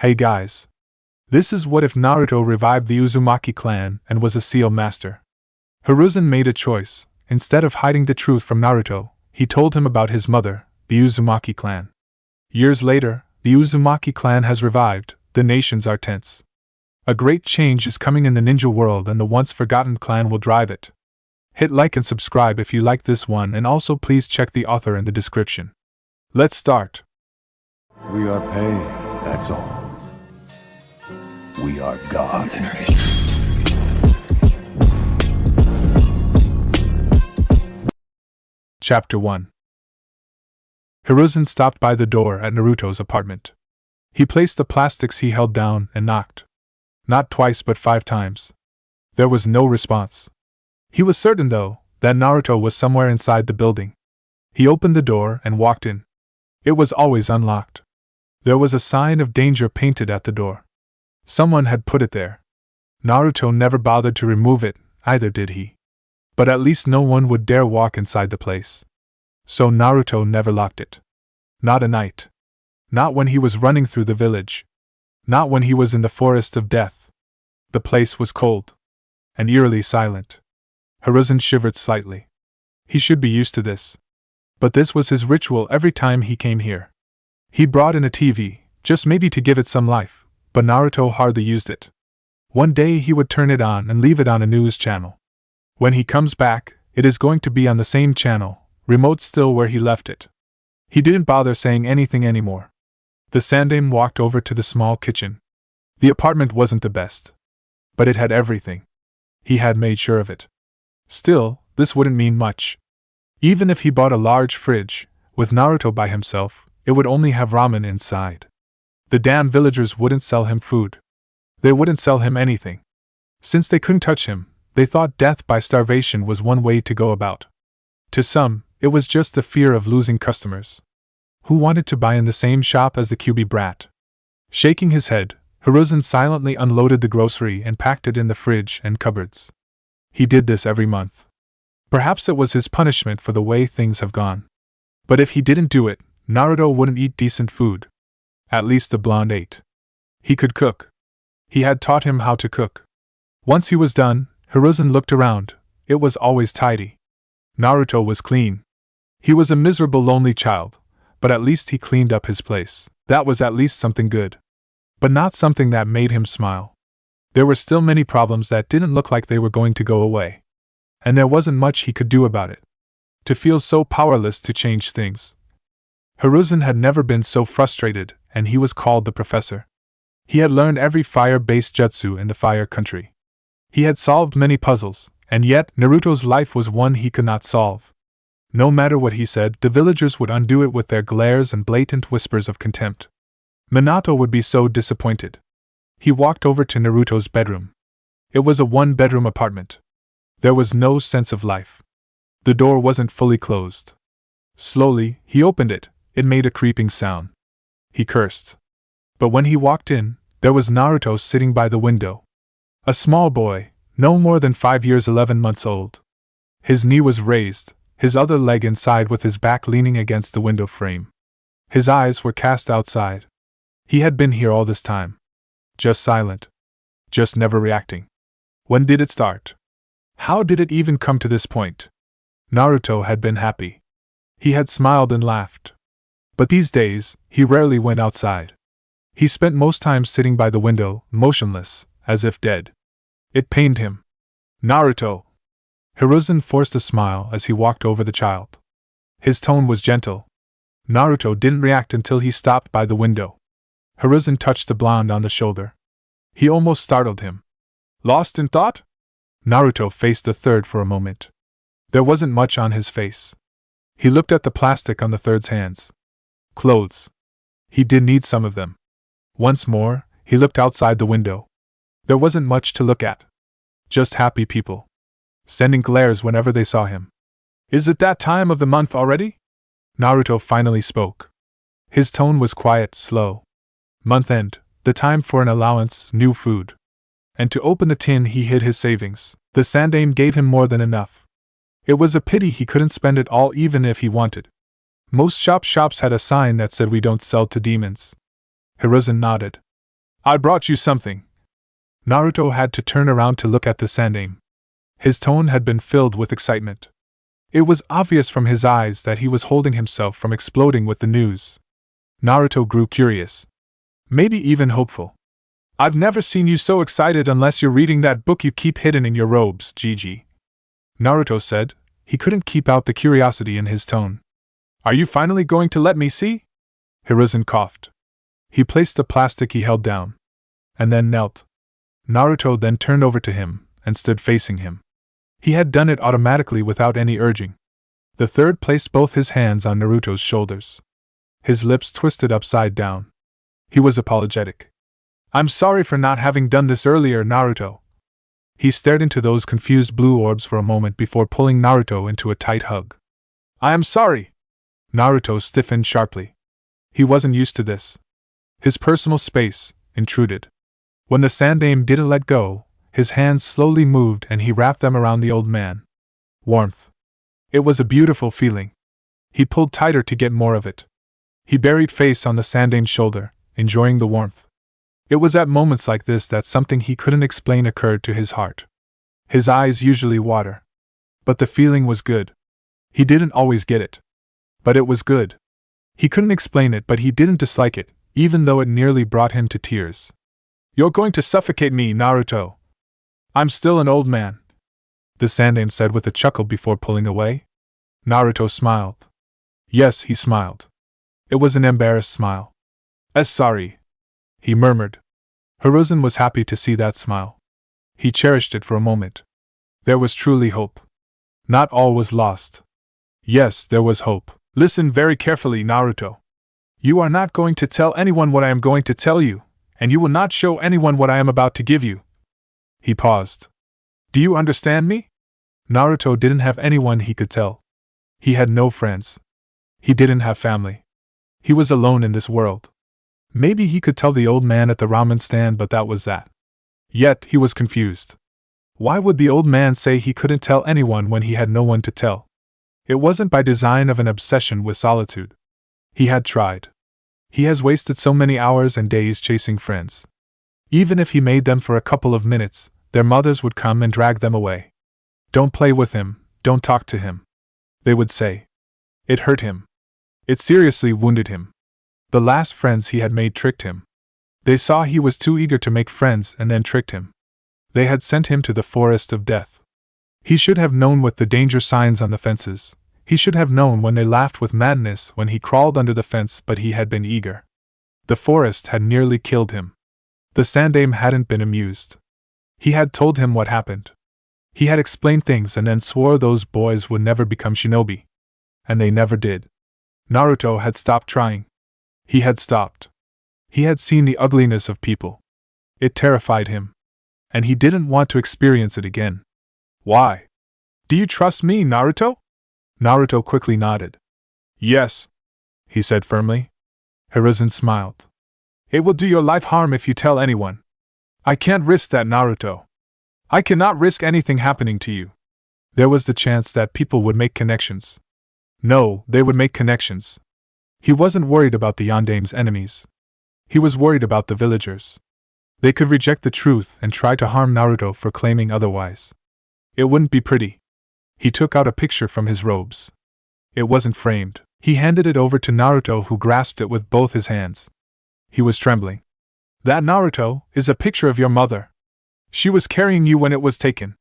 Hey guys. This is what if Naruto revived the Uzumaki clan and was a seal master. Hiruzen made a choice. Instead of hiding the truth from Naruto, he told him about his mother, the Uzumaki clan. Years later, the Uzumaki clan has revived, the nations are tense. A great change is coming in the ninja world and the once forgotten clan will drive it. Hit like and subscribe if you like this one, and also please check the author in the description. Let's start. We are pain, that's all. We are God. Chapter 1. Hiruzen stopped by the door at Naruto's apartment. He placed the plastics he held down and knocked. Not twice but 5 times. There was no response. He was certain, though, that Naruto was somewhere inside the building. He opened the door and walked in. It was always unlocked. There was a sign of danger painted at the door. Someone had put it there. Naruto never bothered to remove it, either did he. But at least no one would dare walk inside the place. So Naruto never locked it. Not at night. Not when he was running through the village. Not when he was in the forest of death. The place was cold. And eerily silent. Hiruzen shivered slightly. He should be used to this. But this was his ritual every time he came here. He brought in a TV, just maybe to give it some life, but Naruto hardly used it. One day he would turn it on and leave it on a news channel. When he comes back, it is going to be on the same channel, remote still where he left it. He didn't bother saying anything anymore. The Sandaime walked over to the small kitchen. The apartment wasn't the best. But it had everything. He had made sure of it. Still, this wouldn't mean much. Even if he bought a large fridge, with Naruto by himself, it would only have ramen inside. The damn villagers wouldn't sell him food. They wouldn't sell him anything. Since they couldn't touch him, they thought death by starvation was one way to go about. To some, it was just the fear of losing customers. Who wanted to buy in the same shop as the QB brat? Shaking his head, Hiruzen silently unloaded the grocery and packed it in the fridge and cupboards. He did this every month. Perhaps it was his punishment for the way things have gone. But if he didn't do it, Naruto wouldn't eat decent food. At least the blonde ate. He could cook. He had taught him how to cook. Once he was done, Hiruzen looked around. It was always tidy. Naruto was clean. He was a miserable, lonely child, but at least he cleaned up his place. That was at least something good. But not something that made him smile. There were still many problems that didn't look like they were going to go away. And there wasn't much he could do about it. To feel so powerless to change things. Hiruzen had never been so frustrated, and he was called the professor. He had learned every fire-based jutsu in the fire country. He had solved many puzzles, and yet Naruto's life was one he could not solve. No matter what he said, the villagers would undo it with their glares and blatant whispers of contempt. Minato would be so disappointed. He walked over to Naruto's bedroom. It was a 1-bedroom apartment. There was no sense of life. The door wasn't fully closed. Slowly, he opened it. It made a creeping sound. He cursed. But when he walked in, there was Naruto sitting by the window. A small boy, no more than 5 years 11 months old. His knee was raised, his other leg inside with his back leaning against the window frame. His eyes were cast outside. He had been here all this time. Just silent. Just never reacting. When did it start? How did it even come to this point? Naruto had been happy. He had smiled and laughed. But these days, he rarely went outside. He spent most time sitting by the window, motionless, as if dead. It pained him. Naruto! Hiruzen forced a smile as he walked over the child. His tone was gentle. Naruto didn't react until he stopped by the window. Hiruzen touched the blonde on the shoulder. He almost startled him. Lost in thought? Naruto faced the third for a moment. There wasn't much on his face. He looked at the plastic on the third's hands. Clothes. He did need some of them. Once more, he looked outside the window. There wasn't much to look at. Just happy people. Sending glares whenever they saw him. Is it that time of the month already? Naruto finally spoke. His tone was quiet, slow. Month end, the time for an allowance, new food. And to open the tin he hid his savings. The Sandaime gave him more than enough. It was a pity he couldn't spend it all even if he wanted. Most shops had a sign that said we don't sell to demons. Hiruzen nodded. I brought you something. Naruto had to turn around to look at the sandaime. His tone had been filled with excitement. It was obvious from his eyes that he was holding himself from exploding with the news. Naruto grew curious. Maybe even hopeful. I've never seen you so excited unless you're reading that book you keep hidden in your robes, Gigi. Naruto said. He couldn't keep out the curiosity in his tone. Are you finally going to let me see? Hiruzen coughed. He placed the plastic he held down. And then knelt. Naruto then turned over to him and stood facing him. He had done it automatically without any urging. The third placed both his hands on Naruto's shoulders. His lips twisted upside down. He was apologetic. I'm sorry for not having done this earlier, Naruto. He stared into those confused blue orbs for a moment before pulling Naruto into a tight hug. I am sorry. Naruto stiffened sharply. He wasn't used to this. His personal space intruded. When the sandaime didn't let go, his hands slowly moved and he wrapped them around the old man. Warmth. It was a beautiful feeling. He pulled tighter to get more of it. He buried face on the sandaime's shoulder, enjoying the warmth. It was at moments like this that something he couldn't explain occurred to his heart. His eyes usually water. But the feeling was good. He didn't always get it. But it was good. He couldn't explain it, but he didn't dislike it, even though it nearly brought him to tears. You're going to suffocate me, Naruto. I'm still an old man, the sandaime said with a chuckle before pulling away. Naruto smiled. Yes, he smiled. It was an embarrassed smile. Sorry, he murmured. Hiruzen was happy to see that smile. He cherished it for a moment. There was truly hope. Not all was lost. Yes, there was hope. Listen very carefully, Naruto. You are not going to tell anyone what I am going to tell you, and you will not show anyone what I am about to give you. He paused. Do you understand me? Naruto didn't have anyone he could tell. He had no friends. He didn't have family. He was alone in this world. Maybe he could tell the old man at the ramen stand, but that was that. Yet he was confused. Why would the old man say he couldn't tell anyone when he had no one to tell? It wasn't by design of an obsession with solitude. He had tried. He has wasted so many hours and days chasing friends. Even if he made them for a couple of minutes, their mothers would come and drag them away. Don't play with him, don't talk to him, they would say. It hurt him. It seriously wounded him. The last friends he had made tricked him. They saw he was too eager to make friends and then tricked him. They had sent him to the forest of death. He should have known with the danger signs on the fences. He should have known when they laughed with madness when he crawled under the fence, but he had been eager. The forest had nearly killed him. The sandaime hadn't been amused. He had told him what happened. He had explained things and then swore those boys would never become shinobi. And they never did. Naruto had stopped trying. He had stopped. He had seen the ugliness of people. It terrified him. And he didn't want to experience it again. Why? Do you trust me, Naruto? Naruto quickly nodded. Yes, he said firmly. Hiruzen smiled. It will do your life harm if you tell anyone. I can't risk that, Naruto. I cannot risk anything happening to you. There was the chance that people would make connections. No, they would make connections. He wasn't worried about the Yandaime's enemies. He was worried about the villagers. They could reject the truth and try to harm Naruto for claiming otherwise. It wouldn't be pretty. He took out a picture from his robes. It wasn't framed. He handed it over to Naruto, who grasped it with both his hands. He was trembling. That, Naruto, is a picture of your mother. She was carrying you when it was taken.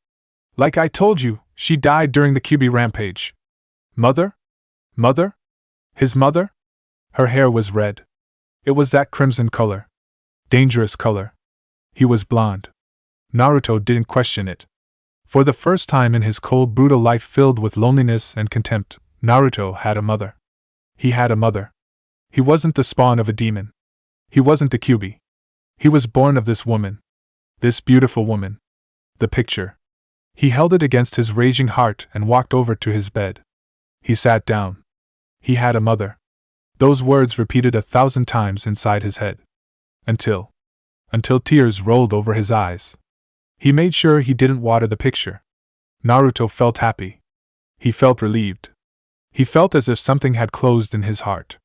Like I told you, she died during the Kyuubi rampage. Mother? Mother? His mother? Her hair was red. It was that crimson color. Dangerous color. He was blonde. Naruto didn't question it. For the first time in his cold, brutal life filled with loneliness and contempt, Naruto had a mother. He had a mother. He wasn't the spawn of a demon. He wasn't the Kyuubi. He was born of this woman. This beautiful woman. The picture. He held it against his raging heart and walked over to his bed. He sat down. He had a mother. Those words repeated 1,000 times inside his head. Until tears rolled over his eyes. He made sure he didn't water the picture. Naruto felt happy. He felt relieved. He felt as if something had closed in his heart.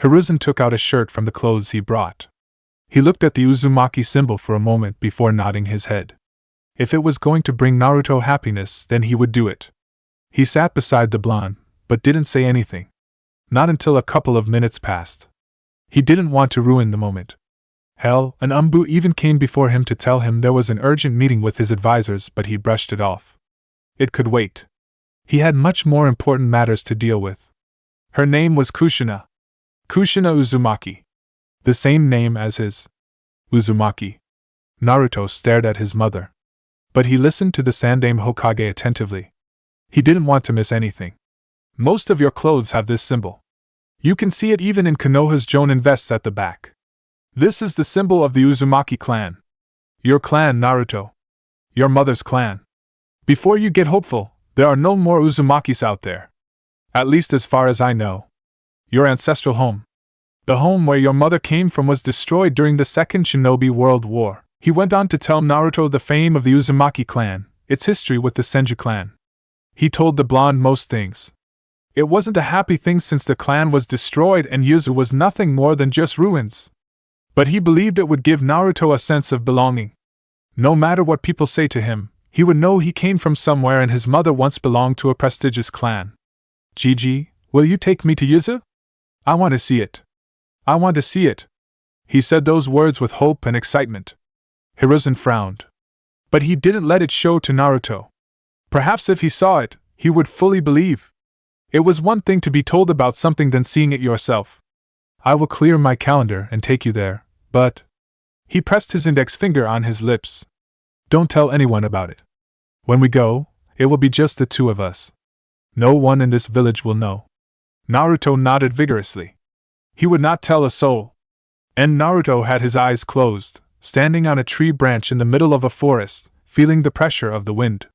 Hiruzen took out a shirt from the clothes he brought. He looked at the Uzumaki symbol for a moment before nodding his head. If it was going to bring Naruto happiness, then he would do it. He sat beside the blonde, but didn't say anything. Not until a couple of minutes passed. He didn't want to ruin the moment. Hell, an Umbu even came before him to tell him there was an urgent meeting with his advisors, but he brushed it off. It could wait. He had much more important matters to deal with. Her name was Kushina. Kushina Uzumaki. The same name as his. Uzumaki. Naruto stared at his mother. But he listened to the Sandaime Hokage attentively. He didn't want to miss anything. Most of your clothes have this symbol. You can see it even in Konoha's Jonin vests at the back. This is the symbol of the Uzumaki clan. Your clan, Naruto. Your mother's clan. Before you get hopeful, there are no more Uzumakis out there. At least as far as I know. Your ancestral home. The home where your mother came from was destroyed during the Second Shinobi World War. He went on to tell Naruto the fame of the Uzumaki clan, its history with the Senju clan. He told the blonde most things. It wasn't a happy thing since the clan was destroyed and Yuzu was nothing more than just ruins. But he believed it would give Naruto a sense of belonging. No matter what people say to him, he would know he came from somewhere and his mother once belonged to a prestigious clan. Gigi, will you take me to Yuzu? I want to see it. I want to see it. He said those words with hope and excitement. Hiruzen frowned. But he didn't let it show to Naruto. Perhaps if he saw it, he would fully believe. It was one thing to be told about something than seeing it yourself. I will clear my calendar and take you there, but... He pressed his index finger on his lips. Don't tell anyone about it. When we go, it will be just the two of us. No one in this village will know. Naruto nodded vigorously. He would not tell a soul. And Naruto had his eyes closed, standing on a tree branch in the middle of a forest, feeling the pressure of the wind.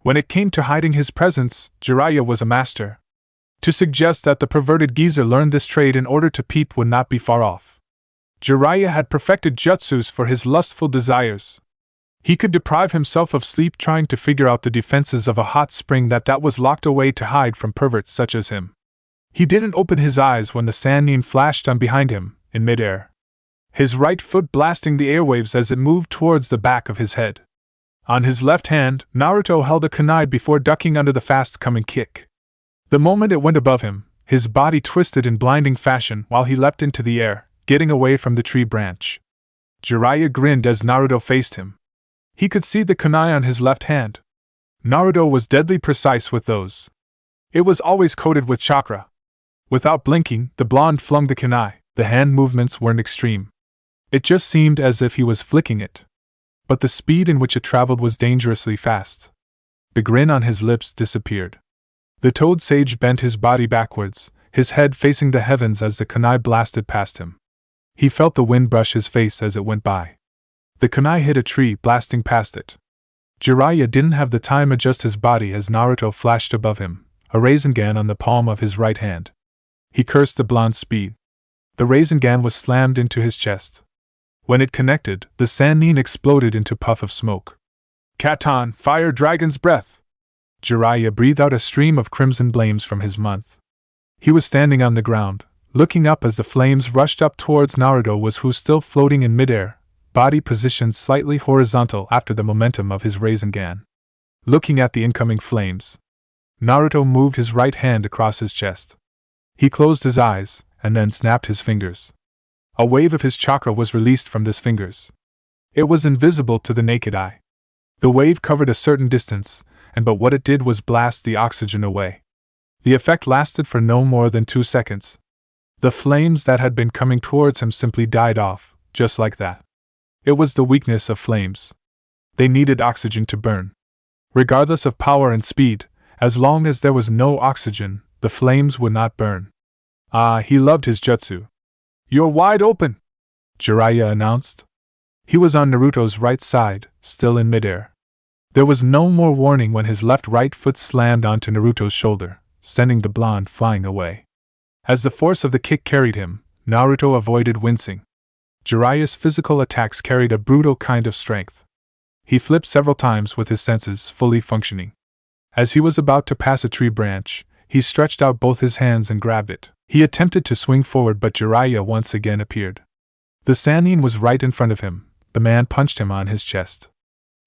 When it came to hiding his presence, Jiraiya was a master. To suggest that the perverted geezer learned this trade in order to peep would not be far off. Jiraiya had perfected jutsus for his lustful desires. He could deprive himself of sleep trying to figure out the defenses of a hot spring that was locked away to hide from perverts such as him. He didn't open his eyes when the Sannin flashed on behind him, in midair. His right foot blasting the airwaves as it moved towards the back of his head. On his left hand, Naruto held a kunai before ducking under the fast-coming kick. The moment it went above him, his body twisted in blinding fashion while he leapt into the air, getting away from the tree branch. Jiraiya grinned as Naruto faced him. He could see the kunai on his left hand. Naruto was deadly precise with those. It was always coated with chakra. Without blinking, the blonde flung the kunai. The hand movements weren't extreme. It just seemed as if he was flicking it. But the speed in which it traveled was dangerously fast. The grin on his lips disappeared. The toad sage bent his body backwards, his head facing the heavens as the kunai blasted past him. He felt the wind brush his face as it went by. The kunai hit a tree, blasting past it. Jiraiya didn't have the time to adjust his body as Naruto flashed above him, a Rasengan on the palm of his right hand. He cursed the blonde's speed. The Rasengan was slammed into his chest. When it connected, the Sannin exploded into a puff of smoke. Katon, fire dragon's breath! Jiraiya breathed out a stream of crimson flames from his mouth. He was standing on the ground, looking up as the flames rushed up towards Naruto who was still floating in midair, body positioned slightly horizontal after the momentum of his Rasengan. Looking at the incoming flames, Naruto moved his right hand across his chest. He closed his eyes, and then snapped his fingers. A wave of his chakra was released from his fingers. It was invisible to the naked eye. The wave covered a certain distance, but what it did was blast the oxygen away. The effect lasted for no more than 2 seconds. The flames that had been coming towards him simply died off, just like that. It was the weakness of flames. They needed oxygen to burn. Regardless of power and speed, as long as there was no oxygen, the flames would not burn. Ah, he loved his jutsu. You're wide open, Jiraiya announced. He was on Naruto's right side, still in midair. There was no more warning when his right foot slammed onto Naruto's shoulder, sending the blonde flying away. As the force of the kick carried him, Naruto avoided wincing. Jiraiya's physical attacks carried a brutal kind of strength. He flipped several times with his senses fully functioning. As he was about to pass a tree branch, he stretched out both his hands and grabbed it. He attempted to swing forward, but Jiraiya once again appeared. The Sannin was right in front of him. The man punched him on his chest.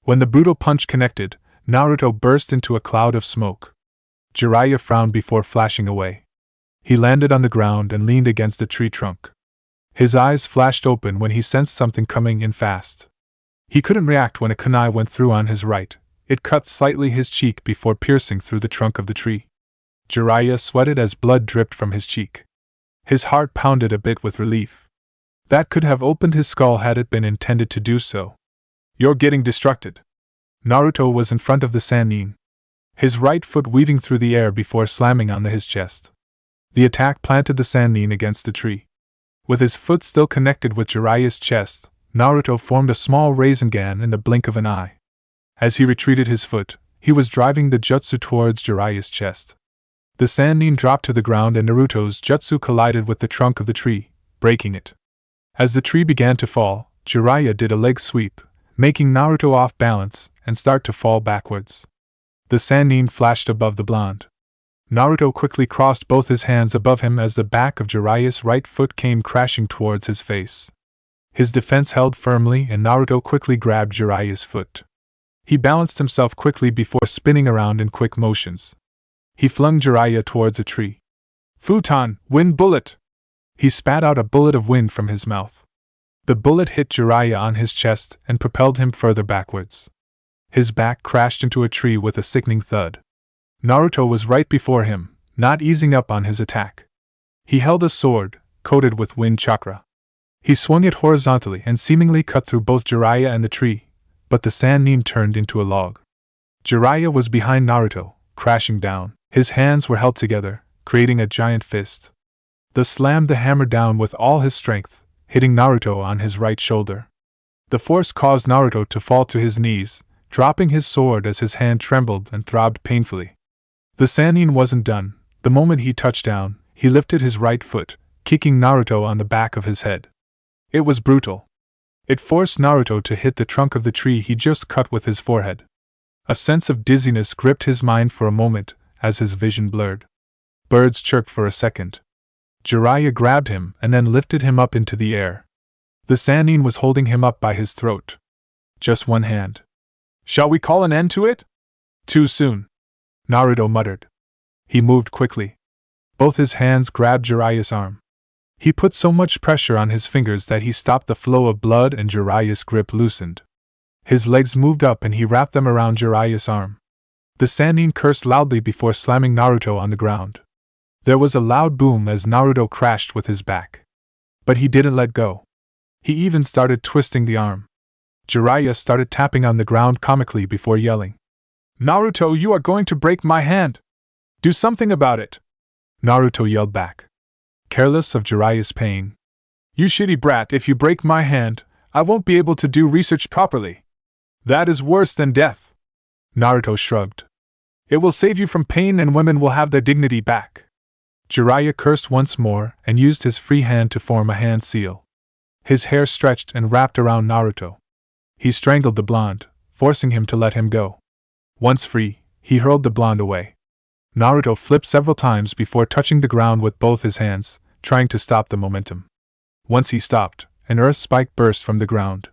When the brutal punch connected, Naruto burst into a cloud of smoke. Jiraiya frowned before flashing away. He landed on the ground and leaned against a tree trunk. His eyes flashed open when he sensed something coming in fast. He couldn't react when a kunai went through on his right. It cut slightly his cheek before piercing through the trunk of the tree. Jiraiya sweated as blood dripped from his cheek. His heart pounded a bit with relief. That could have opened his skull had it been intended to do so. You're getting distracted. Naruto was in front of the Sannin, his right foot weaving through the air before slamming on his chest. The attack planted the Sannin against the tree. With his foot still connected with Jiraiya's chest, Naruto formed a small Rasengan in the blink of an eye. As he retreated his foot, he was driving the jutsu towards Jiraiya's chest. The Sannin dropped to the ground and Naruto's jutsu collided with the trunk of the tree, breaking it. As the tree began to fall, Jiraiya did a leg sweep, making Naruto off balance and start to fall backwards. The Sannin flashed above the blonde. Naruto quickly crossed both his hands above him as the back of Jiraiya's right foot came crashing towards his face. His defense held firmly and Naruto quickly grabbed Jiraiya's foot. He balanced himself quickly before spinning around in quick motions. He flung Jiraiya towards a tree. Futon, wind bullet! He spat out a bullet of wind from his mouth. The bullet hit Jiraiya on his chest and propelled him further backwards. His back crashed into a tree with a sickening thud. Naruto was right before him, not easing up on his attack. He held a sword, coated with wind chakra. He swung it horizontally and seemingly cut through both Jiraiya and the tree, but the Sannin turned into a log. Jiraiya was behind Naruto, crashing down. His hands were held together, creating a giant fist. The slammed the hammer down with all his strength, hitting Naruto on his right shoulder. The force caused Naruto to fall to his knees, dropping his sword as his hand trembled and throbbed painfully. The Sannin wasn't done. The moment he touched down, he lifted his right foot, kicking Naruto on the back of his head. It was brutal. It forced Naruto to hit the trunk of the tree he just cut with his forehead. A sense of dizziness gripped his mind for a moment, as his vision blurred. Birds chirped for a second. Jiraiya grabbed him and then lifted him up into the air. The Sannin was holding him up by his throat. Just one hand. Shall we call an end to it? Too soon, Naruto muttered. He moved quickly. Both his hands grabbed Jiraiya's arm. He put so much pressure on his fingers that he stopped the flow of blood and Jiraiya's grip loosened. His legs moved up and he wrapped them around Jiraiya's arm. The Sannin cursed loudly before slamming Naruto on the ground. There was a loud boom as Naruto crashed with his back. But he didn't let go. He even started twisting the arm. Jiraiya started tapping on the ground comically before yelling. Naruto, you are going to break my hand! Do something about it! Naruto yelled back, careless of Jiraiya's pain. You shitty brat, if you break my hand, I won't be able to do research properly. That is worse than death. Naruto shrugged. It will save you from pain and women will have their dignity back. Jiraiya cursed once more and used his free hand to form a hand seal. His hair stretched and wrapped around Naruto. He strangled the blonde, forcing him to let him go. Once free, he hurled the blonde away. Naruto flipped several times before touching the ground with both his hands, trying to stop the momentum. Once he stopped, an earth spike burst from the ground.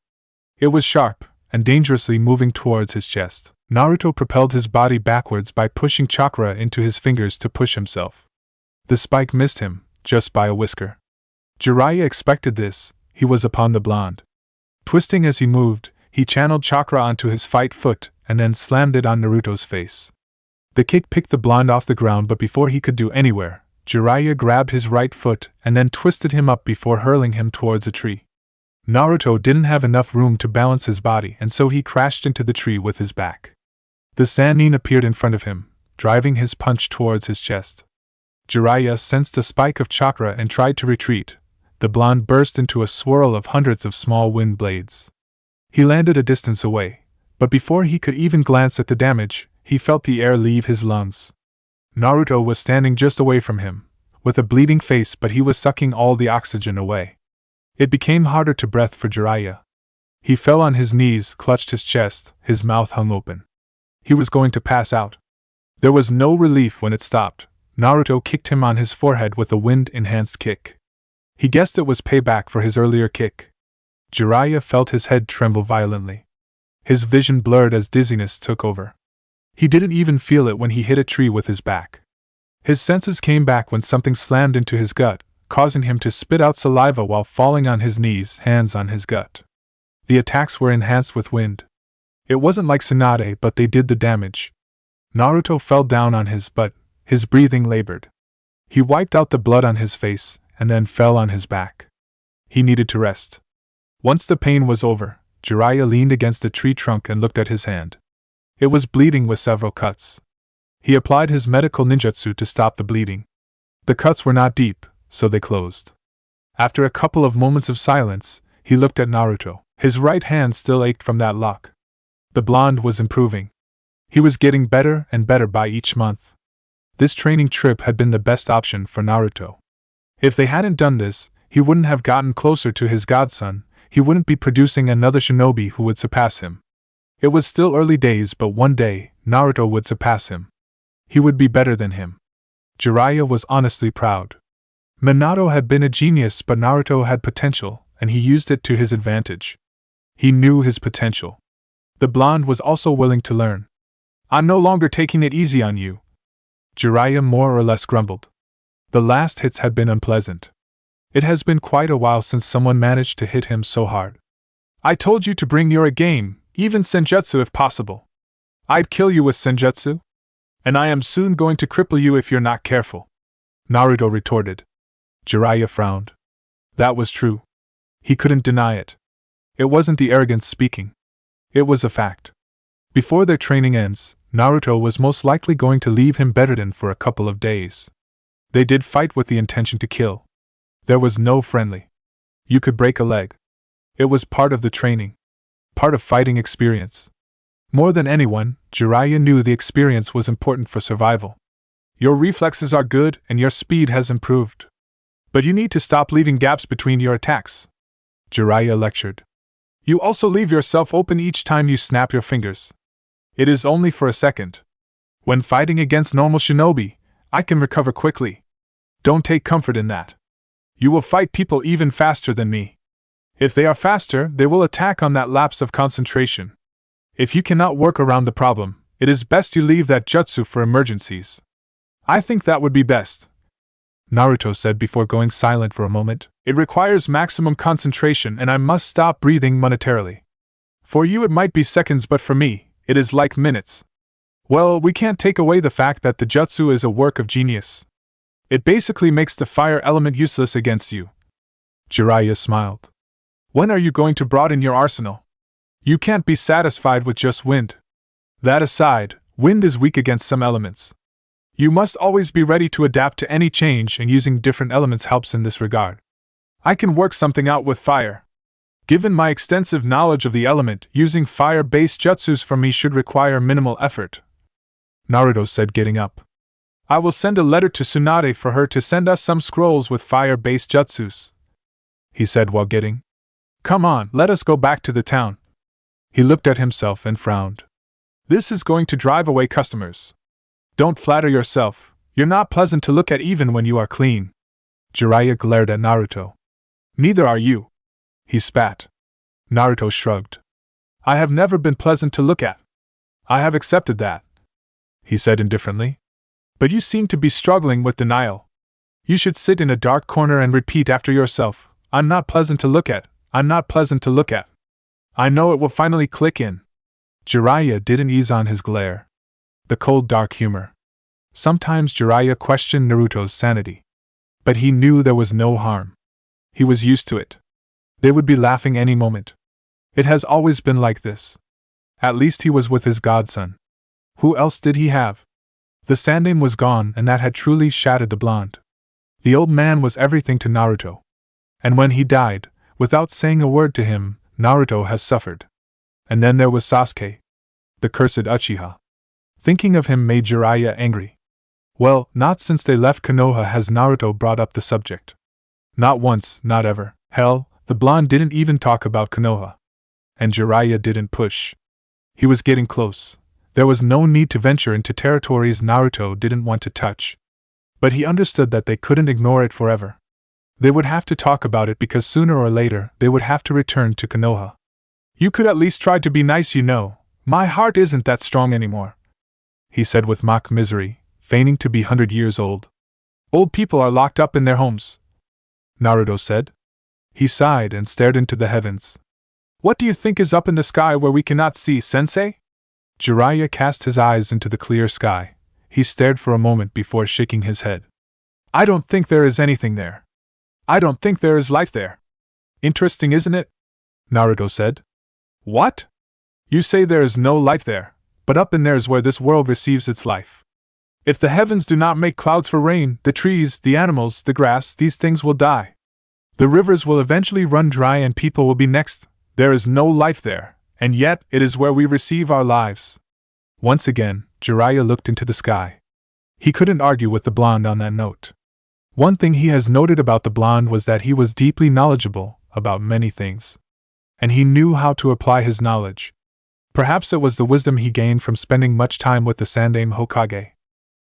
It was sharp, and dangerously moving towards his chest. Naruto propelled his body backwards by pushing chakra into his fingers to push himself. The spike missed him, just by a whisker. Jiraiya expected this. He was upon the blonde. Twisting as he moved, he channeled chakra onto his fight foot and then slammed it on Naruto's face. The kick picked the blonde off the ground, but before he could do anywhere, Jiraiya grabbed his right foot and then twisted him up before hurling him towards a tree. Naruto didn't have enough room to balance his body and so he crashed into the tree with his back. The Sannin appeared in front of him, driving his punch towards his chest. Jiraiya sensed a spike of chakra and tried to retreat. The blonde burst into a swirl of hundreds of small wind blades. He landed a distance away, but before he could even glance at the damage, he felt the air leave his lungs. Naruto was standing just away from him, with a bleeding face, but he was sucking all the oxygen away. It became harder to breathe for Jiraiya. He fell on his knees, clutched his chest, his mouth hung open. He was going to pass out. There was no relief when it stopped. Naruto kicked him on his forehead with a wind-enhanced kick. He guessed it was payback for his earlier kick. Jiraiya felt his head tremble violently. His vision blurred as dizziness took over. He didn't even feel it when he hit a tree with his back. His senses came back when something slammed into his gut, causing him to spit out saliva while falling on his knees, hands on his gut. The attacks were enhanced with wind. It wasn't like Tsunade, but they did the damage. Naruto fell down on his butt, his breathing labored. He wiped out the blood on his face, and then fell on his back. He needed to rest. Once the pain was over, Jiraiya leaned against a tree trunk and looked at his hand. It was bleeding with several cuts. He applied his medical ninjutsu to stop the bleeding. The cuts were not deep, so they closed. After a couple of moments of silence, he looked at Naruto. His right hand still ached from that lock. The blonde was improving. He was getting better and better by each month. This training trip had been the best option for Naruto. If they hadn't done this, he wouldn't have gotten closer to his godson. He wouldn't be producing another shinobi who would surpass him. It was still early days, but one day, Naruto would surpass him. He would be better than him. Jiraiya was honestly proud. Minato had been a genius, but Naruto had potential, and he used it to his advantage. He knew his potential. The blonde was also willing to learn. "I'm no longer taking it easy on you," Jiraiya more or less grumbled. The last hits had been unpleasant. It has been quite a while since someone managed to hit him so hard. "I told you to bring your A-game, even Senjutsu if possible. I'd kill you with Senjutsu. And I am soon going to cripple you if you're not careful," Naruto retorted. Jiraiya frowned. That was true. He couldn't deny it. It wasn't the arrogance speaking. It was a fact. Before their training ends, Naruto was most likely going to leave him bedridden for a couple of days. They did fight with the intention to kill. There was no friendly. You could break a leg. It was part of the training. Part of fighting experience. More than anyone, Jiraiya knew the experience was important for survival. Your reflexes are good and your speed has improved. But you need to stop leaving gaps between your attacks, Jiraiya lectured. You also leave yourself open each time you snap your fingers. It is only for a second. When fighting against normal shinobi, I can recover quickly. Don't take comfort in that. You will fight people even faster than me. If they are faster, they will attack on that lapse of concentration. If you cannot work around the problem, it is best you leave that jutsu for emergencies. I think that would be best, Naruto said before going silent for a moment. It requires maximum concentration and I must stop breathing monetarily. For you it might be seconds, but for me, it is like minutes. Well, we can't take away the fact that the jutsu is a work of genius. It basically makes the fire element useless against you. Jiraiya smiled. When are you going to broaden your arsenal? You can't be satisfied with just wind. That aside, wind is weak against some elements. You must always be ready to adapt to any change, and using different elements helps in this regard. I can work something out with fire. Given my extensive knowledge of the element, using fire-based jutsus for me should require minimal effort, Naruto said, getting up. I will send a letter to Tsunade for her to send us some scrolls with fire-based jutsus, he said while getting. Come on, let us go back to the town. He looked at himself and frowned. This is going to drive away customers. Don't flatter yourself, you're not pleasant to look at even when you are clean. Jiraiya glared at Naruto. Neither are you, he spat. Naruto shrugged. I have never been pleasant to look at. I have accepted that, he said indifferently. But you seem to be struggling with denial. You should sit in a dark corner and repeat after yourself, I'm not pleasant to look at, I'm not pleasant to look at. I know it will finally click in. Jiraiya didn't ease on his glare. The cold dark humor. Sometimes Jiraiya questioned Naruto's sanity. But he knew there was no harm. He was used to it. They would be laughing any moment. It has always been like this. At least he was with his godson. Who else did he have? The Sandaime was gone, and that had truly shattered the blonde. The old man was everything to Naruto. And when he died, without saying a word to him, Naruto has suffered. And then there was Sasuke, the cursed Uchiha. Thinking of him made Jiraiya angry. Well, not since they left Konoha has Naruto brought up the subject. Not once, not ever. Hell, the blonde didn't even talk about Konoha. And Jiraiya didn't push. He was getting close. There was no need to venture into territories Naruto didn't want to touch. But he understood that they couldn't ignore it forever. They would have to talk about it because sooner or later they would have to return to Konoha. You could at least try to be nice, you know. My heart isn't that strong anymore, he said with mock misery, feigning to be 100 years old. Old people are locked up in their homes, Naruto said. He sighed and stared into the heavens. What do you think is up in the sky where we cannot see, sensei? Jiraiya cast his eyes into the clear sky. He stared for a moment before shaking his head. I don't think there is anything there. I don't think there is life there. Interesting, isn't it? Naruto said. What? You say there is no life there, but up in there is where this world receives its life. If the heavens do not make clouds for rain, the trees, the animals, the grass, these things will die. The rivers will eventually run dry and people will be next. There is no life there, and yet it is where we receive our lives. Once again, Jiraiya looked into the sky. He couldn't argue with the blonde on that note. One thing he has noted about the blonde was that he was deeply knowledgeable about many things. And he knew how to apply his knowledge. Perhaps it was the wisdom he gained from spending much time with the Sandaime Hokage.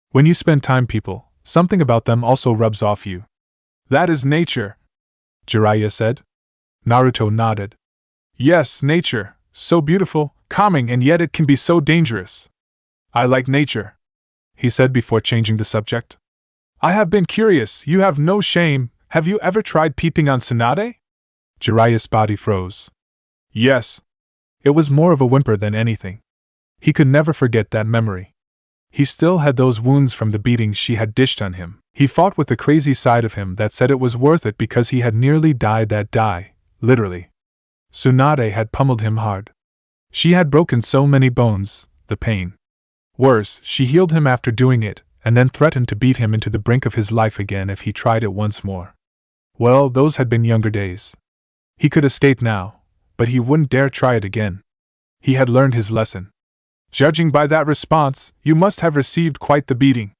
When you spend time people, something about them also rubs off you. That is nature, Jiraiya said. Naruto nodded. Yes, nature, so beautiful, calming, and yet it can be so dangerous. I like nature, he said before changing the subject. I have been curious, you have no shame, have you ever tried peeping on Tsunade? Jiraiya's body froze. Yes. It was more of a whimper than anything. He could never forget that memory. He still had those wounds from the beatings she had dished on him. He fought with the crazy side of him that said it was worth it because he had nearly died that day, literally. Tsunade had pummeled him hard. She had broken so many bones, the pain. Worse, she healed him after doing it, and then threatened to beat him into the brink of his life again if he tried it once more. Well, those had been younger days. He could escape now, but he wouldn't dare try it again. He had learned his lesson. Judging by that response, you must have received quite the beating.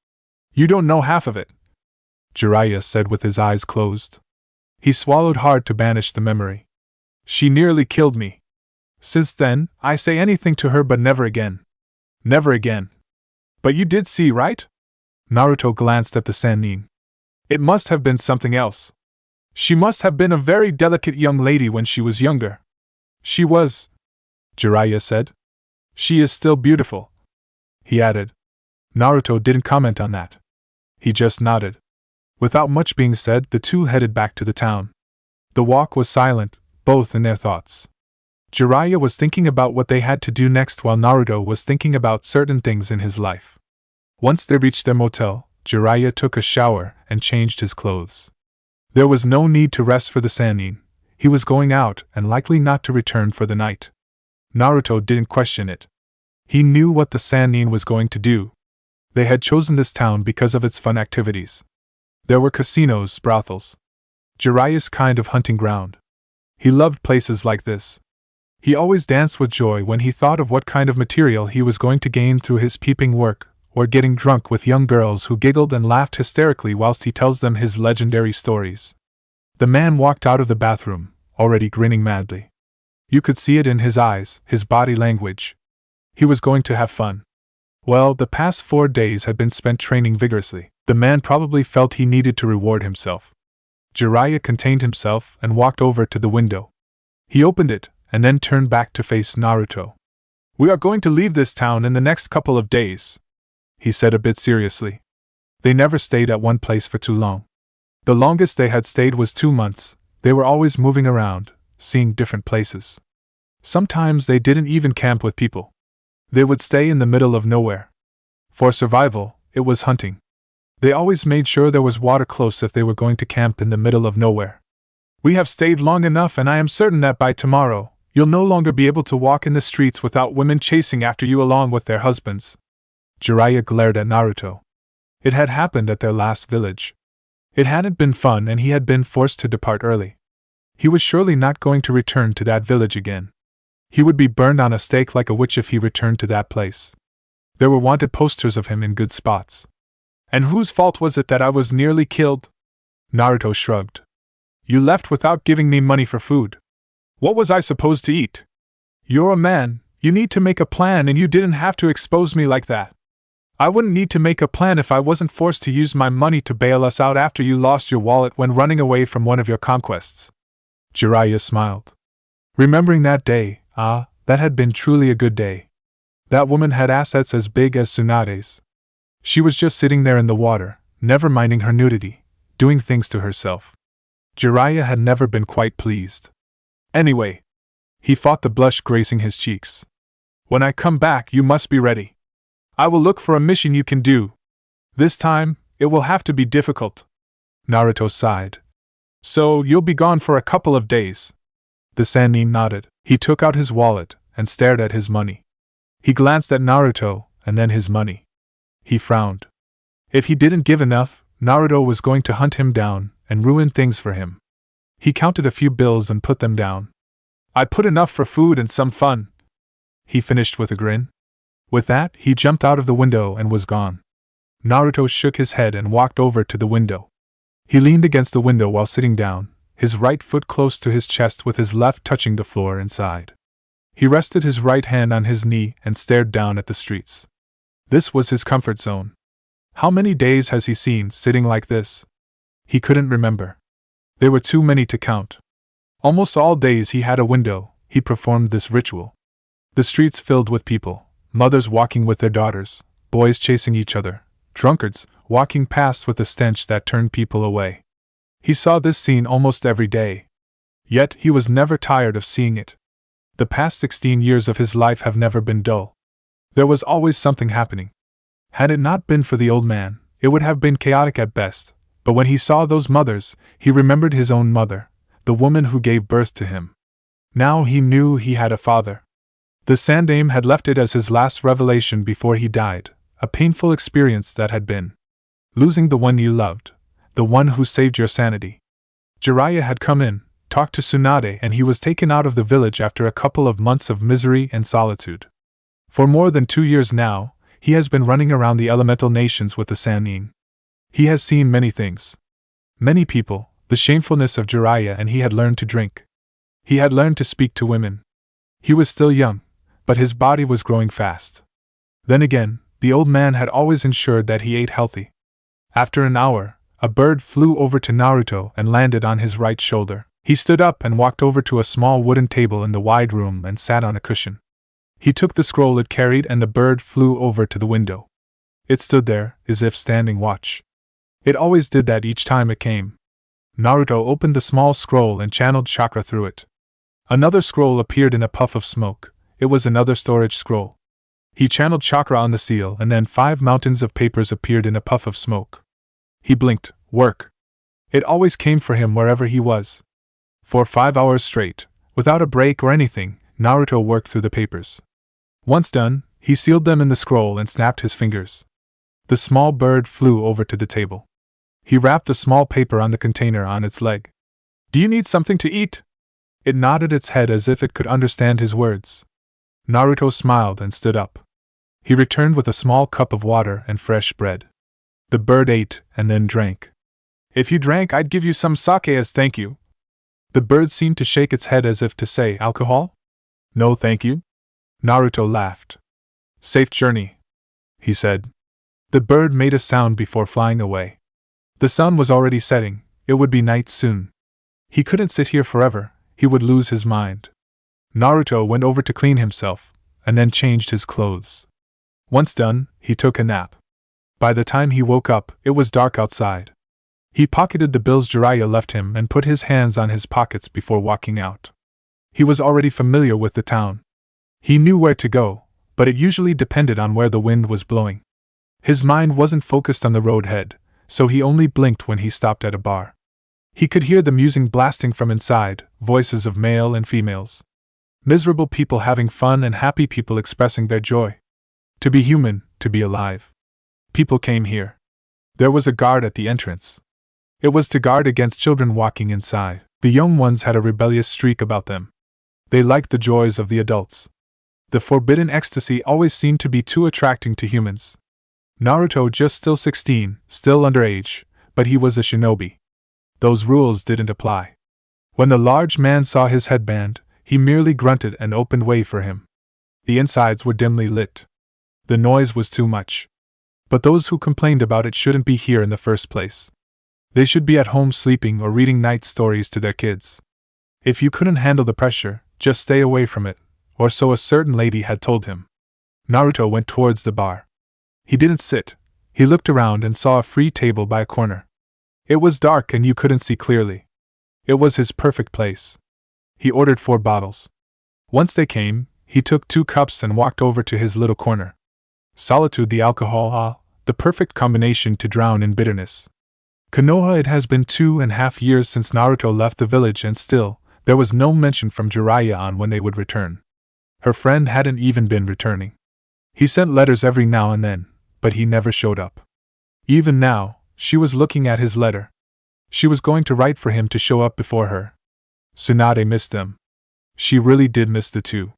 You don't know half of it, Jiraiya said with his eyes closed. He swallowed hard to banish the memory. She nearly killed me. Since then, I say anything to her but never again. Never again. But you did see, right? Naruto glanced at the Sannin. It must have been something else. She must have been a very delicate young lady when she was younger. She was, Jiraiya said. She is still beautiful, he added. Naruto didn't comment on that. He just nodded. Without much being said, the two headed back to the town. The walk was silent, both in their thoughts. Jiraiya was thinking about what they had to do next while Naruto was thinking about certain things in his life. Once they reached their motel, Jiraiya took a shower and changed his clothes. There was no need to rest for the Sannin. He was going out and likely not to return for the night. Naruto didn't question it. He knew what the Sannin was going to do. They had chosen this town because of its fun activities. There were casinos, brothels. Jiraiya's kind of hunting ground. He loved places like this. He always danced with joy when he thought of what kind of material he was going to gain through his peeping work, or getting drunk with young girls who giggled and laughed hysterically whilst he tells them his legendary stories. The man walked out of the bathroom, already grinning madly. You could see it in his eyes, his body language. He was going to have fun. Well, the past 4 days had been spent training vigorously. The man probably felt he needed to reward himself. Jiraiya contained himself and walked over to the window. He opened it, and then turned back to face Naruto. We are going to leave this town in the next couple of days, he said a bit seriously. They never stayed at one place for too long. The longest they had stayed was 2 months. They were always moving around, seeing different places. Sometimes they didn't even camp with people. They would stay in the middle of nowhere. For survival, it was hunting. They always made sure there was water close if they were going to camp in the middle of nowhere. We have stayed long enough, and I am certain that by tomorrow, you'll no longer be able to walk in the streets without women chasing after you along with their husbands. Jiraiya glared at Naruto. It had happened at their last village. It hadn't been fun and he had been forced to depart early. He was surely not going to return to that village again. He would be burned on a stake like a witch if he returned to that place. There were wanted posters of him in good spots. And whose fault was it that I was nearly killed? Naruto shrugged. You left without giving me money for food. What was I supposed to eat? You're a man, you need to make a plan, and you didn't have to expose me like that. I wouldn't need to make a plan if I wasn't forced to use my money to bail us out after you lost your wallet when running away from one of your conquests. Jiraiya smiled. Remembering that day, that had been truly a good day. That woman had assets as big as Tsunade's. She was just sitting there in the water, never minding her nudity, doing things to herself. Jiraiya had never been quite pleased. Anyway, he fought the blush gracing his cheeks. When I come back, you must be ready. I will look for a mission you can do. This time, it will have to be difficult. Naruto sighed. So, you'll be gone for a couple of days. The Sannin nodded. He took out his wallet and stared at his money. He glanced at Naruto and then his money. He frowned. If he didn't give enough, Naruto was going to hunt him down and ruin things for him. He counted a few bills and put them down. I put enough for food and some fun. He finished with a grin. With that, he jumped out of the window and was gone. Naruto shook his head and walked over to the window. He leaned against the window while sitting down, his right foot close to his chest with his left touching the floor inside. He rested his right hand on his knee and stared down at the streets. This was his comfort zone. How many days has he seen sitting like this? He couldn't remember. There were too many to count. Almost all days he had a window, he performed this ritual. The streets filled with people, mothers walking with their daughters, boys chasing each other, drunkards walking past with a stench that turned people away. He saw this scene almost every day. Yet he was never tired of seeing it. The past 16 years of his life have never been dull. There was always something happening. Had it not been for the old man, it would have been chaotic at best, but when he saw those mothers, he remembered his own mother, the woman who gave birth to him. Now he knew he had a father. The Sandaime had left it as his last revelation before he died, a painful experience that had been losing the one you loved, the one who saved your sanity. Jiraiya had come in, talked to Tsunade, and he was taken out of the village after a couple of months of misery and solitude. For more than 2 years now, he has been running around the elemental nations with the Sannin. He has seen many things. Many people, the shamefulness of Jiraiya, and he had learned to drink. He had learned to speak to women. He was still young, but his body was growing fast. Then again, the old man had always ensured that he ate healthy. After an hour, a bird flew over to Naruto and landed on his right shoulder. He stood up and walked over to a small wooden table in the wide room and sat on a cushion. He took the scroll it carried and the bird flew over to the window. It stood there, as if standing watch. It always did that each time it came. Naruto opened the small scroll and channeled chakra through it. Another scroll appeared in a puff of smoke. It was another storage scroll. He channeled chakra on the seal and then 5 mountains of papers appeared in a puff of smoke. He blinked. Work. It always came for him wherever he was. For 5 hours straight, without a break or anything, Naruto worked through the papers. Once done, he sealed them in the scroll and snapped his fingers. The small bird flew over to the table. He wrapped the small paper on the container on its leg. Do you need something to eat? It nodded its head as if it could understand his words. Naruto smiled and stood up. He returned with a small cup of water and fresh bread. The bird ate and then drank. If you drank, I'd give you some sake as thank you. The bird seemed to shake its head as if to say, alcohol? No thank you. Naruto laughed. Safe journey, he said. The bird made a sound before flying away. The sun was already setting, it would be night soon. He couldn't sit here forever, he would lose his mind. Naruto went over to clean himself, and then changed his clothes. Once done, he took a nap. By the time he woke up, it was dark outside. He pocketed the bills Jiraiya left him and put his hands on his pockets before walking out. He was already familiar with the town. He knew where to go, but it usually depended on where the wind was blowing. His mind wasn't focused on the road ahead, so he only blinked when he stopped at a bar. He could hear the music blasting from inside, voices of male and females. Miserable people having fun and happy people expressing their joy. To be human, to be alive. People came here. There was a guard at the entrance. It was to guard against children walking inside. The young ones had a rebellious streak about them. They liked the joys of the adults. The forbidden ecstasy always seemed to be too attracting to humans. Naruto just still 16, still underage, but he was a shinobi. Those rules didn't apply. When the large man saw his headband, he merely grunted and opened way for him. The insides were dimly lit. The noise was too much. But those who complained about it shouldn't be here in the first place. They should be at home sleeping or reading night stories to their kids. If you couldn't handle the pressure, just stay away from it, or so a certain lady had told him. Naruto went towards the bar. He didn't sit. He looked around and saw a free table by a corner. It was dark and you couldn't see clearly. It was his perfect place. He ordered 4 bottles. Once they came, he took 2 cups and walked over to his little corner. Solitude, the alcohol, the perfect combination to drown in bitterness. Konoha, it has been 2.5 years since Naruto left the village and still, there was no mention from Jiraiya on when they would return. Her friend hadn't even been returning. He sent letters every now and then, but he never showed up. Even now, she was looking at his letter. She was going to write for him to show up before her. Tsunade missed them. She really did miss the two.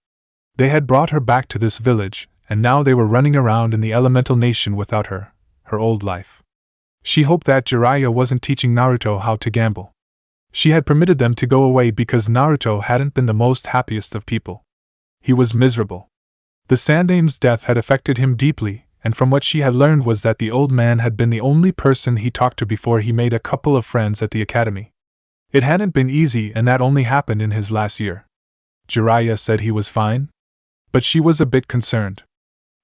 They had brought her back to this village, and now they were running around in the elemental nation without her, her old life. She hoped that Jiraiya wasn't teaching Naruto how to gamble. She had permitted them to go away because Naruto hadn't been the most happiest of people. He was miserable. The Sandame's death had affected him deeply, and from what she had learned was that the old man had been the only person he talked to before he made a couple of friends at the academy. It hadn't been easy, and that only happened in his last year. Jiraiya said he was fine, but she was a bit concerned.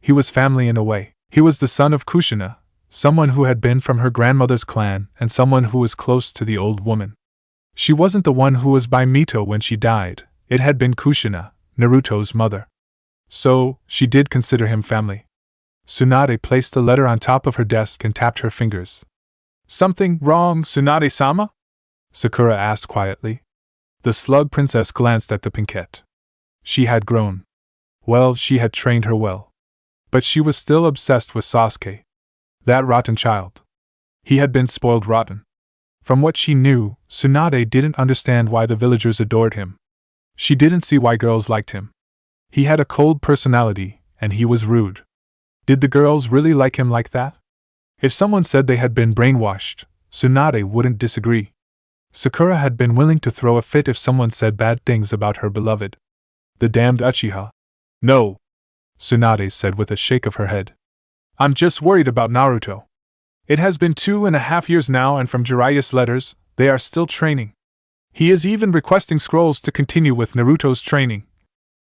He was family in a way. He was the son of Kushina, someone who had been from her grandmother's clan and someone who was close to the old woman. She wasn't the one who was by Mito when she died, it had been Kushina, Naruto's mother. So, she did consider him family. Tsunade placed the letter on top of her desk and tapped her fingers. "Something wrong, Tsunade-sama?" Sakura asked quietly. The slug princess glanced at the pinkette. She had grown. Well, she had trained her well. But she was still obsessed with Sasuke. That rotten child. He had been spoiled rotten. From what she knew, Tsunade didn't understand why the villagers adored him. She didn't see why girls liked him. He had a cold personality, and he was rude. Did the girls really like him like that? If someone said they had been brainwashed, Tsunade wouldn't disagree. Sakura had been willing to throw a fit if someone said bad things about her beloved. The damned Uchiha. "No," Tsunade said with a shake of her head. "I'm just worried about Naruto. It has been 2.5 years now, and from Jiraiya's letters, they are still training. He is even requesting scrolls to continue with Naruto's training,"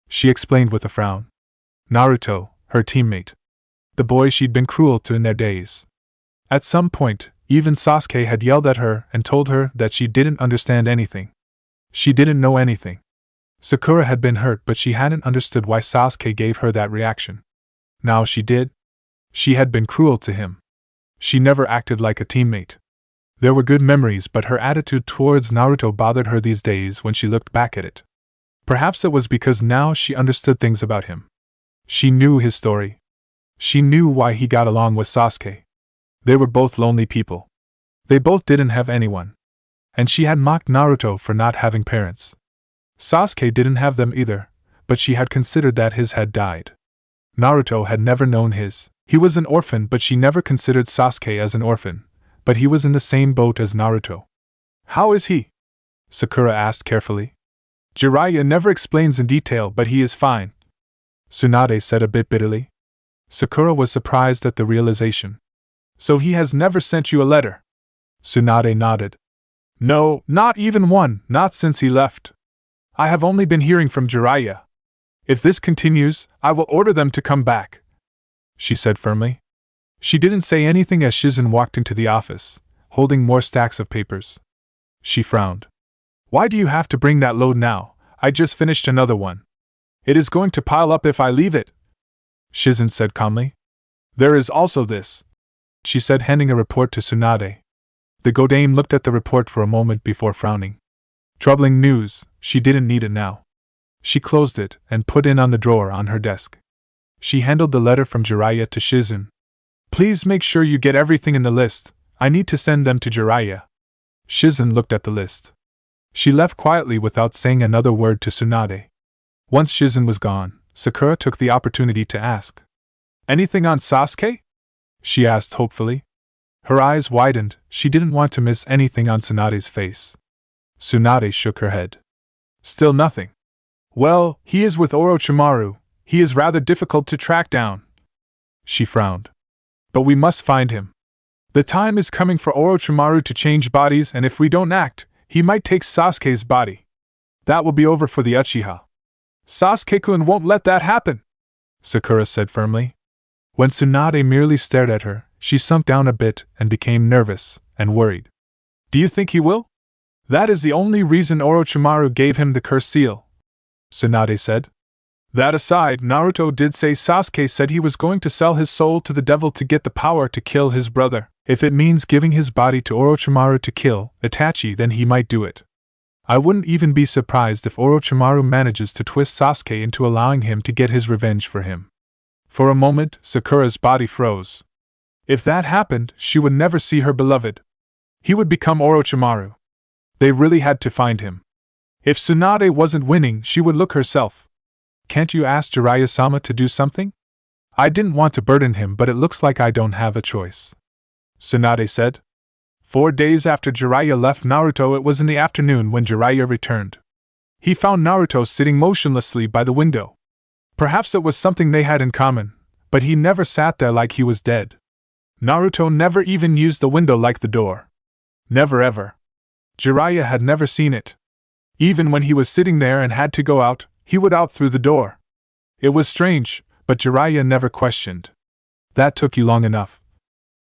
she explained with a frown. Naruto, her teammate. The boy she'd been cruel to in their days. At some point, even Sasuke had yelled at her and told her that she didn't understand anything. She didn't know anything. Sakura had been hurt, but she hadn't understood why Sasuke gave her that reaction. Now she did. She had been cruel to him. She never acted like a teammate. There were good memories, but her attitude towards Naruto bothered her these days when she looked back at it. Perhaps it was because now she understood things about him. She knew his story. She knew why he got along with Sasuke. They were both lonely people. They both didn't have anyone. And she had mocked Naruto for not having parents. Sasuke didn't have them either, but she had considered that his had died. Naruto had never known his. He was an orphan, but she never considered Sasuke as an orphan, but he was in the same boat as Naruto. "How is he?" Sakura asked carefully. "Jiraiya never explains in detail, but he is fine," Tsunade said a bit bitterly. Sakura was surprised at the realization. "So he has never sent you a letter?" Tsunade nodded. "No, not even one, not since he left. I have only been hearing from Jiraiya. If this continues, I will order them to come back," she said firmly. She didn't say anything as Shizen walked into the office, holding more stacks of papers. She frowned. "Why do you have to bring that load now? I just finished another one. It is going to pile up if I leave it," Shizen said calmly. "There is also this," she said, handing a report to Tsunade. The Godame looked at the report for a moment before frowning. Troubling news, she didn't need it now. She closed it and put it on the drawer on her desk. She handed the letter from Jiraiya to Shizen. "Please make sure you get everything in the list. I need to send them to Jiraiya." Shizen looked at the list. She left quietly without saying another word to Tsunade. Once Shizen was gone, Sakura took the opportunity to ask. "Anything on Sasuke?" she asked hopefully. Her eyes widened. She didn't want to miss anything on Tsunade's face. Tsunade shook her head. "Still nothing. Well, he is with Orochimaru. He is rather difficult to track down." She frowned. but we must find him. The time is coming for Orochimaru to change bodies, and if we don't act, he might take Sasuke's body. That will be over for the Uchiha. Sasuke-kun won't let that happen, Sakura said firmly. When Tsunade merely stared at her, she sunk down a bit and became nervous and worried. Do you think he will? That is the only reason Orochimaru gave him the curse seal, Tsunade said. That aside, Naruto did say Sasuke said he was going to sell his soul to the devil to get the power to kill his brother. If it means giving his body to Orochimaru to kill Itachi, then he might do it. I wouldn't even be surprised if Orochimaru manages to twist Sasuke into allowing him to get his revenge for him. For a moment, Sakura's body froze. If that happened, she would never see her beloved. He would become Orochimaru. They really had to find him. If Tsunade wasn't winning, she would look herself. Can't you ask Jiraiya-sama to do something? I didn't want to burden him, but it looks like I don't have a choice, Tsunade said. 4 days after Jiraiya left Naruto, it was in the afternoon when Jiraiya returned. He found Naruto sitting motionlessly by the window. Perhaps it was something they had in common, but he never sat there like he was dead. Naruto never even used the window like the door. Never ever. Jiraiya had never seen it. Even when he was sitting there and had to go out, he would out through the door. It was strange, but Jiraiya never questioned. That took you long enough,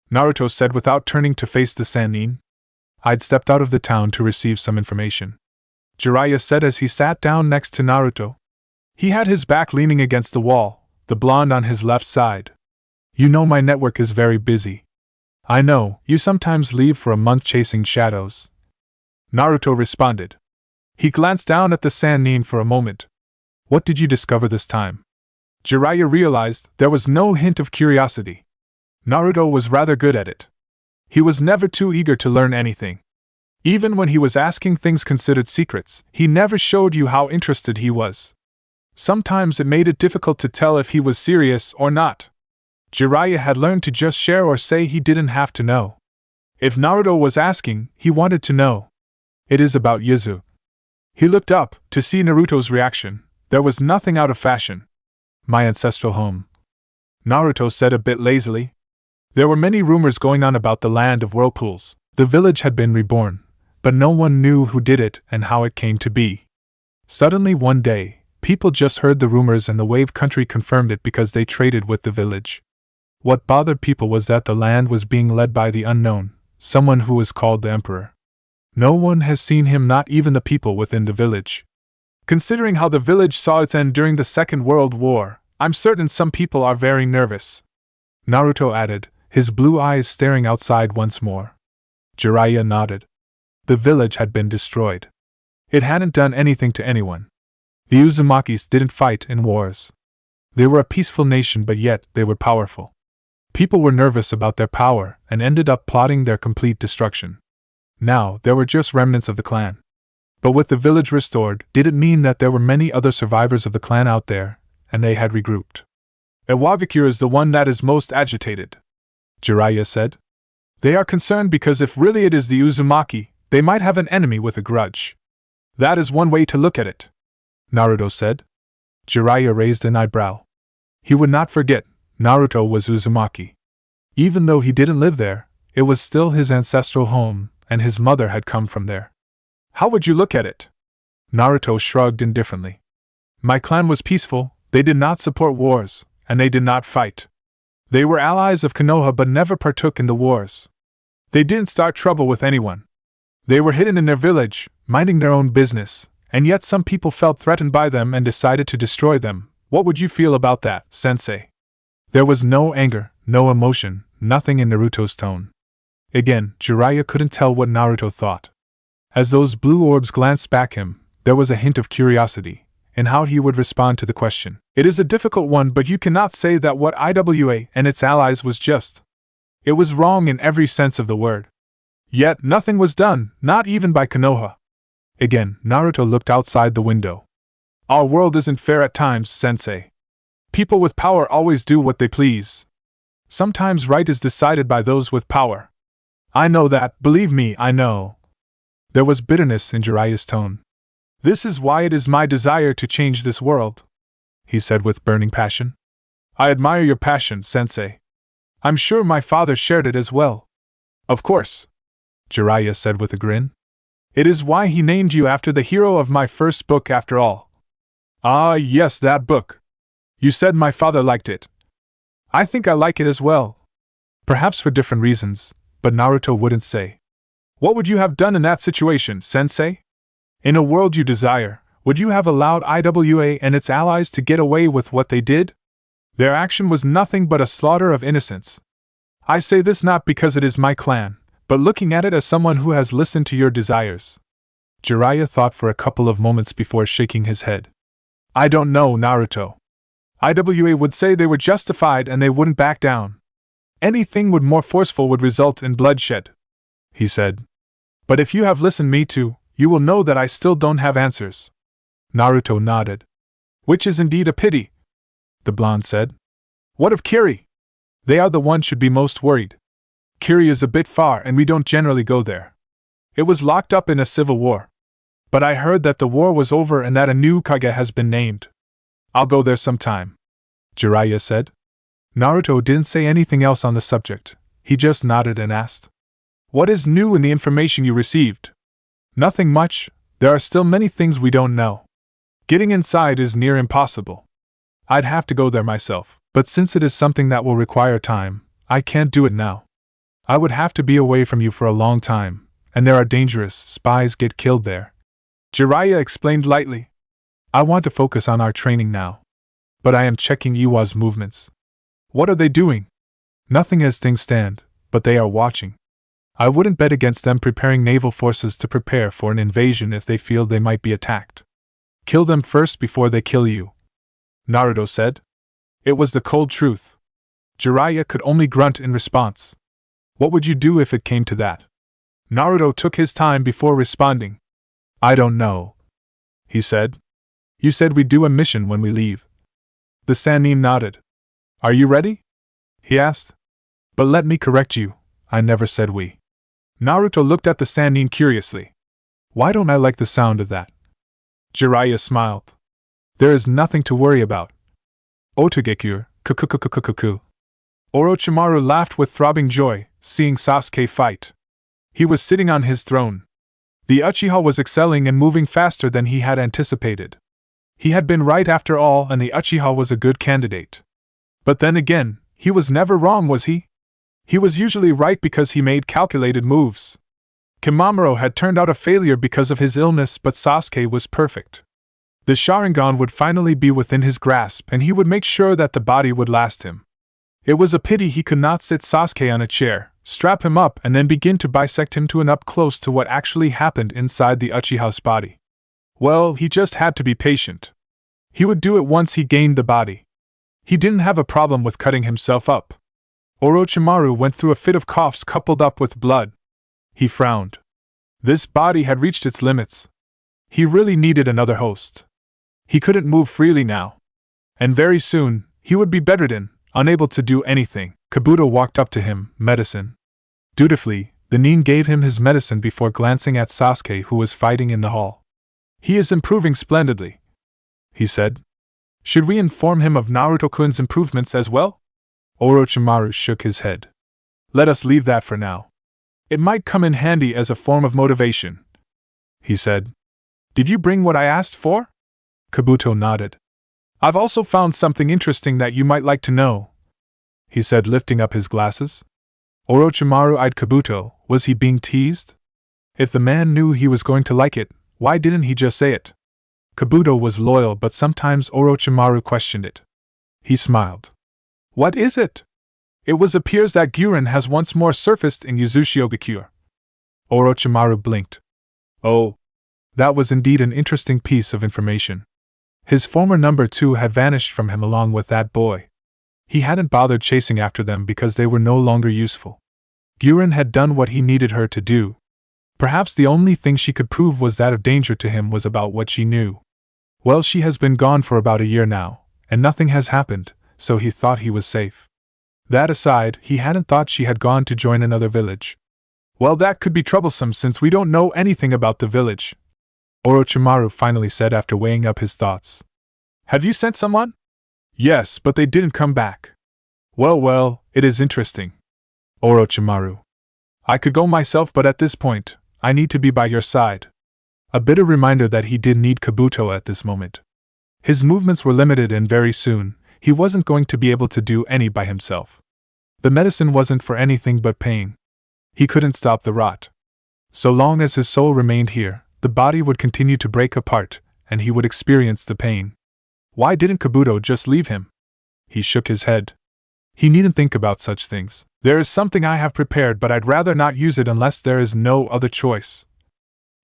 Naruto said without turning to face the Sannin. I'd stepped out of the town to receive some information, Jiraiya said as he sat down next to Naruto. He had his back leaning against the wall, the blonde on his left side. You know my network is very busy. I know, you sometimes leave for a month chasing shadows, Naruto responded. He glanced down at the Sannin for a moment. What did you discover this time? Jiraiya realized there was no hint of curiosity. Naruto was rather good at it. He was never too eager to learn anything. Even when he was asking things considered secrets, he never showed you how interested he was. Sometimes it made it difficult to tell if he was serious or not. Jiraiya had learned to just share or say he didn't have to know. If Naruto was asking, he wanted to know. It is about Yuzu. He looked up to see Naruto's reaction. There was nothing out of fashion. My ancestral home, Naruto said a bit lazily. There were many rumors going on about the land of whirlpools. The village had been reborn, but no one knew who did it and how it came to be. Suddenly one day, people just heard the rumors and the wave country confirmed it because they traded with the village. What bothered people was that the land was being led by the unknown, someone who was called the Emperor. No one has seen him, not even the people within the village. Considering how the village saw its end during the Second World War, I'm certain some people are very nervous, Naruto added, his blue eyes staring outside once more. Jiraiya nodded. The village had been destroyed. It hadn't done anything to anyone. The Uzumakis didn't fight in wars. They were a peaceful nation, but yet they were powerful. People were nervous about their power and ended up plotting their complete destruction. Now, there were just remnants of the clan. But with the village restored, did it mean that there were many other survivors of the clan out there, and they had regrouped? Iwabikure is the one that is most agitated, Jiraiya said. They are concerned because if really it is the Uzumaki, they might have an enemy with a grudge. That is one way to look at it, Naruto said. Jiraiya raised an eyebrow. He would not forget, Naruto was Uzumaki. Even though he didn't live there, it was still his ancestral home, and his mother had come from there. How would you look at it? Naruto shrugged indifferently. My clan was peaceful, they did not support wars, and they did not fight. They were allies of Konoha but never partook in the wars. They didn't start trouble with anyone. They were hidden in their village, minding their own business, and yet some people felt threatened by them and decided to destroy them. What would you feel about that, sensei? There was no anger, no emotion, nothing in Naruto's tone. Again, Jiraiya couldn't tell what Naruto thought. As those blue orbs glanced back him, there was a hint of curiosity in how he would respond to the question. It is a difficult one, but you cannot say that what IWA and its allies was just. It was wrong in every sense of the word. Yet nothing was done, not even by Konoha. Again, Naruto looked outside the window. Our world isn't fair at times, sensei. People with power always do what they please. Sometimes right is decided by those with power. I know that, believe me, I know. There was bitterness in Jiraiya's tone. This is why it is my desire to change this world, he said with burning passion. I admire your passion, sensei. I'm sure my father shared it as well. Of course, Jiraiya said with a grin. It is why he named you after the hero of my first book after all. Ah, yes, that book. You said my father liked it. I think I like it as well. Perhaps for different reasons, but Naruto wouldn't say. What would you have done in that situation, sensei? In a world you desire, would you have allowed IWA and its allies to get away with what they did? Their action was nothing but a slaughter of innocents. I say this not because it is my clan, but looking at it as someone who has listened to your desires. Jiraiya thought for a couple of moments before shaking his head. I don't know, Naruto. IWA would say they were justified and they wouldn't back down. Anything more forceful would result in bloodshed, he said. But if you have listened me to, you will know that I still don't have answers. Naruto nodded. Which is indeed a pity, the blonde said. What of Kiri? They are the ones should be most worried. Kiri is a bit far and we don't generally go there. It was locked up in a civil war. But I heard that the war was over and that a new Kage has been named. I'll go there sometime, Jiraiya said. Naruto didn't say anything else on the subject, he just nodded and asked. What is new in the information you received? Nothing much, there are still many things we don't know. Getting inside is near impossible. I'd have to go there myself, but since it is something that will require time, I can't do it now. I would have to be away from you for a long time, and there are dangerous spies get killed there. Jiraiya explained lightly. I want to focus on our training now. But I am checking Iwa's movements. What are they doing? Nothing as things stand, but they are watching. I wouldn't bet against them preparing naval forces to prepare for an invasion if they feel they might be attacked. Kill them first before they kill you, Naruto said. It was the cold truth. Jiraiya could only grunt in response. What would you do if it came to that? Naruto took his time before responding. I don't know, he said. You said we'd do a mission when we leave. The Sannin nodded. Are you ready? He asked. But let me correct you, I never said we. Naruto looked at the Sannin curiously. Why don't I like the sound of that? Jiraiya smiled. There is nothing to worry about. Otogekyur, kukukukukukuku. Orochimaru laughed with throbbing joy, seeing Sasuke fight. He was sitting on his throne. The Uchiha was excelling and moving faster than he had anticipated. He had been right after all, and the Uchiha was a good candidate. But then again, he was never wrong, was he? He was usually right because he made calculated moves. Kimamaro had turned out a failure because of his illness, but Sasuke was perfect. The Sharingan would finally be within his grasp, and he would make sure that the body would last him. It was a pity he could not sit Sasuke on a chair, strap him up, and then begin to bisect him to an up close to what actually happened inside the Uchiha's body. Well, he just had to be patient. He would do it once he gained the body. He didn't have a problem with cutting himself up. Orochimaru went through a fit of coughs coupled up with blood. He frowned. This body had reached its limits. He really needed another host. He couldn't move freely now. And very soon, he would be bedridden, unable to do anything. Kabuto walked up to him, medicine. Dutifully, the Nin gave him his medicine before glancing at Sasuke, who was fighting in the hall. He is improving splendidly, he said. Should we inform him of Naruto-kun's improvements as well? Orochimaru shook his head. Let us leave that for now. It might come in handy as a form of motivation, he said. Did you bring what I asked for? Kabuto nodded. I've also found something interesting that you might like to know, he said, lifting up his glasses. Orochimaru eyed Kabuto. Was he being teased? If the man knew he was going to like it, why didn't he just say it? Kabuto was loyal, but sometimes Orochimaru questioned it. He smiled. What is it? It appears that Gyuren has once more surfaced in Uzumaki. Orochimaru blinked. Oh, that was indeed an interesting piece of information. His former number 2 had vanished from him along with that boy. He hadn't bothered chasing after them because they were no longer useful. Gyuren had done what he needed her to do. Perhaps the only thing she could prove was that of danger to him was about what she knew. Well, she has been gone for about a year now, and nothing has happened, so he thought he was safe. That aside, he hadn't thought she had gone to join another village. Well, that could be troublesome since we don't know anything about the village, Orochimaru finally said after weighing up his thoughts. Have you sent someone? Yes, but they didn't come back. Well, it is interesting. Orochimaru. I could go myself, but at this point, I need to be by your side. A bitter reminder that he did need Kabuto at this moment. His movements were limited and very soon, he wasn't going to be able to do any by himself. The medicine wasn't for anything but pain. He couldn't stop the rot. So long as his soul remained here, the body would continue to break apart, and he would experience the pain. Why didn't Kabuto just leave him? He shook his head. He needn't think about such things. There is something I have prepared, but I'd rather not use it unless there is no other choice.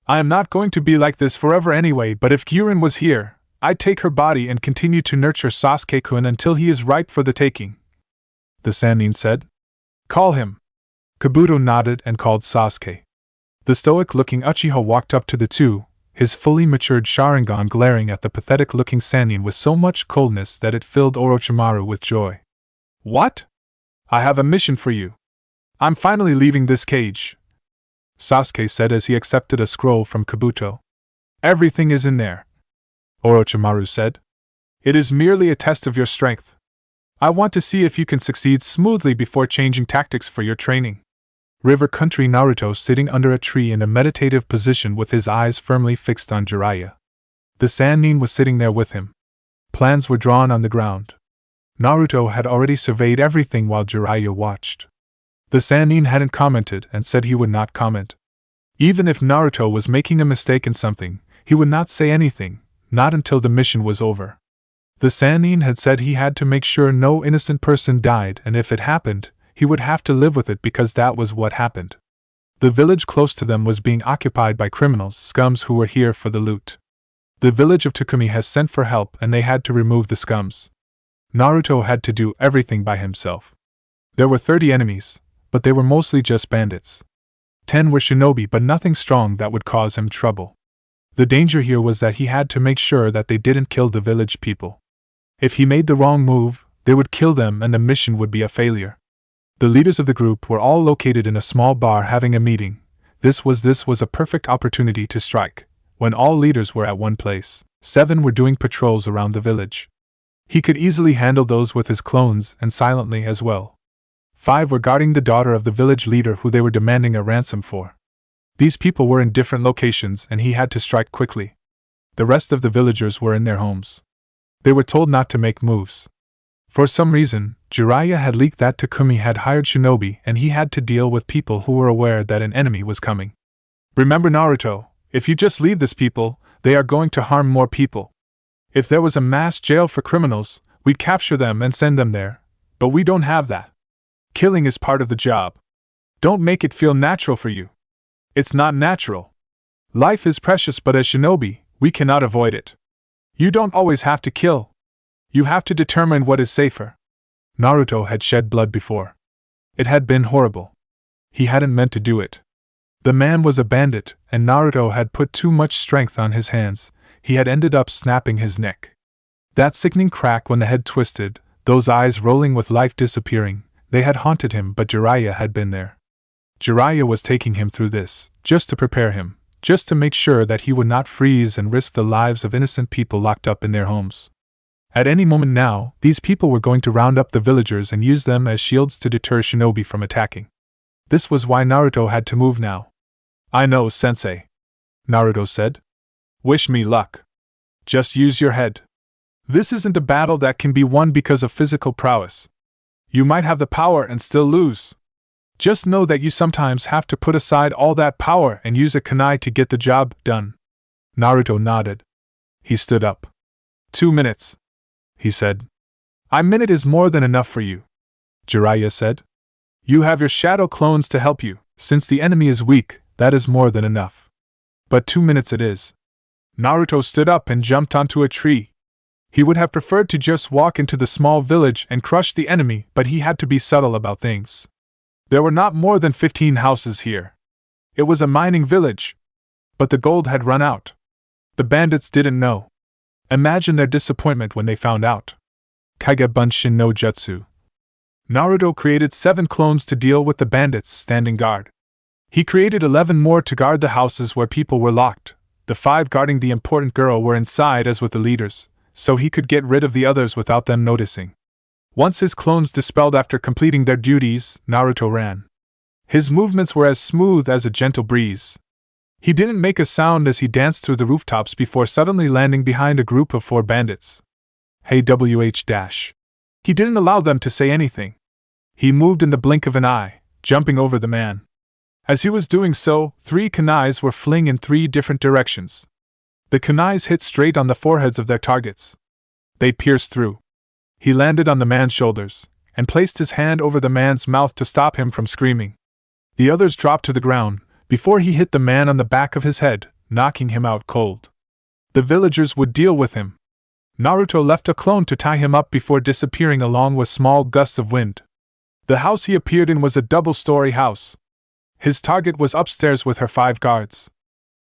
I am not going to be like this forever anyway, but if Gyurin was here, I'd take her body and continue to nurture Sasuke-kun until he is ripe for the taking. The Sannin said. Call him. Kabuto nodded and called Sasuke. The stoic-looking Uchiha walked up to the two, his fully matured Sharingan glaring at the pathetic-looking Sannin with so much coldness that it filled Orochimaru with joy. What? I have a mission for you. I'm finally leaving this cage, Sasuke said as he accepted a scroll from Kabuto. Everything is in there, Orochimaru said. It is merely a test of your strength. I want to see if you can succeed smoothly before changing tactics for your training. River Country Naruto sitting under a tree in a meditative position with his eyes firmly fixed on Jiraiya. The Sannin was sitting there with him. Plans were drawn on the ground. Naruto had already surveyed everything while Jiraiya watched. The Sannin hadn't commented and said he would not comment. Even if Naruto was making a mistake in something, he would not say anything, not until the mission was over. The Sannin had said he had to make sure no innocent person died, and if it happened, he would have to live with it because that was what happened. The village close to them was being occupied by criminals, scums who were here for the loot. The village of Takumi has sent for help and they had to remove the scums. Naruto had to do everything by himself. There were 30 enemies, but they were mostly just bandits. 10 were shinobi, but nothing strong that would cause him trouble. The danger here was that he had to make sure that they didn't kill the village people. If he made the wrong move, they would kill them and the mission would be a failure. The leaders of the group were all located in a small bar having a meeting. This was a perfect opportunity to strike. When all leaders were at one place, 7 were doing patrols around the village. He could easily handle those with his clones and silently as well. 5 were guarding the daughter of the village leader who they were demanding a ransom for. These people were in different locations and he had to strike quickly. The rest of the villagers were in their homes. They were told not to make moves. For some reason, Jiraiya had leaked that Takumi had hired shinobi and he had to deal with people who were aware that an enemy was coming. Remember Naruto, if you just leave these people, they are going to harm more people. If there was a mass jail for criminals, we'd capture them and send them there, but we don't have that. Killing is part of the job. Don't make it feel natural for you. It's not natural. Life is precious, but as shinobi, we cannot avoid it. You don't always have to kill. You have to determine what is safer. Naruto had shed blood before. It had been horrible. He hadn't meant to do it. The man was a bandit, and Naruto had put too much strength on his hands. He had ended up snapping his neck. That sickening crack when the head twisted, those eyes rolling with life disappearing, they had haunted him, but Jiraiya had been there. Jiraiya was taking him through this, just to prepare him, just to make sure that he would not freeze and risk the lives of innocent people locked up in their homes. At any moment now, these people were going to round up the villagers and use them as shields to deter shinobi from attacking. This was why Naruto had to move now. I know, sensei, Naruto said. Wish me luck. Just use your head. This isn't a battle that can be won because of physical prowess. You might have the power and still lose. Just know that you sometimes have to put aside all that power and use a kunai to get the job done. Naruto nodded. He stood up. 2 minutes, he said. A minute is more than enough for you, Jiraiya said. You have your shadow clones to help you. Since the enemy is weak, that is more than enough. But 2 minutes it is. Naruto stood up and jumped onto a tree. He would have preferred to just walk into the small village and crush the enemy, but he had to be subtle about things. There were not more than 15 houses here. It was a mining village. But the gold had run out. The bandits didn't know. Imagine their disappointment when they found out. Kage Bunshin no Jutsu. Naruto created 7 clones to deal with the bandits standing guard. He created 11 more to guard the houses where people were locked. The 5 guarding the important girl were inside as with the leaders, so he could get rid of the others without them noticing. Once his clones dispelled after completing their duties, Naruto ran. His movements were as smooth as a gentle breeze. He didn't make a sound as he danced through the rooftops before suddenly landing behind a group of 4 bandits. Hey WH-. He didn't allow them to say anything. He moved in the blink of an eye, jumping over the man. As he was doing so, 3 kunais were fling in 3 different directions. The kunais hit straight on the foreheads of their targets. They pierced through. He landed on the man's shoulders, and placed his hand over the man's mouth to stop him from screaming. The others dropped to the ground, before he hit the man on the back of his head, knocking him out cold. The villagers would deal with him. Naruto left a clone to tie him up before disappearing along with small gusts of wind. The house he appeared in was a double-story house. His target was upstairs with her 5 guards.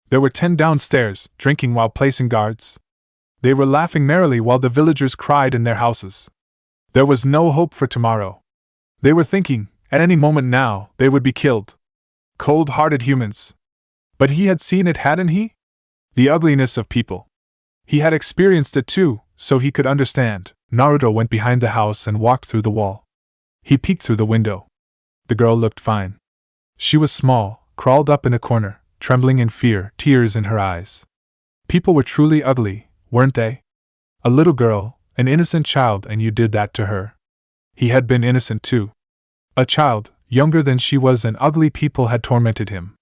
There were 10 downstairs, drinking while placing guards. They were laughing merrily while the villagers cried in their houses. There was no hope for tomorrow. They were thinking, at any moment now, they would be killed. Cold-hearted humans. But he had seen it, hadn't he? The ugliness of people. He had experienced it too, so he could understand. Naruto went behind the house and walked through the wall. He peeked through the window. The girl looked fine. She was small, crawled up in a corner, trembling in fear, tears in her eyes. People were truly ugly, weren't they? A little girl, an innocent child, and you did that to her. He had been innocent too. A child, younger than she was, and ugly people had tormented him.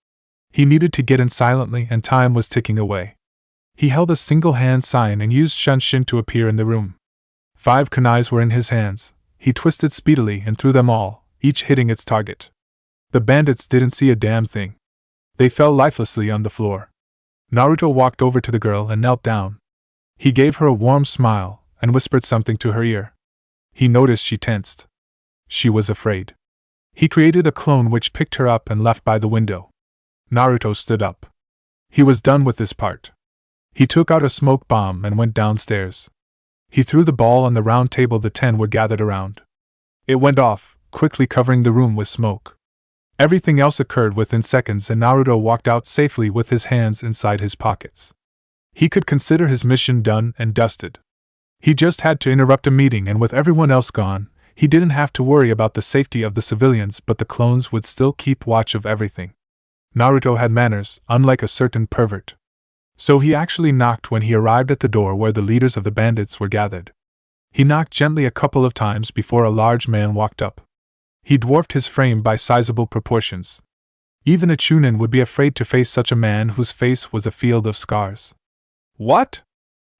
He needed to get in silently, and time was ticking away. He held a single-hand sign and used Shunshin to appear in the room. 5 kunais were in his hands. He twisted speedily and threw them all, each hitting its target. The bandits didn't see a damn thing. They fell lifelessly on the floor. Naruto walked over to the girl and knelt down. He gave her a warm smile and whispered something to her ear. He noticed she tensed. She was afraid. He created a clone which picked her up and left by the window. Naruto stood up. He was done with this part. He took out a smoke bomb and went downstairs. He threw the ball on the round table the 10 were gathered around. It went off, quickly covering the room with smoke. Everything else occurred within seconds, and Naruto walked out safely with his hands inside his pockets. He could consider his mission done and dusted. He just had to interrupt a meeting, and with everyone else gone, he didn't have to worry about the safety of the civilians, but the clones would still keep watch of everything. Naruto had manners, unlike a certain pervert. So he actually knocked when he arrived at the door where the leaders of the bandits were gathered. He knocked gently a couple of times before a large man walked up. He dwarfed his frame by sizable proportions. Even a Chunin would be afraid to face such a man whose face was a field of scars. "What?"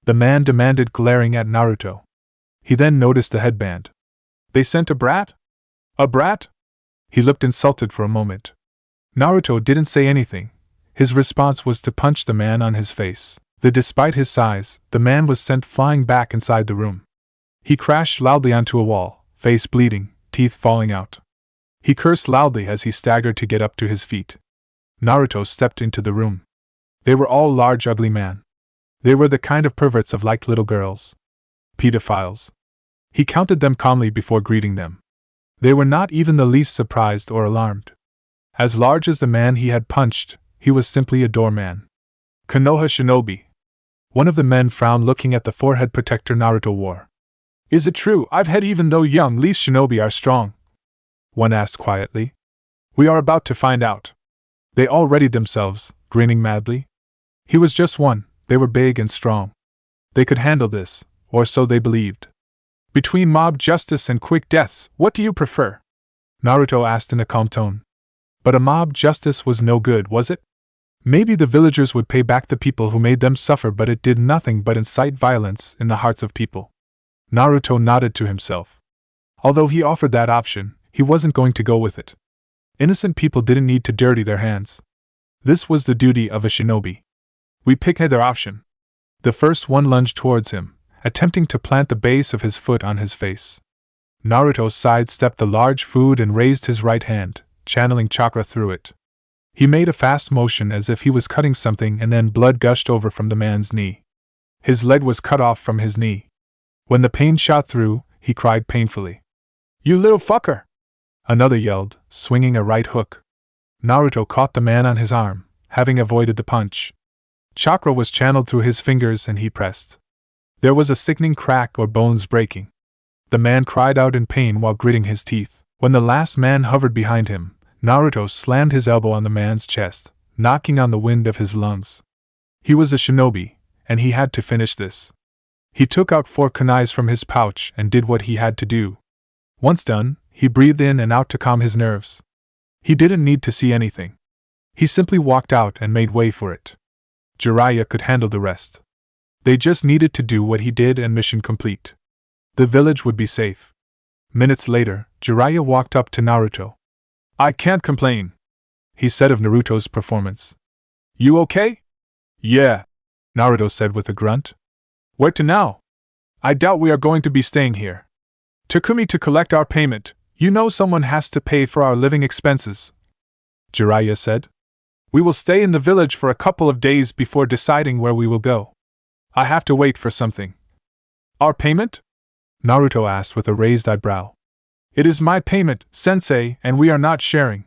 the man demanded, glaring at Naruto. He then noticed the headband. "They sent a brat? A brat?" He looked insulted for a moment. Naruto didn't say anything. His response was to punch the man on his face. Despite his size, the man was sent flying back inside the room. He crashed loudly onto a wall, face bleeding, teeth falling out. He cursed loudly as he staggered to get up to his feet. Naruto stepped into the room. They were all large, ugly men. They were the kind of perverts of like little girls. Pedophiles. He counted them calmly before greeting them. They were not even the least surprised or alarmed. As large as the man he had punched, he was simply a doorman. Konoha Shinobi. One of the men frowned, looking at the forehead protector Naruto wore. "Is it true I've had even though young least shinobi are strong?" one asked quietly. "We are about to find out." They all readied themselves, grinning madly. He was just one. They were big and strong. They could handle this, or so they believed. "Between mob justice and quick deaths, what do you prefer?" Naruto asked in a calm tone. But a mob justice was no good, was it? Maybe the villagers would pay back the people who made them suffer, but it did nothing but incite violence in the hearts of people. Naruto nodded to himself. Although he offered that option, he wasn't going to go with it. Innocent people didn't need to dirty their hands. This was the duty of a shinobi. We picked either option. The first one lunged towards him, attempting to plant the base of his foot on his face. Naruto sidestepped the large food and raised his right hand, channeling chakra through it. He made a fast motion as if he was cutting something, and then blood gushed over from the man's knee. His leg was cut off from his knee. When the pain shot through, he cried painfully. "You little fucker!" Another yelled, swinging a right hook. Naruto caught the man on his arm, having avoided the punch. Chakra was channeled through his fingers and he pressed. There was a sickening crack or bones breaking. The man cried out in pain while gritting his teeth. When the last man hovered behind him, Naruto slammed his elbow on the man's chest, knocking on the wind of his lungs. He was a shinobi, and he had to finish this. He took out 4 kunais from his pouch and did what he had to do. Once done, he breathed in and out to calm his nerves. He didn't need to see anything. He simply walked out and made way for it. Jiraiya could handle the rest. They just needed to do what he did and mission complete. The village would be safe. Minutes later, Jiraiya walked up to Naruto. "I can't complain," he said of Naruto's performance. "You okay?" "Yeah," Naruto said with a grunt. "Where to now? I doubt we are going to be staying here. Takumi to collect our payment. You know someone has to pay for our living expenses," Jiraiya said. "We will stay in the village for a couple of days before deciding where we will go. I have to wait for something." "Our payment?" Naruto asked with a raised eyebrow. "It is my payment, sensei, and we are not sharing.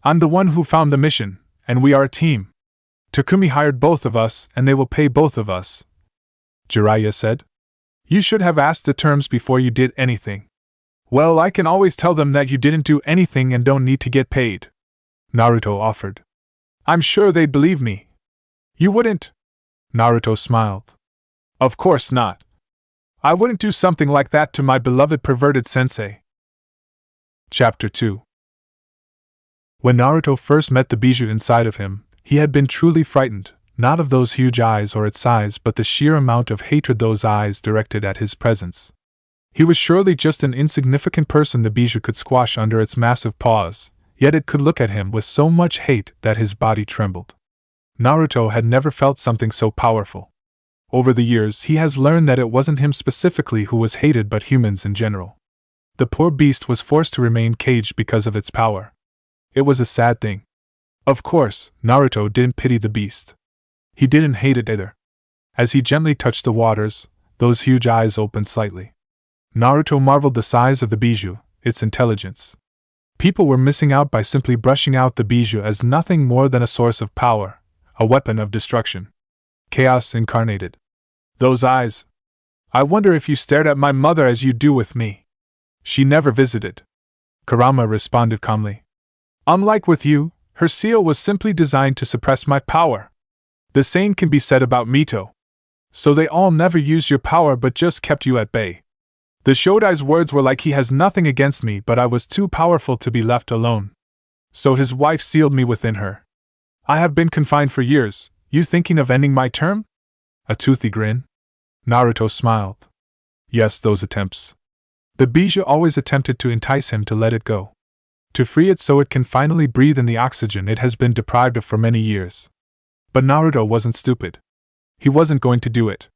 I'm the one who found the mission, and we are a team. Takumi hired both of us, and they will pay both of us," Jiraiya said. "You should have asked the terms before you did anything." "Well, I can always tell them that you didn't do anything and don't need to get paid," Naruto offered. "I'm sure they'd believe me." "You wouldn't?" Naruto smiled. "Of course not. I wouldn't do something like that to my beloved perverted sensei." Chapter 2. When Naruto first met the bijou inside of him, he had been truly frightened, not of those huge eyes or its size but the sheer amount of hatred those eyes directed at his presence. He was surely just an insignificant person the bijou could squash under its massive paws, yet it could look at him with so much hate that his body trembled. Naruto had never felt something so powerful. Over the years he has learned that it wasn't him specifically who was hated but humans in general. The poor beast was forced to remain caged because of its power. It was a sad thing. Of course, Naruto didn't pity the beast. He didn't hate it either. As he gently touched the waters, those huge eyes opened slightly. Naruto marveled the size of the bijou, its intelligence. People were missing out by simply brushing out the bijou as nothing more than a source of power, a weapon of destruction. Chaos incarnated. Those eyes. I wonder if you stared at my mother as you do with me. She never visited. Kurama responded calmly. Unlike with you, her seal was simply designed to suppress my power. The same can be said about Mito. So they all never used your power but just kept you at bay. The Shodai's words were like he has nothing against me but I was too powerful to be left alone. So his wife sealed me within her. I have been confined for years, you thinking of ending my term? A toothy grin. Naruto smiled. Yes, those attempts. The bijou always attempted to entice him to let it go. To free it so it can finally breathe in the oxygen it has been deprived of for many years. But Naruto wasn't stupid. He wasn't going to do it.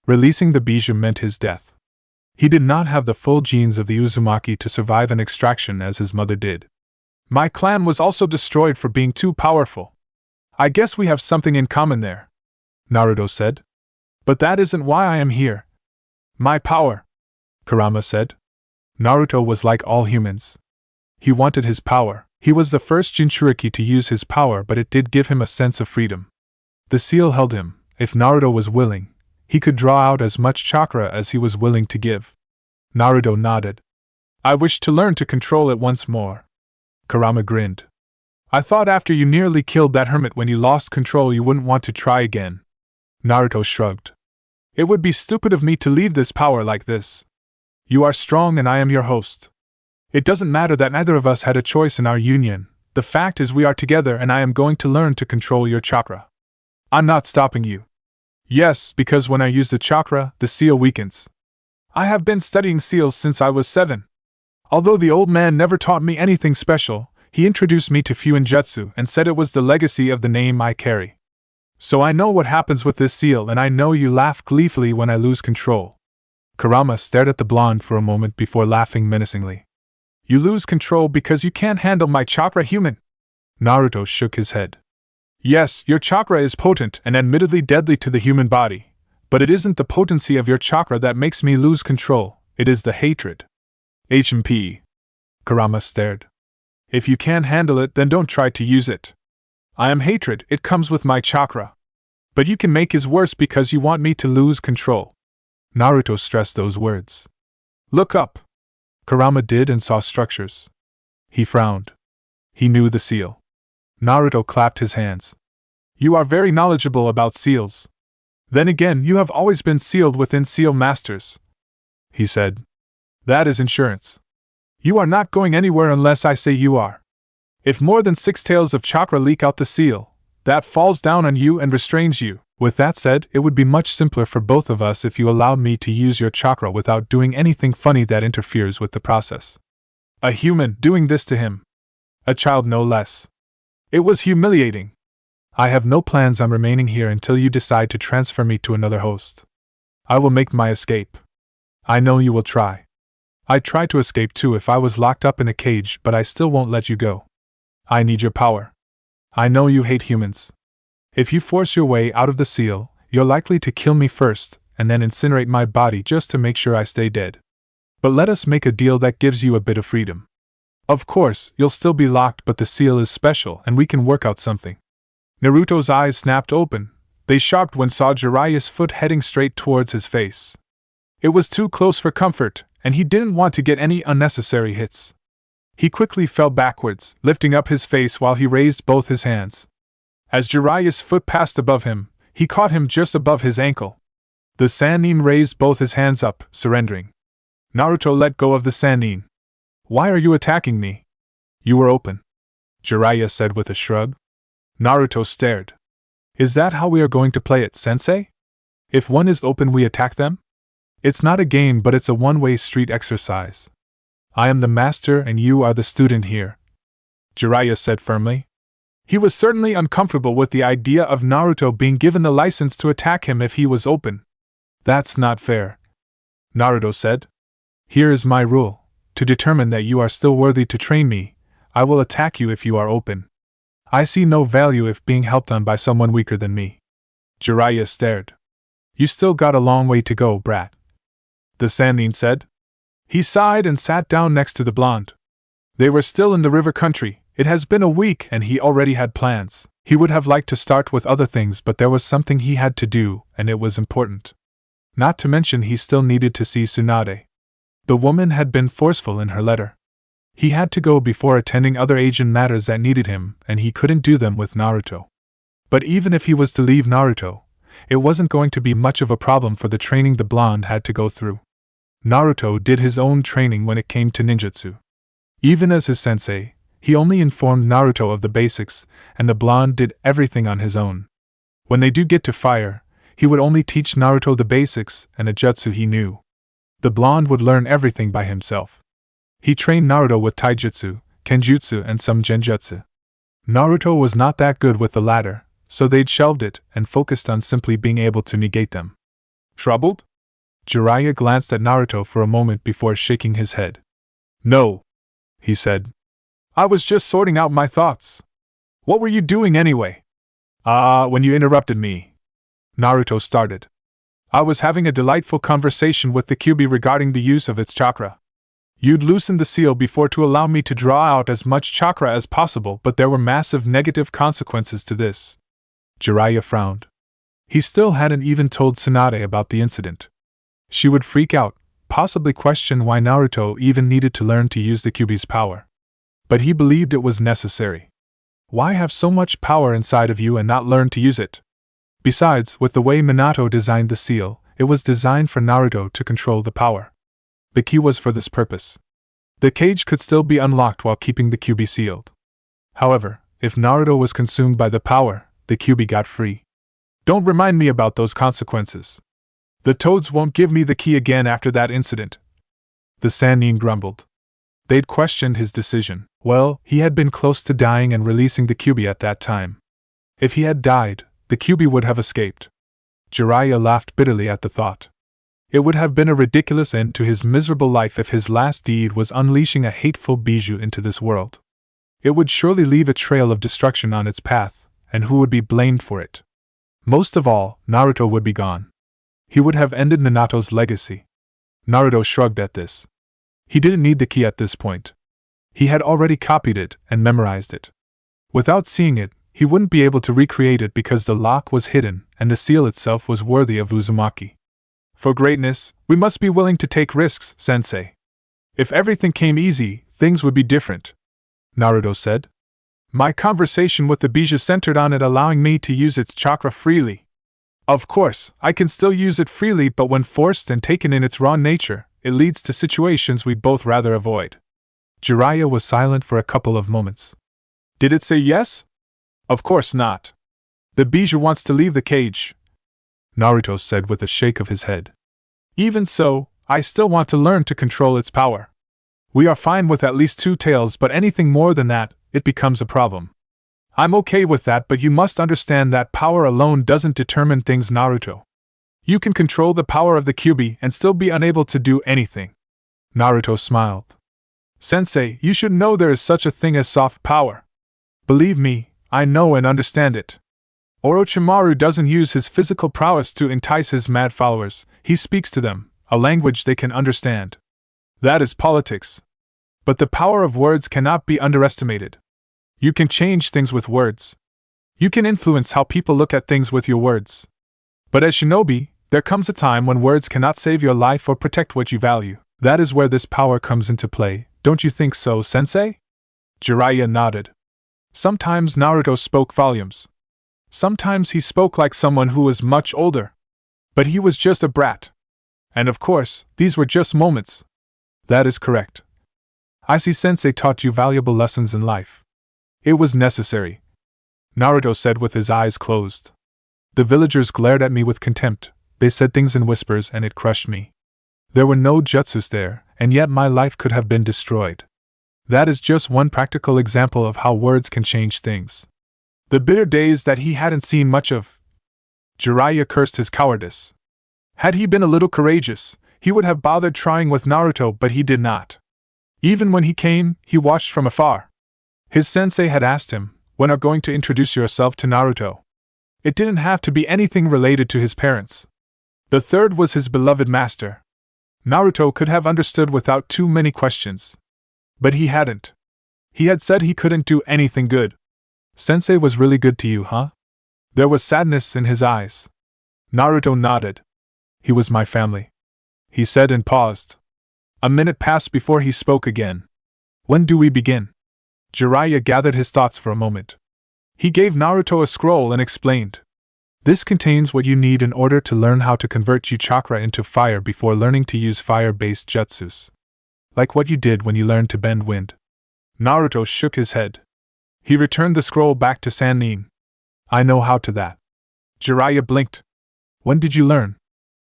Releasing the bijou meant his death. He did not have the full genes of the Uzumaki to survive an extraction as his mother did. My clan was also destroyed for being too powerful. I guess we have something in common there, Naruto said. But that isn't why I am here. My power, Kurama said. Naruto was like all humans. He wanted his power. He was the first Jinchuriki to use his power, but it did give him a sense of freedom. The seal held him. If Naruto was willing, he could draw out as much chakra as he was willing to give. Naruto nodded. I wish to learn to control it once more. Kurama grinned. I thought after you nearly killed that hermit when you lost control you wouldn't want to try again. Naruto shrugged. It would be stupid of me to leave this power like this. You are strong and I am your host. It doesn't matter that neither of us had a choice in our union. The fact is we are together and I am going to learn to control your chakra. I'm not stopping you. Yes, because when I use the chakra, the seal weakens. I have been studying seals since I was 7. Although the old man never taught me anything special, he introduced me to Fuinjutsu and said it was the legacy of the name I carry. So I know what happens with this seal and I know you laugh gleefully when I lose control. Kurama stared at the blonde for a moment before laughing menacingly. You lose control because you can't handle my chakra, human? Naruto shook his head. Yes, your chakra is potent and admittedly deadly to the human body, but it isn't the potency of your chakra that makes me lose control, it is the hatred. H&P. Kurama stared. If you can't handle it, then don't try to use it. I am hatred, it comes with my chakra. But you can make it worse because you want me to lose control. Naruto stressed those words. Look up! Kurama did and saw structures. He frowned. He knew the seal. Naruto clapped his hands. You are very knowledgeable about seals. Then again, you have always been sealed within seal masters, he said. That is insurance. You are not going anywhere unless I say you are. If more than 6 tails of chakra leak out the seal, that falls down on you and restrains you. With that said, it would be much simpler for both of us if you allowed me to use your chakra without doing anything funny that interferes with the process. A human doing this to him. A child no less. It was humiliating. I have no plans on remaining here until you decide to transfer me to another host. I will make my escape. I know you will try. I'd try to escape too if I was locked up in a cage, but I still won't let you go. I need your power. I know you hate humans. If you force your way out of the seal, you're likely to kill me first, and then incinerate my body just to make sure I stay dead. But let us make a deal that gives you a bit of freedom. Of course, you'll still be locked, but the seal is special and we can work out something. Naruto's eyes snapped open. They sharpened when saw Jiraiya's foot heading straight towards his face. It was too close for comfort, and he didn't want to get any unnecessary hits. He quickly fell backwards, lifting up his face while he raised both his hands. As Jiraiya's foot passed above him, he caught him just above his ankle. The Sannin raised both his hands up, surrendering. Naruto let go of the Sannin. Why are you attacking me? You were open, Jiraiya said with a shrug. Naruto stared. Is that how we are going to play it, sensei? If one is open, we attack them? It's not a game, but it's a one-way street exercise. I am the master and you are the student here, Jiraiya said firmly. He was certainly uncomfortable with the idea of Naruto being given the license to attack him if he was open. That's not fair, Naruto said. Here is my rule. To determine that you are still worthy to train me, I will attack you if you are open. I see no value if being helped on by someone weaker than me. Jiraiya stared. You still got a long way to go, brat, the Sannin said. He sighed and sat down next to the blonde. They were still in the river country. It has been a week and he already had plans. He would have liked to start with other things, but there was something he had to do, and it was important. Not to mention he still needed to see Tsunade. The woman had been forceful in her letter. He had to go before attending other agent matters that needed him, and he couldn't do them with Naruto. But even if he was to leave Naruto, it wasn't going to be much of a problem for the training the blonde had to go through. Naruto did his own training when it came to ninjutsu. Even as his sensei, he only informed Naruto of the basics, and the blonde did everything on his own. When they do get to fire, he would only teach Naruto the basics and a jutsu he knew. The blonde would learn everything by himself. He trained Naruto with taijutsu, kenjutsu and some genjutsu. Naruto was not that good with the latter, so they'd shelved it and focused on simply being able to negate them. Troubled? Jiraiya glanced at Naruto for a moment before shaking his head. No, he said. I was just sorting out my thoughts. What were you doing anyway? When you interrupted me. Naruto started. I was having a delightful conversation with the Kyuubi regarding the use of its chakra. You'd loosened the seal before to allow me to draw out as much chakra as possible, but there were massive negative consequences to this. Jiraiya frowned. He still hadn't even told Tsunade about the incident. She would freak out, possibly question why Naruto even needed to learn to use the Kyuubi's power. But he believed it was necessary. Why have so much power inside of you and not learn to use it? Besides, with the way Minato designed the seal, it was designed for Naruto to control the power. The key was for this purpose. The cage could still be unlocked while keeping the Kyuubi sealed. However, if Naruto was consumed by the power, the Kyuubi got free. Don't remind me about those consequences. The toads won't give me the key again after that incident. The Sannin grumbled. They'd questioned his decision. Well, he had been close to dying and releasing the Kyuubi at that time. If he had died, the Kyuubi would have escaped. Jiraiya laughed bitterly at the thought. It would have been a ridiculous end to his miserable life if his last deed was unleashing a hateful bijou into this world. It would surely leave a trail of destruction on its path, and who would be blamed for it? Most of all, Naruto would be gone. He would have ended Minato's legacy. Naruto shrugged at this. He didn't need the key at this point. He had already copied it and memorized it. Without seeing it, he wouldn't be able to recreate it because the lock was hidden and the seal itself was worthy of Uzumaki. For greatness, we must be willing to take risks, sensei. If everything came easy, things would be different, Naruto said. My conversation with the Bija centered on it allowing me to use its chakra freely. Of course, I can still use it freely, but when forced and taken in its raw nature, it leads to situations we'd both rather avoid. Jiraiya was silent for a couple of moments. Did it say yes? Of course not. The Bija wants to leave the cage, Naruto said with a shake of his head. Even so, I still want to learn to control its power. We are fine with at least 2 tails, but anything more than that, it becomes a problem. I'm okay with that, but you must understand that power alone doesn't determine things, Naruto. You can control the power of the Kyuubi and still be unable to do anything. Naruto smiled. Sensei, you should know there is such a thing as soft power. Believe me, I know and understand it. Orochimaru doesn't use his physical prowess to entice his mad followers, he speaks to them, a language they can understand. That is politics. But the power of words cannot be underestimated. You can change things with words. You can influence how people look at things with your words. But as shinobi, there comes a time when words cannot save your life or protect what you value. That is where this power comes into play, don't you think so, sensei? Jiraiya nodded. Sometimes Naruto spoke volumes. Sometimes he spoke like someone who was much older. But he was just a brat. And of course, these were just moments. That is correct. I see sensei taught you valuable lessons in life. It was necessary, Naruto said with his eyes closed. The villagers glared at me with contempt, they said things in whispers and it crushed me. There were no jutsus there, and yet my life could have been destroyed. That is just one practical example of how words can change things. The bitter days that he hadn't seen much of. Jiraiya cursed his cowardice. Had he been a little courageous, he would have bothered trying with Naruto, but he did not. Even when he came, he watched from afar. His sensei had asked him, "When are going to introduce yourself to Naruto?" It didn't have to be anything related to his parents. The third was his beloved master. Naruto could have understood without too many questions. But he hadn't. He had said he couldn't do anything good. Sensei was really good to you, huh? There was sadness in his eyes. Naruto nodded. He was my family, he said and paused. A minute passed before he spoke again. When do we begin? Jiraiya gathered his thoughts for a moment. He gave Naruto a scroll and explained. This contains what you need in order to learn how to convert Chi chakra into fire before learning to use fire-based jutsus. Like what you did when you learned to bend wind. Naruto shook his head. He returned the scroll back to Sannin. I know how to that. Jiraiya blinked. When did you learn?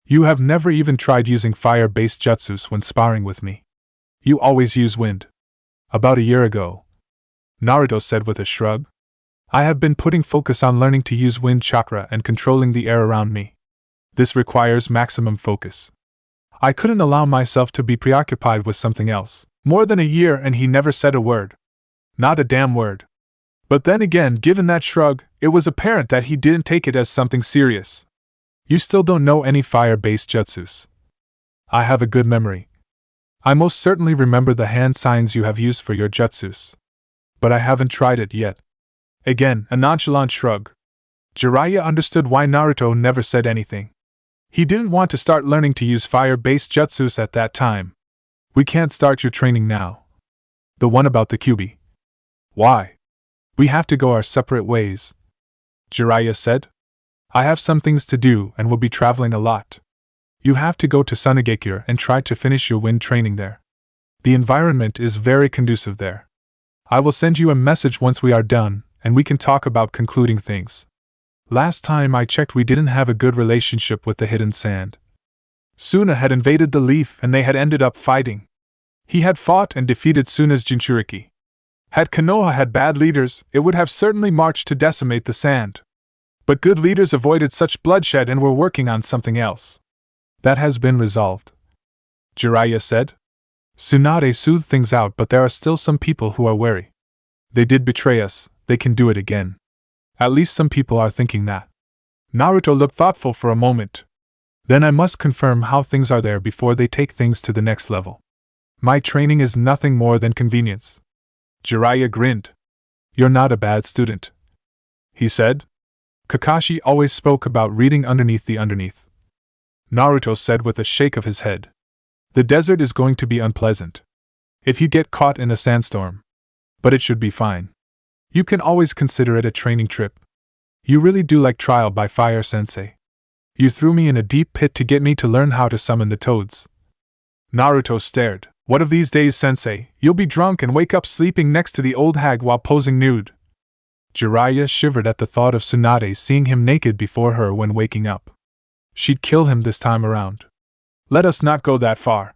You have never even tried using fire-based jutsus when sparring with me. You always use wind. About a year ago, Naruto said with a shrug. I have been putting focus on learning to use wind chakra and controlling the air around me. This requires maximum focus. I couldn't allow myself to be preoccupied with something else. More than a year and he never said a word. Not a damn word. But then again, given that shrug, it was apparent that he didn't take it as something serious. You still don't know any fire-based jutsus. I have a good memory. I most certainly remember the hand signs you have used for your jutsus. But I haven't tried it yet. Again, a nonchalant shrug. Jiraiya understood why Naruto never said anything. He didn't want to start learning to use fire-based jutsus at that time. We can't start your training now. The one about the Kyuubi. Why? We have to go our separate ways, Jiraiya said. I have some things to do and will be traveling a lot. You have to go to Sunagekure and try to finish your wind training there. The environment is very conducive there. I will send you a message once we are done, and we can talk about concluding things. Last time I checked we didn't have a good relationship with the Hidden Sand. Suna had invaded the Leaf and they had ended up fighting. He had fought and defeated Suna's Jinchuriki. Had Konoha had bad leaders, it would have certainly marched to decimate the sand. But good leaders avoided such bloodshed and were working on something else. That has been resolved, Jiraiya said. Tsunade soothed things out, but there are still some people who are wary. They did betray us, they can do it again. At least some people are thinking that. Naruto looked thoughtful for a moment. Then I must confirm how things are there before they take things to the next level. My training is nothing more than convenience. Jiraiya grinned. You're not a bad student, he said. Kakashi always spoke about reading underneath the underneath. Naruto said with a shake of his head. The desert is going to be unpleasant. If you get caught in a sandstorm. But it should be fine. You can always consider it a training trip. You really do like trial by fire, sensei. You threw me in a deep pit to get me to learn how to summon the toads. Naruto stared. What of these days, sensei, you'll be drunk and wake up sleeping next to the old hag while posing nude. Jiraiya shivered at the thought of Tsunade seeing him naked before her when waking up. She'd kill him this time around. Let us not go that far,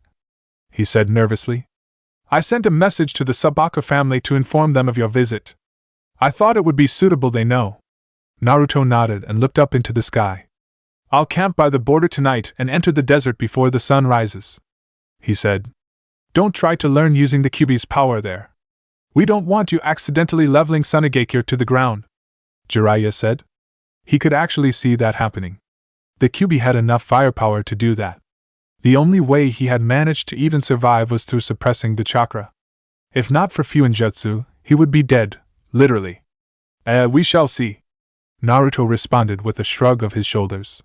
he said nervously. I sent a message to the Sabaka family to inform them of your visit. I thought it would be suitable they know. Naruto nodded and looked up into the sky. I'll camp by the border tonight and enter the desert before the sun rises, he said. Don't try to learn using the Kyuubi's power there. We don't want you accidentally leveling Tsunagakure to the ground, Jiraiya said. He could actually see that happening. The Kyuubi had enough firepower to do that. The only way he had managed to even survive was through suppressing the chakra. If not for Fuinjutsu, he would be dead, literally. We shall see, Naruto responded with a shrug of his shoulders.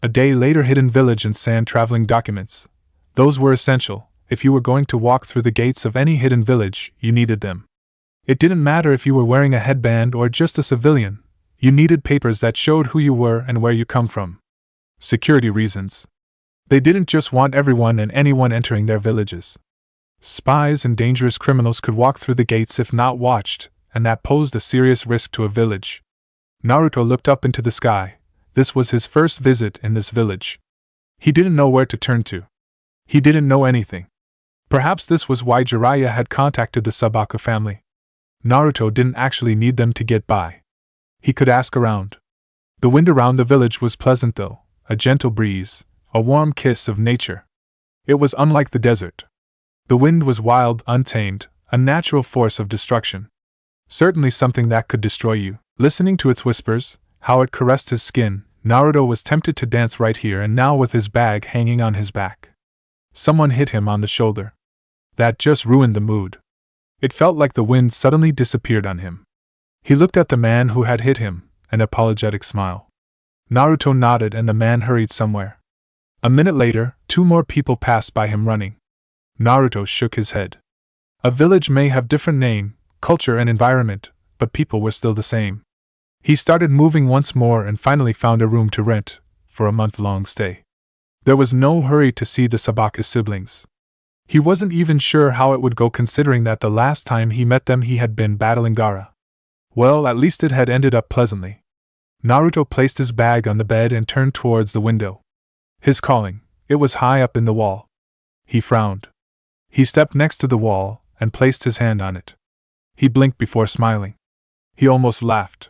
A day later, hidden village and sand traveling documents. Those were essential. If you were going to walk through the gates of any hidden village, you needed them. It didn't matter if you were wearing a headband or just a civilian, you needed papers that showed who you were and where you come from. Security reasons. They didn't just want everyone and anyone entering their villages. Spies and dangerous criminals could walk through the gates if not watched, and that posed a serious risk to a village. Naruto looked up into the sky. This was his first visit in this village. He didn't know where to turn to. He didn't know anything. Perhaps this was why Jiraiya had contacted the Sabaka family. Naruto didn't actually need them to get by. He could ask around. The wind around the village was pleasant though, a gentle breeze, a warm kiss of nature. It was unlike the desert. The wind was wild, untamed, a natural force of destruction. Certainly something that could destroy you. Listening to its whispers, how it caressed his skin, Naruto was tempted to dance right here and now with his bag hanging on his back. Someone hit him on the shoulder. That just ruined the mood. It felt like the wind suddenly disappeared on him. He looked at the man who had hit him, an apologetic smile. Naruto nodded and the man hurried somewhere. A minute later, 2 more people passed by him running. Naruto shook his head. A village may have different name, culture and environment, but people were still the same. He started moving once more and finally found a room to rent, for a month-long stay. There was no hurry to see the Sabaka siblings. He wasn't even sure how it would go considering that the last time he met them he had been battling Gaara. Well, at least it had ended up pleasantly. Naruto placed his bag on the bed and turned towards the window. His calling, it was high up in the wall. He frowned. He stepped next to the wall and placed his hand on it. He blinked before smiling. He almost laughed.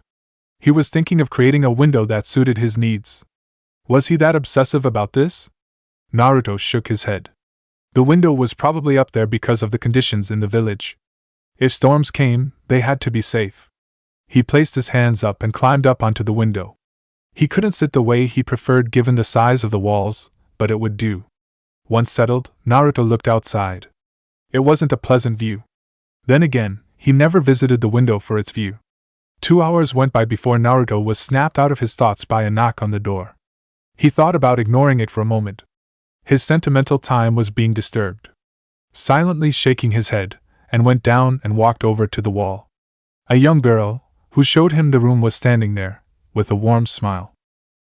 He was thinking of creating a window that suited his needs. Was he that obsessive about this? Naruto shook his head. The window was probably up there because of the conditions in the village. If storms came, they had to be safe. He placed his hands up and climbed up onto the window. He couldn't sit the way he preferred given the size of the walls, but it would do. Once settled, Naruto looked outside. It wasn't a pleasant view. Then again, he never visited the window for its view. 2 hours went by before Naruto was snapped out of his thoughts by a knock on the door. He thought about ignoring it for a moment. His sentimental time was being disturbed. Silently shaking his head, and went down and walked over to the wall. A young girl, who showed him the room, was standing there, with a warm smile.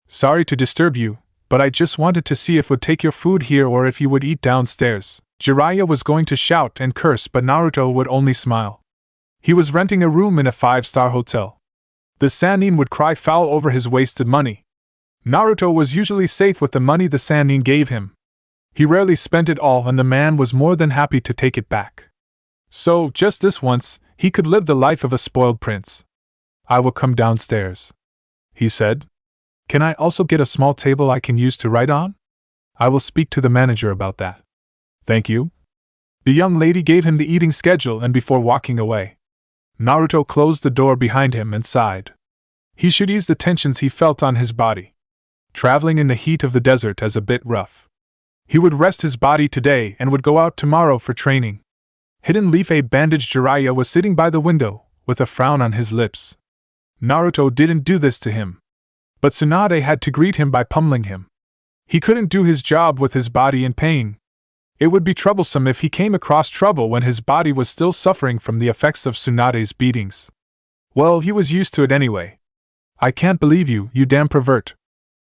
Sorry to disturb you, but I just wanted to see if would take your food here or if you would eat downstairs. Jiraiya was going to shout and curse, but Naruto would only smile. He was renting a room in a 5-star hotel. The Sannin would cry foul over his wasted money. Naruto was usually safe with the money the Sannin gave him. He rarely spent it all and the man was more than happy to take it back. So, just this once, he could live the life of a spoiled prince. I will come downstairs, he said. Can I also get a small table I can use to write on? I will speak to the manager about that. Thank you. The young lady gave him the eating schedule and before walking away, Naruto closed the door behind him and sighed. He should ease the tensions he felt on his body. Traveling in the heat of the desert is a bit rough. He would rest his body today and would go out tomorrow for training. Hidden Leaf A bandaged Jiraiya was sitting by the window, with a frown on his lips. Naruto didn't do this to him. But Tsunade had to greet him by pummeling him. He couldn't do his job with his body in pain. It would be troublesome if he came across trouble when his body was still suffering from the effects of Tsunade's beatings. Well, he was used to it anyway. I can't believe you, you damn pervert.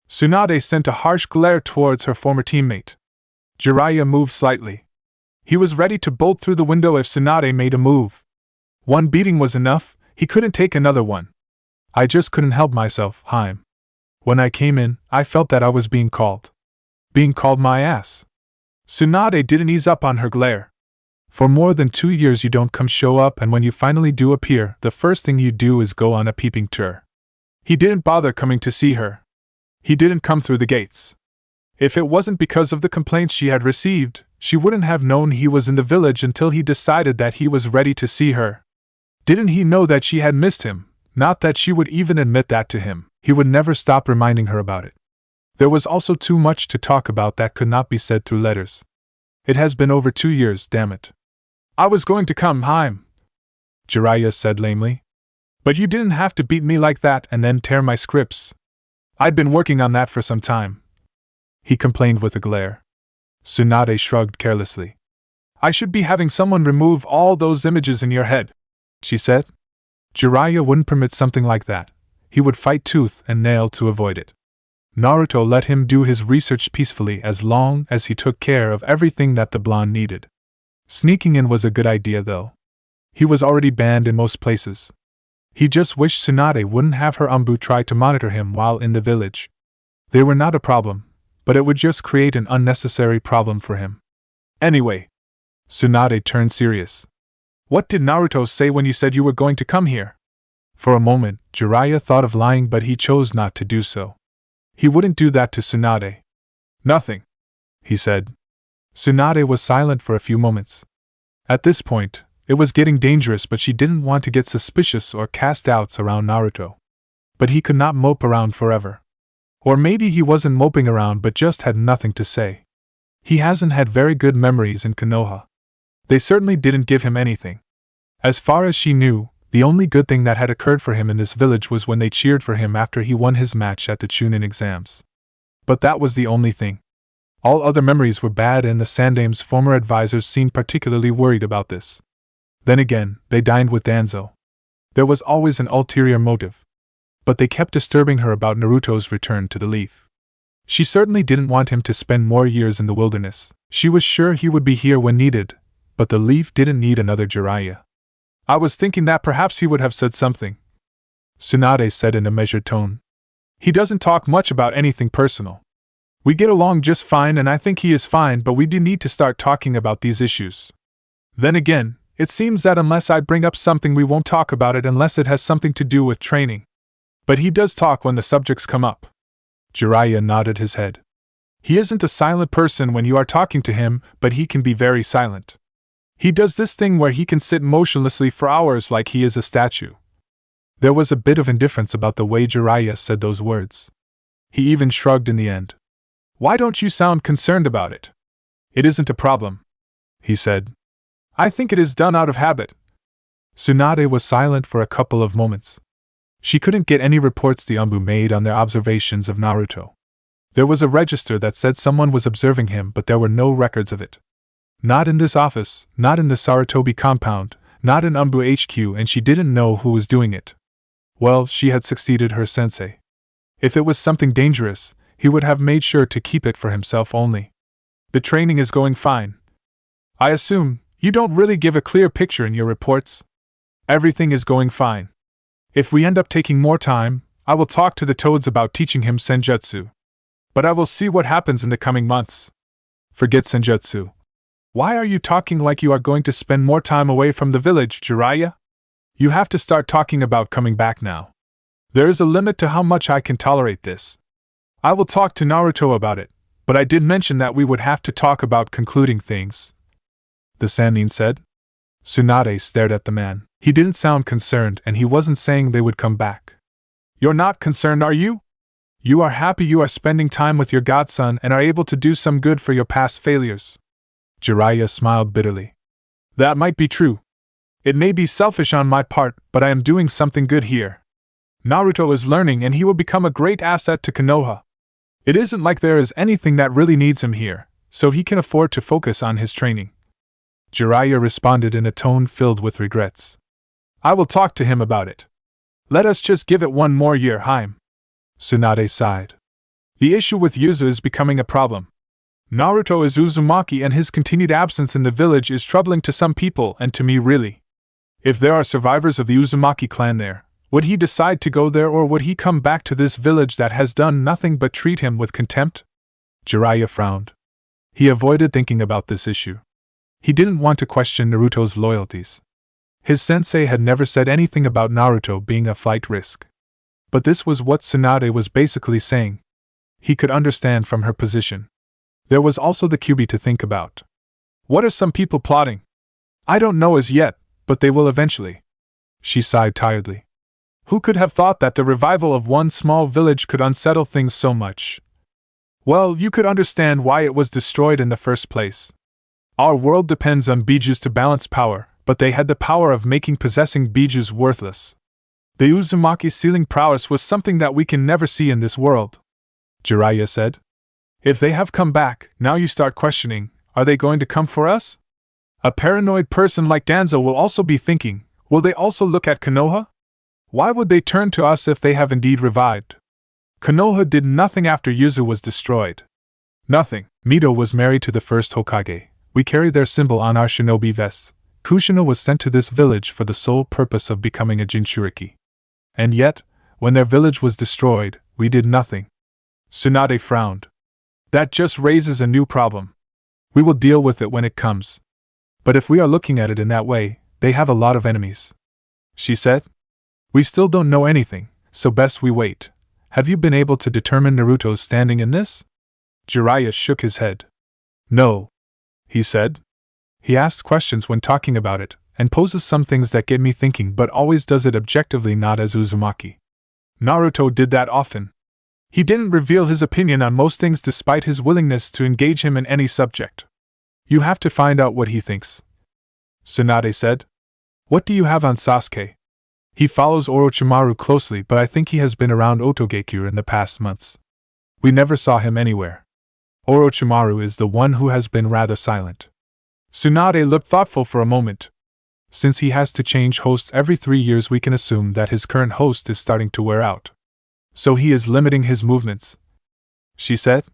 Tsunade sent a harsh glare towards her former teammate. Jiraiya moved slightly. He was ready to bolt through the window if Tsunade made a move. One beating was enough, he couldn't take another one. I just couldn't help myself, Haim. When I came in, I felt that I was being called. Being called my ass. Tsunade didn't ease up on her glare. For more than 2 years you don't come show up, and when you finally do appear, the first thing you do is go on a peeping tour. He didn't bother coming to see her. He didn't come through the gates. If it wasn't because of the complaints she had received, she wouldn't have known he was in the village until he decided that he was ready to see her. Didn't he know that she had missed him? Not that she would even admit that to him. He would never stop reminding her about it. There was also too much to talk about that could not be said through letters. It has been over 2 years, damn it. I was going to come, Haim, Jiraiya said lamely. But you didn't have to beat me like that and then tear my scripts. I'd been working on that for some time. He complained with a glare. Tsunade shrugged carelessly. I should be having someone remove all those images in your head, she said. Jiraiya wouldn't permit something like that. He would fight tooth and nail to avoid it. Naruto let him do his research peacefully as long as he took care of everything that the blonde needed. Sneaking in was a good idea, though. He was already banned in most places. He just wished Tsunade wouldn't have her Umbu try to monitor him while in the village. They were not a problem, but it would just create an unnecessary problem for him. Anyway, Tsunade turned serious. What did Naruto say when you said you were going to come here? For a moment, Jiraiya thought of lying, but he chose not to do so. He wouldn't do that to Tsunade. Nothing, he said. Tsunade was silent for a few moments. At this point, it was getting dangerous, but she didn't want to get suspicious or cast doubts around Naruto. But he could not mope around forever. Or maybe he wasn't moping around but just had nothing to say. He hasn't had very good memories in Konoha. They certainly didn't give him anything. As far as she knew, the only good thing that had occurred for him in this village was when they cheered for him after he won his match at the Chunin exams. But that was the only thing. All other memories were bad, and the Sandame's former advisors seemed particularly worried about this. Then again, they dined with Danzo. There was always an ulterior motive. But they kept disturbing her about Naruto's return to the Leaf. She certainly didn't want him to spend more years in the wilderness. She was sure he would be here when needed, but the Leaf didn't need another Jiraiya. I was thinking that perhaps he would have said something, Tsunade said in a measured tone. He doesn't talk much about anything personal. We get along just fine, and I think he is fine, but we do need to start talking about these issues. Then again, it seems that unless I bring up something we won't talk about it unless it has something to do with training. But he does talk when the subjects come up. Jiraiya nodded his head. He isn't a silent person when you are talking to him, but he can be very silent. He does this thing where he can sit motionlessly for hours like he is a statue. There was a bit of indifference about the way Jiraiya said those words. He even shrugged in the end. Why don't you sound concerned about it? It isn't a problem, he said. I think it is done out of habit. Tsunade was silent for a couple of moments. She couldn't get any reports the Umbu made on their observations of Naruto. There was a register that said someone was observing him, but there were no records of it. Not in this office, not in the Sarutobi compound, not in Umbu HQ, and she didn't know who was doing it. Well, she had succeeded her sensei. If it was something dangerous, he would have made sure to keep it for himself only. The training is going fine. I assume you don't really give a clear picture in your reports? Everything is going fine. If we end up taking more time, I will talk to the Toads about teaching him Senjutsu. But I will see what happens in the coming months. Forget Senjutsu. Why are you talking like you are going to spend more time away from the village, Jiraiya? You have to start talking about coming back now. There is a limit to how much I can tolerate this. I will talk to Naruto about it, but I did mention that we would have to talk about concluding things, the Sannin said. Tsunade stared at the man. He didn't sound concerned, and he wasn't saying they would come back. You're not concerned, are you? You are happy you are spending time with your godson and are able to do some good for your past failures. Jiraiya smiled bitterly. That might be true. It may be selfish on my part, but I am doing something good here. Naruto is learning and he will become a great asset to Konoha. It isn't like there is anything that really needs him here, so he can afford to focus on his training. Jiraiya responded in a tone filled with regrets. I will talk to him about it. Let us just give it one more year, Haim. Tsunade sighed. The issue with Yuzu is becoming a problem. Naruto is Uzumaki and his continued absence in the village is troubling to some people and to me really. If there are survivors of the Uzumaki clan there, would he decide to go there or would he come back to this village that has done nothing but treat him with contempt? Jiraiya frowned. He avoided thinking about this issue. He didn't want to question Naruto's loyalties. His sensei had never said anything about Naruto being a flight risk. But this was what Tsunade was basically saying. He could understand from her position. There was also the Kyuubi to think about. What are some people plotting? I don't know as yet, but they will eventually. She sighed tiredly. Who could have thought that the revival of one small village could unsettle things so much? Well, you could understand why it was destroyed in the first place. Our world depends on bijus to balance power, but they had the power of making possessing bijus worthless. The Uzumaki's sealing prowess was something that we can never see in this world. Jiraiya said. If they have come back, now you start questioning, are they going to come for us? A paranoid person like Danzo will also be thinking, will they also look at Konoha? Why would they turn to us if they have indeed revived? Konoha did nothing after Yuzu was destroyed. Nothing. Mito was married to the first Hokage. We carry their symbol on our shinobi vests. Kushina was sent to this village for the sole purpose of becoming a Jinchuriki. And yet, when their village was destroyed, we did nothing. Tsunade frowned. That just raises a new problem. We will deal with it when it comes. But if we are looking at it in that way, they have a lot of enemies. She said. We still don't know anything, so best we wait. Have you been able to determine Naruto's standing in this? Jiraiya shook his head. No, he said. He asks questions when talking about it, and poses some things that get me thinking but always does it objectively, not as Uzumaki. Naruto did that often. He didn't reveal his opinion on most things despite his willingness to engage him in any subject. You have to find out what he thinks. Tsunade said. What do you have on Sasuke? He follows Orochimaru closely, but I think he has been around Otogekuru in the past months. We never saw him anywhere. Orochimaru is the one who has been rather silent. Tsunade looked thoughtful for a moment. Since he has to change hosts every 3 years, we can assume that his current host is starting to wear out. So he is limiting his movements. She said.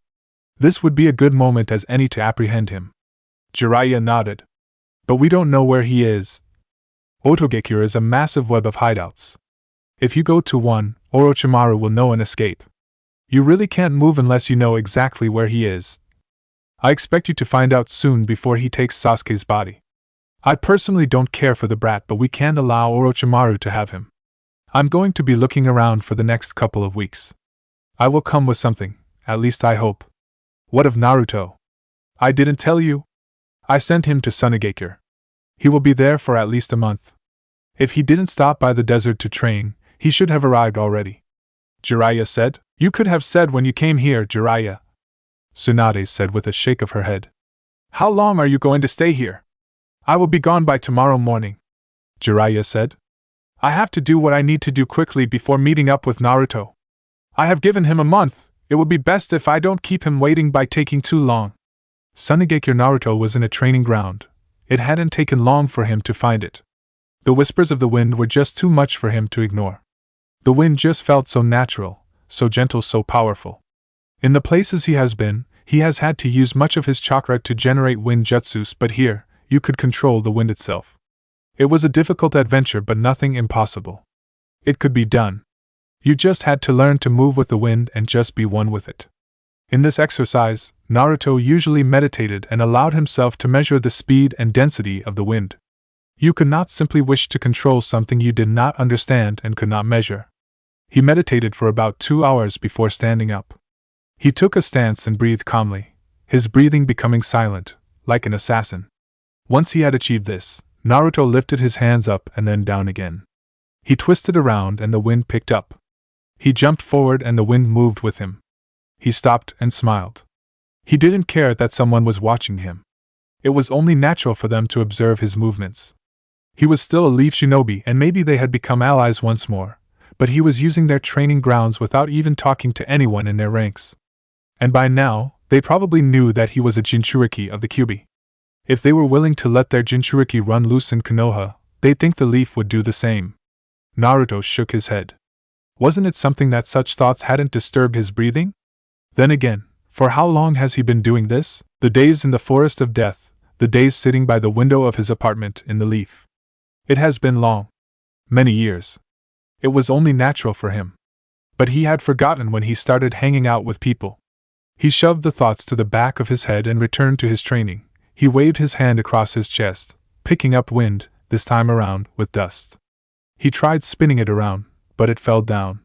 This would be a good moment as any to apprehend him. Jiraiya nodded. But we don't know where he is. Otogekuru is a massive web of hideouts. If you go to one, Orochimaru will know and escape. You really can't move unless you know exactly where he is. I expect you to find out soon before he takes Sasuke's body. I personally don't care for the brat, but we can't allow Orochimaru to have him. I'm going to be looking around for the next couple of weeks. I will come with something, at least I hope. What of Naruto? I didn't tell you. I sent him to Sunagakure. He will be there for at least a month. If he didn't stop by the desert to train, he should have arrived already. Jiraiya said. You could have said when you came here, Jiraiya. Tsunade said with a shake of her head. How long are you going to stay here? I will be gone by tomorrow morning. Jiraiya said. I have to do what I need to do quickly before meeting up with Naruto. I have given him a month. It would be best if I don't keep him waiting by taking too long. Sunagakure Naruto was in a training ground. It hadn't taken long for him to find it. The whispers of the wind were just too much for him to ignore. The wind just felt so natural, so gentle, so powerful. In the places he has been, he has had to use much of his chakra to generate wind jutsus, but here, you could control the wind itself. It was a difficult adventure, but nothing impossible. It could be done. You just had to learn to move with the wind and just be one with it. In this exercise, Naruto usually meditated and allowed himself to measure the speed and density of the wind. You could not simply wish to control something you did not understand and could not measure. He meditated for about 2 hours before standing up. He took a stance and breathed calmly, his breathing becoming silent, like an assassin. Once he had achieved this, Naruto lifted his hands up and then down again. He twisted around and the wind picked up. He jumped forward and the wind moved with him. He stopped and smiled. He didn't care that someone was watching him. It was only natural for them to observe his movements. He was still a leaf shinobi and maybe they had become allies once more, but he was using their training grounds without even talking to anyone in their ranks. And by now, they probably knew that he was a Jinchuriki of the Kyuubi. If they were willing to let their Jinchuriki run loose in Konoha, they'd think the leaf would do the same. Naruto shook his head. Wasn't it something that such thoughts hadn't disturbed his breathing? Then again, for how long has he been doing this? The days in the forest of death, the days sitting by the window of his apartment in the leaf. It has been long. Many years. It was only natural for him. But he had forgotten when he started hanging out with people. He shoved the thoughts to the back of his head and returned to his training. He waved his hand across his chest, picking up wind, this time around, with dust. He tried spinning it around, but it fell down.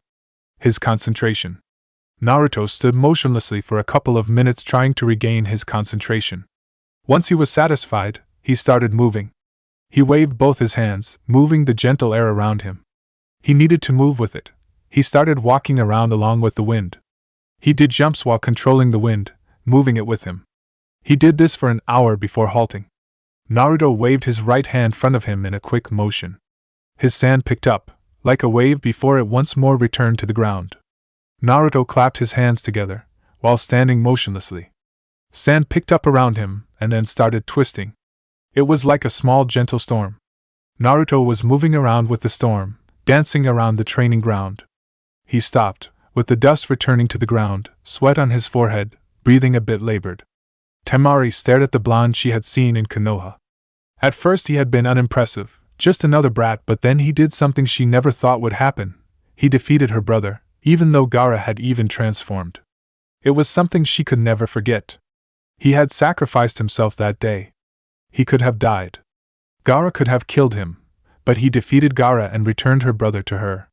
His concentration. Naruto stood motionlessly for a couple of minutes trying to regain his concentration. Once he was satisfied, he started moving. He waved both his hands, moving the gentle air around him. He needed to move with it. He started walking around along with the wind. He did jumps while controlling the wind, moving it with him. He did this for an hour before halting. Naruto waved his right hand in front of him in a quick motion. His sand picked up, like a wave before it once more returned to the ground. Naruto clapped his hands together, while standing motionlessly. Sand picked up around him, and then started twisting. It was like a small gentle storm. Naruto was moving around with the storm, dancing around the training ground. He stopped, with the dust returning to the ground, sweat on his forehead, breathing a bit labored. Temari stared at the blonde she had seen in Konoha. At first he had been unimpressive, just another brat, but then he did something she never thought would happen. He defeated her brother, even though Gaara had even transformed. It was something she could never forget. He had sacrificed himself that day. He could have died. Gaara could have killed him, but he defeated Gaara and returned her brother to her.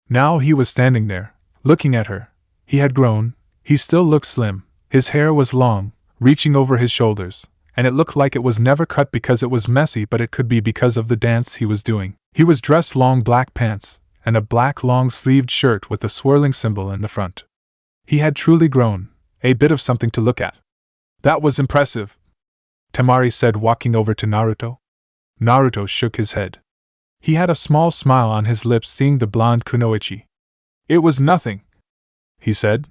Now he was standing there, looking at her. He had grown, he still looked slim, his hair was long, reaching over his shoulders, and it looked like it was never cut because it was messy, but it could be because of the dance he was doing. He was dressed long black pants, and a black long-sleeved shirt with a swirling symbol in the front. He had truly grown, a bit of something to look at. That was impressive, Temari said, walking over to Naruto. Naruto shook his head. He had a small smile on his lips seeing the blonde kunoichi. It was nothing, he said.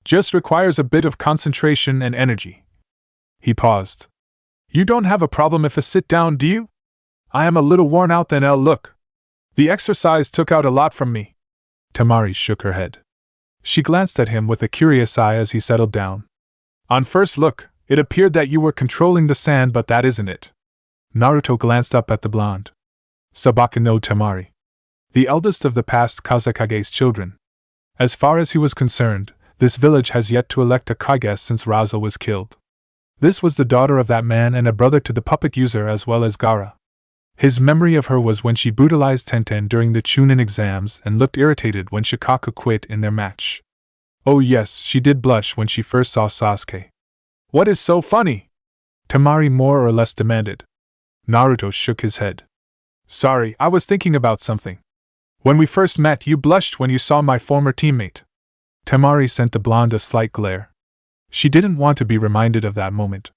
Just requires a bit of concentration and energy. He paused. You don't have a problem if I sit down, do you? I am a little worn out then I'll look. The exercise took out a lot from me. Temari shook her head. She glanced at him with a curious eye as he settled down. On first look, it appeared that you were controlling the sand, but that isn't it. Naruto glanced up at the blonde. Sabaka no Temari. The eldest of the past Kazekage's children. As far as he was concerned, this village has yet to elect a Kage since Raza was killed. This was the daughter of that man and a brother to the puppet user as well as Gaara. His memory of her was when she brutalized Tenten during the Chunin exams and looked irritated when Shikaku quit in their match. Oh yes, she did blush when she first saw Sasuke. What is so funny? Temari more or less demanded. Naruto shook his head. Sorry, I was thinking about something. When we first met, you blushed when you saw my former teammate. Temari sent the blonde a slight glare. She didn't want to be reminded of that moment.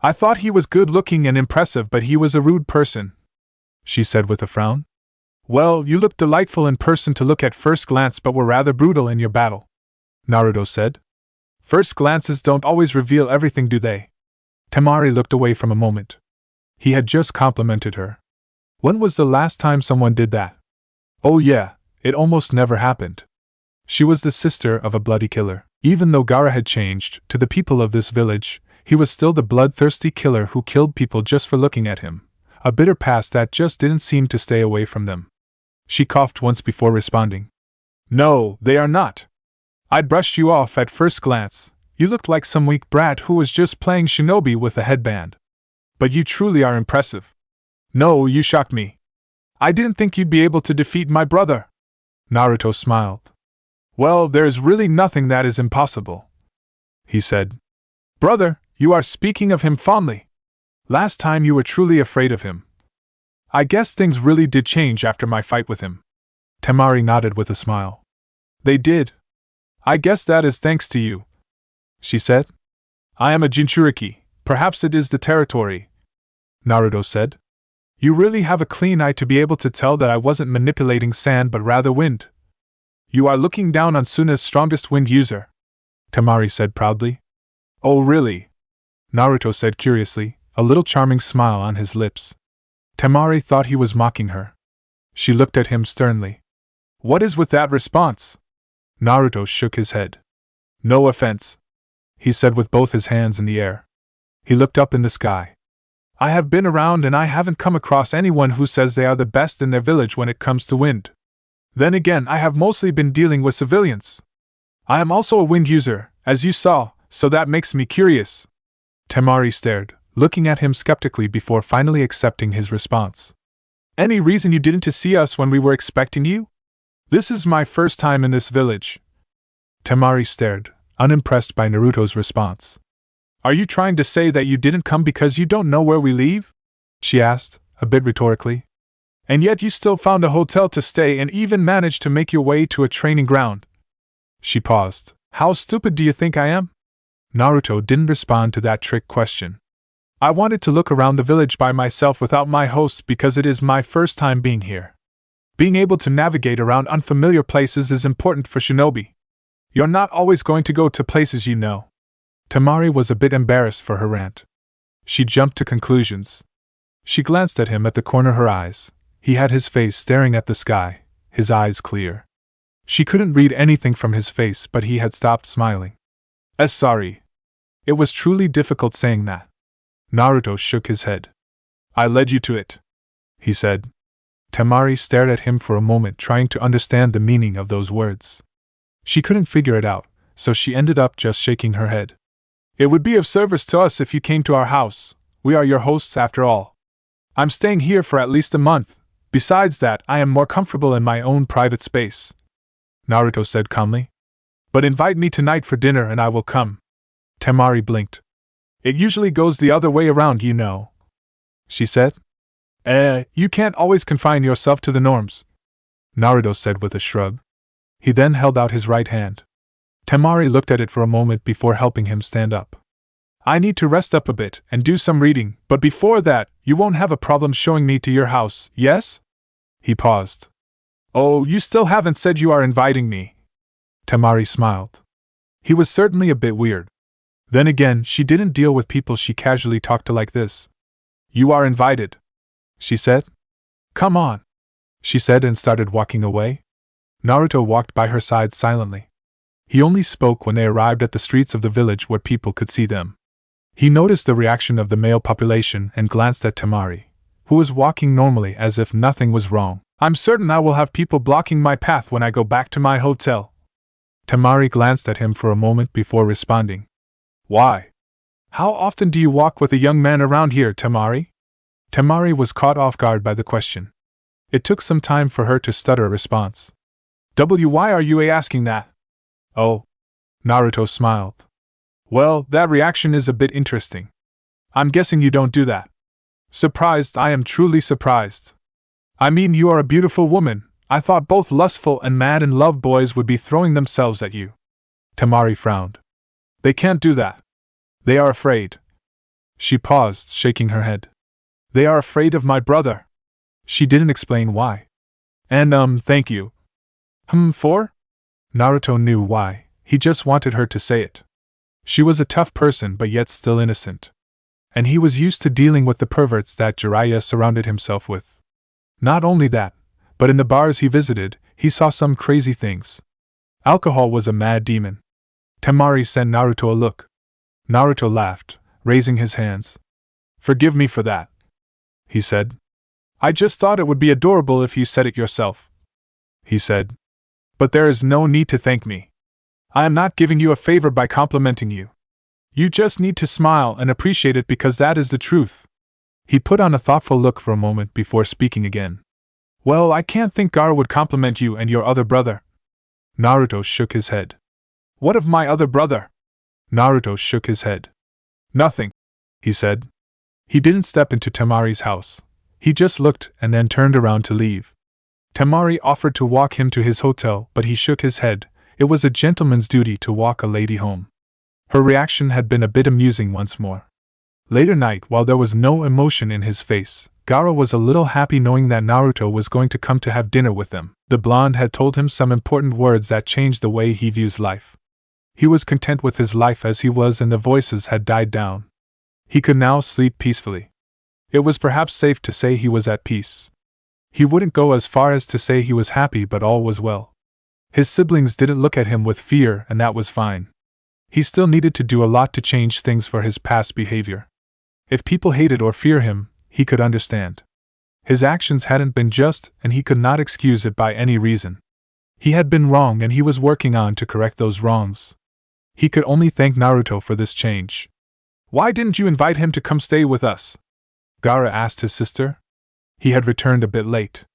I thought he was good-looking and impressive, but he was a rude person, she said with a frown. Well, you looked delightful in person to look at first glance, but were rather brutal in your battle, Naruto said. First glances don't always reveal everything, do they? Temari looked away from a moment. He had just complimented her. When was the last time someone did that? Oh yeah, it almost never happened. She was the sister of a bloody killer. Even though Gaara had changed, to the people of this village, he was still the bloodthirsty killer who killed people just for looking at him. A bitter past that just didn't seem to stay away from them. She coughed once before responding. No, they are not. I'd brushed you off at first glance. You looked like some weak brat who was just playing shinobi with a headband. But you truly are impressive. No, you shocked me. I didn't think you'd be able to defeat my brother. Naruto smiled. Well, there's really nothing that is impossible, he said. Brother, you are speaking of him fondly. Last time you were truly afraid of him. I guess things really did change after my fight with him. Temari nodded with a smile. They did. I guess that is thanks to you, she said. I am a Jinchuriki, perhaps it is the territory, Naruto said. You really have a clean eye to be able to tell that I wasn't manipulating sand but rather wind. You are looking down on Suna's strongest wind user. Temari said proudly. Oh really? Naruto said curiously, a little charming smile on his lips. Temari thought he was mocking her. She looked at him sternly. What is with that response? Naruto shook his head. No offense, he said with both his hands in the air. He looked up in the sky. I have been around and I haven't come across anyone who says they are the best in their village when it comes to wind. Then again, I have mostly been dealing with civilians. I am also a wind user, as you saw, so that makes me curious. Temari stared, looking at him skeptically before finally accepting his response. Any reason you didn't see us when we were expecting you? This is my first time in this village. Temari stared, unimpressed by Naruto's response. Are you trying to say that you didn't come because you don't know where we live? She asked, a bit rhetorically. And yet you still found a hotel to stay and even managed to make your way to a training ground. She paused. How stupid do you think I am? Naruto didn't respond to that trick question. I wanted to look around the village by myself without my hosts because it is my first time being here. Being able to navigate around unfamiliar places is important for shinobi. You're not always going to go to places you know. Temari was a bit embarrassed for her rant. She jumped to conclusions. She glanced at him at the corner of her eyes. He had his face staring at the sky, his eyes clear. She couldn't read anything from his face, but he had stopped smiling. Sorry. It was truly difficult saying that. Naruto shook his head. I led you to it, he said. Temari stared at him for a moment, trying to understand the meaning of those words. She couldn't figure it out, so she ended up just shaking her head. It would be of service to us if you came to our house. We are your hosts after all. I'm staying here for at least a month. Besides that, I am more comfortable in my own private space. Naruto said calmly. But invite me tonight for dinner and I will come. Temari blinked. It usually goes the other way around, you know, she said. You can't always confine yourself to the norms, Naruto said with a shrug. He then held out his right hand. Temari looked at it for a moment before helping him stand up. I need to rest up a bit and do some reading, but before that, you won't have a problem showing me to your house, yes? He paused. Oh, you still haven't said you are inviting me. Temari smiled. He was certainly a bit weird. Then again, she didn't deal with people she casually talked to like this. You are invited, she said. Come on, she said and started walking away. Naruto walked by her side silently. He only spoke when they arrived at the streets of the village where people could see them. He noticed the reaction of the male population and glanced at Temari, who was walking normally as if nothing was wrong. I'm certain I will have people blocking my path when I go back to my hotel. Temari glanced at him for a moment before responding. Why? How often do you walk with a young man around here, Temari? Temari was caught off guard by the question. It took some time for her to stutter a response. Why are you asking that? Oh. Naruto smiled. Well, that reaction is a bit interesting. I'm guessing you don't do that. Surprised, I am truly surprised. I mean, you are a beautiful woman. I thought both lustful and mad in love boys would be throwing themselves at you. Temari frowned. They can't do that. They are afraid. She paused, shaking her head. They are afraid of my brother. She didn't explain why. And thank you. For? Naruto knew why. He just wanted her to say it. She was a tough person but yet still innocent. And he was used to dealing with the perverts that Jiraiya surrounded himself with. Not only that, but in the bars he visited, he saw some crazy things. Alcohol was a mad demon. Temari sent Naruto a look. Naruto laughed, raising his hands. Forgive me for that, he said. I just thought it would be adorable if you said it yourself, he said. But there is no need to thank me. I am not giving you a favor by complimenting you. You just need to smile and appreciate it because that is the truth. He put on a thoughtful look for a moment before speaking again. Well, I can't think Gaara would compliment you and your other brother. Naruto shook his head. What of my other brother? Naruto shook his head. Nothing, he said. He didn't step into Temari's house. He just looked and then turned around to leave. Temari offered to walk him to his hotel, but he shook his head. It was a gentleman's duty to walk a lady home. Her reaction had been a bit amusing once more. Later night, while there was no emotion in his face, Gaara was a little happy knowing that Naruto was going to come to have dinner with them. The blonde had told him some important words that changed the way he views life. He was content with his life as he was and the voices had died down. He could now sleep peacefully. It was perhaps safe to say he was at peace. He wouldn't go as far as to say he was happy, but all was well. His siblings didn't look at him with fear, and that was fine. He still needed to do a lot to change things for his past behavior. If people hated or fear him, he could understand. His actions hadn't been just, and he could not excuse it by any reason. He had been wrong, and he was working on to correct those wrongs. He could only thank Naruto for this change. "Why didn't you invite him to come stay with us?" Gaara asked his sister. He had returned a bit late.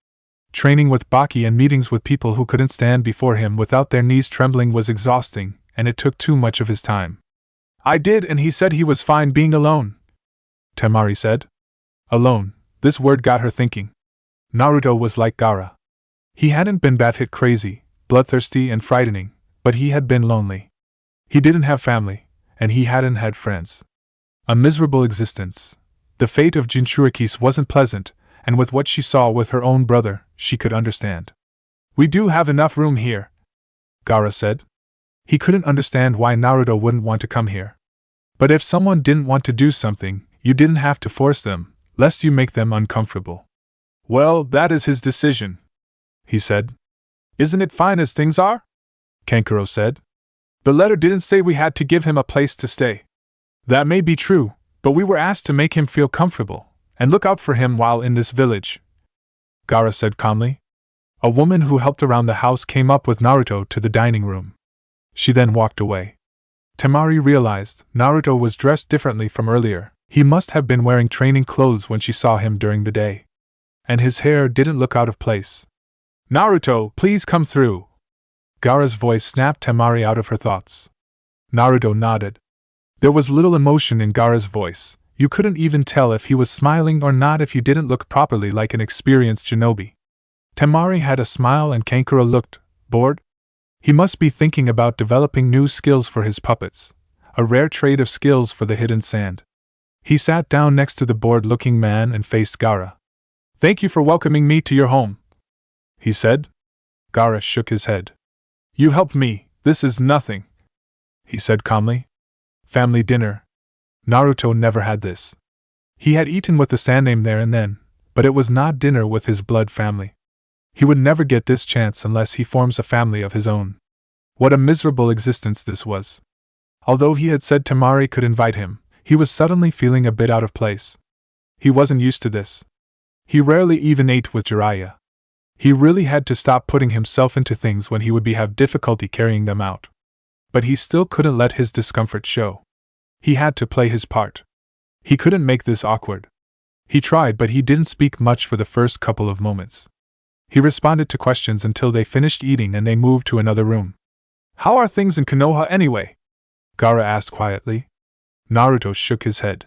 Training with Baki and meetings with people who couldn't stand before him without their knees trembling was exhausting, and it took too much of his time. "I did, and he said he was fine being alone," Temari said. Alone, this word got her thinking. Naruto was like Gaara. He hadn't been bat-hit crazy, bloodthirsty and frightening, but he had been lonely. He didn't have family, and he hadn't had friends. A miserable existence. The fate of Jinchuriki wasn't pleasant, and with what she saw with her own brother, she could understand. "We do have enough room here," Gaara said. He couldn't understand why Naruto wouldn't want to come here. But if someone didn't want to do something, you didn't have to force them, lest you make them uncomfortable. "Well, that is his decision," he said. "Isn't it fine as things are?" Kankuro said. "The letter didn't say we had to give him a place to stay." "That may be true, but we were asked to make him feel comfortable, and look out for him while in this village," Gaara said calmly. A woman who helped around the house came up with Naruto to the dining room. She then walked away. Temari realized Naruto was dressed differently from earlier. He must have been wearing training clothes when she saw him during the day. And his hair didn't look out of place. "Naruto, please come through." Gaara's voice snapped Temari out of her thoughts. Naruto nodded. There was little emotion in Gaara's voice. You couldn't even tell if he was smiling or not if he didn't look properly like an experienced shinobi. Temari had a smile and Kankuro looked bored. He must be thinking about developing new skills for his puppets, a rare trait of skills for the hidden sand. He sat down next to the bored-looking man and faced Gaara. "Thank you for welcoming me to your home," he said. Gaara shook his head. "You helped me, this is nothing," he said calmly. Family dinner. Naruto never had this. He had eaten with the Sandaime there and then, but it was not dinner with his blood family. He would never get this chance unless he forms a family of his own. What a miserable existence this was. Although he had said Temari could invite him, he was suddenly feeling a bit out of place. He wasn't used to this. He rarely even ate with Jiraiya. He really had to stop putting himself into things when he would have difficulty carrying them out. But he still couldn't let his discomfort show. He had to play his part. He couldn't make this awkward. He tried, but he didn't speak much for the first couple of moments. He responded to questions until they finished eating and they moved to another room. "How are things in Konoha anyway?" Gaara asked quietly. Naruto shook his head.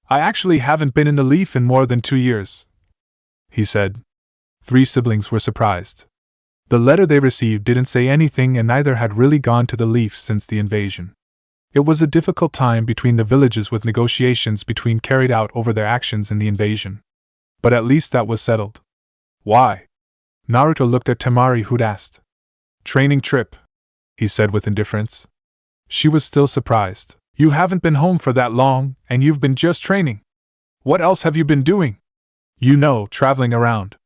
"I actually haven't been in the Leaf in more than 2 years," he said. 3 siblings were surprised. The letter they received didn't say anything and neither had really gone to the Leaf since the invasion. It was a difficult time between the villages with negotiations between carried out over their actions in the invasion. But at least that was settled. "Why?" Naruto looked at Temari, who'd asked. "Training trip," he said with indifference. She was still surprised. "You haven't been home for that long, and you've been just training. What else have you been doing?" "You know, traveling around.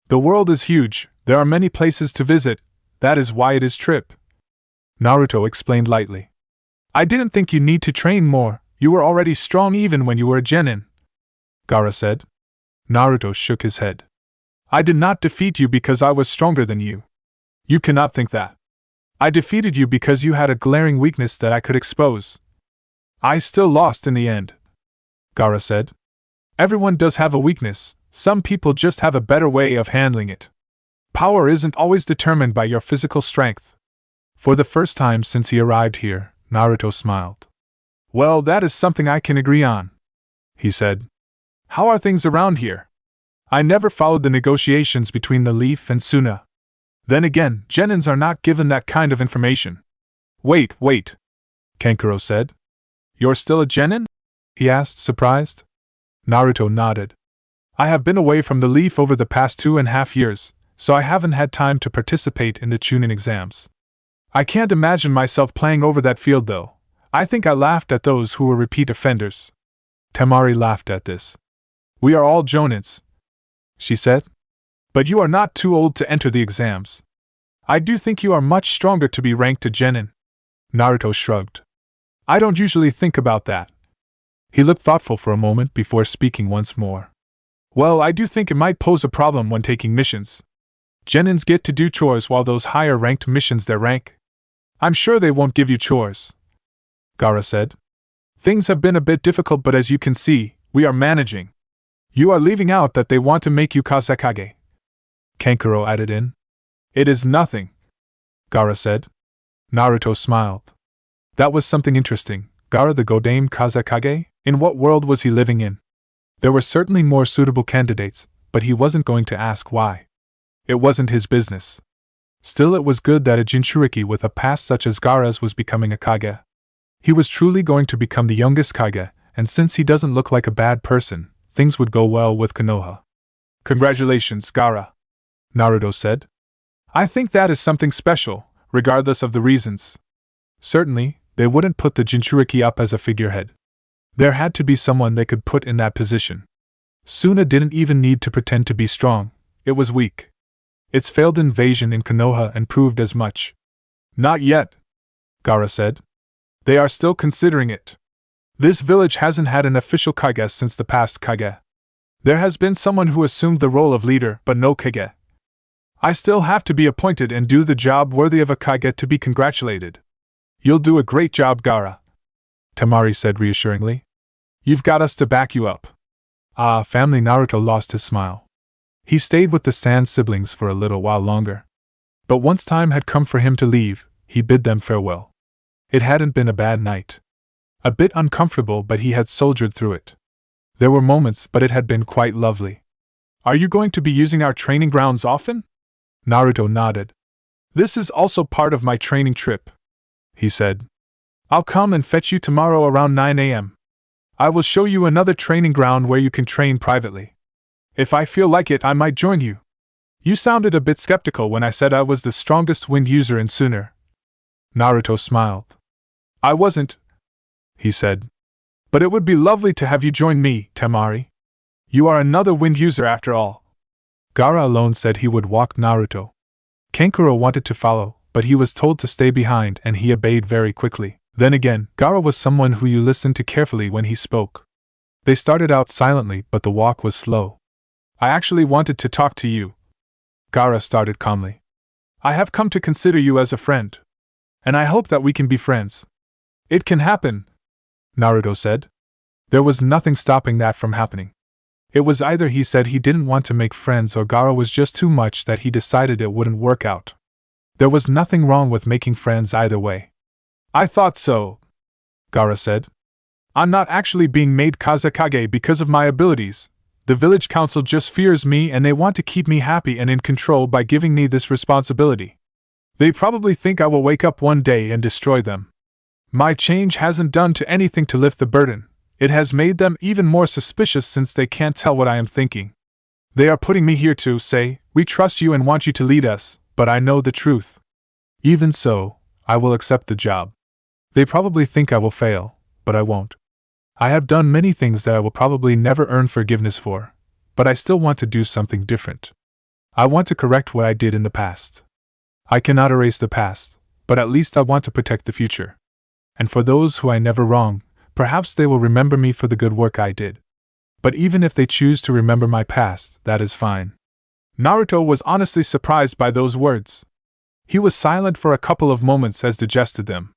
The world is huge, there are many places to visit, that is why it is trip," Naruto explained lightly. "I didn't think you need to train more, you were already strong even when you were a genin," Gaara said. Naruto shook his head. "I did not defeat you because I was stronger than you. You cannot think that. I defeated you because you had a glaring weakness that I could expose. I still lost in the end," Gaara said. "Everyone does have a weakness, some people just have a better way of handling it. Power isn't always determined by your physical strength." For the first time since he arrived here, Naruto smiled. "Well, that is something I can agree on," he said. "How are things around here? I never followed the negotiations between the Leaf and Suna. Then again, genins are not given that kind of information." Wait, Kankuro said. "You're still a genin?" he asked, surprised. Naruto nodded. "I have been away from the Leaf over the past 2.5 years, so I haven't had time to participate in the Chunin exams. I can't imagine myself playing over that field though. I think I laughed at those who were repeat offenders. Temari laughed at this. We are all jonins, she said. But you are not too old to enter the exams. I do think you are much stronger to be ranked a genin. Naruto shrugged. I don't usually think about that. He looked thoughtful for a moment before speaking once more. Well, I do think it might pose a problem when taking missions. Genins get to do chores while those higher ranked missions their rank. I'm sure they won't give you chores, Gaara said. Things have been a bit difficult, but as you can see, we are managing. You are leaving out that they want to make you Kazekage, Kankuro added in. It is nothing, Gaara said. Naruto smiled. That was something interesting. Gaara the Godame Kazekage? In what world was he living in? There were certainly more suitable candidates, but he wasn't going to ask why. It wasn't his business. Still, it was good that a Jinchuriki with a past such as Gaara's was becoming a Kage. He was truly going to become the youngest Kage, and since he doesn't look like a bad person, things would go well with Konoha. Congratulations, Gaara, Naruto said. I think that is something special, regardless of the reasons. Certainly, they wouldn't put the Jinchuriki up as a figurehead. There had to be someone they could put in that position. Suna didn't even need to pretend to be strong, it was weak. Its failed invasion in Konoha and proved as much. Not yet, Gaara said. They are still considering it. This village hasn't had an official Kage since the past Kage. There has been someone who assumed the role of leader, but no Kage. I still have to be appointed and do the job worthy of a Kage to be congratulated. You'll do a great job, Gaara, Temari said reassuringly. You've got us to back you up. Ah, family. Naruto lost his smile. He stayed with the Sand siblings for a little while longer. But once time had come for him to leave, he bid them farewell. It hadn't been a bad night. A bit uncomfortable, but he had soldiered through it. There were moments, but it had been quite lovely. Are you going to be using our training grounds often? Naruto nodded. This is also part of my training trip, he said. I'll come and fetch you tomorrow around 9 a.m. I will show you another training ground where you can train privately. If I feel like it, I might join you. You sounded a bit skeptical when I said I was the strongest wind user in Sooner. Naruto smiled. I wasn't, he said. But it would be lovely to have you join me, Temari. You are another wind user after all. Gaara alone said he would walk Naruto. Kankuro wanted to follow, but he was told to stay behind and he obeyed very quickly. Then again, Gaara was someone who you listened to carefully when he spoke. They started out silently, but the walk was slow. I actually wanted to talk to you. Gaara started calmly. I have come to consider you as a friend. And I hope that we can be friends. It can happen, Naruto said. There was nothing stopping that from happening. It was either he said he didn't want to make friends or Gaara was just too much that he decided it wouldn't work out. There was nothing wrong with making friends either way. I thought so, Gaara said. I'm not actually being made Kazekage because of my abilities. The village council just fears me and they want to keep me happy and in control by giving me this responsibility. They probably think I will wake up one day and destroy them. My change hasn't done to anything to lift the burden. It has made them even more suspicious since they can't tell what I am thinking. They are putting me here to say, we trust you and want you to lead us, but I know the truth. Even so, I will accept the job. They probably think I will fail, but I won't. I have done many things that I will probably never earn forgiveness for, but I still want to do something different. I want to correct what I did in the past. I cannot erase the past, but at least I want to protect the future. And for those who I never wronged, perhaps they will remember me for the good work I did. But even if they choose to remember my past, that is fine. Naruto was honestly surprised by those words. He was silent for a couple of moments as digested them.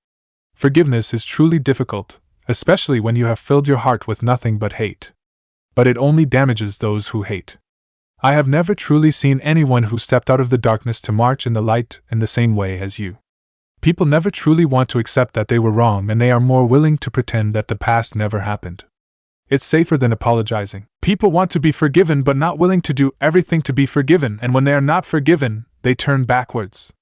Forgiveness is truly difficult, especially when you have filled your heart with nothing but hate. But it only damages those who hate. I have never truly seen anyone who stepped out of the darkness to march in the light in the same way as you. People never truly want to accept that they were wrong and they are more willing to pretend that the past never happened. It's safer than apologizing. People want to be forgiven but not willing to do everything to be forgiven, and when they are not forgiven, they turn backwards.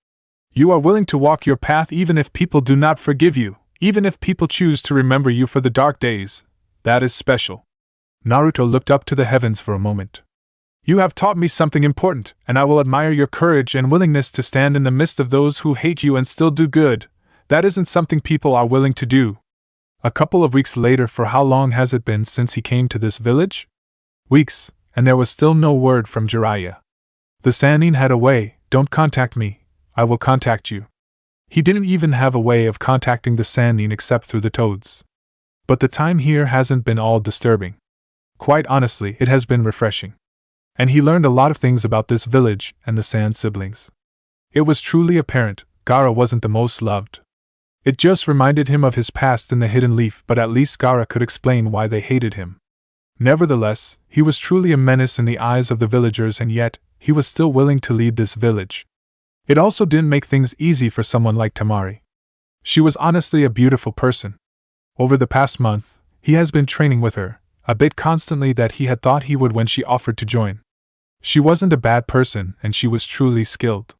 You are willing to walk your path even if people do not forgive you, even if people choose to remember you for the dark days. That is special. Naruto looked up to the heavens for a moment. You have taught me something important, and I will admire your courage and willingness to stand in the midst of those who hate you and still do good. That isn't something people are willing to do. A couple of weeks later. For how long has it been since he came to this village? Weeks, and there was still no word from Jiraiya. The Sannin had a way. Don't contact me, I will contact you. He didn't even have a way of contacting the Sannin except through the toads. But the time here hasn't been all disturbing. Quite honestly, it has been refreshing. And he learned a lot of things about this village and the Sand siblings. It was truly apparent Gaara wasn't the most loved. It just reminded him of his past in the Hidden Leaf, but at least Gaara could explain why they hated him. Nevertheless, he was truly a menace in the eyes of the villagers, and yet, he was still willing to lead this village. It also didn't make things easy for someone like Temari. She was honestly a beautiful person. Over the past month, he has been training with her, a bit constantly that he had thought he would when she offered to join. She wasn't a bad person, and she was truly skilled.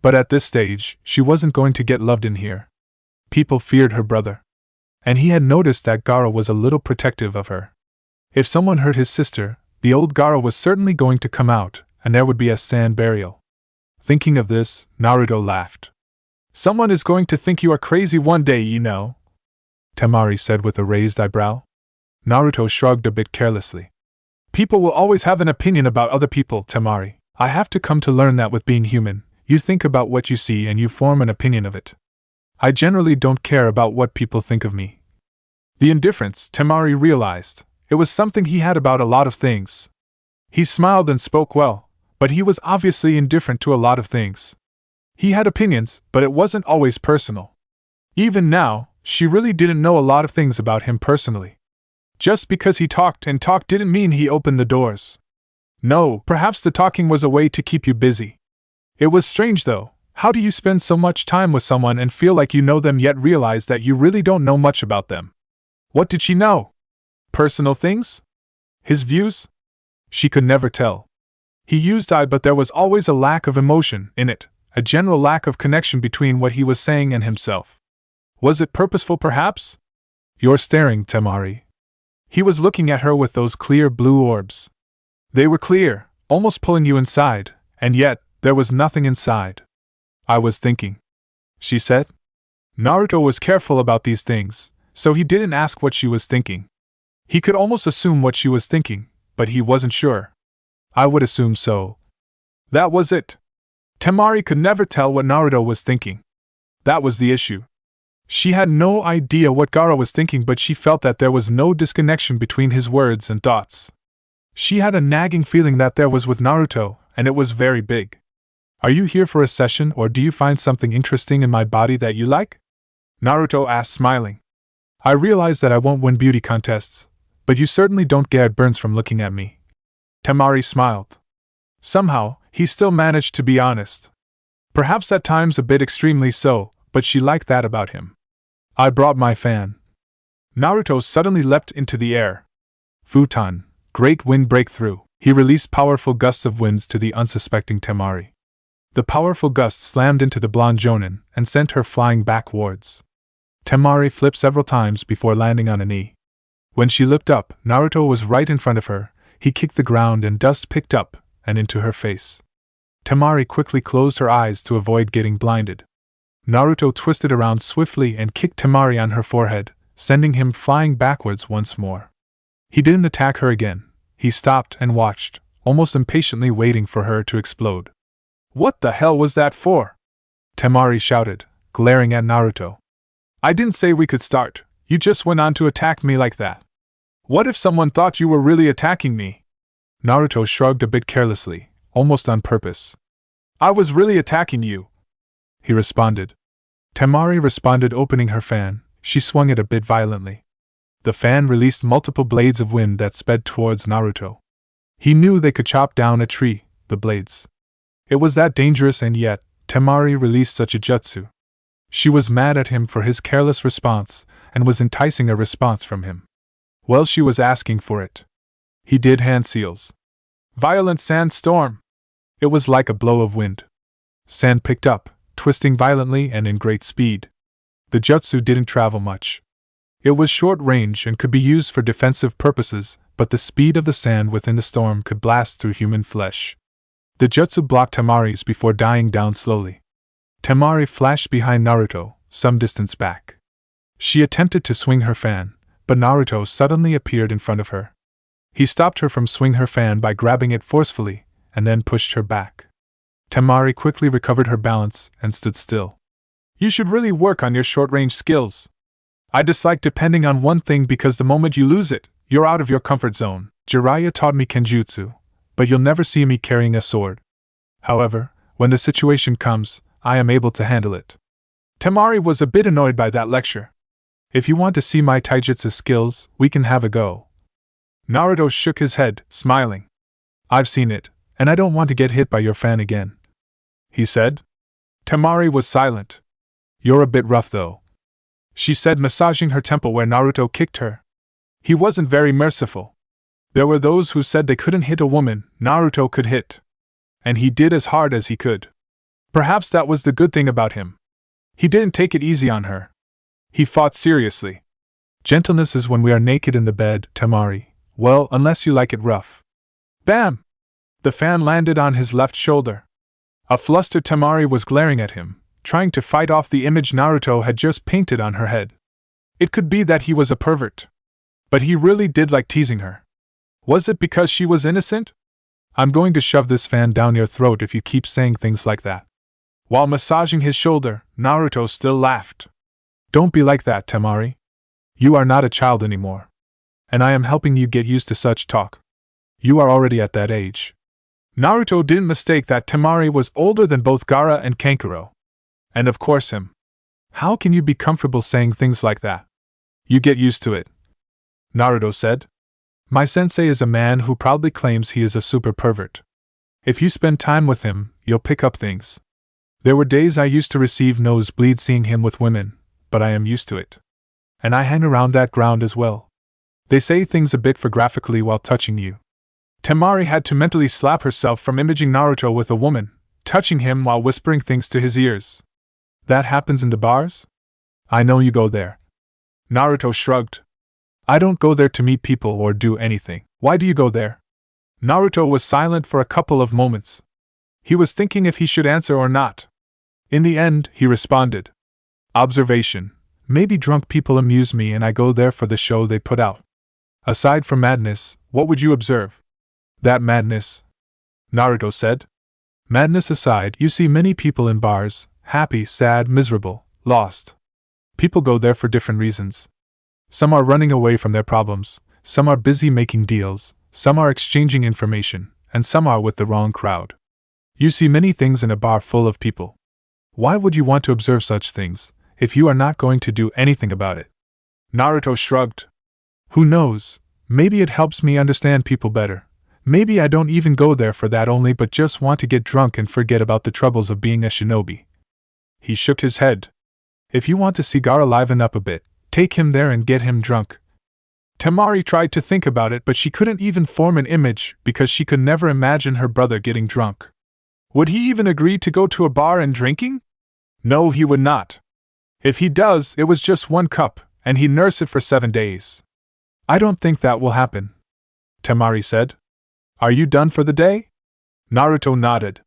But at this stage, she wasn't going to get loved in here. People feared her brother. And he had noticed that Gaara was a little protective of her. If someone hurt his sister, the old Gaara was certainly going to come out, and there would be a sand burial. Thinking of this, Naruto laughed. Someone is going to think you are crazy one day, you know, Temari said with a raised eyebrow. Naruto shrugged a bit carelessly. People will always have an opinion about other people, Temari. I have to come to learn that with being human, you think about what you see and you form an opinion of it. I generally don't care about what people think of me. The indifference, Temari realized, it was something he had about a lot of things. He smiled and spoke well, but he was obviously indifferent to a lot of things. He had opinions, but it wasn't always personal. Even now, she really didn't know a lot of things about him personally. Just because he talked and talked didn't mean he opened the doors. No, perhaps the talking was a way to keep you busy. It was strange though, how do you spend so much time with someone and feel like you know them yet realize that you really don't know much about them? What did she know? Personal things? His views? She could never tell. He used I, but there was always a lack of emotion in it, a general lack of connection between what he was saying and himself. Was it purposeful perhaps? You're staring, Temari. He was looking at her with those clear blue orbs. They were clear, almost pulling you inside, and yet, there was nothing inside. I was thinking, she said. Naruto was careful about these things, so he didn't ask what she was thinking. He could almost assume what she was thinking, but he wasn't sure. I would assume so. That was it. Temari could never tell what Naruto was thinking. That was the issue. She had no idea what Gaara was thinking, but she felt that there was no disconnection between his words and thoughts. She had a nagging feeling that there was with Naruto, and it was very big. Are you here for a session, or do you find something interesting in my body that you like? Naruto asked, smiling. I realize that I won't win beauty contests, but you certainly don't get burns from looking at me. Temari smiled. Somehow, he still managed to be honest. Perhaps at times a bit extremely so, but she liked that about him. I brought my fan. Naruto suddenly leapt into the air. Futon, great wind breakthrough. He released powerful gusts of winds to the unsuspecting Temari. The powerful gusts slammed into the blonde Jonin and sent her flying backwards. Temari flipped several times before landing on a knee. When she looked up, Naruto was right in front of her. He kicked the ground and dust picked up and into her face. Temari quickly closed her eyes to avoid getting blinded. Naruto twisted around swiftly and kicked Temari on her forehead, sending him flying backwards once more. He didn't attack her again. He stopped and watched, almost impatiently waiting for her to explode. What the hell was that for? Temari shouted, glaring at Naruto. I didn't say we could start, you just went on to attack me like that. What if someone thought you were really attacking me? Naruto shrugged a bit carelessly, almost on purpose. I was really attacking you, he responded. Temari responded, opening her fan. She swung it a bit violently. The fan released multiple blades of wind that sped towards Naruto. He knew they could chop down a tree, the blades. It was that dangerous, and yet, Temari released such a jutsu. She was mad at him for his careless response, and was enticing a response from him. Well, she was asking for it. He did hand seals. Violent sandstorm! It was like a blow of wind. Sand picked up, twisting violently and in great speed. The jutsu didn't travel much. It was short range and could be used for defensive purposes, but the speed of the sand within the storm could blast through human flesh. The jutsu blocked Temari's before dying down slowly. Temari flashed behind Naruto, some distance back. She attempted to swing her fan, but Naruto suddenly appeared in front of her. He stopped her from swinging her fan by grabbing it forcefully, and then pushed her back. Temari quickly recovered her balance and stood still. You should really work on your short-range skills. I dislike depending on one thing because the moment you lose it, you're out of your comfort zone. Jiraiya taught me Kenjutsu, but you'll never see me carrying a sword. However, when the situation comes, I am able to handle it. Temari was a bit annoyed by that lecture. If you want to see my taijutsu skills, we can have a go. Naruto shook his head, smiling. I've seen it, and I don't want to get hit by your fan again, he said. Temari was silent. You're a bit rough though, she said, massaging her temple where Naruto kicked her. He wasn't very merciful. There were those who said they couldn't hit a woman Naruto could hit. And he did as hard as he could. Perhaps that was the good thing about him. He didn't take it easy on her. He fought seriously. Gentleness is when we are naked in the bed, Temari. Well, unless you like it rough. Bam! The fan landed on his left shoulder. A flustered Temari was glaring at him, trying to fight off the image Naruto had just painted on her head. It could be that he was a pervert. But he really did like teasing her. Was it because she was innocent? I'm going to shove this fan down your throat if you keep saying things like that. While massaging his shoulder, Naruto still laughed. Don't be like that, Temari. You are not a child anymore. And I am helping you get used to such talk. You are already at that age. Naruto didn't mistake that Temari was older than both Gaara and Kankuro. And of course him. How can you be comfortable saying things like that? You get used to it, Naruto said. My sensei is a man who proudly claims he is a super pervert. If you spend time with him, you'll pick up things. There were days I used to receive nosebleeds seeing him with women, but I am used to it. And I hang around that ground as well. They say things a bit for graphically while touching you. Temari had to mentally slap herself from imaging Naruto with a woman, touching him while whispering things to his ears. That happens in the bars? I know you go there. Naruto shrugged. I don't go there to meet people or do anything. Why do you go there? Naruto was silent for a couple of moments. He was thinking if he should answer or not. In the end, he responded. Observation. Maybe drunk people amuse me and I go there for the show they put out. Aside from madness, what would you observe? That madness, Naruto said. Madness aside, you see many people in bars, happy, sad, miserable, lost. People go there for different reasons. Some are running away from their problems, some are busy making deals, some are exchanging information, and some are with the wrong crowd. You see many things in a bar full of people. Why would you want to observe such things, if you are not going to do anything about it? Naruto shrugged. Who knows, maybe it helps me understand people better. Maybe I don't even go there for that only but just want to get drunk and forget about the troubles of being a shinobi. He shook his head. If you want to see Gaara liven up a bit, take him there and get him drunk. Temari tried to think about it but she couldn't even form an image because she could never imagine her brother getting drunk. Would he even agree to go to a bar and drinking? No, he would not. If he does, it was just 1 cup, and he'd nurse it for 7 days. I don't think that will happen, Temari said. Are you done for the day? Naruto nodded.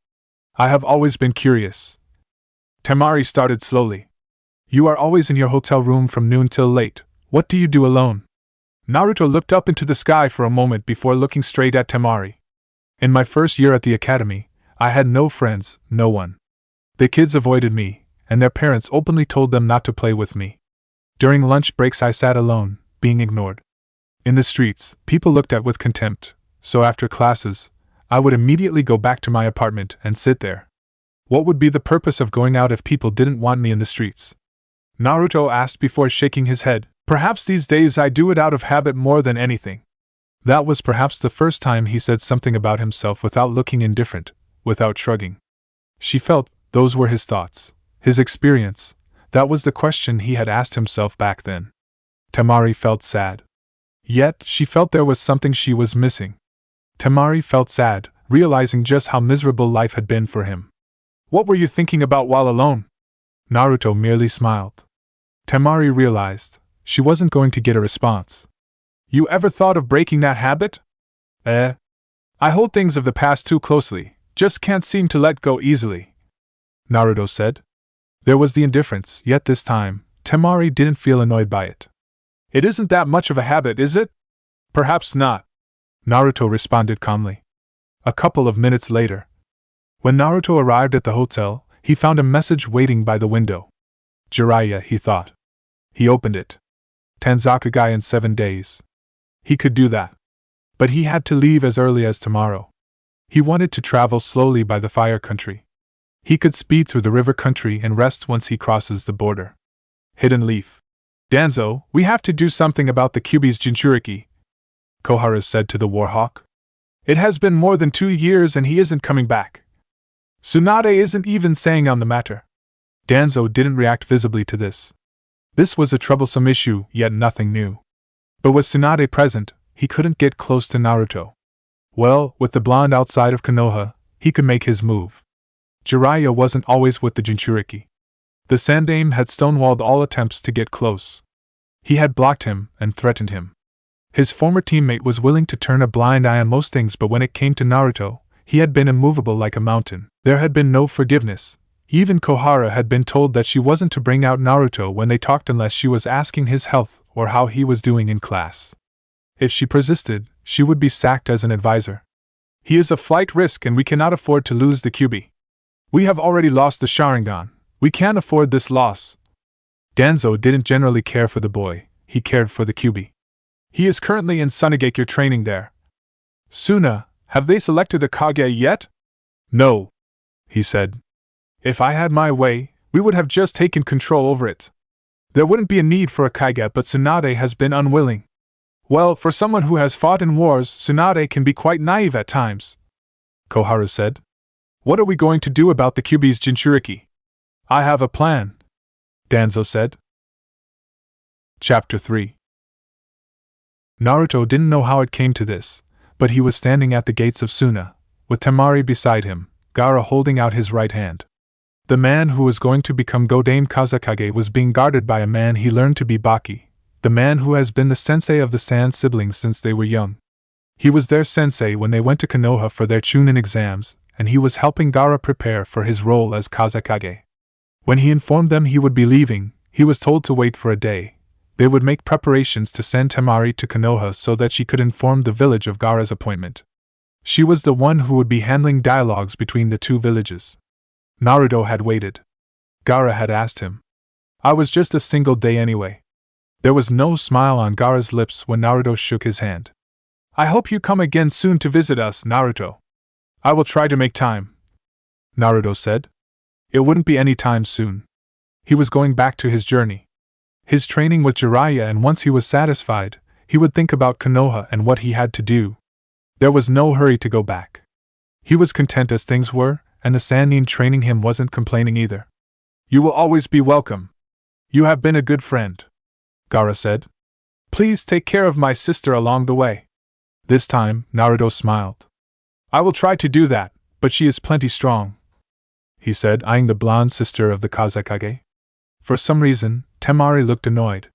I have always been curious. Temari started slowly. You are always in your hotel room from noon till late. What do you do alone? Naruto looked up into the sky for a moment before looking straight at Temari. In my first year at the academy, I had no friends, no one. The kids avoided me, and their parents openly told them not to play with me. During lunch breaks I sat alone, being ignored. In the streets, people looked at with contempt, so after classes, I would immediately go back to my apartment and sit there. What would be the purpose of going out if people didn't want me in the streets? Naruto asked before shaking his head. Perhaps these days I do it out of habit more than anything. That was perhaps the first time he said something about himself without looking indifferent, without shrugging. She felt those were his thoughts, his experience. That was the question he had asked himself back then. Temari felt sad. Yet, she felt there was something she was missing. Temari felt sad, realizing just how miserable life had been for him. What were you thinking about while alone? Naruto merely smiled. Temari realized she wasn't going to get a response. You ever thought of breaking that habit? I hold things of the past too closely, just can't seem to let go easily, Naruto said. There was the indifference, yet this time, Temari didn't feel annoyed by it. It isn't that much of a habit, is it? Perhaps not, Naruto responded calmly. A couple of minutes later, when Naruto arrived at the hotel, he found a message waiting by the window. Jiraiya, he thought. He opened it. Tanzakagai in 7 days. He could do that. But he had to leave as early as tomorrow. He wanted to travel slowly by the fire country. He could speed through the river country and rest once he crosses the border. Hidden Leaf. Danzo, we have to do something about the Kyuubi's Jinchuriki, Koharu said to the Warhawk. It has been more than 2 years and he isn't coming back. Tsunade isn't even saying on the matter. Danzo didn't react visibly to this. This was a troublesome issue, yet nothing new. But with Tsunade present, he couldn't get close to Naruto. Well, with the blonde outside of Konoha, he could make his move. Jiraiya wasn't always with the Jinchuriki. The Sandaime had stonewalled all attempts to get close. He had blocked him and threatened him. His former teammate was willing to turn a blind eye on most things, but when it came to Naruto, he had been immovable like a mountain. There had been no forgiveness. Even Koharu had been told that she wasn't to bring out Naruto when they talked unless she was asking his health or how he was doing in class. If she persisted, she would be sacked as an advisor. He is a flight risk and we cannot afford to lose the Kyuubi. We have already lost the Sharingan. We can't afford this loss. Danzo didn't generally care for the boy, he cared for the Kyuubi. He is currently in Sunagakure training there. Suna, have they selected a Kage yet? No, he said. If I had my way, we would have just taken control over it. There wouldn't be a need for a Kage, but Tsunade has been unwilling. Well, for someone who has fought in wars, Tsunade can be quite naive at times, Koharu said. What are we going to do about the Kyuubi's Jinchuriki? I have a plan, Danzo said. Chapter 3. Naruto didn't know how it came to this, but he was standing at the gates of Suna, with Temari beside him, Gaara holding out his right hand. The man who was going to become Godame Kazekage was being guarded by a man he learned to be Baki, the man who has been the sensei of the Sand siblings since they were young. He was their sensei when they went to Konoha for their Chunin exams, and he was helping Gaara prepare for his role as Kazekage. When he informed them he would be leaving, he was told to wait for a day. They would make preparations to send Temari to Konoha so that she could inform the village of Gaara's appointment. She was the one who would be handling dialogues between the two villages. Naruto had waited. Gaara had asked him. I was just a single day anyway. There was no smile on Gaara's lips when Naruto shook his hand. I hope you come again soon to visit us, Naruto. I will try to make time, Naruto said. It wouldn't be any time soon. He was going back to his journey. His training with Jiraiya, and once he was satisfied, he would think about Konoha and what he had to do. There was no hurry to go back. He was content as things were, and the Sannin training him wasn't complaining either. You will always be welcome. You have been a good friend, Gaara said. Please take care of my sister along the way. This time, Naruto smiled. I will try to do that, but she is plenty strong, he said, eyeing the blonde sister of the Kazekage. For some reason, Temari looked annoyed.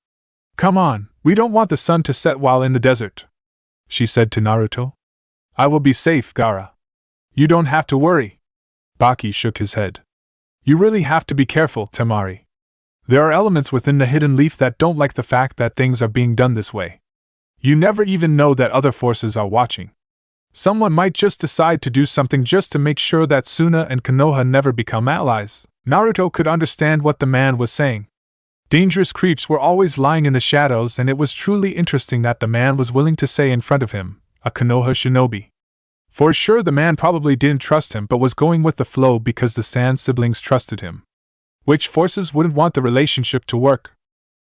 Come on, we don't want the sun to set while in the desert, she said to Naruto. I will be safe, Gaara. You don't have to worry. Baki shook his head. You really have to be careful, Temari. There are elements within the hidden leaf that don't like the fact that things are being done this way. You never even know that other forces are watching. Someone might just decide to do something just to make sure that Suna and Konoha never become allies. Naruto could understand what the man was saying. Dangerous creeps were always lying in the shadows, and it was truly interesting that the man was willing to say in front of him, a Konoha shinobi. For sure the man probably didn't trust him but was going with the flow because the Sand siblings trusted him. Which forces wouldn't want the relationship to work?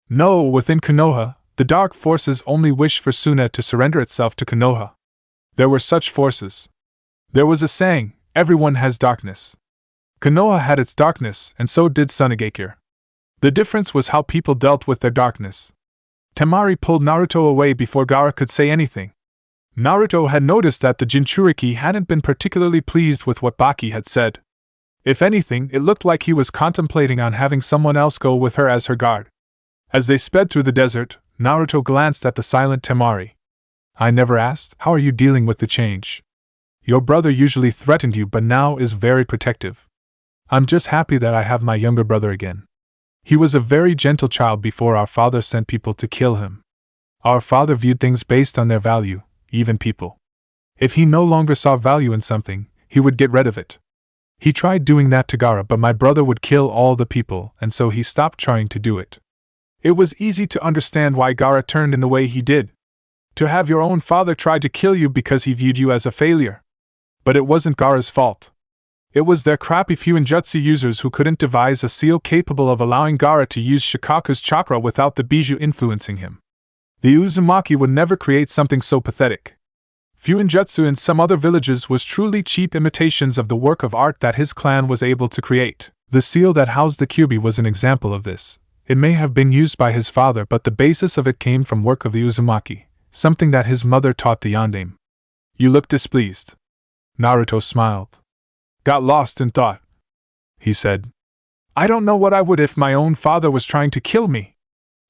No, within Konoha, the dark forces only wished for Suna to surrender itself to Konoha. There were such forces. There was a saying, everyone has darkness. Konoha had its darkness, and so did Sunagakure. The difference was how people dealt with their darkness. Temari pulled Naruto away before Gaara could say anything. Naruto had noticed that the Jinchuriki hadn't been particularly pleased with what Baki had said. If anything, it looked like he was contemplating on having someone else go with her as her guard. As they sped through the desert, Naruto glanced at the silent Temari. I never asked, how are you dealing with the change? Your brother usually threatened you but now is very protective. I'm just happy that I have my younger brother again. He was a very gentle child before our father sent people to kill him. Our father viewed things based on their value, even people. If he no longer saw value in something, he would get rid of it. He tried doing that to Gaara, but my brother would kill all the people, and so he stopped trying to do it. It was easy to understand why Gaara turned in the way he did. To have your own father try to kill you because he viewed you as a failure. But it wasn't Gaara's fault. It was their crappy Fuinjutsu users who couldn't devise a seal capable of allowing Gaara to use Shikaku's chakra without the bijou influencing him. The Uzumaki would never create something so pathetic. Fuinjutsu in some other villages was truly cheap imitations of the work of art that his clan was able to create. The seal that housed the kyubi was an example of this. It may have been used by his father, but the basis of it came from work of the Uzumaki, something that his mother taught the yondaime. You look displeased. Naruto smiled. Got lost in thought, he said. I don't know what I would if my own father was trying to kill me.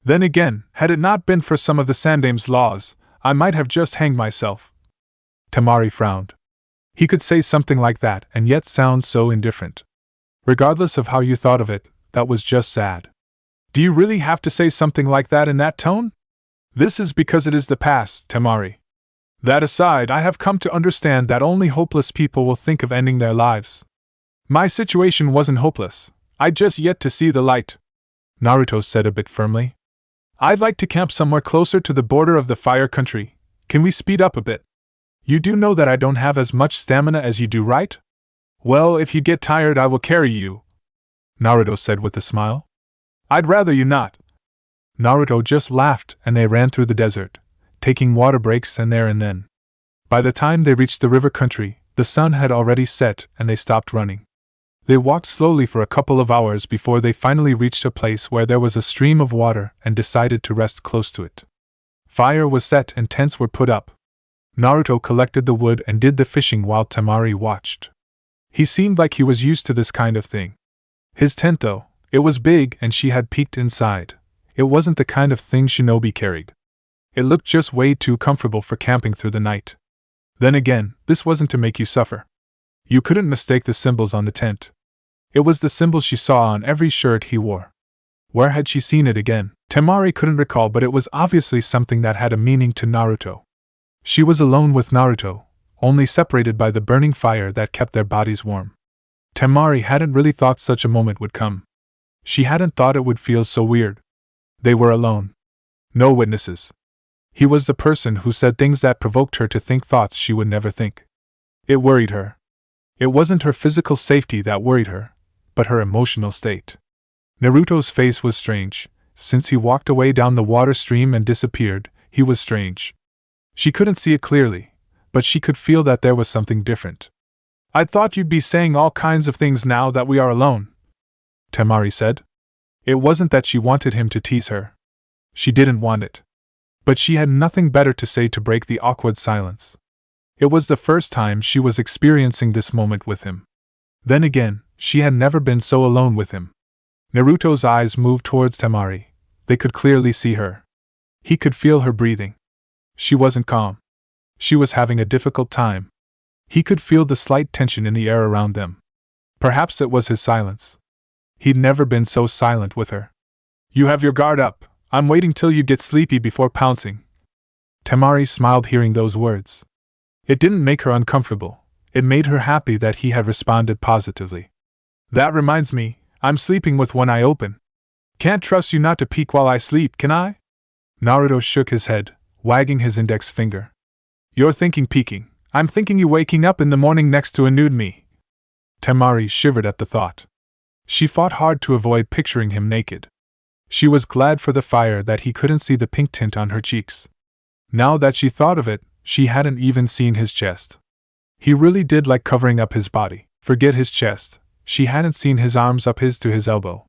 Then again, had it not been for some of the Sandaime's laws, I might have just hanged myself. Temari frowned. He could say something like that and yet sound so indifferent. Regardless of how you thought of it, that was just sad. Do you really have to say something like that in that tone? This is because it is the past, Temari. That aside, I have come to understand that only hopeless people will think of ending their lives. My situation wasn't hopeless. I'd just yet to see the light. Naruto said a bit firmly. I'd like to camp somewhere closer to the border of the fire country. Can we speed up a bit? You do know that I don't have as much stamina as you do, right? Well, if you get tired, I will carry you, Naruto said with a smile. I'd rather you not. Naruto just laughed and they ran through the desert, taking water breaks and there and then. By the time they reached the river country, the sun had already set and they stopped running. They walked slowly for a couple of hours before they finally reached a place where there was a stream of water and decided to rest close to it. Fire was set and tents were put up. Naruto collected the wood and did the fishing while Temari watched. He seemed like he was used to this kind of thing. His tent, though, it was big and she had peeked inside. It wasn't the kind of thing shinobi carried. It looked just way too comfortable for camping through the night. Then again, this wasn't to make you suffer. You couldn't mistake the symbols on the tent. It was the symbol she saw on every shirt he wore. Where had she seen it again? Temari couldn't recall, but it was obviously something that had a meaning to Naruto. She was alone with Naruto, only separated by the burning fire that kept their bodies warm. Temari hadn't really thought such a moment would come. She hadn't thought it would feel so weird. They were alone. No witnesses. He was the person who said things that provoked her to think thoughts she would never think. It worried her. It wasn't her physical safety that worried her, but her emotional state. Naruto's face was strange. Since he walked away down the water stream and disappeared, he was strange. She couldn't see it clearly, but she could feel that there was something different. I thought you'd be saying all kinds of things now that we are alone, Temari said. It wasn't that she wanted him to tease her. She didn't want it. But she had nothing better to say to break the awkward silence. It was the first time she was experiencing this moment with him. Then again, she had never been so alone with him. Naruto's eyes moved towards Temari. They could clearly see her. He could feel her breathing. She wasn't calm. She was having a difficult time. He could feel the slight tension in the air around them. Perhaps it was his silence. He'd never been so silent with her. You have your guard up. I'm waiting till you get sleepy before pouncing. Temari smiled hearing those words. It didn't make her uncomfortable. It made her happy that he had responded positively. That reminds me, I'm sleeping with one eye open. Can't trust you not to peek while I sleep, can I? Naruto shook his head, wagging his index finger. You're thinking peeking. I'm thinking you waking up in the morning next to a nude me. Temari shivered at the thought. She fought hard to avoid picturing him naked. She was glad for the fire that he couldn't see the pink tint on her cheeks. Now that she thought of it, she hadn't even seen his chest. He really did like covering up his body. Forget his chest. She hadn't seen his arms up his to his elbow.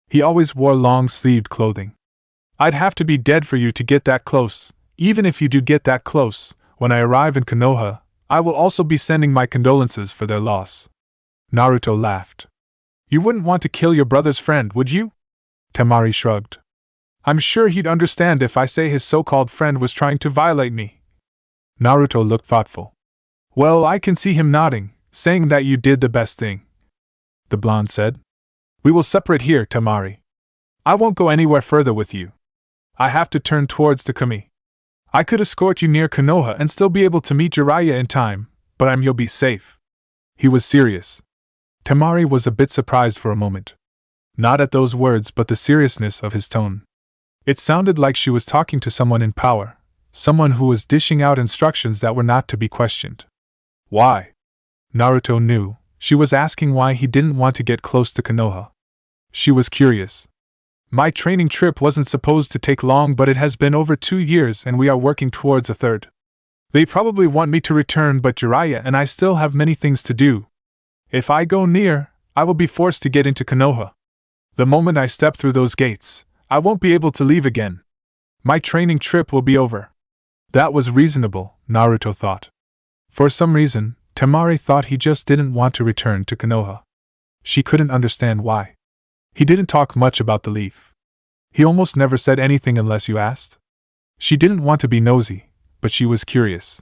He always wore long-sleeved clothing. I'd have to be dead for you to get that close. Even if you do get that close, when I arrive in Konoha, I will also be sending my condolences for their loss. Naruto laughed. You wouldn't want to kill your brother's friend, would you? Temari shrugged. I'm sure he'd understand if I say his so-called friend was trying to violate me. Naruto looked thoughtful. Well, I can see him nodding, saying that you did the best thing. The blonde said. We will separate here, Temari. I won't go anywhere further with you. I have to turn towards Takumi. I could escort you near Konoha and still be able to meet Jiraiya in time, but you'll be safe. He was serious. Temari was a bit surprised for a moment. Not at those words, but the seriousness of his tone. It sounded like she was talking to someone in power, someone who was dishing out instructions that were not to be questioned. Why? Naruto knew. She was asking why he didn't want to get close to Konoha. She was curious. My training trip wasn't supposed to take long, but it has been over 2 years and we are working towards a third. They probably want me to return, but Jiraiya and I still have many things to do. If I go near, I will be forced to get into Konoha. The moment I step through those gates, I won't be able to leave again. My training trip will be over. That was reasonable, Naruto thought. For some reason, Temari thought he just didn't want to return to Konoha. She couldn't understand why. He didn't talk much about the leaf. He almost never said anything unless you asked. She didn't want to be nosy, but she was curious.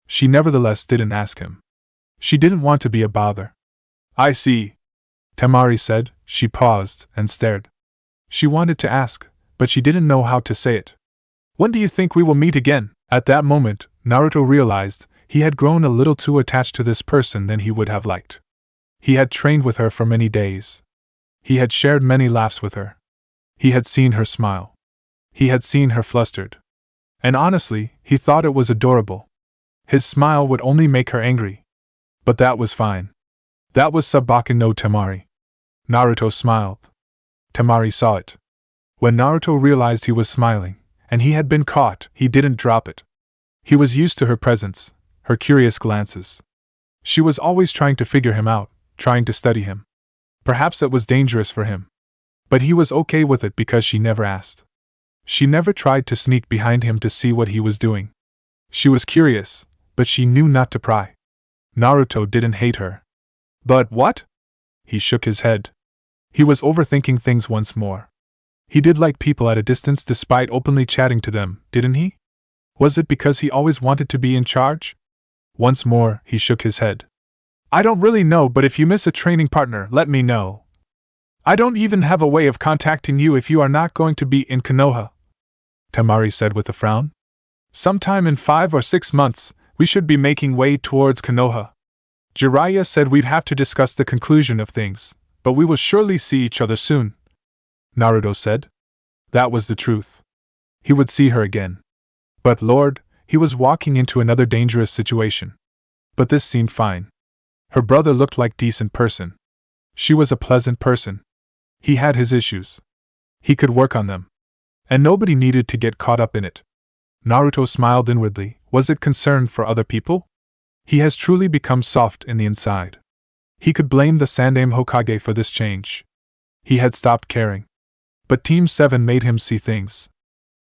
She nevertheless didn't ask him. She didn't want to be a bother. I see, Temari said. She paused and stared. She wanted to ask, but she didn't know how to say it. When do you think we will meet again? At that moment, Naruto realized he had grown a little too attached to this person than he would have liked. He had trained with her for many days. He had shared many laughs with her. He had seen her smile. He had seen her flustered. And honestly, he thought it was adorable. His smile would only make her angry. But that was fine. That was Sabaka no Temari. Naruto smiled. Temari saw it. When Naruto realized he was smiling, and he had been caught, he didn't drop it. He was used to her presence, her curious glances. She was always trying to figure him out, trying to study him. Perhaps it was dangerous for him. But he was okay with it because she never asked. She never tried to sneak behind him to see what he was doing. She was curious, but she knew not to pry. Naruto didn't hate her. But what? He shook his head. He was overthinking things once more. He did like people at a distance despite openly chatting to them, didn't he? Was it because he always wanted to be in charge? Once more, he shook his head. I don't really know, but if you miss a training partner, let me know. I don't even have a way of contacting you if you are not going to be in Konoha, Temari said with a frown. Sometime in 5 or 6 months, we should be making way towards Konoha. Jiraiya said we'd have to discuss the conclusion of things, but we will surely see each other soon, Naruto said. That was the truth. He would see her again. But Lord, he was walking into another dangerous situation. But this seemed fine. Her brother looked like a decent person. She was a pleasant person. He had his issues. He could work on them. And nobody needed to get caught up in it. Naruto smiled inwardly. Was it concern for other people? He has truly become soft in the inside. He could blame the Sandaime Hokage for this change. He had stopped caring. But Team 7 made him see things.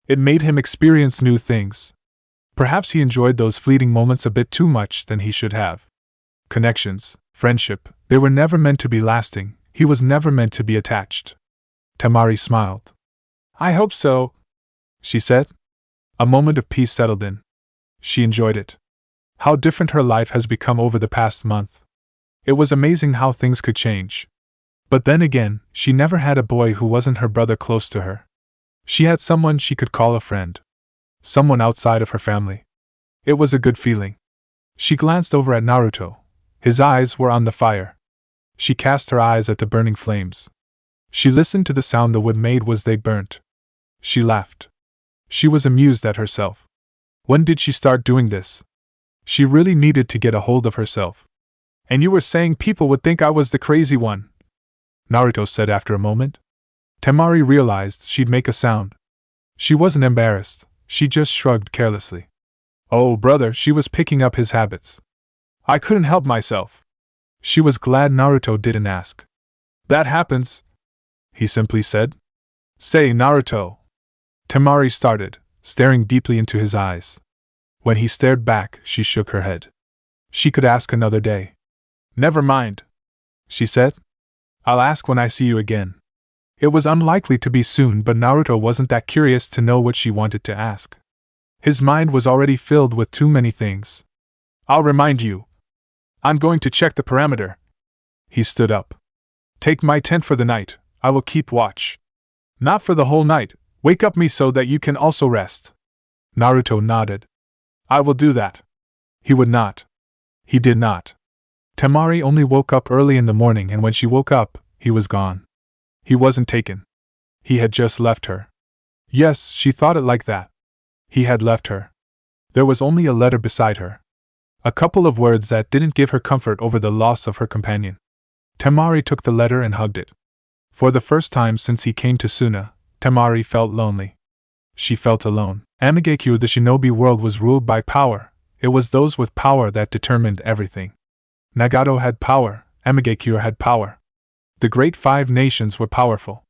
It made him experience new things. Perhaps he enjoyed those fleeting moments a bit too much than he should have. Connections, friendship, they were never meant to be lasting. He was never meant to be attached. Temari smiled. I hope so, she said. A moment of peace settled in. She enjoyed it. How different her life has become over the past month. It was amazing how things could change. But then again, she never had a boy who wasn't her brother close to her. She had someone she could call a friend. Someone outside of her family. It was a good feeling. She glanced over at Naruto. His eyes were on the fire. She cast her eyes at the burning flames. She listened to the sound the wood made as they burnt. She laughed. She was amused at herself. When did she start doing this? She really needed to get a hold of herself. And you were saying people would think I was the crazy one, Naruto said after a moment. Temari realized she'd make a sound. She wasn't embarrassed, she just shrugged carelessly. Oh, brother, she was picking up his habits. I couldn't help myself. She was glad Naruto didn't ask. That happens, he simply said. Say, Naruto. Temari started, staring deeply into his eyes. When he stared back, she shook her head. She could ask another day. Never mind, she said. I'll ask when I see you again. It was unlikely to be soon, but Naruto wasn't that curious to know what she wanted to ask. His mind was already filled with too many things. I'll remind you. I'm going to check the parameter. He stood up. Take my tent for the night, I will keep watch. Not for the whole night, wake up me so that you can also rest. Naruto nodded. I will do that. He would not. He did not. Temari only woke up early in the morning, and when she woke up, he was gone. He wasn't taken. He had just left her. Yes, she thought it like that. He had left her. There was only a letter beside her. A couple of words that didn't give her comfort over the loss of her companion. Temari took the letter and hugged it. For the first time since he came to Suna, Temari felt lonely. She felt alone. Amigekyo, the shinobi world, was ruled by power. It was those with power that determined everything. Nagato had power, Amigekyo had power. The great 5 nations were powerful.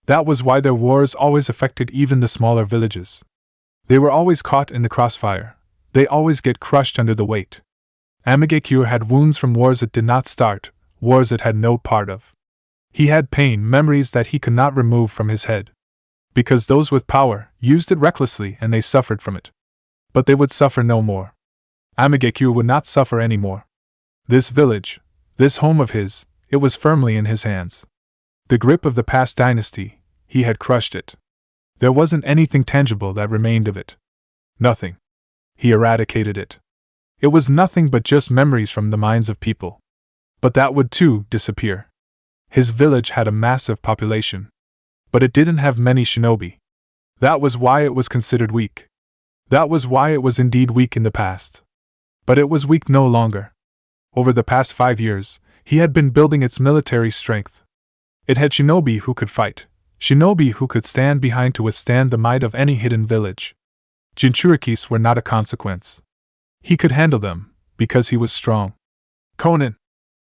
That was why their wars always affected even the smaller villages. They were always caught in the crossfire. They always get crushed under the weight. Amigekyo had wounds from wars it did not start, wars it had no part of. He had pain, memories that he could not remove from his head. Because those with power used it recklessly and they suffered from it. But they would suffer no more. Amigekyo would not suffer any more. This village, this home of his, it was firmly in his hands. The grip of the past dynasty, he had crushed it. There wasn't anything tangible that remained of it. Nothing. He eradicated it. It was nothing but just memories from the minds of people. But that would too disappear. His village had a massive population. But it didn't have many shinobi. That was why it was considered weak. That was why it was indeed weak in the past. But it was weak no longer. Over the past 5 years, he had been building its military strength. It had shinobi who could fight, shinobi who could stand behind to withstand the might of any hidden village. Jinchurikis were not a consequence. He could handle them, because he was strong. Konan!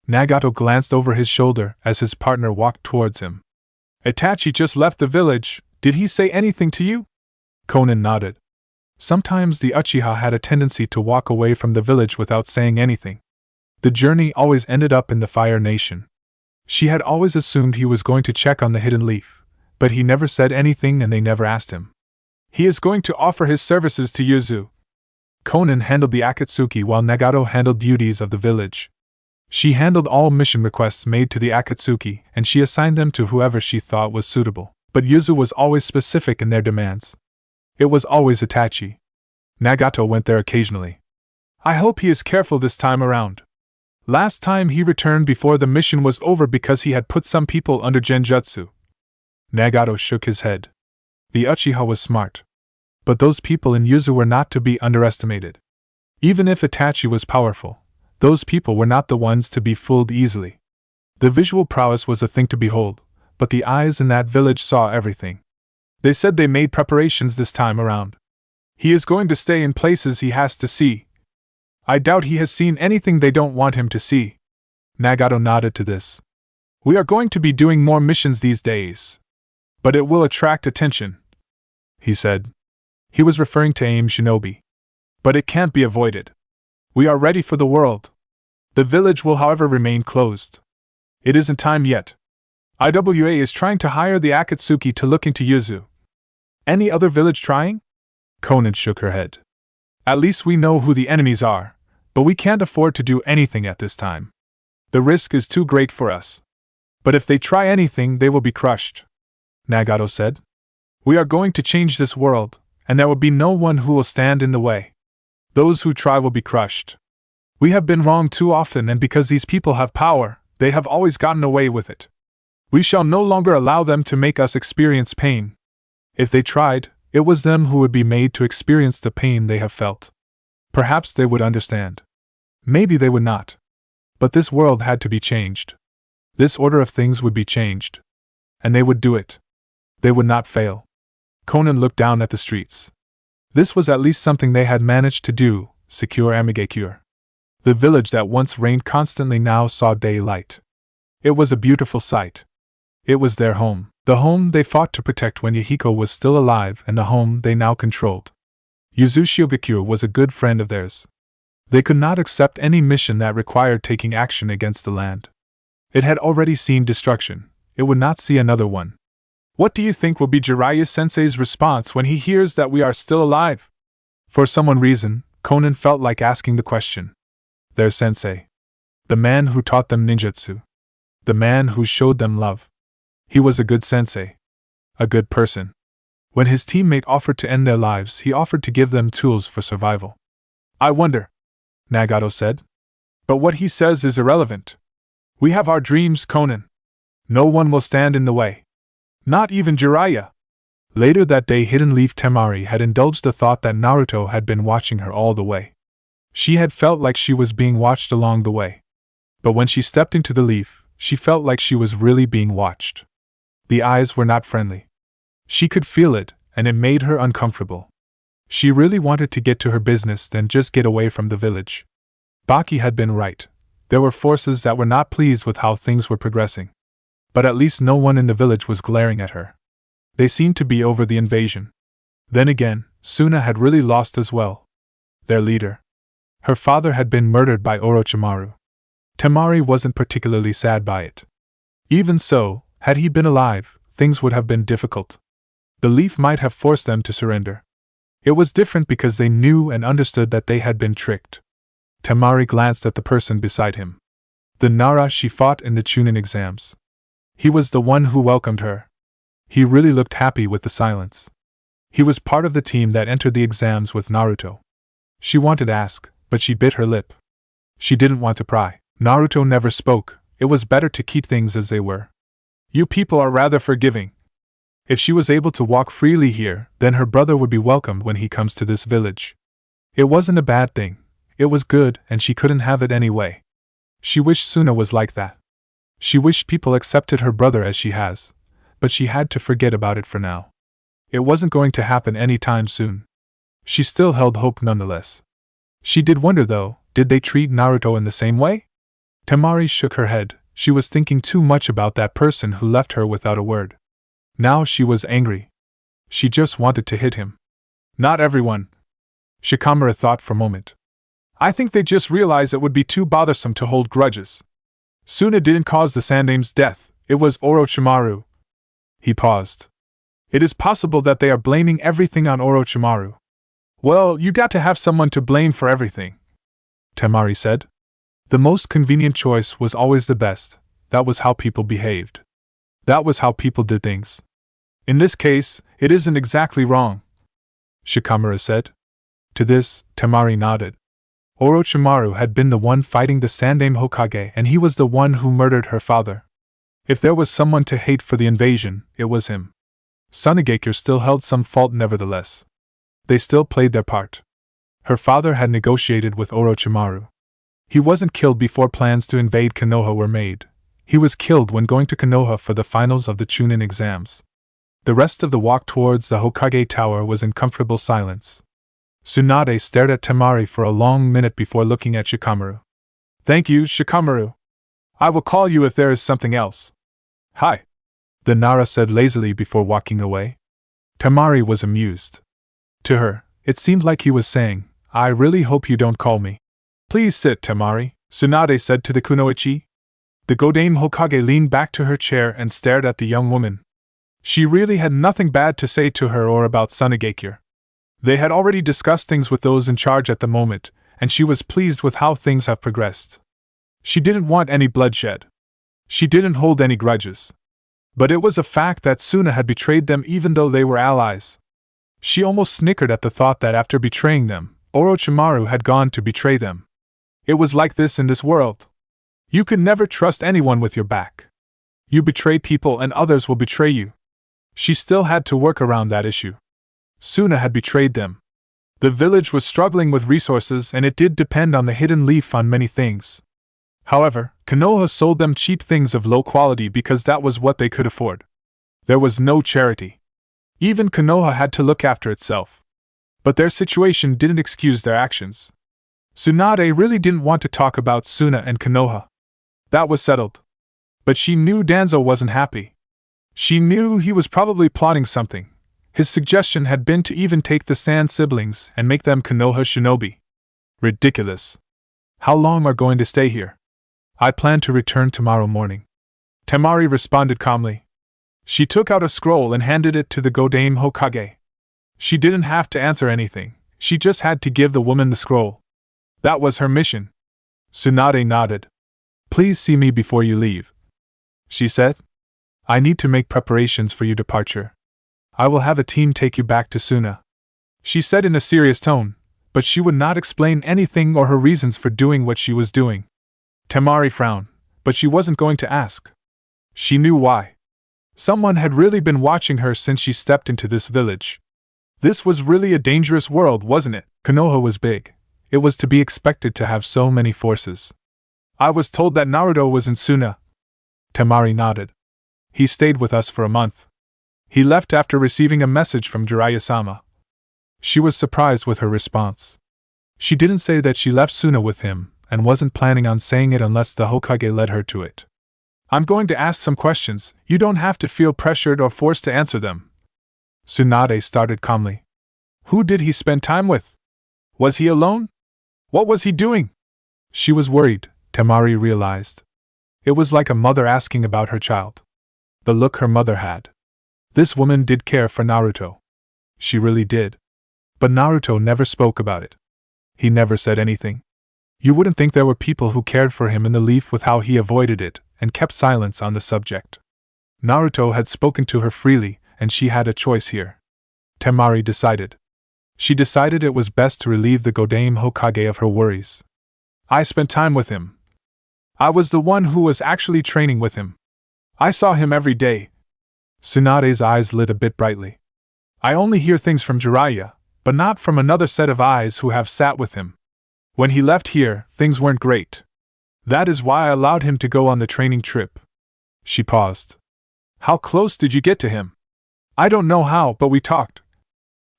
Nagato glanced over his shoulder as his partner walked towards him. Itachi just left the village, did he say anything to you? Konan nodded. Sometimes the Uchiha had a tendency to walk away from the village without saying anything. The journey always ended up in the Fire Nation. She had always assumed he was going to check on the hidden leaf, but he never said anything and they never asked him. He is going to offer his services to Yuzu. Konan handled the Akatsuki while Nagato handled duties of the village. She handled all mission requests made to the Akatsuki and she assigned them to whoever she thought was suitable, but Yuzu was always specific in their demands. It was always Itachi. Nagato went there occasionally. I hope he is careful this time around. Last time he returned before the mission was over because he had put some people under genjutsu. Nagato shook his head. The Uchiha was smart. But those people in Yuzu were not to be underestimated. Even if Itachi was powerful, those people were not the ones to be fooled easily. The visual prowess was a thing to behold, but the eyes in that village saw everything. They said they made preparations this time around. He is going to stay in places he has to see. I doubt he has seen anything they don't want him to see. Nagato nodded to this. We are going to be doing more missions these days. But it will attract attention, he said. He was referring to AIM Shinobi. But it can't be avoided. We are ready for the world. The village will, however, remain closed. It isn't time yet. IWA is trying to hire the Akatsuki to look into Yuzu. Any other village trying? Konan shook her head. At least we know who the enemies are, but we can't afford to do anything at this time. The risk is too great for us. But if they try anything, they will be crushed, Nagato said. We are going to change this world, and there will be no one who will stand in the way. Those who try will be crushed. We have been wrong too often, and because these people have power, they have always gotten away with it. We shall no longer allow them to make us experience pain. If they tried, it was them who would be made to experience the pain they have felt. Perhaps they would understand. Maybe they would not. But this world had to be changed. This order of things would be changed. And they would do it. They would not fail. Konan looked down at the streets. This was at least something they had managed to do, secure Amigekure. The village that once rained constantly now saw daylight. It was a beautiful sight. It was their home, the home they fought to protect when Yahiko was still alive and the home they now controlled. Yuzushigekure was a good friend of theirs. They could not accept any mission that required taking action against the land. It had already seen destruction. It would not see another one. What do you think will be Jiraiya-sensei's response when he hears that we are still alive? For some reason, Conan felt like asking the question. Their sensei. The man who taught them ninjutsu. The man who showed them love. He was a good sensei. A good person. When his teammate offered to end their lives, he offered to give them tools for survival. I wonder, Nagato said. But what he says is irrelevant. We have our dreams, Conan. No one will stand in the way. Not even Jiraiya. Later that day, Hidden Leaf Temari had indulged the thought that Naruto had been watching her all the way. She had felt like she was being watched along the way. But when she stepped into the leaf, she felt like she was really being watched. The eyes were not friendly. She could feel it, and it made her uncomfortable. She really wanted to get to her business than just get away from the village. Baki had been right. There were forces that were not pleased with how things were progressing. But at least no one in the village was glaring at her. They seemed to be over the invasion. Then again, Suna had really lost as well. Their leader. Her father had been murdered by Orochimaru. Temari wasn't particularly sad by it. Even so, had he been alive, things would have been difficult. The leaf might have forced them to surrender. It was different because they knew and understood that they had been tricked. Temari glanced at the person beside him. The Nara she fought in the Chunin exams. He was the one who welcomed her. He really looked happy with the silence. He was part of the team that entered the exams with Naruto. She wanted to ask, but she bit her lip. She didn't want to pry. Naruto never spoke. It was better to keep things as they were. You people are rather forgiving. If she was able to walk freely here, then her brother would be welcomed when he comes to this village. It wasn't a bad thing. It was good, and she couldn't have it anyway. She wished Suna was like that. She wished people accepted her brother as she has. But she had to forget about it for now. It wasn't going to happen any time soon. She still held hope nonetheless. She did wonder though, did they treat Naruto in the same way? Temari shook her head. She was thinking too much about that person who left her without a word. Now she was angry. She just wanted to hit him. Not everyone. Shikamaru thought for a moment. I think they just realized it would be too bothersome to hold grudges. Suna didn't cause the Sandame's death, it was Orochimaru. He paused. It is possible that they are blaming everything on Orochimaru. Well, you got to have someone to blame for everything, Temari said. The most convenient choice was always the best. That was how people behaved. That was how people did things. In this case, it isn't exactly wrong, Shikamaru said. To this, Temari nodded. Orochimaru had been the one fighting the Sandame Hokage, and he was the one who murdered her father. If there was someone to hate for the invasion, it was him. Sunagakure still held some fault nevertheless. They still played their part. Her father had negotiated with Orochimaru. He wasn't killed before plans to invade Konoha were made. He was killed when going to Konoha for the finals of the Chunin exams. The rest of the walk towards the Hokage Tower was in comfortable silence. Tsunade stared at Temari for a long minute before looking at Shikamaru. Thank you, Shikamaru. I will call you if there is something else. Hi, the Nara said lazily before walking away. Temari was amused. To her, it seemed like he was saying, I really hope you don't call me. Please sit, Temari, Tsunade said to the kunoichi. The Godame Hokage leaned back to her chair and stared at the young woman. She really had nothing bad to say to her or about Sunagakure. They had already discussed things with those in charge at the moment, and she was pleased with how things have progressed. She didn't want any bloodshed. She didn't hold any grudges. But it was a fact that Suna had betrayed them even though they were allies. She almost snickered at the thought that after betraying them, Orochimaru had gone to betray them. It was like this in this world. You could never trust anyone with your back. You betray people and others will betray you. She still had to work around that issue. Suna had betrayed them. The village was struggling with resources and it did depend on the Hidden Leaf on many things. However, Konoha sold them cheap things of low quality because that was what they could afford. There was no charity. Even Konoha had to look after itself. But their situation didn't excuse their actions. Tsunade really didn't want to talk about Suna and Konoha. That was settled. But she knew Danzo wasn't happy. She knew he was probably plotting something. His suggestion had been to even take the Sand siblings and make them Konoha shinobi. Ridiculous. How long are going to stay here? I plan to return tomorrow morning. Temari responded calmly. She took out a scroll and handed it to the Godame Hokage. She didn't have to answer anything. She just had to give the woman the scroll. That was her mission. Tsunade nodded. Please see me before you leave, she said. I need to make preparations for your departure. I will have a team take you back to Suna, she said in a serious tone, but she would not explain anything or her reasons for doing what she was doing. Temari frowned, but she wasn't going to ask. She knew why. Someone had really been watching her since she stepped into this village. This was really a dangerous world, wasn't it? Konoha was big. It was to be expected to have so many forces. I was told that Naruto was in Suna. Temari nodded. He stayed with us for a month. He left after receiving a message from Jiraiya-sama. She was surprised with her response. She didn't say that she left Suna with him, and wasn't planning on saying it unless the Hokage led her to it. I'm going to ask some questions. You don't have to feel pressured or forced to answer them. Tsunade started calmly. Who did he spend time with? Was he alone? What was he doing? She was worried, Temari realized. It was like a mother asking about her child. The look her mother had. This woman did care for Naruto. She really did. But Naruto never spoke about it. He never said anything. You wouldn't think there were people who cared for him in the leaf with how he avoided it and kept silence on the subject. Naruto had spoken to her freely, and she had a choice here. Temari decided. She decided it was best to relieve the Godame Hokage of her worries. I spent time with him. I was the one who was actually training with him. I saw him every day. Tsunade's eyes lit a bit brightly. I only hear things from Jiraiya, but not from another set of eyes who have sat with him. When he left here, things weren't great. That is why I allowed him to go on the training trip. She paused. How close did you get to him? I don't know how, but we talked.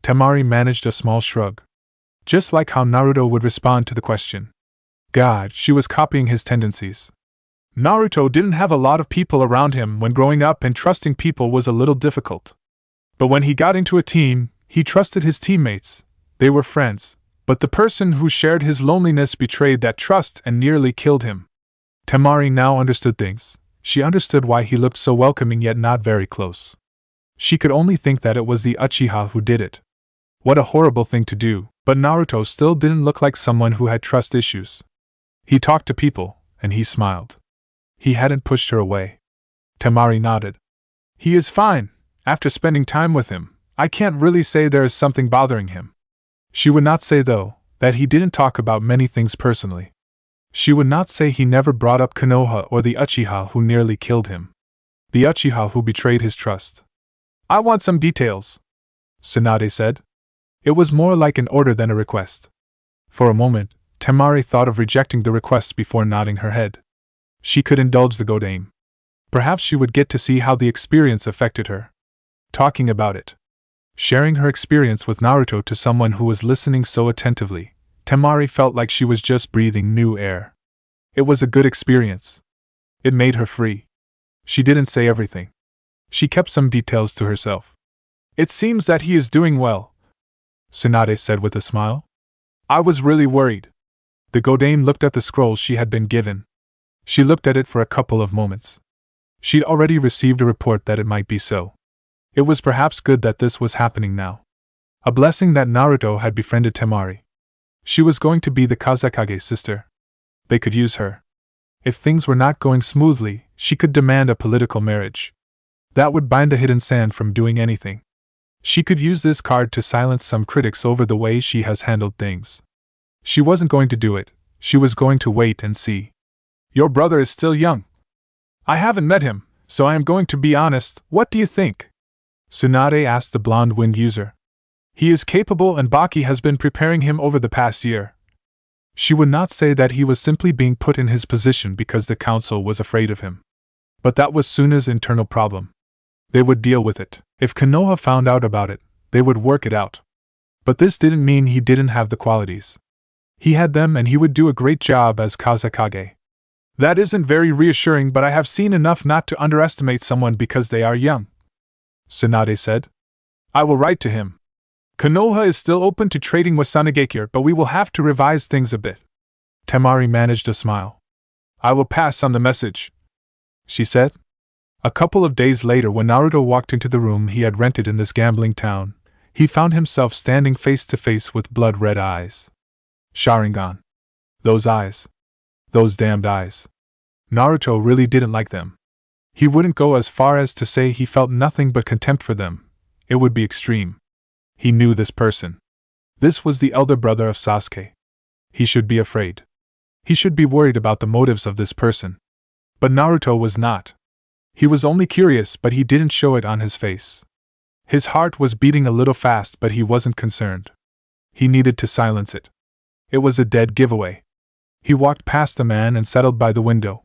Temari managed a small shrug. Just like how Naruto would respond to the question. God, she was copying his tendencies. Naruto didn't have a lot of people around him when growing up, and trusting people was a little difficult. But when he got into a team, he trusted his teammates. They were friends, but the person who shared his loneliness betrayed that trust and nearly killed him. Temari now understood things. She understood why he looked so welcoming yet not very close. She could only think that it was the Uchiha who did it. What a horrible thing to do, but Naruto still didn't look like someone who had trust issues. He talked to people, and he smiled. He hadn't pushed her away. Temari nodded. He is fine. After spending time with him, I can't really say there is something bothering him. She would not say, though, that he didn't talk about many things personally. She would not say he never brought up Konoha or the Uchiha who nearly killed him. The Uchiha who betrayed his trust. I want some details, Tsunade said. It was more like an order than a request. For a moment, Temari thought of rejecting the request before nodding her head. She could indulge the Godame. Perhaps she would get to see how the experience affected her. Talking about it. Sharing her experience with Naruto to someone who was listening so attentively, Temari felt like she was just breathing new air. It was a good experience. It made her free. She didn't say everything. She kept some details to herself. It seems that he is doing well, Tsunade said with a smile. I was really worried. The Godame looked at the scroll she had been given. She looked at it for a couple of moments. She'd already received a report that it might be so. It was perhaps good that this was happening now. A blessing that Naruto had befriended Temari. She was going to be the Kazekage's sister. They could use her. If things were not going smoothly, she could demand a political marriage. That would bind the Hidden Sand from doing anything. She could use this card to silence some critics over the way she has handled things. She wasn't going to do it. She was going to wait and see. Your brother is still young. I haven't met him, so I am going to be honest. What do you think? Tsunade asked the blonde wind user. He is capable, and Baki has been preparing him over the past year. She would not say that he was simply being put in his position because the council was afraid of him. But that was Suna's internal problem. They would deal with it. If Konoha found out about it, they would work it out. But this didn't mean he didn't have the qualities. He had them, and he would do a great job as Kazekage. That isn't very reassuring, but I have seen enough not to underestimate someone because they are young, Tsunade said. I will write to him. Konoha is still open to trading with Sanagekure, but we will have to revise things a bit. Temari managed a smile. I will pass on the message, she said. A couple of days later, when Naruto walked into the room he had rented in this gambling town, he found himself standing face to face with blood-red eyes. Sharingan. Those eyes. Those damned eyes. Naruto really didn't like them. He wouldn't go as far as to say he felt nothing but contempt for them. It would be extreme. He knew this person. This was the elder brother of Sasuke. He should be afraid. He should be worried about the motives of this person. But Naruto was not. He was only curious, but he didn't show it on his face. His heart was beating a little fast, but he wasn't concerned. He needed to silence it. It was a dead giveaway. He walked past the man and settled by the window.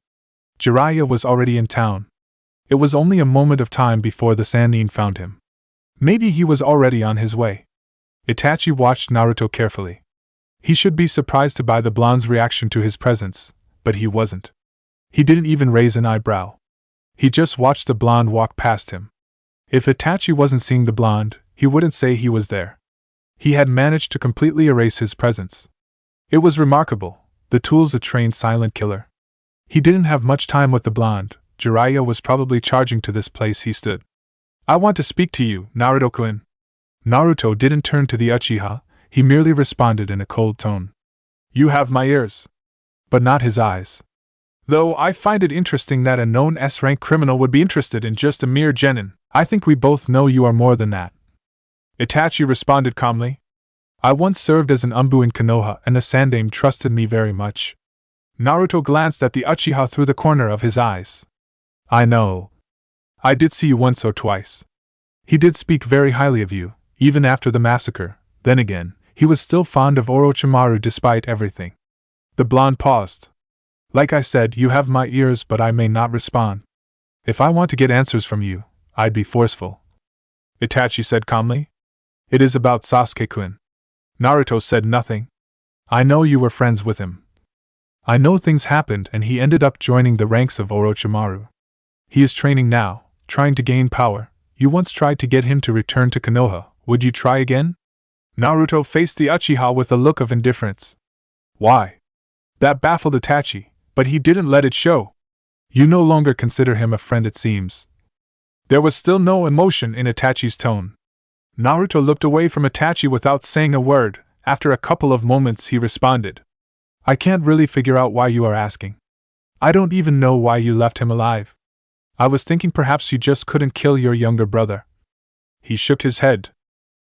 Jiraiya was already in town. It was only a moment of time before the Sannin found him. Maybe he was already on his way. Itachi watched Naruto carefully. He should be surprised by the blonde's reaction to his presence, but he wasn't. He didn't even raise an eyebrow. He just watched the blonde walk past him. If Itachi wasn't seeing the blonde, he wouldn't say he was there. He had managed to completely erase his presence. It was remarkable, the tools a trained silent killer. He didn't have much time with the blonde. Jiraiya was probably charging to this place he stood. "I want to speak to you, Naruto-kun." Naruto didn't turn to the Uchiha, he merely responded in a cold tone. "You have my ears." But not his eyes. "Though I find it interesting that a known S-rank criminal would be interested in just a mere genin, I think we both know you are more than that." Itachi responded calmly. "I once served as an Umbu in Konoha and the Sandaime trusted me very much." Naruto glanced at the Uchiha through the corner of his eyes. "I know. I did see you once or twice. He did speak very highly of you, even after the massacre. Then again, he was still fond of Orochimaru despite everything." The blonde paused. "Like I said, you have my ears, but I may not respond. If I want to get answers from you, I'd be forceful." Itachi said calmly. "It is about Sasuke-kun." Naruto said nothing. "I know you were friends with him. I know things happened and he ended up joining the ranks of Orochimaru. He is training now, trying to gain power. You once tried to get him to return to Konoha. Would you try again?" Naruto faced the Uchiha with a look of indifference. "Why?" That baffled Itachi, but he didn't let it show. "You no longer consider him a friend, it seems." There was still no emotion in Itachi's tone. Naruto looked away from Itachi without saying a word. After a couple of moments he responded. "I can't really figure out why you are asking. I don't even know why you left him alive. I was thinking perhaps you just couldn't kill your younger brother." He shook his head.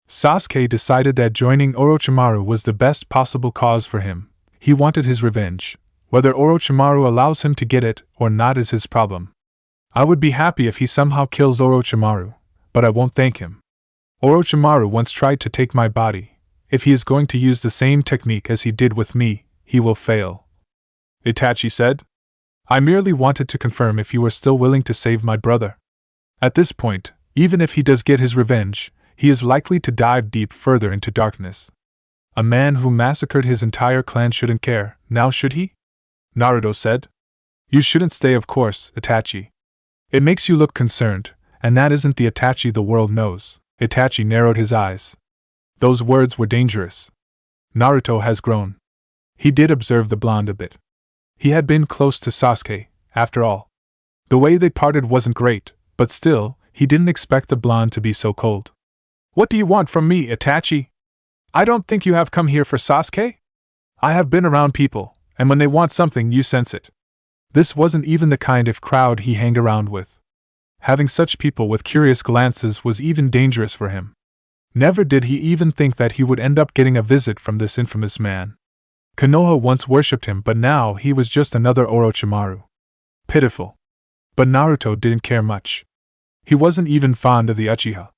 Sasuke decided that joining Orochimaru was the best possible cause for him. He wanted his revenge. Whether Orochimaru allows him to get it or not is his problem. "I would be happy if he somehow kills Orochimaru, but I won't thank him. Orochimaru once tried to take my body. If he is going to use the same technique as he did with me, he will fail." Itachi said. "I merely wanted to confirm if you were still willing to save my brother. At this point, even if he does get his revenge, he is likely to dive deep further into darkness. A man who massacred his entire clan shouldn't care, now should he?" Naruto said. "You shouldn't stay, of course, Itachi. It makes you look concerned, and that isn't the Itachi the world knows." Itachi narrowed his eyes. Those words were dangerous. Naruto has grown. He did observe the blonde a bit. He had been close to Sasuke, after all. The way they parted wasn't great, but still, he didn't expect the blonde to be so cold. "What do you want from me, Itachi? I don't think you have come here for Sasuke? I have been around people, and when they want something you sense it." This wasn't even the kind of crowd he hung around with. Having such people with curious glances was even dangerous for him. Never did he even think that he would end up getting a visit from this infamous man. Konoha once worshipped him, but now he was just another Orochimaru. Pitiful. But Naruto didn't care much. He wasn't even fond of the Uchiha.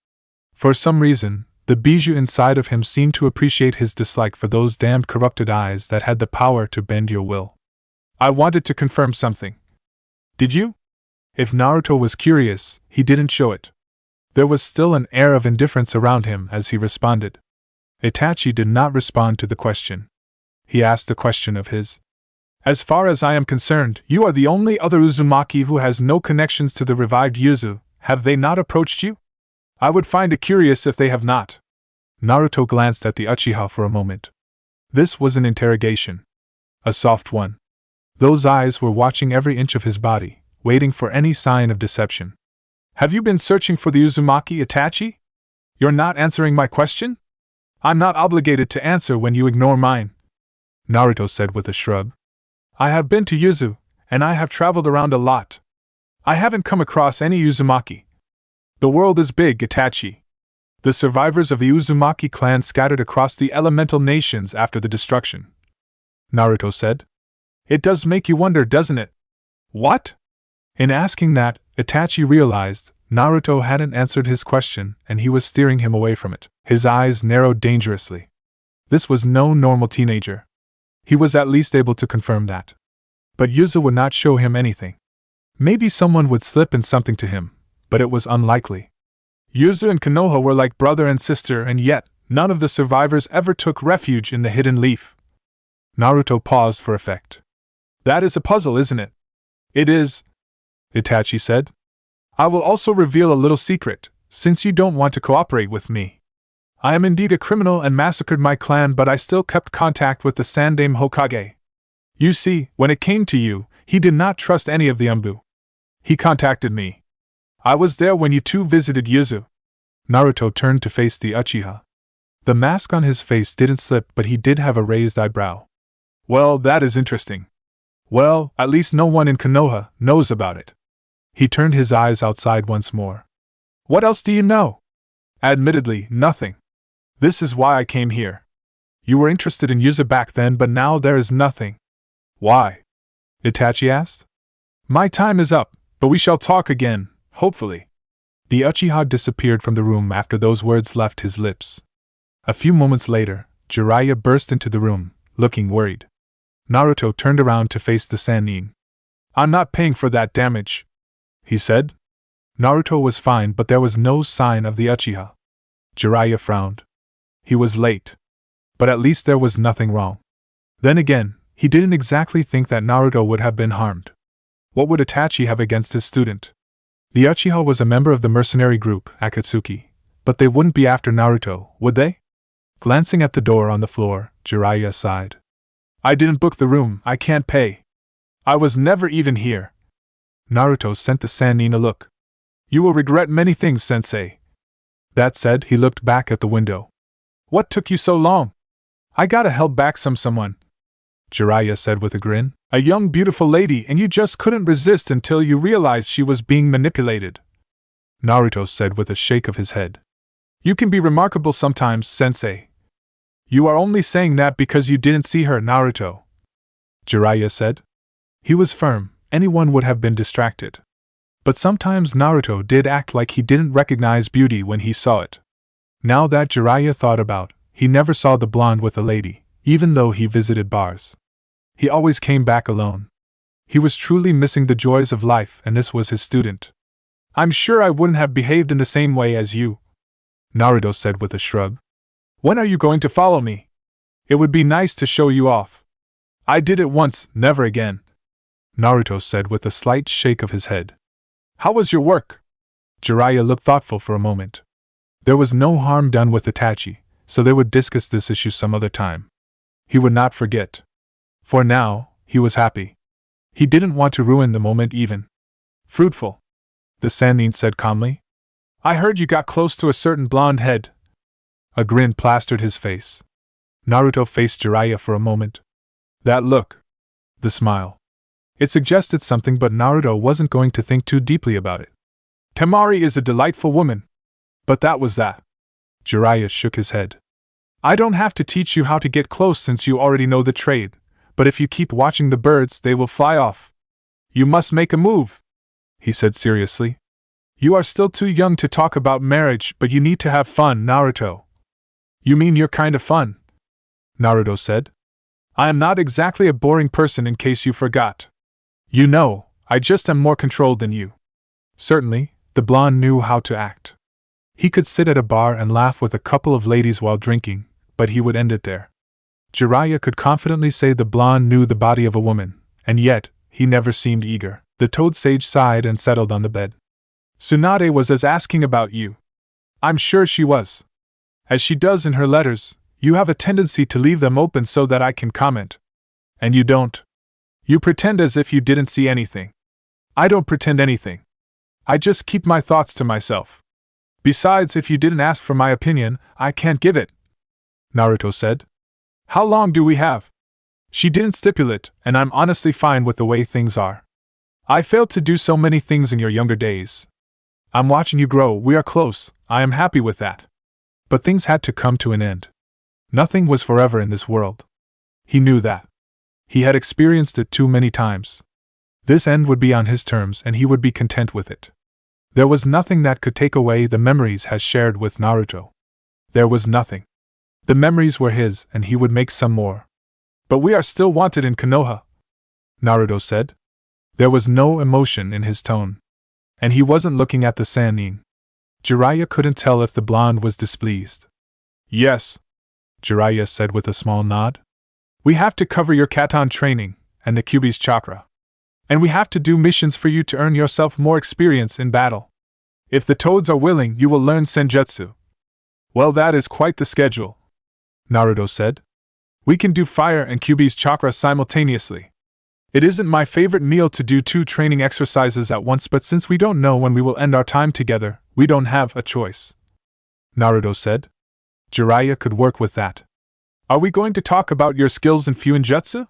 For some reason, the bijou inside of him seemed to appreciate his dislike for those damned corrupted eyes that had the power to bend your will. "I wanted to confirm something." "Did you?" If Naruto was curious, he didn't show it. There was still an air of indifference around him as he responded. Itachi did not respond to the question. He asked a question of his. "As far as I am concerned, you are the only other Uzumaki who has no connections to the revived Yuzu. Have they not approached you? I would find it curious if they have not." Naruto glanced at the Uchiha for a moment. This was an interrogation. A soft one. Those eyes were watching every inch of his body, waiting for any sign of deception. "Have you been searching for the Uzumaki, Itachi?" You're not answering my question? I'm not obligated to answer when you ignore mine, Naruto said with a shrug. I have been to Yuzu, and I have traveled around a lot. I haven't come across any Uzumaki. The world is big, Itachi. The survivors of the Uzumaki clan scattered across the elemental nations after the destruction, Naruto said. It does make you wonder, doesn't it? What? In asking that, Itachi realized Naruto hadn't answered his question and he was steering him away from it. His eyes narrowed dangerously. This was no normal teenager. He was at least able to confirm that. But Yuzu would not show him anything. Maybe someone would slip in something to him, but it was unlikely. Yuzu and Konoha were like brother and sister, and yet none of the survivors ever took refuge in the hidden leaf. Naruto paused for effect. That is a puzzle, isn't it? It is, Itachi said. I will also reveal a little secret, since you don't want to cooperate with me. I am indeed a criminal and massacred my clan, but I still kept contact with the Sandaime Hokage. You see, when it came to you, he did not trust any of the Umbu. He contacted me. I was there when you two visited Yuzu. Naruto turned to face the Uchiha. The mask on his face didn't slip, but he did have a raised eyebrow. Well, that is interesting. Well, at least no one in Konoha knows about it. He turned his eyes outside once more. What else do you know? Admittedly, nothing. This is why I came here. You were interested in Yuzu back then, but now there is nothing. Why? Itachi asked. My time is up, but we shall talk again, hopefully. The Uchiha disappeared from the room after those words left his lips. A few moments later, Jiraiya burst into the room, looking worried. Naruto turned around to face the Sannin. I'm not paying for that damage, he said. Naruto was fine, but there was no sign of the Uchiha. Jiraiya frowned. He was late. But at least there was nothing wrong. Then again, he didn't exactly think that Naruto would have been harmed. What would Itachi have against his student? The Uchiha was a member of the mercenary group, Akatsuki, but they wouldn't be after Naruto, would they? Glancing at the door on the floor, Jiraiya sighed. I didn't book the room, I can't pay. I was never even here. Naruto sent the Sannin a look. You will regret many things, sensei. That said, he looked back at the window. What took you so long? I gotta held back someone, Jiraiya said with a grin. A young beautiful lady, and you just couldn't resist until you realized she was being manipulated, Naruto said with a shake of his head. You can be remarkable sometimes, sensei. You are only saying that because you didn't see her, Naruto, Jiraiya said. He was firm, anyone would have been distracted. But sometimes Naruto did act like he didn't recognize beauty when he saw it. Now that Jiraiya thought about, he never saw the blonde with a lady, even though he visited bars. He always came back alone. He was truly missing the joys of life, and this was his student. I'm sure I wouldn't have behaved in the same way as you, Naruto said with a shrug. When are you going to follow me? It would be nice to show you off. I did it once, never again, Naruto said with a slight shake of his head. How was your work? Jiraiya looked thoughtful for a moment. There was no harm done with Itachi, so they would discuss this issue some other time. He would not forget. For now, he was happy. He didn't want to ruin the moment even. Fruitful, the Sannin said calmly. I heard you got close to a certain blonde head. A grin plastered his face. Naruto faced Jiraiya for a moment. That look. The smile. It suggested something, but Naruto wasn't going to think too deeply about it. Temari is a delightful woman. But that was that. Jiraiya shook his head. I don't have to teach you how to get close since you already know the trade, but if you keep watching the birds, they will fly off. You must make a move, he said seriously. You are still too young to talk about marriage, but you need to have fun, Naruto. You mean you're kind of fun? Naruto said. I am not exactly a boring person, in case you forgot. You know, I just am more controlled than you. Certainly, the blonde knew how to act. He could sit at a bar and laugh with a couple of ladies while drinking, but he would end it there. Jiraiya could confidently say the blonde knew the body of a woman, and yet, he never seemed eager. The toad sage sighed and settled on the bed. Tsunade was asking about you. I'm sure she was. As she does in her letters, you have a tendency to leave them open so that I can comment. And you don't. You pretend as if you didn't see anything. I don't pretend anything. I just keep my thoughts to myself. Besides, if you didn't ask for my opinion, I can't give it, Naruto said. How long do we have? She didn't stipulate, and I'm honestly fine with the way things are. I failed to do so many things in your younger days. I'm watching you grow, we are close, I am happy with that. But things had to come to an end. Nothing was forever in this world. He knew that. He had experienced it too many times. This end would be on his terms and he would be content with it. There was nothing that could take away the memories he shared with Naruto. There was nothing. The memories were his and he would make some more. But we are still wanted in Konoha, Naruto said. There was no emotion in his tone. And he wasn't looking at the Sannin. Jiraiya couldn't tell if the blonde was displeased. Yes, Jiraiya said with a small nod. We have to cover your Katon training, and the Kyuubi's chakra. And we have to do missions for you to earn yourself more experience in battle. If the toads are willing, you will learn Senjutsu. Well, that is quite the schedule, Naruto said. We can do fire and Kyuubi's chakra simultaneously. It isn't my favorite meal to do 2 training exercises at once, but since we don't know when we will end our time together, we don't have a choice, Naruto said. Jiraiya could work with that. Are we going to talk about your skills in Fuinjutsu?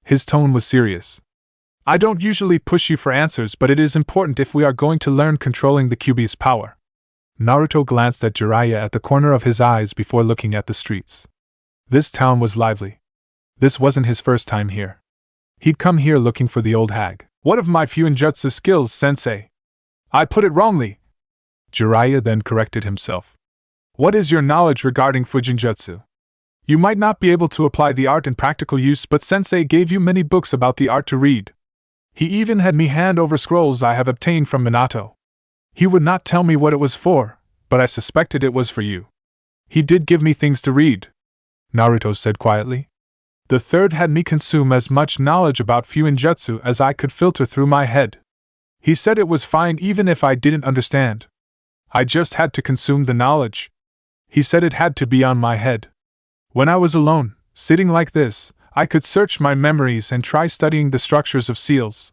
His tone was serious. I don't usually push you for answers, but it is important if we are going to learn controlling the Kyuubi's power. Naruto glanced at Jiraiya at the corner of his eyes before looking at the streets. This town was lively. This wasn't his first time here. He'd come here looking for the old hag. What of my Fuinjutsu skills, sensei? I put it wrongly. Jiraiya then corrected himself. What is your knowledge regarding Fuinjutsu? You might not be able to apply the art in practical use, but sensei gave you many books about the art to read. He even had me hand over scrolls I have obtained from Minato. He would not tell me what it was for, but I suspected it was for you. He did give me things to read, Naruto said quietly. The third had me consume as much knowledge about Fuinjutsu as I could filter through my head. He said it was fine even if I didn't understand. I just had to consume the knowledge. He said it had to be on my head. When I was alone, sitting like this, I could search my memories and try studying the structures of seals.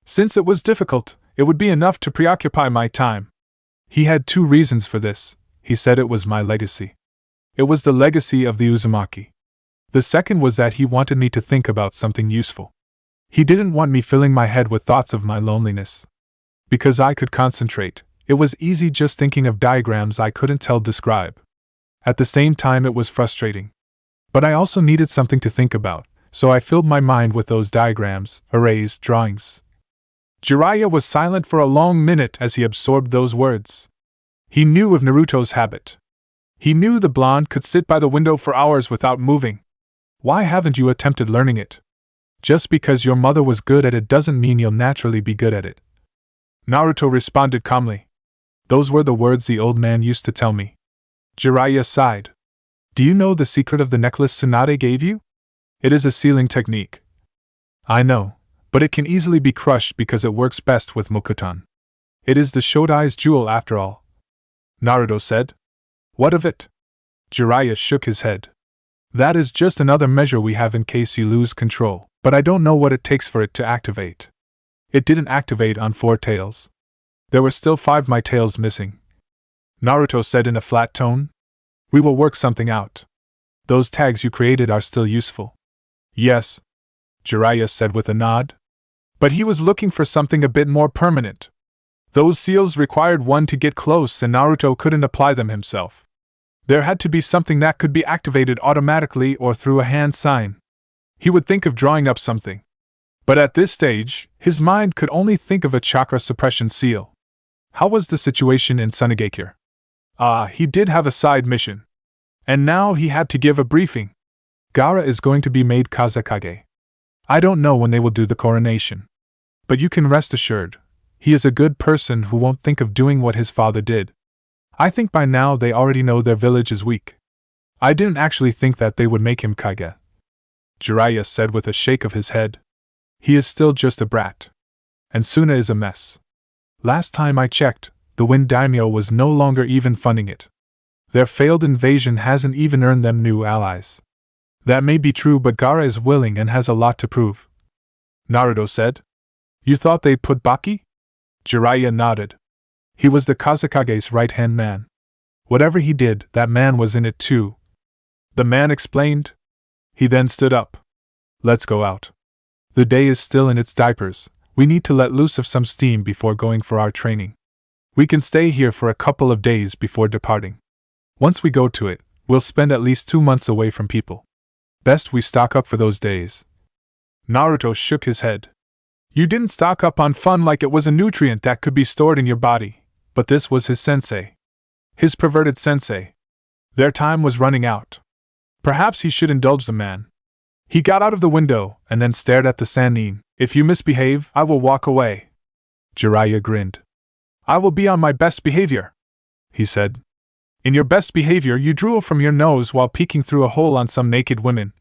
Since it was difficult, it would be enough to preoccupy my time. He had 2 reasons for this. He said it was my legacy. It was the legacy of the Uzumaki. The second was that he wanted me to think about something useful. He didn't want me filling my head with thoughts of my loneliness. Because I could concentrate, it was easy just thinking of diagrams I couldn't describe. At the same time, it was frustrating. But I also needed something to think about, so I filled my mind with those diagrams, arrays, drawings. Jiraiya was silent for a long minute as he absorbed those words. He knew of Naruto's habit. He knew the blonde could sit by the window for hours without moving. Why haven't you attempted learning it? Just because your mother was good at it doesn't mean you'll naturally be good at it. Naruto responded calmly. Those were the words the old man used to tell me. Jiraiya sighed. Do you know the secret of the necklace Tsunade gave you? It is a sealing technique. I know, but it can easily be crushed because it works best with Mokuton. It is the Shodai's jewel after all, Naruto said. What of it? Jiraiya shook his head. That is just another measure we have in case you lose control, but I don't know what it takes for it to activate. It didn't activate on 4 tails. There were still 5 my tails missing. Naruto said in a flat tone. We will work something out. Those tags you created are still useful. Yes, Jiraiya said with a nod. But he was looking for something a bit more permanent. Those seals required one to get close and Naruto couldn't apply them himself. There had to be something that could be activated automatically or through a hand sign. He would think of drawing up something. But at this stage, his mind could only think of a chakra suppression seal. How was the situation in Sunagakure? He did have a side mission. And now he had to give a briefing. Gaara is going to be made Kazekage. I don't know when they will do the coronation. But you can rest assured, he is a good person who won't think of doing what his father did. I think by now they already know their village is weak. I didn't actually think that they would make him Kage, Jiraiya said with a shake of his head. He is still just a brat. And Suna is a mess. Last time I checked, the Wind Daimyo was no longer even funding it. Their failed invasion hasn't even earned them new allies. That may be true, but Gaara is willing and has a lot to prove, Naruto said. You thought they'd put Baki? Jiraiya nodded. He was the Kazekage's right-hand man. Whatever he did, that man was in it too. The man explained. He then stood up. Let's go out. The day is still in its diapers. We need to let loose of some steam before going for our training. We can stay here for a couple of days before departing. Once we go to it, we'll spend at least 2 months away from people. Best we stock up for those days. Naruto shook his head. You didn't stock up on fun like it was a nutrient that could be stored in your body, but this was his sensei. His perverted sensei. Their time was running out. Perhaps he should indulge the man. He got out of the window and then stared at the Sannin. If you misbehave, I will walk away. Jiraiya grinned. I will be on my best behavior, he said. In your best behavior, you drool from your nose while peeking through a hole on some naked women.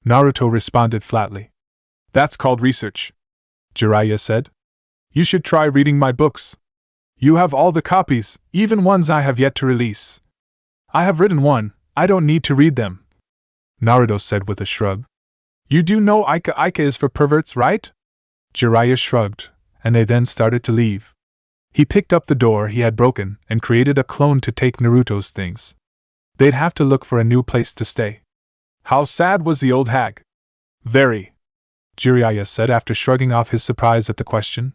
Naruto responded flatly. That's called research, Jiraiya said. You should try reading my books. You have all the copies, even ones I have yet to release. I have written one, I don't need to read them, Naruto said with a shrug. You do know Ika is for perverts, right? Jiraiya shrugged, and they then started to leave. He picked up the door he had broken and created a clone to take Naruto's things. They'd have to look for a new place to stay. How sad was the old hag? Very, Jiraiya said after shrugging off his surprise at the question.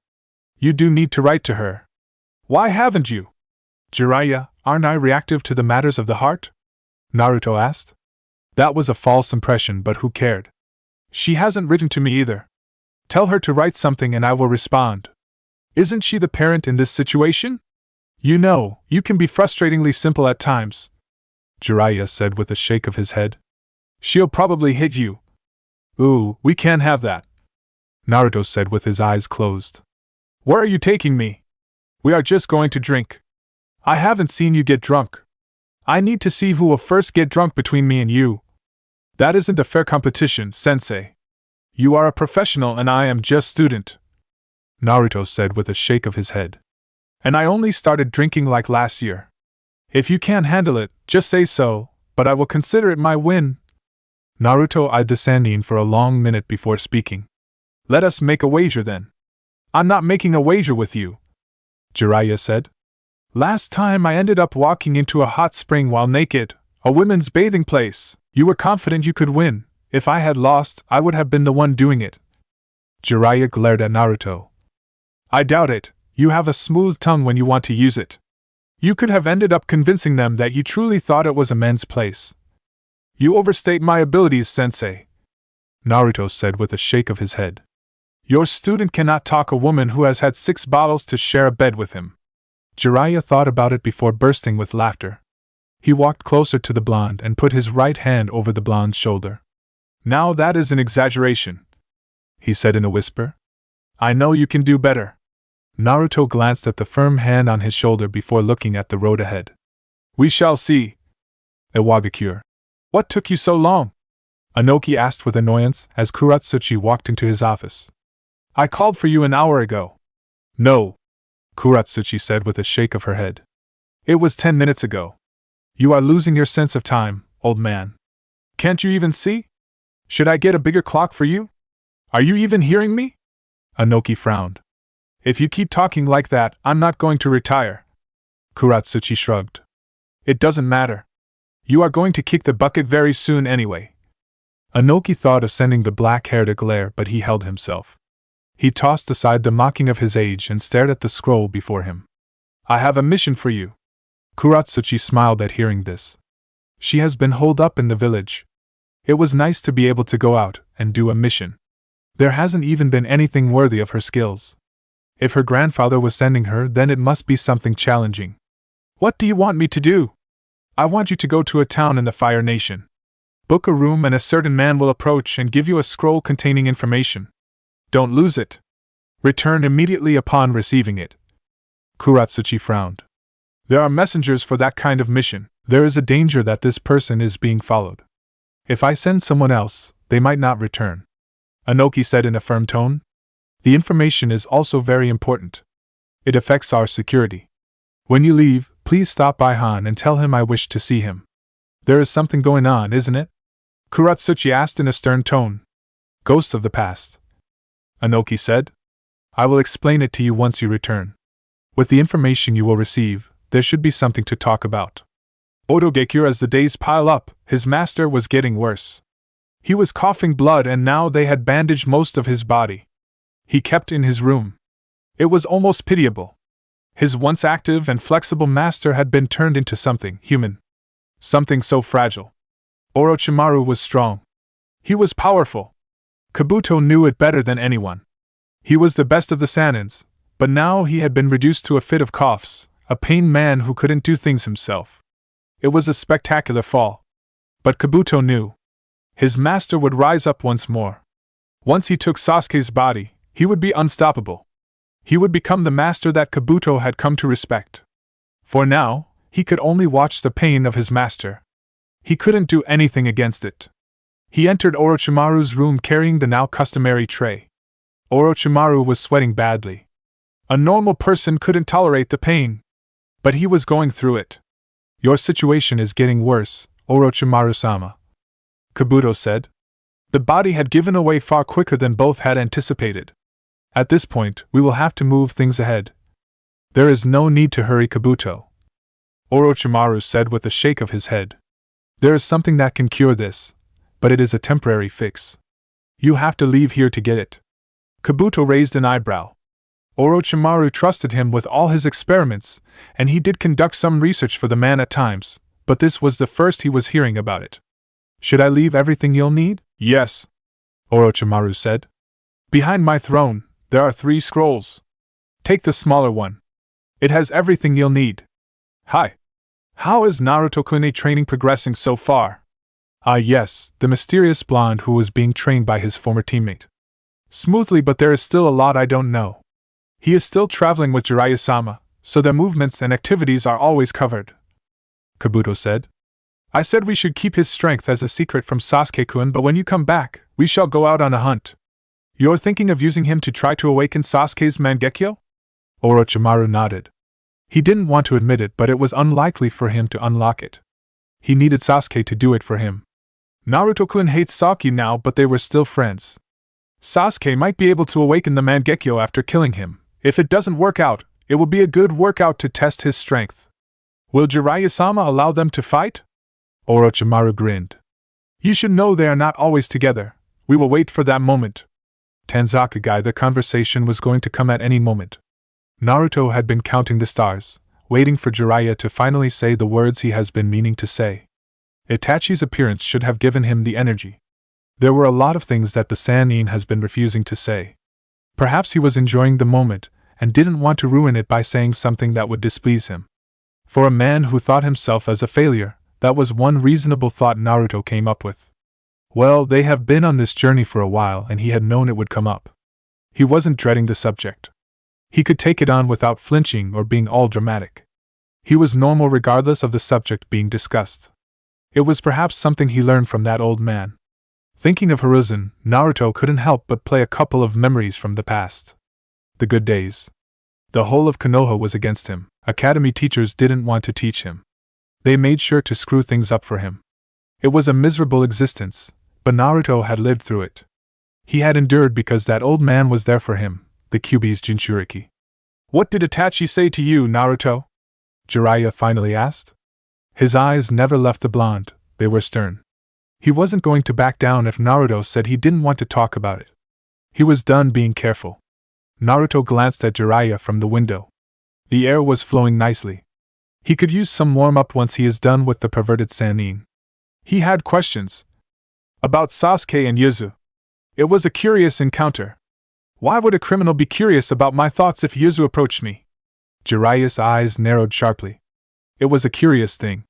You do need to write to her. Why haven't you? Jiraiya, aren't I reactive to the matters of the heart? Naruto asked. That was a false impression, but who cared? She hasn't written to me either. Tell her to write something and I will respond. Isn't she the parent in this situation? You know, you can be frustratingly simple at times, Jiraiya said with a shake of his head. She'll probably hit you. Ooh, we can't have that, Naruto said with his eyes closed. Where are you taking me? We are just going to drink. I haven't seen you get drunk. I need to see who will first get drunk between me and you. That isn't a fair competition, sensei. You are a professional and I am just student, Naruto said with a shake of his head. And I only started drinking like last year. If you can't handle it, just say so, but I will consider it my win. Naruto eyed the Sannin for a long minute before speaking. Let us make a wager then. I'm not making a wager with you, Jiraiya said. Last time I ended up walking into a hot spring while naked, a women's bathing place. You were confident you could win. If I had lost, I would have been the one doing it. Jiraiya glared at Naruto. I doubt it. You have a smooth tongue when you want to use it. You could have ended up convincing them that you truly thought it was a men's place. You overstate my abilities, sensei, Naruto said with a shake of his head. Your student cannot talk a woman who has had 6 bottles to share a bed with him. Jiraiya thought about it before bursting with laughter. He walked closer to the blonde and put his right hand over the blonde's shoulder. Now that is an exaggeration, he said in a whisper. I know you can do better. Naruto glanced at the firm hand on his shoulder before looking at the road ahead. We shall see. Iwagakure. What took you so long? Anoki asked with annoyance as Kuratsuchi walked into his office. I called for you an hour ago. No, Kuratsuchi said with a shake of her head. It was 10 minutes ago. You are losing your sense of time, old man. Can't you even see? Should I get a bigger clock for you? Are you even hearing me? Anoki frowned. If you keep talking like that, I'm not going to retire. Kuratsuchi shrugged. It doesn't matter. You are going to kick the bucket very soon anyway. Anoki thought of sending the black-haired a glare, but he held himself. He tossed aside the mocking of his age and stared at the scroll before him. I have a mission for you. Kuratsuchi smiled at hearing this. She has been holed up in the village. It was nice to be able to go out and do a mission. There hasn't even been anything worthy of her skills. If her grandfather was sending her, then it must be something challenging. What do you want me to do? I want you to go to a town in the Fire Nation. Book a room and a certain man will approach and give you a scroll containing information. Don't lose it. Return immediately upon receiving it. Kuratsuchi frowned. There are messengers for that kind of mission. There is a danger that this person is being followed. If I send someone else, they might not return. Anoki said in a firm tone. The information is also very important. It affects our security. When you leave, please stop by Han and tell him I wish to see him. There is something going on, isn't it? Kuratsuchi asked in a stern tone. Ghosts of the past. Anoki said. I will explain it to you once you return. With the information you will receive, there should be something to talk about. Odogekure, as the days pile up, his master was getting worse. He was coughing blood and now they had bandaged most of his body. He kept in his room. It was almost pitiable. His once active and flexible master had been turned into something human. Something so fragile. Orochimaru was strong. He was powerful. Kabuto knew it better than anyone. He was the best of the Sanins, but now he had been reduced to a fit of coughs, a pained man who couldn't do things himself. It was a spectacular fall. But Kabuto knew. His master would rise up once more. Once he took Sasuke's body, he would be unstoppable. He would become the master that Kabuto had come to respect. For now, he could only watch the pain of his master. He couldn't do anything against it. He entered Orochimaru's room carrying the now customary tray. Orochimaru was sweating badly. A normal person couldn't tolerate the pain. But he was going through it. Your situation is getting worse, Orochimaru-sama, Kabuto said. The body had given away far quicker than both had anticipated. At this point, we will have to move things ahead. There is no need to hurry, Kabuto, Orochimaru said with a shake of his head. There is something that can cure this, but it is a temporary fix. You have to leave here to get it. Kabuto raised an eyebrow. Orochimaru trusted him with all his experiments, and he did conduct some research for the man at times, but this was the first he was hearing about it. Should I leave everything you'll need? Yes, Orochimaru said. Behind my throne, there are 3 scrolls. Take the smaller one. It has everything you'll need. Hi. How is Naruto-kun training progressing so far? Ah yes, the mysterious blonde who was being trained by his former teammate. Smoothly, but there is still a lot I don't know. He is still traveling with Jiraiya-sama, so their movements and activities are always covered, Kabuto said. I said we should keep his strength as a secret from Sasuke-kun, but when you come back, we shall go out on a hunt. You're thinking of using him to try to awaken Sasuke's Mangekyo? Orochimaru nodded. He didn't want to admit it, but it was unlikely for him to unlock it. He needed Sasuke to do it for him. Naruto-kun hates Sasuke now, but they were still friends. Sasuke might be able to awaken the Mangekyo after killing him. If it doesn't work out, it will be a good workout to test his strength. Will Jiraiya-sama allow them to fight? Orochimaru grinned. You should know they are not always together. We will wait for that moment. Tanzaka-gai, the conversation was going to come at any moment. Naruto had been counting the stars, waiting for Jiraiya to finally say the words he has been meaning to say. Itachi's appearance should have given him the energy. There were a lot of things that the Sannin has been refusing to say. Perhaps he was enjoying the moment, and didn't want to ruin it by saying something that would displease him. For a man who thought himself as a failure, that was one reasonable thought Naruto came up with. Well, they have been on this journey for a while and he had known it would come up. He wasn't dreading the subject. He could take it on without flinching or being all dramatic. He was normal regardless of the subject being discussed. It was perhaps something he learned from that old man. Thinking of Hiruzen, Naruto couldn't help but play a couple of memories from the past. The good days. The whole of Konoha was against him. Academy teachers didn't want to teach him. They made sure to screw things up for him. It was a miserable existence, but Naruto had lived through it. He had endured because that old man was there for him, the Kyuubi's Jinchuriki. What did Itachi say to you, Naruto? Jiraiya finally asked. His eyes never left the blonde, they were stern. He wasn't going to back down if Naruto said he didn't want to talk about it. He was done being careful. Naruto glanced at Jiraiya from the window. The air was flowing nicely. He could use some warm-up once he is done with the perverted Sannin. He had questions. About Sasuke and Yuzu. It was a curious encounter. Why would a criminal be curious about my thoughts if Yuzu approached me? Jiraiya's eyes narrowed sharply. It was a curious thing.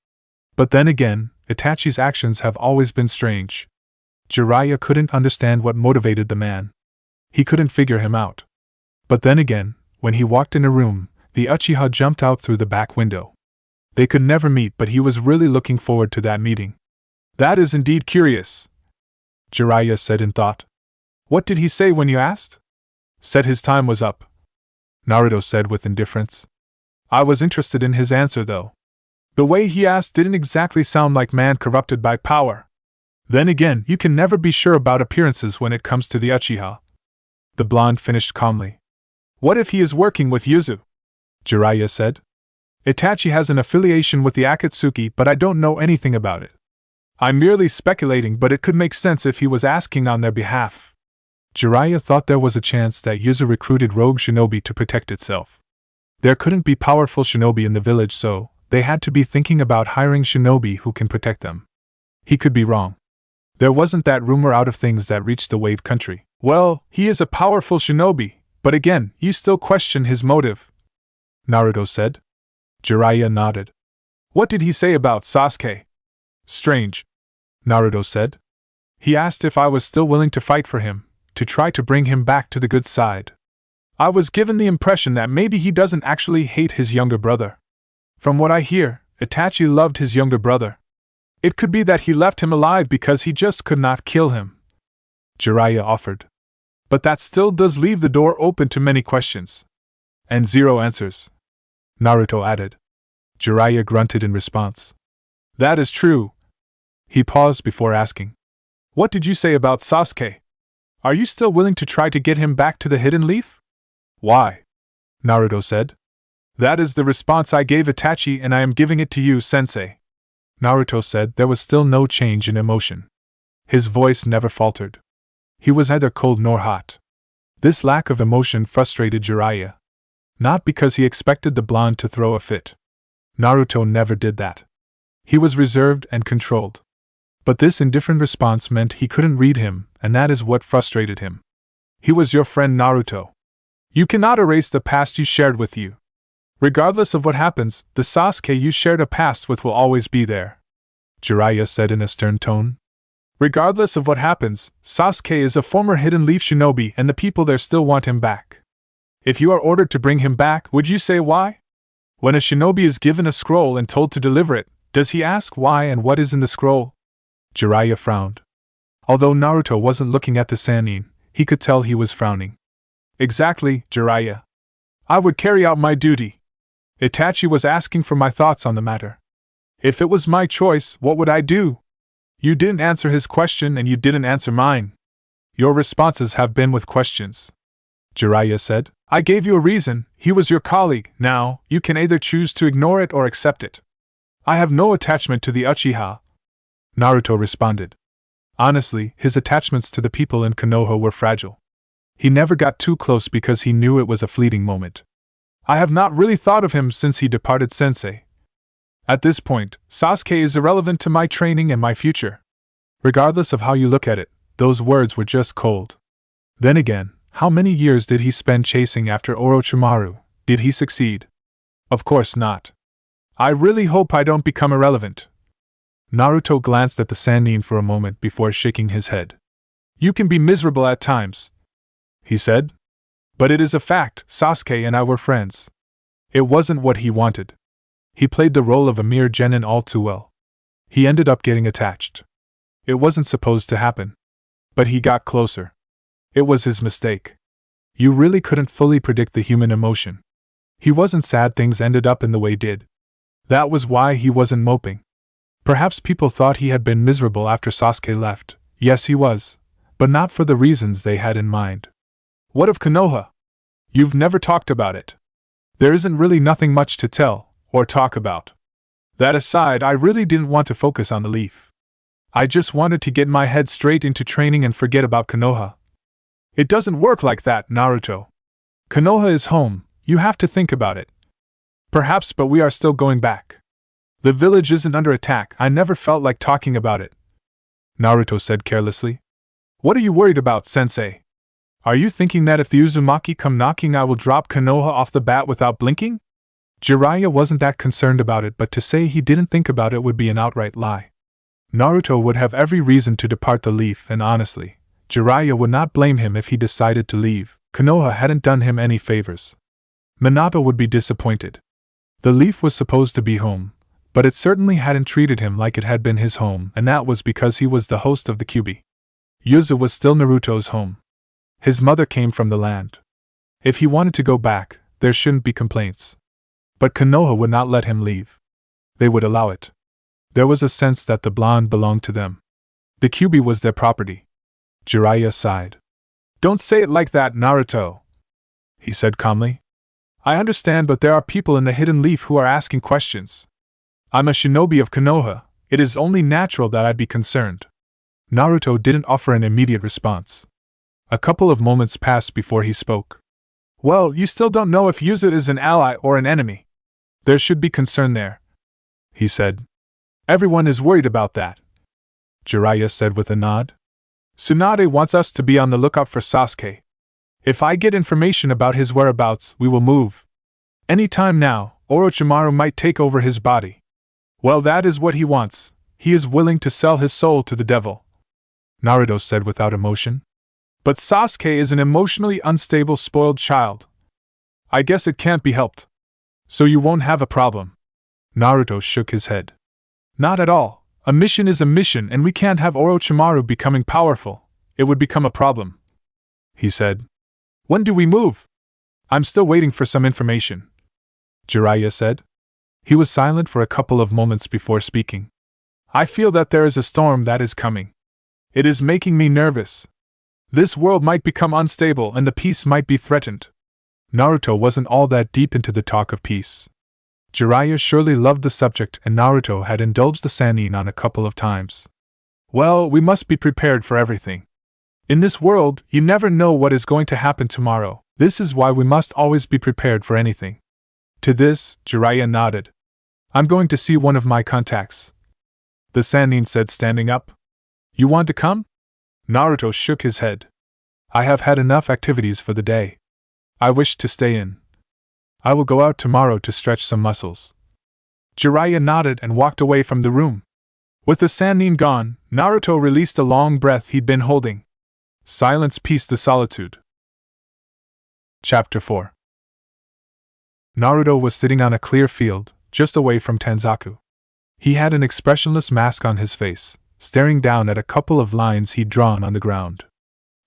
But then again, Itachi's actions have always been strange. Jiraiya couldn't understand what motivated the man. He couldn't figure him out. But then again, when he walked in a room, the Uchiha jumped out through the back window. They could never meet, but he was really looking forward to that meeting. That is indeed curious, Jiraiya said in thought. What did he say when you asked? Said his time was up, Naruto said with indifference. I was interested in his answer though. The way he asked didn't exactly sound like man corrupted by power. Then again, you can never be sure about appearances when it comes to the Uchiha. The blonde finished calmly. What if he is working with Yuzu? Jiraiya said. Itachi has an affiliation with the Akatsuki, but I don't know anything about it. I'm merely speculating, but it could make sense if he was asking on their behalf. Jiraiya thought there was a chance that Yuzu recruited rogue shinobi to protect itself. There couldn't be powerful shinobi in the village, so they had to be thinking about hiring shinobi who can protect them. He could be wrong. There wasn't that rumor out of things that reached the Wave Country. Well, he is a powerful shinobi, but again, you still question his motive, Naruto said. Jiraiya nodded. What did he say about Sasuke? Strange, Naruto said. He asked if I was still willing to fight for him, to try to bring him back to the good side. I was given the impression that maybe he doesn't actually hate his younger brother. From what I hear, Itachi loved his younger brother. It could be that he left him alive because he just could not kill him, Jiraiya offered. But that still does leave the door open to many questions. And zero answers, Naruto added. Jiraiya grunted in response. That is true. He paused before asking. What did you say about Sasuke? Are you still willing to try to get him back to the Hidden Leaf? Why? Naruto said. That is the response I gave Itachi, and I am giving it to you, sensei. Naruto said. There was still no change in emotion. His voice never faltered. He was neither cold nor hot. This lack of emotion frustrated Jiraiya. Not because he expected the blonde to throw a fit. Naruto never did that. He was reserved and controlled. But this indifferent response meant he couldn't read him, and that is what frustrated him. He was your friend Naruto. You cannot erase the past you shared with you. Regardless of what happens, the Sasuke you shared a past with will always be there, Jiraiya said in a stern tone. Regardless of what happens, Sasuke is a former Hidden Leaf shinobi and the people there still want him back. If you are ordered to bring him back, would you say why? When a shinobi is given a scroll and told to deliver it, does he ask why and what is in the scroll? Jiraiya frowned. Although Naruto wasn't looking at the Sannin, he could tell he was frowning. Exactly, Jiraiya. I would carry out my duty. Itachi was asking for my thoughts on the matter. If it was my choice, what would I do? You didn't answer his question and you didn't answer mine. Your responses have been with questions, Jiraiya said. I gave you a reason. He was your colleague. Now, you can either choose to ignore it or accept it. I have no attachment to the Uchiha, Naruto responded. Honestly, his attachments to the people in Konoha were fragile. He never got too close because he knew it was a fleeting moment. I have not really thought of him since he departed sensei. At this point, Sasuke is irrelevant to my training and my future. Regardless of how you look at it, those words were just cold. Then again, how many years did he spend chasing after Orochimaru? Did he succeed? Of course not. I really hope I don't become irrelevant. Naruto glanced at the Sannin for a moment before shaking his head. You can be miserable at times, he said. But it is a fact, Sasuke and I were friends. It wasn't what he wanted. He played the role of a mere genin all too well. He ended up getting attached. It wasn't supposed to happen. But he got closer. It was his mistake. You really couldn't fully predict the human emotion. He wasn't sad things ended up in the way they did. That was why he wasn't moping. Perhaps people thought he had been miserable after Sasuke left. Yes, he was. But not for the reasons they had in mind. What of Konoha? You've never talked about it. There isn't really nothing much to tell, or talk about. That aside, I really didn't want to focus on the leaf. I just wanted to get my head straight into training and forget about Konoha. It doesn't work like that, Naruto. Konoha is home, you have to think about it. Perhaps, but we are still going back. The village isn't under attack. I never felt like talking about it, Naruto said carelessly. What are you worried about, sensei? Are you thinking that if the Uzumaki come knocking I will drop Konoha off the bat without blinking? Jiraiya wasn't that concerned about it, but to say he didn't think about it would be an outright lie. Naruto would have every reason to depart the leaf, and honestly, Jiraiya would not blame him if he decided to leave. Konoha hadn't done him any favors. Minato would be disappointed. The leaf was supposed to be home, but it certainly hadn't treated him like it had been his home, and that was because he was the host of the Kyuubi. Yuzu was still Naruto's home. His mother came from the land. If he wanted to go back, there shouldn't be complaints. But Konoha would not let him leave. They would allow it. There was a sense that the blonde belonged to them. The Kyuubi was their property. Jiraiya sighed. Don't say it like that, Naruto, he said calmly. I understand, but there are people in the Hidden Leaf who are asking questions. I'm a shinobi of Konoha. It is only natural that I'd be concerned. Naruto didn't offer an immediate response. A couple of moments passed before he spoke. Well, you still don't know if Yuzu is an ally or an enemy. There should be concern there, he said. Everyone is worried about that, Jiraiya said with a nod. Tsunade wants us to be on the lookout for Sasuke. If I get information about his whereabouts, we will move. Any time now, Orochimaru might take over his body. Well, that is what he wants. He is willing to sell his soul to the devil, Naruto said without emotion. But Sasuke is an emotionally unstable, spoiled child. I guess it can't be helped. So you won't have a problem. Naruto shook his head. Not at all. A mission is a mission, and we can't have Orochimaru becoming powerful. It would become a problem, he said. When do we move? I'm still waiting for some information, Jiraiya said. He was silent for a couple of moments before speaking. I feel that there is a storm that is coming. It is making me nervous. This world might become unstable and the peace might be threatened. Naruto wasn't all that deep into the talk of peace. Jiraiya surely loved the subject, and Naruto had indulged the Sannin on a couple of times. Well, we must be prepared for everything. In this world, you never know what is going to happen tomorrow. This is why we must always be prepared for anything. To this, Jiraiya nodded. I'm going to see one of my contacts, the Sannin said, standing up. You want to come? Naruto shook his head. I have had enough activities for the day. I wish to stay in. I will go out tomorrow to stretch some muscles. Jiraiya nodded and walked away from the room. With the Sannin gone, Naruto released a long breath he'd been holding. Silence pieced the solitude. Chapter 4. Naruto was sitting on a clear field, just away from Tanzaku. He had an expressionless mask on his face, staring down at a couple of lines he'd drawn on the ground.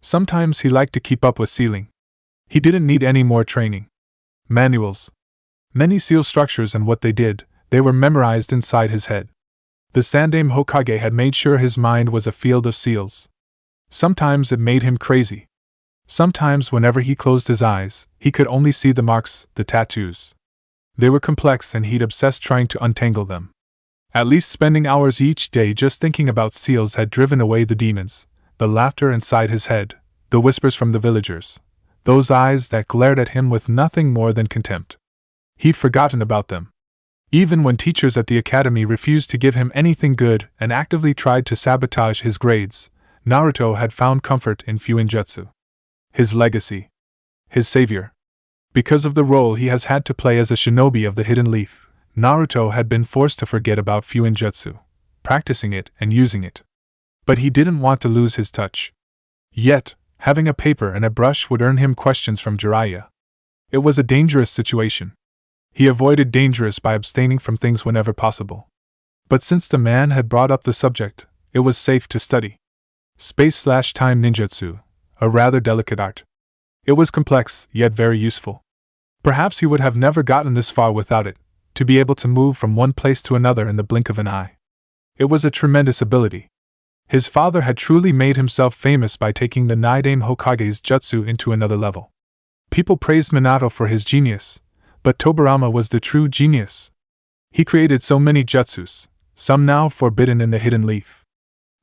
Sometimes he liked to keep up with sealing. He didn't need any more training. Manuals. Many seal structures and what they did, they were memorized inside his head. The Sandaime Hokage had made sure his mind was a field of seals. Sometimes it made him crazy. Sometimes whenever he closed his eyes, he could only see the marks, the tattoos. They were complex and he'd obsessed trying to untangle them. At least spending hours each day just thinking about seals had driven away the demons, the laughter inside his head, the whispers from the villagers, those eyes that glared at him with nothing more than contempt. He'd forgotten about them. Even when teachers at the academy refused to give him anything good and actively tried to sabotage his grades, Naruto had found comfort in Fuinjutsu. His legacy. His savior. Because of the role he has had to play as a shinobi of the Hidden Leaf, Naruto had been forced to forget about Fuinjutsu, practicing it and using it. But he didn't want to lose his touch. Yet, having a paper and a brush would earn him questions from Jiraiya. It was a dangerous situation. He avoided dangers by abstaining from things whenever possible. But since the man had brought up the subject, it was safe to study. Space/time ninjutsu, a rather delicate art. It was complex, yet very useful. Perhaps he would have never gotten this far without it, to be able to move from one place to another in the blink of an eye. It was a tremendous ability. His father had truly made himself famous by taking the Nidaime Hokage's jutsu into another level. People praised Minato for his genius, but Tobirama was the true genius. He created so many jutsus, some now forbidden in the Hidden Leaf.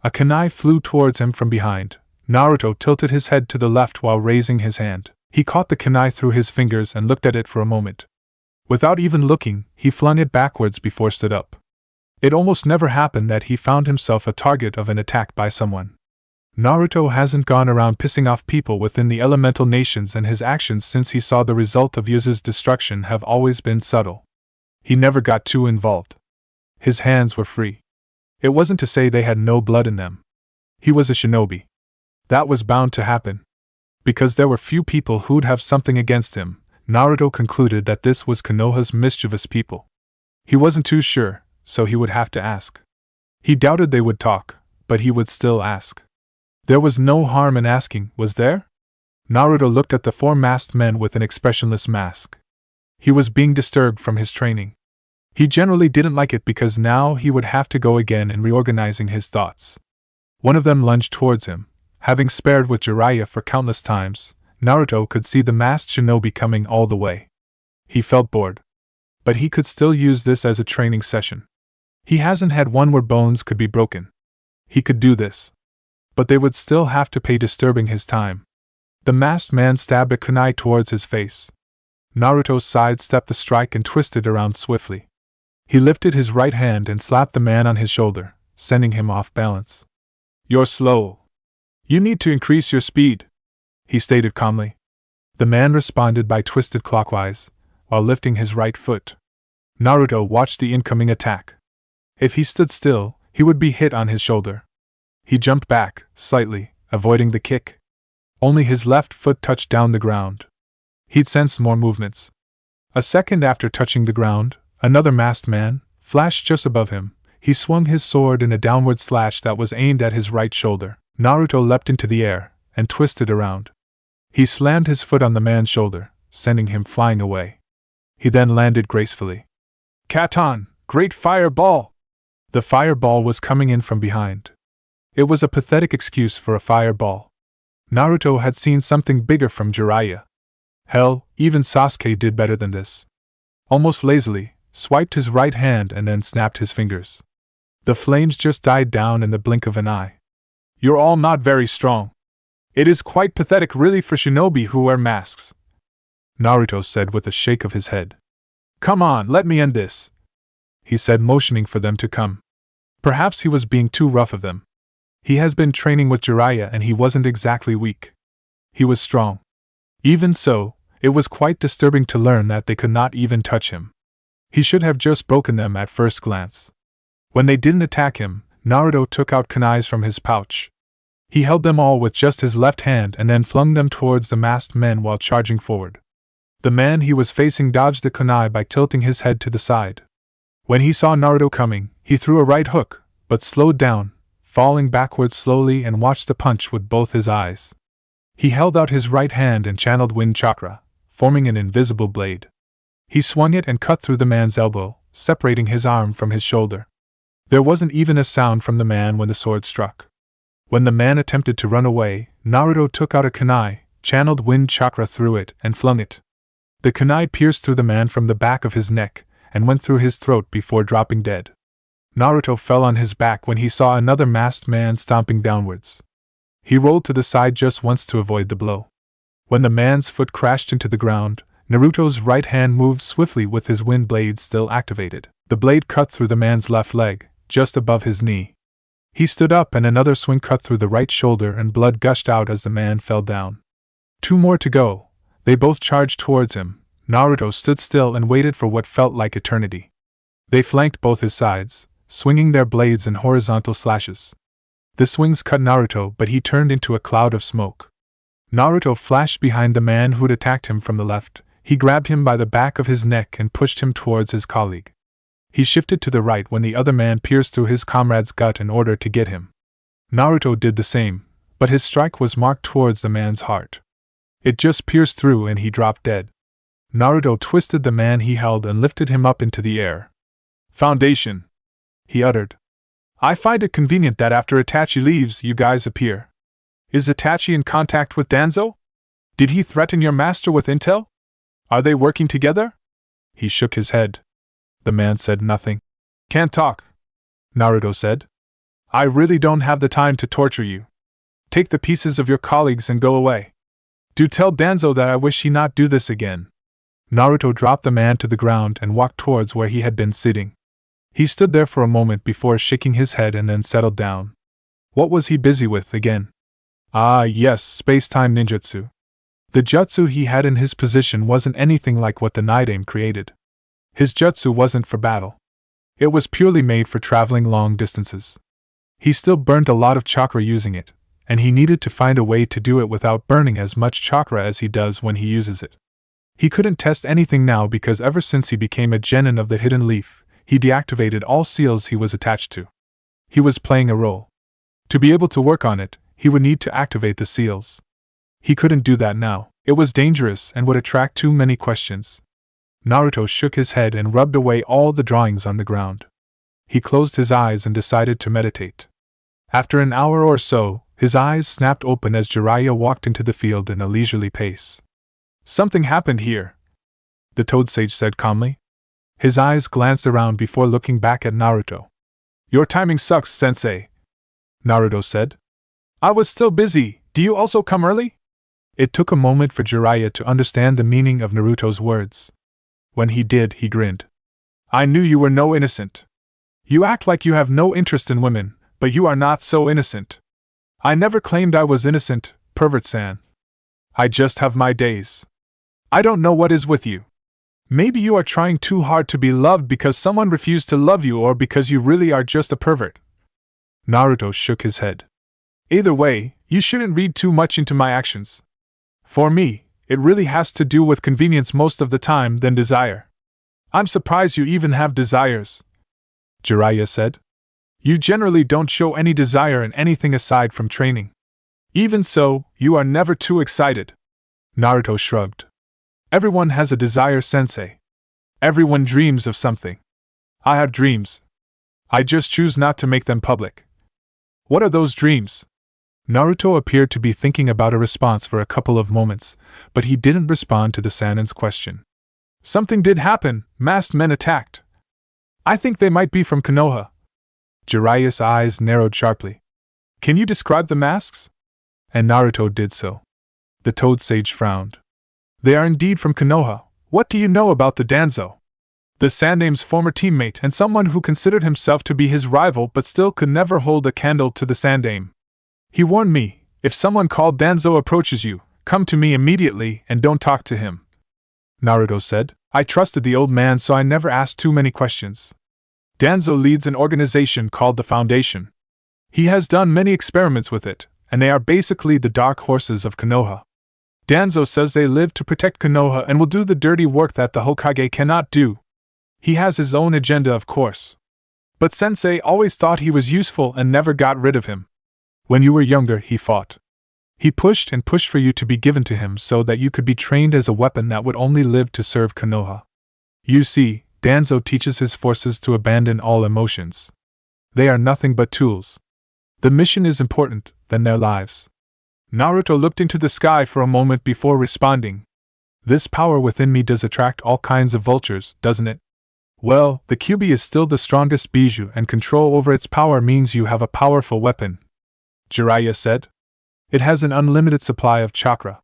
A kunai flew towards him from behind. Naruto tilted his head to the left while raising his hand. He caught the kunai through his fingers and looked at it for a moment. Without even looking, he flung it backwards before stood up. It almost never happened that he found himself a target of an attack by someone. Naruto hasn't gone around pissing off people within the elemental nations, and his actions since he saw the result of Yuzu's destruction have always been subtle. He never got too involved. His hands were free. It wasn't to say they had no blood in them. He was a shinobi. That was bound to happen. Because there were few people who'd have something against him, Naruto concluded that this was Konoha's mischievous people. He wasn't too sure, so he would have to ask. He doubted they would talk, but he would still ask. There was no harm in asking, was there? Naruto looked at the four masked men with an expressionless mask. He was being disturbed from his training. He generally didn't like it because now he would have to go again in reorganizing his thoughts. One of them lunged towards him. Having spared with Jiraiya for countless times, Naruto could see the masked shinobi coming all the way. He felt bored. But he could still use this as a training session. He hasn't had one where bones could be broken. He could do this. But they would still have to pay disturbing his time. The masked man stabbed a kunai towards his face. Naruto sidestepped the strike and twisted around swiftly. He lifted his right hand and slapped the man on his shoulder, sending him off balance. "You're slow. You need to increase your speed," he stated calmly. The man responded by twisted clockwise, while lifting his right foot. Naruto watched the incoming attack. If he stood still, he would be hit on his shoulder. He jumped back, slightly, avoiding the kick. Only his left foot touched down the ground. He'd sensed more movements. A second after touching the ground, another masked man flashed just above him. He swung his sword in a downward slash that was aimed at his right shoulder. Naruto leapt into the air and twisted around. He slammed his foot on the man's shoulder, sending him flying away. He then landed gracefully. "Katon, great fireball!" The fireball was coming in from behind. It was a pathetic excuse for a fireball. Naruto had seen something bigger from Jiraiya. Hell, even Sasuke did better than this. Almost lazily, swiped his right hand and then snapped his fingers. The flames just died down in the blink of an eye. "You're all not very strong. It is quite pathetic really for shinobi who wear masks," Naruto said with a shake of his head. "Come on, let me end this," he said, motioning for them to come. Perhaps he was being too rough of them. He has been training with Jiraiya and he wasn't exactly weak. He was strong. Even so, it was quite disturbing to learn that they could not even touch him. He should have just broken them at first glance. When they didn't attack him, Naruto took out kunais from his pouch. He held them all with just his left hand and then flung them towards the masked men while charging forward. The man he was facing dodged the kunai by tilting his head to the side. When he saw Naruto coming, he threw a right hook, but slowed down, falling backwards slowly and watched the punch with both his eyes. He held out his right hand and channeled wind chakra, forming an invisible blade. He swung it and cut through the man's elbow, separating his arm from his shoulder. There wasn't even a sound from the man when the sword struck. When the man attempted to run away, Naruto took out a kunai, channeled wind chakra through it, and flung it. The kunai pierced through the man from the back of his neck, and went through his throat before dropping dead. Naruto fell on his back when he saw another masked man stomping downwards. He rolled to the side just once to avoid the blow. When the man's foot crashed into the ground, Naruto's right hand moved swiftly with his wind blade still activated. The blade cut through the man's left leg, just above his knee. He stood up and another swing cut through the right shoulder and blood gushed out as the man fell down. 2 more to go. They both charged towards him. Naruto stood still and waited for what felt like eternity. They flanked both his sides, swinging their blades in horizontal slashes. The swings cut Naruto, but he turned into a cloud of smoke. Naruto flashed behind the man who'd attacked him from the left. He grabbed him by the back of his neck and pushed him towards his colleague. He shifted to the right when the other man pierced through his comrade's gut in order to get him. Naruto did the same, but his strike was marked towards the man's heart. It just pierced through and he dropped dead. Naruto twisted the man he held and lifted him up into the air. "Foundation," he uttered. "I find it convenient that after Itachi leaves, you guys appear. Is Itachi in contact with Danzo? Did he threaten your master with intel? Are they working together?" He shook his head. The man said nothing. "Can't talk," Naruto said. "I really don't have the time to torture you. Take the pieces of your colleagues and go away. Do tell Danzo that I wish he not do this again." Naruto dropped the man to the ground and walked towards where he had been sitting. He stood there for a moment before shaking his head and then settled down. What was he busy with again? Ah yes, space-time ninjutsu. The jutsu he had in his possession wasn't anything like what the Nidaime created. His jutsu wasn't for battle. It was purely made for traveling long distances. He still burnt a lot of chakra using it, and he needed to find a way to do it without burning as much chakra as he does when he uses it. He couldn't test anything now because ever since he became a genin of the Hidden Leaf, he deactivated all seals he was attached to. He was playing a role. To be able to work on it, he would need to activate the seals. He couldn't do that now. It was dangerous and would attract too many questions. Naruto shook his head and rubbed away all the drawings on the ground. He closed his eyes and decided to meditate. After an hour or so, his eyes snapped open as Jiraiya walked into the field in a leisurely pace. Something happened here. the Toad Sage said calmly. His eyes glanced around before looking back at Naruto. Your timing sucks, sensei, Naruto said. I was still busy. Do you also come early? It took a moment for Jiraiya to understand the meaning of Naruto's words. When he did, he grinned. I knew you were no innocent. You act like you have no interest in women, but you are not so innocent. I never claimed I was innocent, pervert-san. I just have my days. I don't know what is with you. Maybe you are trying too hard to be loved because someone refused to love you or because you really are just a pervert. Naruto shook his head. Either way, you shouldn't read too much into my actions. For me, it really has to do with convenience most of the time than desire. I'm surprised you even have desires, Jiraiya said. You generally don't show any desire in anything aside from training. Even so, you are never too excited. Naruto shrugged. Everyone has a desire, sensei. Everyone dreams of something. I have dreams. I just choose not to make them public. What are those dreams? Naruto appeared to be thinking about a response for a couple of moments, but he didn't respond to the Sanin's question. Something did happen, masked men attacked. I think they might be from Konoha. Jiraiya's eyes narrowed sharply. Can you describe the masks? And Naruto did so. The Toad Sage frowned. They are indeed from Konoha. What do you know about the Danzo? The Sandame's former teammate and someone who considered himself to be his rival but still could never hold a candle to the Sandame. He warned me, if someone called Danzo approaches you, come to me immediately and don't talk to him. Naruto said. I trusted the old man so I never asked too many questions. Danzo leads an organization called the Foundation. He has done many experiments with it, and they are basically the dark horses of Konoha. Danzo says they live to protect Konoha and will do the dirty work that the Hokage cannot do. He has his own agenda, of course. But Sensei always thought he was useful and never got rid of him. When you were younger, he fought. He pushed and pushed for you to be given to him so that you could be trained as a weapon that would only live to serve Konoha. You see, Danzo teaches his forces to abandon all emotions. They are nothing but tools. The mission is important than their lives. Naruto looked into the sky for a moment before responding. This power within me does attract all kinds of vultures, doesn't it? Well, the Kyuubi is still the strongest bijou and control over its power means you have a powerful weapon, Jiraiya said. It has an unlimited supply of chakra.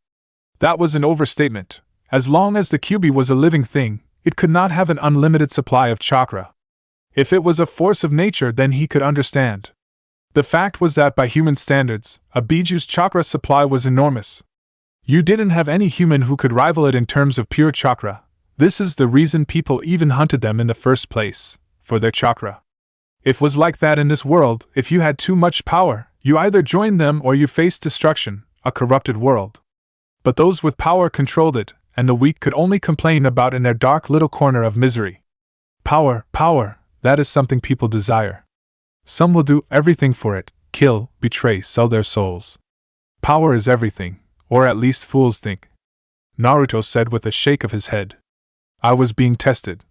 That was an overstatement. As long as the Kyuubi was a living thing, it could not have an unlimited supply of chakra. If it was a force of nature, then he could understand. The fact was that by human standards, a biju's chakra supply was enormous. You didn't have any human who could rival it in terms of pure chakra. This is the reason people even hunted them in the first place, for their chakra. It was like that in this world. If you had too much power, you either joined them or you faced destruction, a corrupted world. But those with power controlled it, and the weak could only complain about in their dark little corner of misery. Power, that is something people desire. Some will do everything for it, kill, betray, sell their souls. Power is everything, or at least fools think. Naruto said with a shake of his head. I was being tested.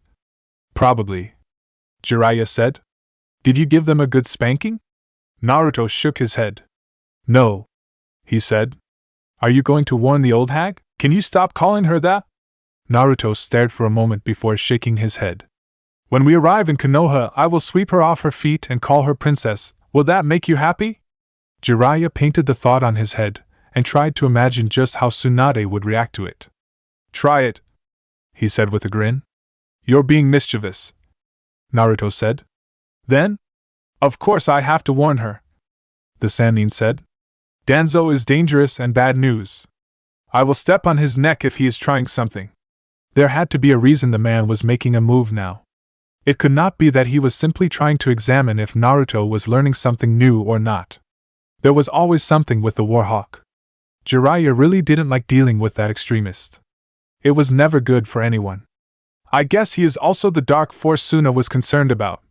Probably. Jiraiya said. Did you give them a good spanking? Naruto shook his head. No, he said. Are you going to warn the old hag? Can you stop calling her that? Naruto stared for a moment before shaking his head. When we arrive in Konoha, I will sweep her off her feet and call her princess. Will that make you happy? Jiraiya painted the thought on his head, and tried to imagine just how Tsunade would react to it. Try it, he said with a grin. You're being mischievous, Naruto said. Then? Of course I have to warn her, the Sannin said. Danzo is dangerous and bad news. I will step on his neck if he is trying something. There had to be a reason the man was making a move now. It could not be that he was simply trying to examine if Naruto was learning something new or not. There was always something with the Warhawk. Jiraiya really didn't like dealing with that extremist. It was never good for anyone. I guess he is also the dark force Suna was concerned about,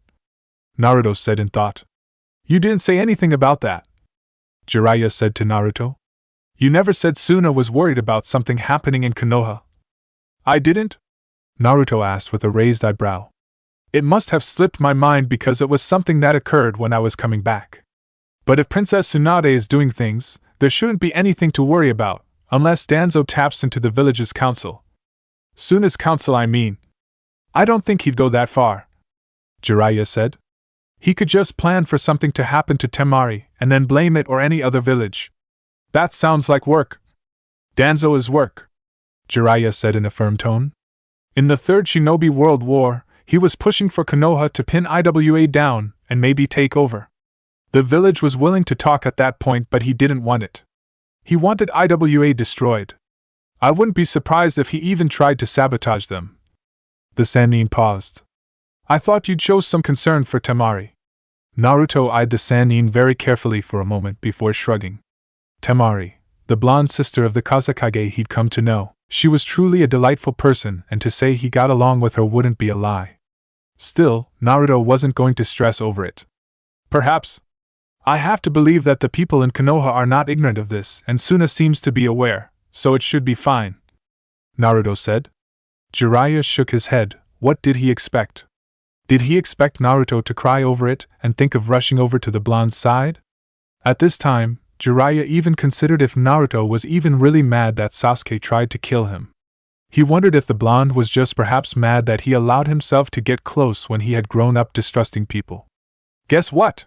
Naruto said in thought. You didn't say anything about that, Jiraiya said to Naruto. You never said Suna was worried about something happening in Konoha. I didn't? Naruto asked with a raised eyebrow. It must have slipped my mind because it was something that occurred when I was coming back. But if Princess Tsunade is doing things, there shouldn't be anything to worry about, unless Danzo taps into the village's council. Soon as council, I mean. I don't think he'd go that far, Jiraiya said. He could just plan for something to happen to Temari and then blame it or any other village. That sounds like work. Danzo is work, Jiraiya said in a firm tone. In the Third Shinobi World War, he was pushing for Konoha to pin IWA down and maybe take over. The village was willing to talk at that point, but he didn't want it. He wanted IWA destroyed. I wouldn't be surprised if he even tried to sabotage them. The Sannin paused. I thought you'd show some concern for Temari. Naruto eyed the Sannin very carefully for a moment before shrugging. Temari, the blonde sister of the Kazekage he'd come to know. She was truly a delightful person, and to say he got along with her wouldn't be a lie. Still, Naruto wasn't going to stress over it. Perhaps. I have to believe that the people in Konoha are not ignorant of this, and Suna seems to be aware, so it should be fine, Naruto said. Jiraiya shook his head. What did he expect? Did he expect Naruto to cry over it and think of rushing over to the blonde's side? At this time, Jiraiya even considered if Naruto was even really mad that Sasuke tried to kill him. He wondered if the blonde was just perhaps mad that he allowed himself to get close when he had grown up distrusting people. Guess what?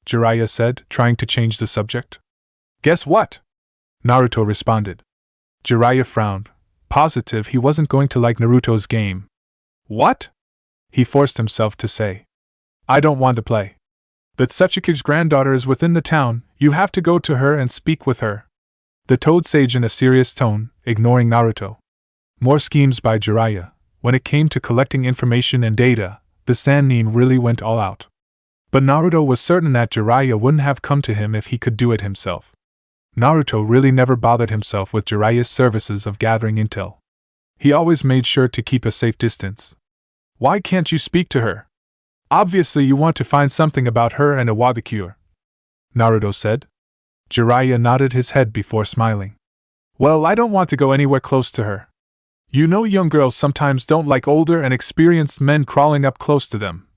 Jiraiya said, trying to change the subject. Guess what? Naruto responded. Jiraiya frowned, positive he wasn't going to like Naruto's game. What? He forced himself to say. I don't want to play. That Satsuki's granddaughter is within the town, you have to go to her and speak with her. The Toad Sage in a serious tone, ignoring Naruto. More schemes by Jiraiya. When it came to collecting information and data, the Sannin really went all out. But Naruto was certain that Jiraiya wouldn't have come to him if he could do it himself. Naruto really never bothered himself with Jiraiya's services of gathering intel. He always made sure to keep a safe distance. Why can't you speak to her? Obviously you want to find something about her and Iwadakure, Naruto said. Jiraiya nodded his head before smiling. Well, I don't want to go anywhere close to her. You know young girls sometimes don't like older and experienced men crawling up close to them,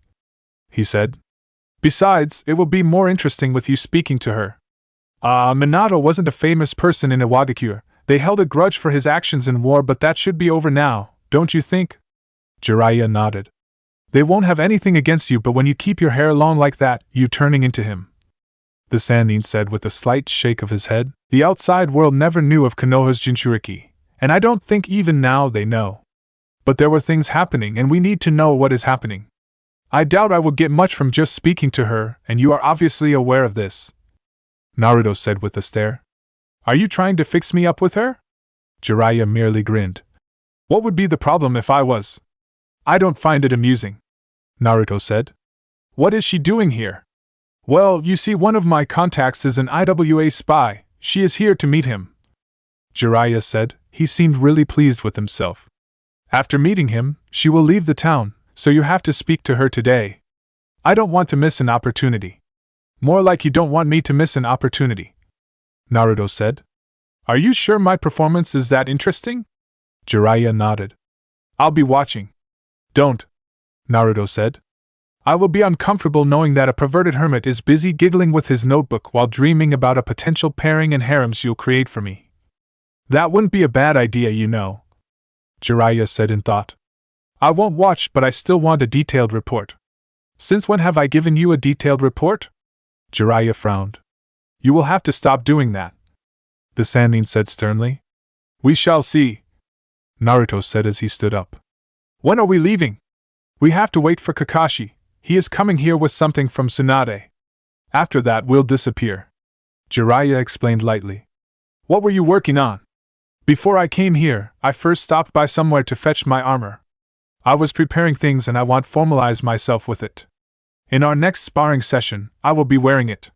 he said. Besides, it will be more interesting with you speaking to her. Minato wasn't a famous person in Iwadakure. They held a grudge for his actions in war, but that should be over now, don't you think? Jiraiya nodded. They won't have anything against you, but when you keep your hair long like that, you turning into him, the Sannin said with a slight shake of his head. The outside world never knew of Konoha's Jinchuriki, and I don't think even now they know. But there were things happening, and we need to know what is happening. I doubt I will get much from just speaking to her, and you are obviously aware of this, Naruto said with a stare. Are you trying to fix me up with her? Jiraiya merely grinned. What would be the problem if I was? I don't find it amusing, Naruto said. What is she doing here? Well, you see, one of my contacts is an IWA spy. She is here to meet him, Jiraiya said. He seemed really pleased with himself. After meeting him, she will leave the town, so you have to speak to her today. I don't want to miss an opportunity. More like you don't want me to miss an opportunity, Naruto said. Are you sure my performance is that interesting? Jiraiya nodded. I'll be watching. Don't, Naruto said. I will be uncomfortable knowing that a perverted hermit is busy giggling with his notebook while dreaming about a potential pairing and harems you'll create for me. That wouldn't be a bad idea, you know, Jiraiya said in thought. I won't watch, but I still want a detailed report. Since when have I given you a detailed report? Jiraiya frowned. You will have to stop doing that, the Sannin said sternly. We shall see, Naruto said as he stood up. When are we leaving? We have to wait for Kakashi. He is coming here with something from Tsunade. After that we'll disappear, Jiraiya explained lightly. What were you working on? Before I came here, I first stopped by somewhere to fetch my armor. I was preparing things and I want to formalize myself with it. In our next sparring session, I will be wearing it.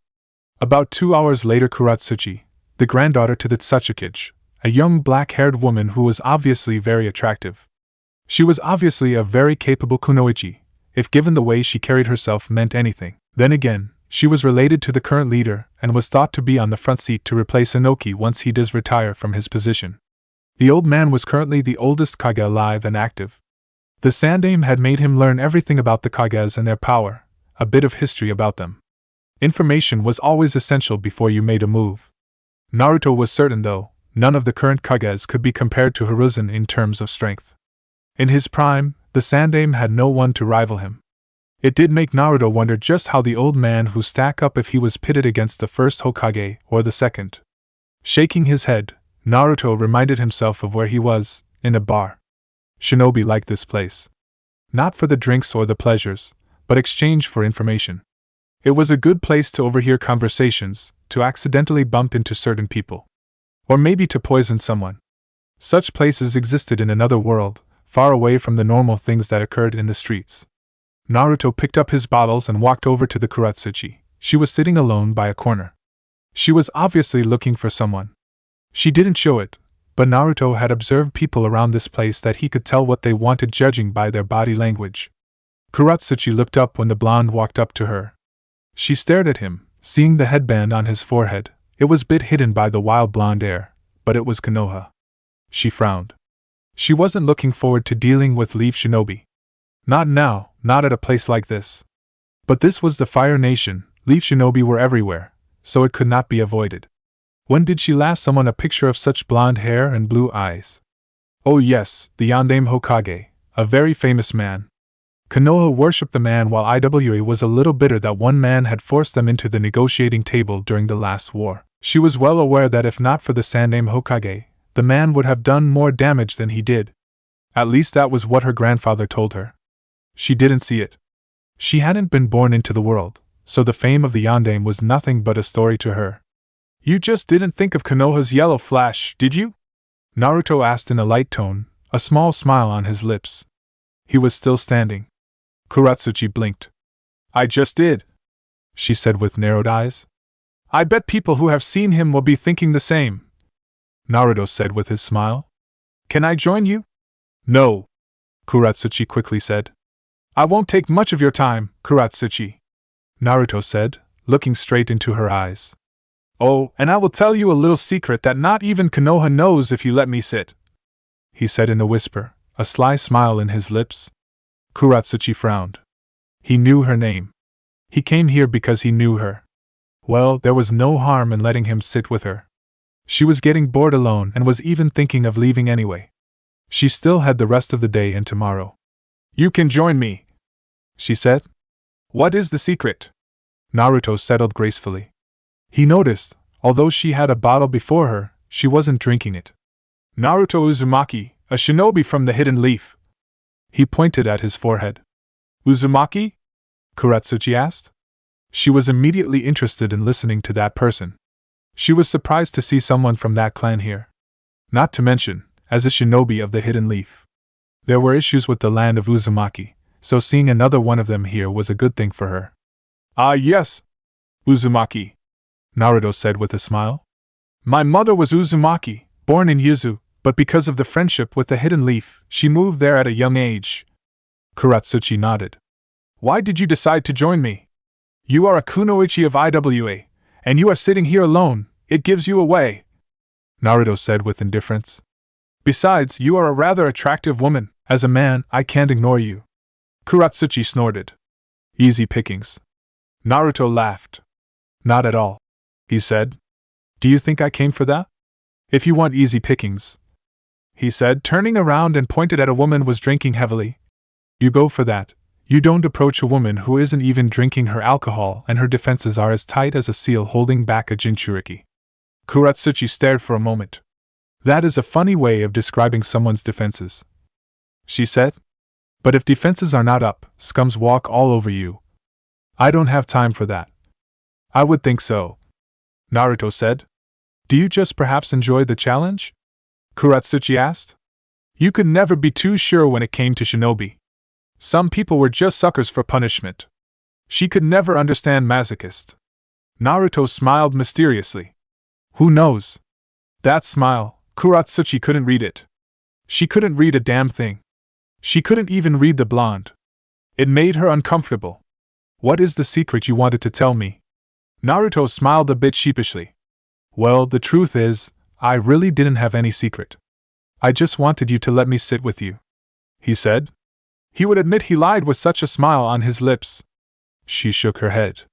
About 2 hours later, Kuratsuchi, the granddaughter to the Tsukiji, a young black-haired woman who was obviously very attractive. She was obviously a very capable kunoichi, if given the way she carried herself meant anything. Then again, she was related to the current leader and was thought to be on the front seat to replace Inoki once he does retire from his position. The old man was currently the oldest Kage alive and active. The Sandaime had made him learn everything about the Kages and their power, a bit of history about them. Information was always essential before you made a move. Naruto was certain, though, none of the current Kages could be compared to Hiruzen in terms of strength. In his prime, the Sandaime had no one to rival him. It did make Naruto wonder just how the old man would stack up if he was pitted against the first Hokage or the second. Shaking his head, Naruto reminded himself of where he was, in a bar. Shinobi liked this place. Not for the drinks or the pleasures, but exchange for information. It was a good place to overhear conversations, to accidentally bump into certain people. Or maybe to poison someone. Such places existed in another world, far away from the normal things that occurred in the streets. Naruto picked up his bottles and walked over to the Kuratsuchi. She was sitting alone by a corner. She was obviously looking for someone. She didn't show it, but Naruto had observed people around this place that he could tell what they wanted judging by their body language. Kuratsuchi looked up when the blonde walked up to her. She stared at him, seeing the headband on his forehead. It was a bit hidden by the wild blonde hair, but it was Konoha. She frowned. She wasn't looking forward to dealing with Leaf Shinobi. Not now, not at a place like this. But this was the Fire Nation. Leaf Shinobi were everywhere, so it could not be avoided. When did she last summon a picture of such blonde hair and blue eyes? Oh yes, the Yondaime Hokage, a very famous man. Konoha worshipped the man while Iwa was a little bitter that one man had forced them into the negotiating table during the last war. She was well aware that if not for the Sandaime Hokage, the man would have done more damage than he did. At least that was what her grandfather told her. She didn't see it. She hadn't been born into the world, so the fame of the Yondaime was nothing but a story to her. You just didn't think of Konoha's yellow flash, did you? Naruto asked in a light tone, a small smile on his lips. He was still standing. Kuratsuchi blinked. I just did, she said with narrowed eyes. I bet people who have seen him will be thinking the same, Naruto said with his smile. Can I join you? No, Kuratsuchi quickly said. I won't take much of your time, Kuratsuchi, Naruto said, looking straight into her eyes. Oh, and I will tell you a little secret that not even Konoha knows if you let me sit, he said in a whisper, a sly smile in his lips. Kuratsuchi frowned. He knew her name. He came here because he knew her. Well, there was no harm in letting him sit with her. She was getting bored alone and was even thinking of leaving anyway. She still had the rest of the day and tomorrow. You can join me, she said. What is the secret? Naruto settled gracefully. He noticed, although she had a bottle before her, she wasn't drinking it. Naruto Uzumaki, a shinobi from the Hidden Leaf. He pointed at his forehead. Uzumaki? Kuratsuchi asked. She was immediately interested in listening to that person. She was surprised to see someone from that clan here. Not to mention, as a shinobi of the Hidden Leaf. There were issues with the land of Uzumaki, so seeing another one of them here was a good thing for her. Ah yes, Uzumaki, Naruto said with a smile. My mother was Uzumaki, born in Yuzu, but because of the friendship with the Hidden Leaf, she moved there at a young age. Kuratsuchi nodded. Why did you decide to join me? You are a kunoichi of Iwa, and you are sitting here alone, it gives you away, Naruto said with indifference. Besides, you are a rather attractive woman. As a man, I can't ignore you. Kuratsuchi snorted. Easy pickings. Naruto laughed. Not at all, he said. Do you think I came for that? If you want easy pickings, he said, turning around and pointed at a woman who was drinking heavily. You go for that. You don't approach a woman who isn't even drinking her alcohol and her defenses are as tight as a seal holding back a Jinchuriki. Kuratsuchi stared for a moment. That is a funny way of describing someone's defenses, she said. But if defenses are not up, scums walk all over you. I don't have time for that. I would think so, Naruto said. Do you just perhaps enjoy the challenge? Kuratsuchi asked. You could never be too sure when it came to shinobi. Some people were just suckers for punishment. She could never understand masochist. Naruto smiled mysteriously. Who knows? That smile, Kuratsuchi couldn't read it. She couldn't read a damn thing. She couldn't even read the blonde. It made her uncomfortable. What is the secret you wanted to tell me? Naruto smiled a bit sheepishly. Well, the truth is, I really didn't have any secret. I just wanted you to let me sit with you, he said. He would admit he lied with such a smile on his lips. She shook her head.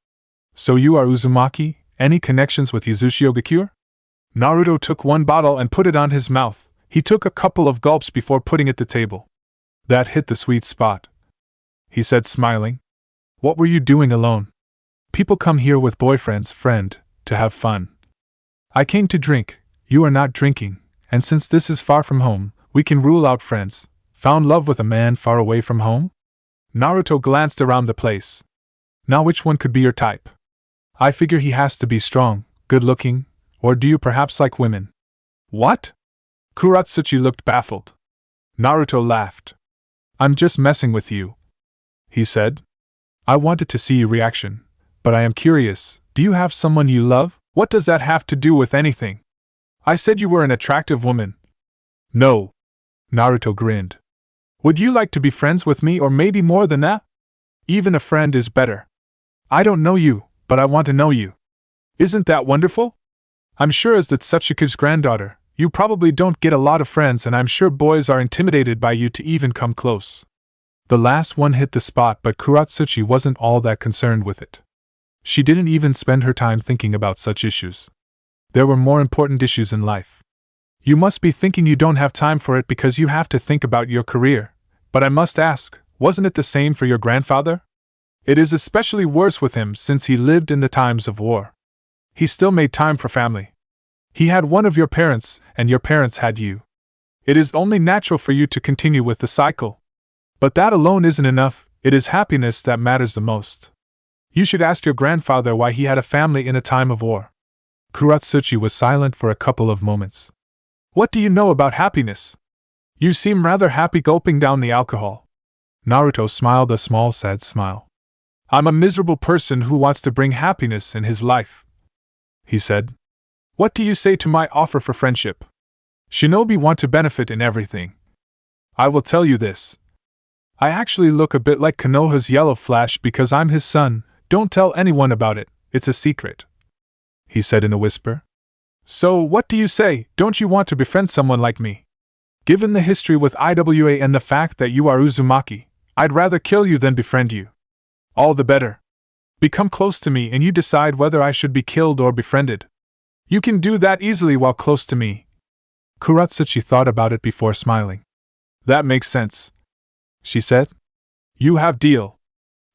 So you are Uzumaki? Any connections with Yuzushiogakure? Naruto took one bottle and put it on his mouth. He took a couple of gulps before putting it on the table. That hit the sweet spot, he said, smiling. What were you doing alone? People come here with boyfriends, friend, to have fun. I came to drink, you are not drinking, and since this is far from home, we can rule out friends. Found love with a man far away from home? Naruto glanced around the place. Now which one could be your type? I figure he has to be strong, good-looking, or do you perhaps like women? What? Kuratsuchi looked baffled. Naruto laughed. I'm just messing with you, he said. I wanted to see your reaction, but I am curious, do you have someone you love? What does that have to do with anything? I said you were an attractive woman. No. Naruto grinned. Would you like to be friends with me, or maybe more than that? Even a friend is better. I don't know you, but I want to know you. Isn't that wonderful? I'm sure as the Tsuchiku's granddaughter, you probably don't get a lot of friends, and I'm sure boys are intimidated by you to even come close. The last one hit the spot, but Kuratsuchi wasn't all that concerned with it. She didn't even spend her time thinking about such issues. There were more important issues in life. You must be thinking you don't have time for it because you have to think about your career, but I must ask, wasn't it the same for your grandfather? It is especially worse with him since he lived in the times of war. He still made time for family. He had one of your parents, and your parents had you. It is only natural for you to continue with the cycle. But that alone isn't enough, it is happiness that matters the most. You should ask your grandfather why he had a family in a time of war. Kuratsuchi was silent for a couple of moments. What do you know about happiness? You seem rather happy, gulping down the alcohol. Naruto smiled a small sad smile. I'm a miserable person who wants to bring happiness in his life, he said. What do you say to my offer for friendship? Shinobi want to benefit in everything. I will tell you this. I actually look a bit like Konoha's yellow flash because I'm his son. Don't tell anyone about it, it's a secret, he said in a whisper. So, what do you say? Don't you want to befriend someone like me? Given the history with IWA and the fact that you are Uzumaki, I'd rather kill you than befriend you. All the better. Become close to me and you decide whether I should be killed or befriended. You can do that easily while close to me. Kuratsuchi thought about it before smiling. That makes sense, she said. You have deal.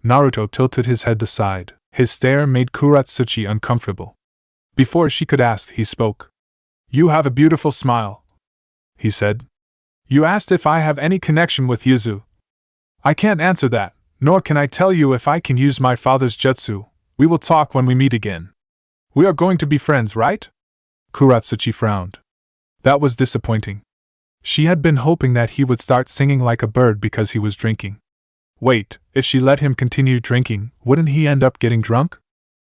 Naruto tilted his head aside. His stare made Kuratsuchi uncomfortable. Before she could ask, he spoke. You have a beautiful smile, he said. You asked if I have any connection with Yuzu. I can't answer that, nor can I tell you if I can use my father's jutsu. We will talk when we meet again. We are going to be friends, right? Kuratsuchi frowned. That was disappointing. She had been hoping that he would start singing like a bird because he was drinking. Wait, if she let him continue drinking, wouldn't he end up getting drunk?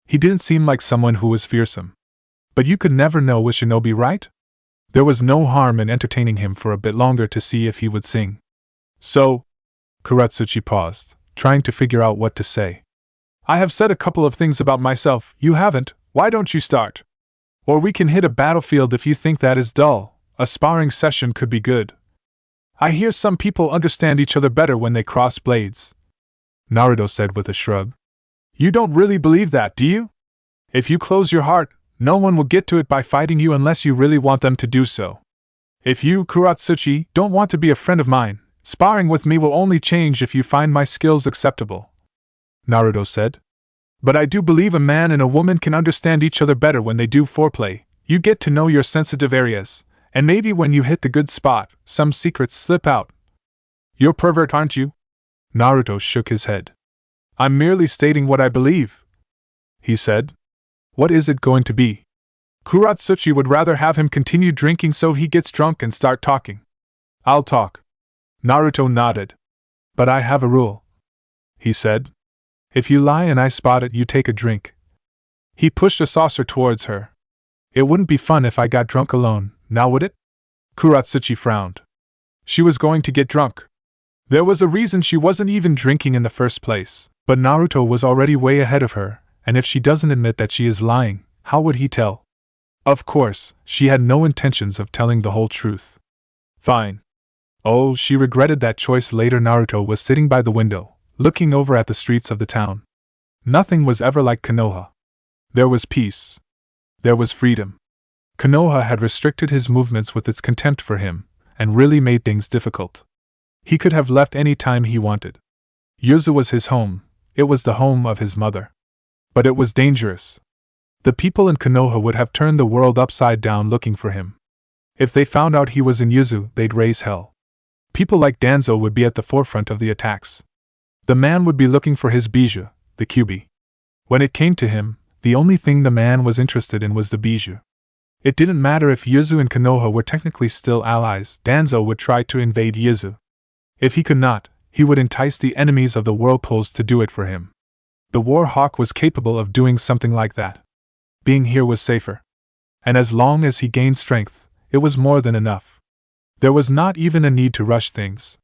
He didn't seem like someone who was fearsome. But you could never know with Shinobi, right? There was no harm in entertaining him for a bit longer to see if he would sing. So, Kuratsuchi paused, trying to figure out what to say. I have said a couple of things about myself, you haven't, why don't you start? Or we can hit a battlefield if you think that is dull, a sparring session could be good. I hear some people understand each other better when they cross blades, Naruto said with a shrug. You don't really believe that, do you? If you close your heart, no one will get to it by fighting you unless you really want them to do so. If you, Kuratsuchi, don't want to be a friend of mine, sparring with me will only change if you find my skills acceptable, Naruto said. But I do believe a man and a woman can understand each other better when they do foreplay. You get to know your sensitive areas, and maybe when you hit the good spot, some secrets slip out. You're pervert, aren't you? Naruto shook his head. I'm merely stating what I believe, he said. What is it going to be? Kuratsuchi would rather have him continue drinking so he gets drunk and start talking. I'll talk. Naruto nodded. But I have a rule, he said. If you lie and I spot it, you take a drink. He pushed a saucer towards her. It wouldn't be fun if I got drunk alone, now would it? Kuratsuchi frowned. She was going to get drunk. There was a reason she wasn't even drinking in the first place, but Naruto was already way ahead of her, and if she doesn't admit that she is lying, how would he tell? Of course, she had no intentions of telling the whole truth. Fine. Oh, she regretted that choice later. Naruto was sitting by the window, looking over at the streets of the town. Nothing was ever like Konoha. There was peace. There was freedom. Konoha had restricted his movements with its contempt for him, and really made things difficult. He could have left any time he wanted. Yuzu was his home, it was the home of his mother. But it was dangerous. The people in Konoha would have turned the world upside down looking for him. If they found out he was in Yuzu, they'd raise hell. People like Danzo would be at the forefront of the attacks. The man would be looking for his bijou, the kyubi. When it came to him, the only thing the man was interested in was the bijou. It didn't matter if Yuzu and Konoha were technically still allies, Danzo would try to invade Yuzu. If he could not, he would entice the enemies of the whirlpools to do it for him. The War Hawk was capable of doing something like that. Being here was safer. And as long as he gained strength, it was more than enough. There was not even a need to rush things.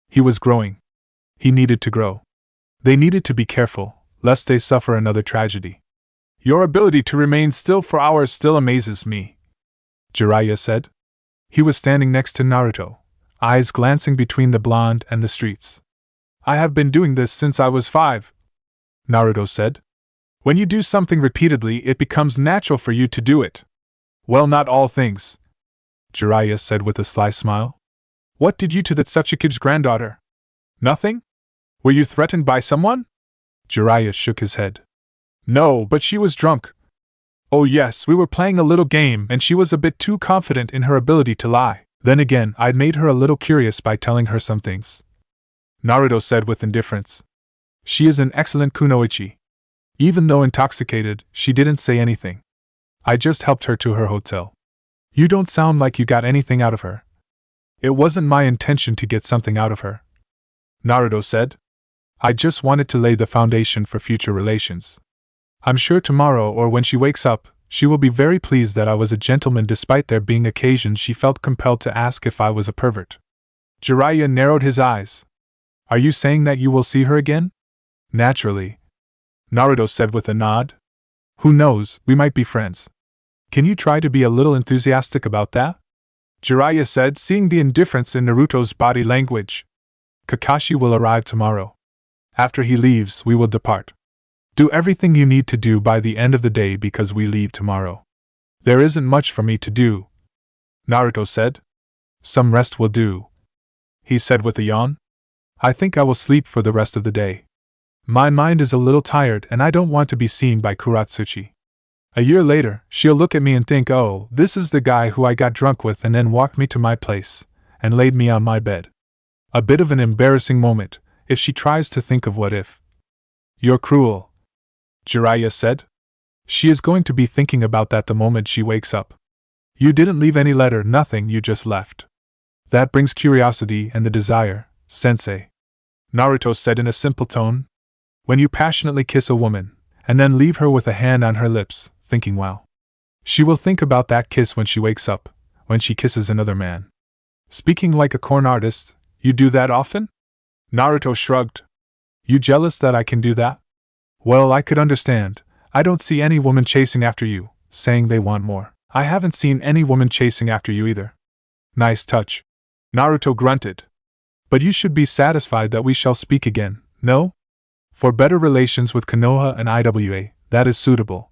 He was growing. He needed to grow. They needed to be careful, lest they suffer another tragedy. Your ability to remain still for hours still amazes me, Jiraiya said. He was standing next to Naruto, eyes glancing between the blonde and the streets. I have been doing this since I was 5, Naruto said. When you do something repeatedly, it becomes natural for you to do it. Well, not all things, Jiraiya said with a sly smile. What did you to that Tsuchiki's granddaughter? Nothing? Were you threatened by someone? Jiraiya shook his head. No, but she was drunk. Oh yes, we were playing a little game and she was a bit too confident in her ability to lie. Then again, I'd made her a little curious by telling her some things, Naruto said with indifference. She is an excellent kunoichi. Even though intoxicated, she didn't say anything. I just helped her to her hotel. You don't sound like you got anything out of her. It wasn't my intention to get something out of her, Naruto said. I just wanted to lay the foundation for future relations. I'm sure tomorrow or when she wakes up, she will be very pleased that I was a gentleman despite there being occasions she felt compelled to ask if I was a pervert. Jiraiya narrowed his eyes. Are you saying that you will see her again? Naturally, Naruto said with a nod. Who knows, we might be friends. Can you try to be a little enthusiastic about that? Jiraiya said, seeing the indifference in Naruto's body language. Kakashi will arrive tomorrow. After he leaves, we will depart. Do everything you need to do by the end of the day because we leave tomorrow. There isn't much for me to do, Naruto said. Some rest will do, he said with a yawn. I think I will sleep for the rest of the day. My mind is a little tired and I don't want to be seen by Kuratsuchi. A year later, she'll look at me and think, oh, this is the guy who I got drunk with, and then walked me to my place and laid me on my bed. A bit of an embarrassing moment, if she tries to think of what if. You're cruel, Jiraiya said. She is going to be thinking about that the moment she wakes up. You didn't leave any letter, nothing, you just left. That brings curiosity and the desire, sensei, Naruto said in a simple tone. When you passionately kiss a woman, and then leave her with a hand on her lips, thinking, wow. She will think about that kiss when she wakes up, when she kisses another man. Speaking like a corn artist, you do that often? Naruto shrugged. You jealous that I can do that? Well, I could understand. I don't see any woman chasing after you, saying they want more. I haven't seen any woman chasing after you either. Nice touch. Naruto grunted. But you should be satisfied that we shall speak again, no? For better relations with Konoha and IWA, that is suitable.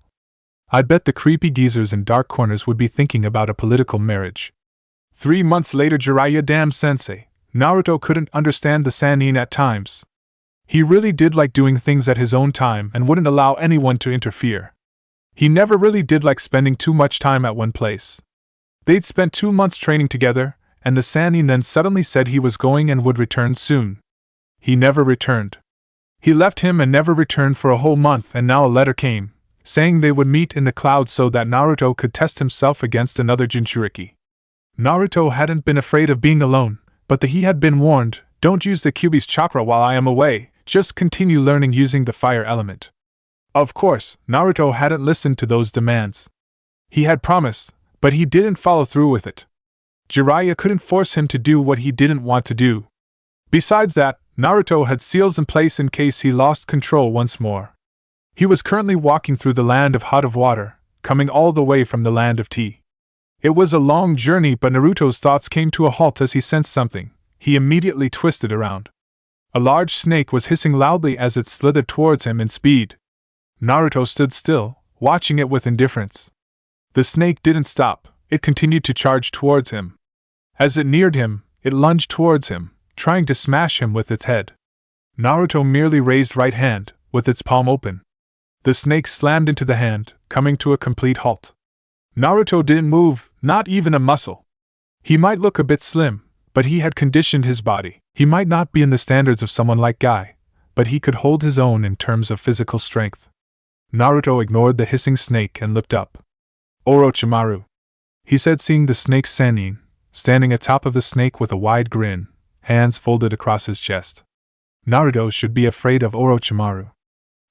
I bet the creepy geezers in dark corners would be thinking about a political marriage. 3 months later, Jiraiya, damn sensei, Naruto couldn't understand the Sannin at times. He really did like doing things at his own time and wouldn't allow anyone to interfere. He never really did like spending too much time at one place. They'd spent 2 months training together, and the Sannin then suddenly said he was going and would return soon. He never returned. He left him and never returned for a whole month, and now a letter came, saying they would meet in the clouds so that Naruto could test himself against another Jinchuriki. Naruto hadn't been afraid of being alone, but he had been warned, don't use the Kyuubi's chakra while I am away, just continue learning using the fire element. Of course, Naruto hadn't listened to those demands. He had promised, but he didn't follow through with it. Jiraiya couldn't force him to do what he didn't want to do. Besides that, Naruto had seals in place in case he lost control once more. He was currently walking through the land of hot of water, coming all the way from the land of tea. It was a long journey, but Naruto's thoughts came to a halt as he sensed something. He immediately twisted around. A large snake was hissing loudly as it slithered towards him in speed. Naruto stood still, watching it with indifference. The snake didn't stop, it continued to charge towards him. As it neared him, it lunged towards him, trying to smash him with its head. Naruto merely raised right hand, with its palm open. The snake slammed into the hand, coming to a complete halt. Naruto didn't move, not even a muscle. He might look a bit slim, but he had conditioned his body. He might not be in the standards of someone like Guy, but he could hold his own in terms of physical strength. Naruto ignored the hissing snake and looked up. Orochimaru, he said, seeing the snake's Sannin, standing atop of the snake with a wide grin, hands folded across his chest. Naruto should be afraid of Orochimaru.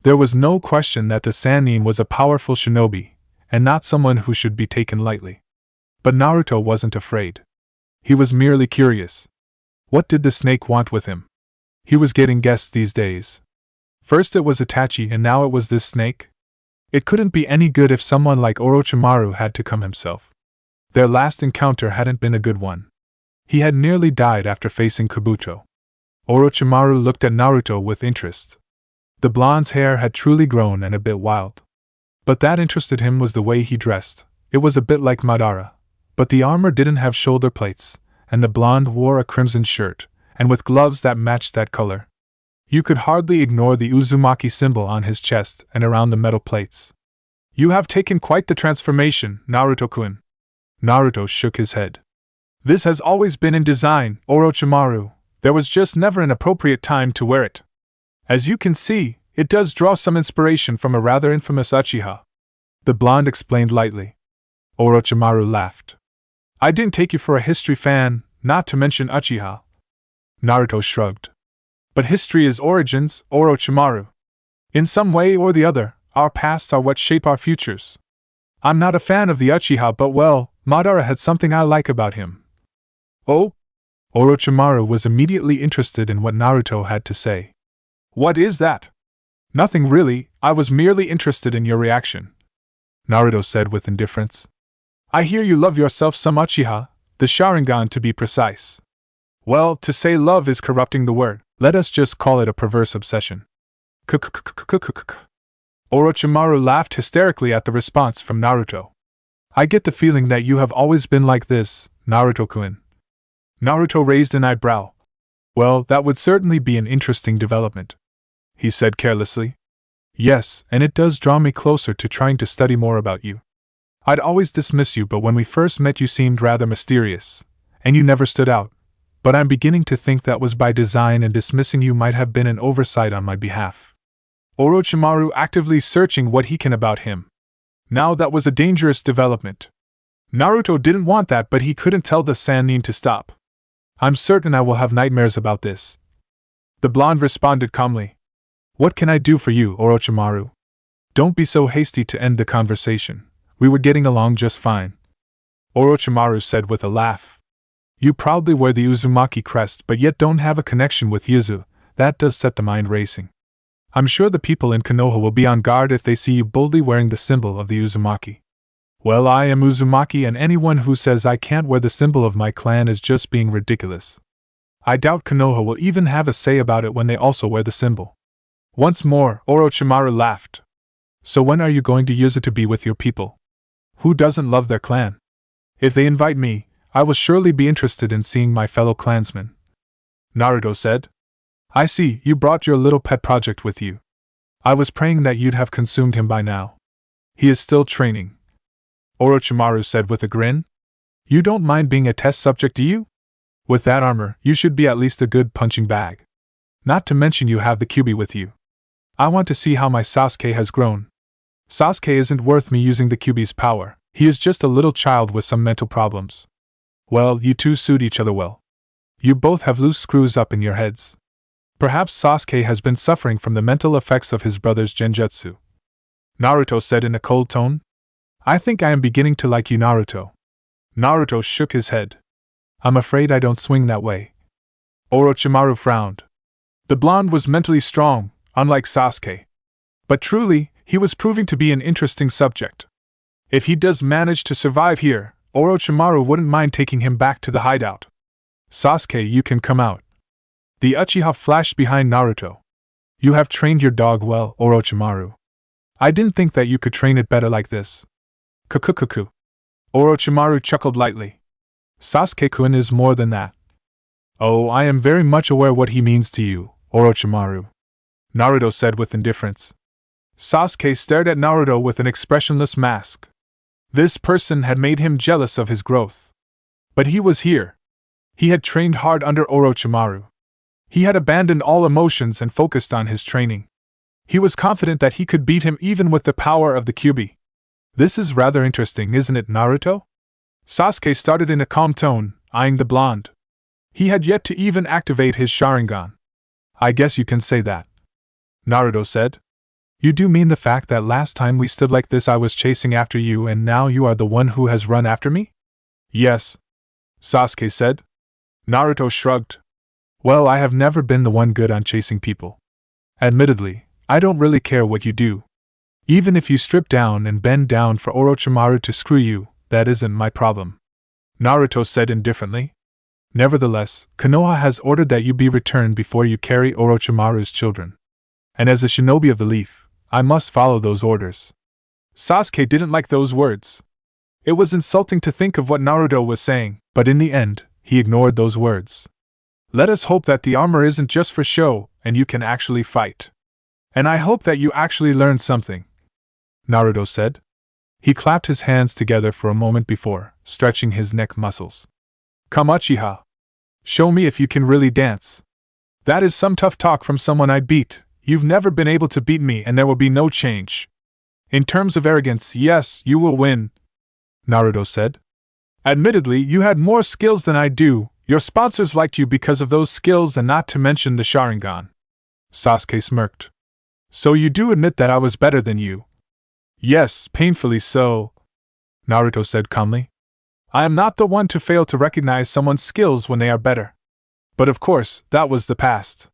There was no question that the Sannin was a powerful shinobi, and not someone who should be taken lightly. But Naruto wasn't afraid. He was merely curious. What did the snake want with him? He was getting guests these days. First it was Itachi and now it was this snake? It couldn't be any good if someone like Orochimaru had to come himself. Their last encounter hadn't been a good one. He had nearly died after facing Kabuto. Orochimaru looked at Naruto with interest. The blonde's hair had truly grown and a bit wild. But that interested him was the way he dressed. It was a bit like Madara. But the armor didn't have shoulder plates, and the blonde wore a crimson shirt, and with gloves that matched that color. You could hardly ignore the Uzumaki symbol on his chest and around the metal plates. You have taken quite the transformation, Naruto-kun. Naruto shook his head. This has always been in design, Orochimaru. There was just never an appropriate time to wear it. As you can see, it does draw some inspiration from a rather infamous Uchiha. The blonde explained lightly. Orochimaru laughed. I didn't take you for a history fan, not to mention Uchiha. Naruto shrugged. But history is origins, Orochimaru. In some way or the other, our pasts are what shape our futures. I'm not a fan of the Uchiha, but well, Madara had something I like about him. Oh? Orochimaru was immediately interested in what Naruto had to say. What is that? Nothing really, I was merely interested in your reaction. Naruto said with indifference. I hear you love yourself some Uchiha, the Sharingan to be precise. Well, to say love is corrupting the word. Let us just call it a perverse obsession. Orochimaru laughed hysterically at the response from Naruto. I get the feeling that you have always been like this, Naruto-kun. Naruto raised an eyebrow. Well, that would certainly be an interesting development, he said carelessly. Yes, and it does draw me closer to trying to study more about you. I'd always dismiss you, but when we first met you seemed rather mysterious, and you never stood out. But I'm beginning to think that was by design, and dismissing you might have been an oversight on my behalf. Orochimaru actively searching what he can about him. Now that was a dangerous development. Naruto didn't want that, but he couldn't tell the Sannin to stop. I'm certain I will have nightmares about this. The blonde responded calmly. What can I do for you, Orochimaru? Don't be so hasty to end the conversation. We were getting along just fine. Orochimaru said with a laugh. You proudly wear the Uzumaki crest but yet don't have a connection with Yuzu. That does set the mind racing. I'm sure the people in Konoha will be on guard if they see you boldly wearing the symbol of the Uzumaki. Well, I am Uzumaki, and anyone who says I can't wear the symbol of my clan is just being ridiculous. I doubt Konoha will even have a say about it when they also wear the symbol. Once more, Orochimaru laughed. So when are you going to use it to be with your people? Who doesn't love their clan? If they invite me, I will surely be interested in seeing my fellow clansmen. Naruto said. I see, you brought your little pet project with you. I was praying that you'd have consumed him by now. He is still training. Orochimaru said with a grin. You don't mind being a test subject, do you? With that armor, you should be at least a good punching bag. Not to mention you have the Kyuubi with you. I want to see how my Sasuke has grown. Sasuke isn't worth me using the Kyuubi's power. He is just a little child with some mental problems. Well, you two suit each other well. You both have loose screws up in your heads. Perhaps Sasuke has been suffering from the mental effects of his brother's genjutsu. Naruto said in a cold tone. I think I am beginning to like you, Naruto. Naruto shook his head. I'm afraid I don't swing that way. Orochimaru frowned. The blonde was mentally strong, unlike Sasuke. But truly, he was proving to be an interesting subject. If he does manage to survive here, Orochimaru wouldn't mind taking him back to the hideout. Sasuke, you can come out. The Uchiha flashed behind Naruto. You have trained your dog well, Orochimaru. I didn't think that you could train it better like this. Kukukuku. Orochimaru chuckled lightly. Sasuke-kun is more than that. Oh, I am very much aware what he means to you, Orochimaru, Naruto said with indifference. Sasuke stared at Naruto with an expressionless mask. This person had made him jealous of his growth. But he was here. He had trained hard under Orochimaru. He had abandoned all emotions and focused on his training. He was confident that he could beat him even with the power of the Kyuubi. This is rather interesting, isn't it, Naruto? Sasuke started in a calm tone, eyeing the blonde. He had yet to even activate his Sharingan. I guess you can say that, Naruto said. You do mean the fact that last time we stood like this I was chasing after you and now you are the one who has run after me? Yes, Sasuke said. Naruto shrugged. Well, I have never been the one good on chasing people. Admittedly, I don't really care what you do. Even if you strip down and bend down for Orochimaru to screw you, that isn't my problem, Naruto said indifferently. Nevertheless, Konoha has ordered that you be returned before you carry Orochimaru's children. And as a shinobi of the leaf, I must follow those orders. Sasuke didn't like those words. It was insulting to think of what Naruto was saying, but in the end, he ignored those words. Let us hope that the armor isn't just for show, and you can actually fight. And I hope that you actually learn something, Naruto said. He clapped his hands together for a moment before stretching his neck muscles. Come Uchiha. Show me if you can really dance. That is some tough talk from someone I'd beat. You've never been able to beat me and there will be no change. In terms of arrogance, yes, you will win, Naruto said. Admittedly, you had more skills than I do. Your sponsors liked you because of those skills and not to mention the Sharingan. Sasuke smirked. So you do admit that I was better than you? Yes, painfully so, Naruto said calmly. I am not the one to fail to recognize someone's skills when they are better. But of course, that was the past.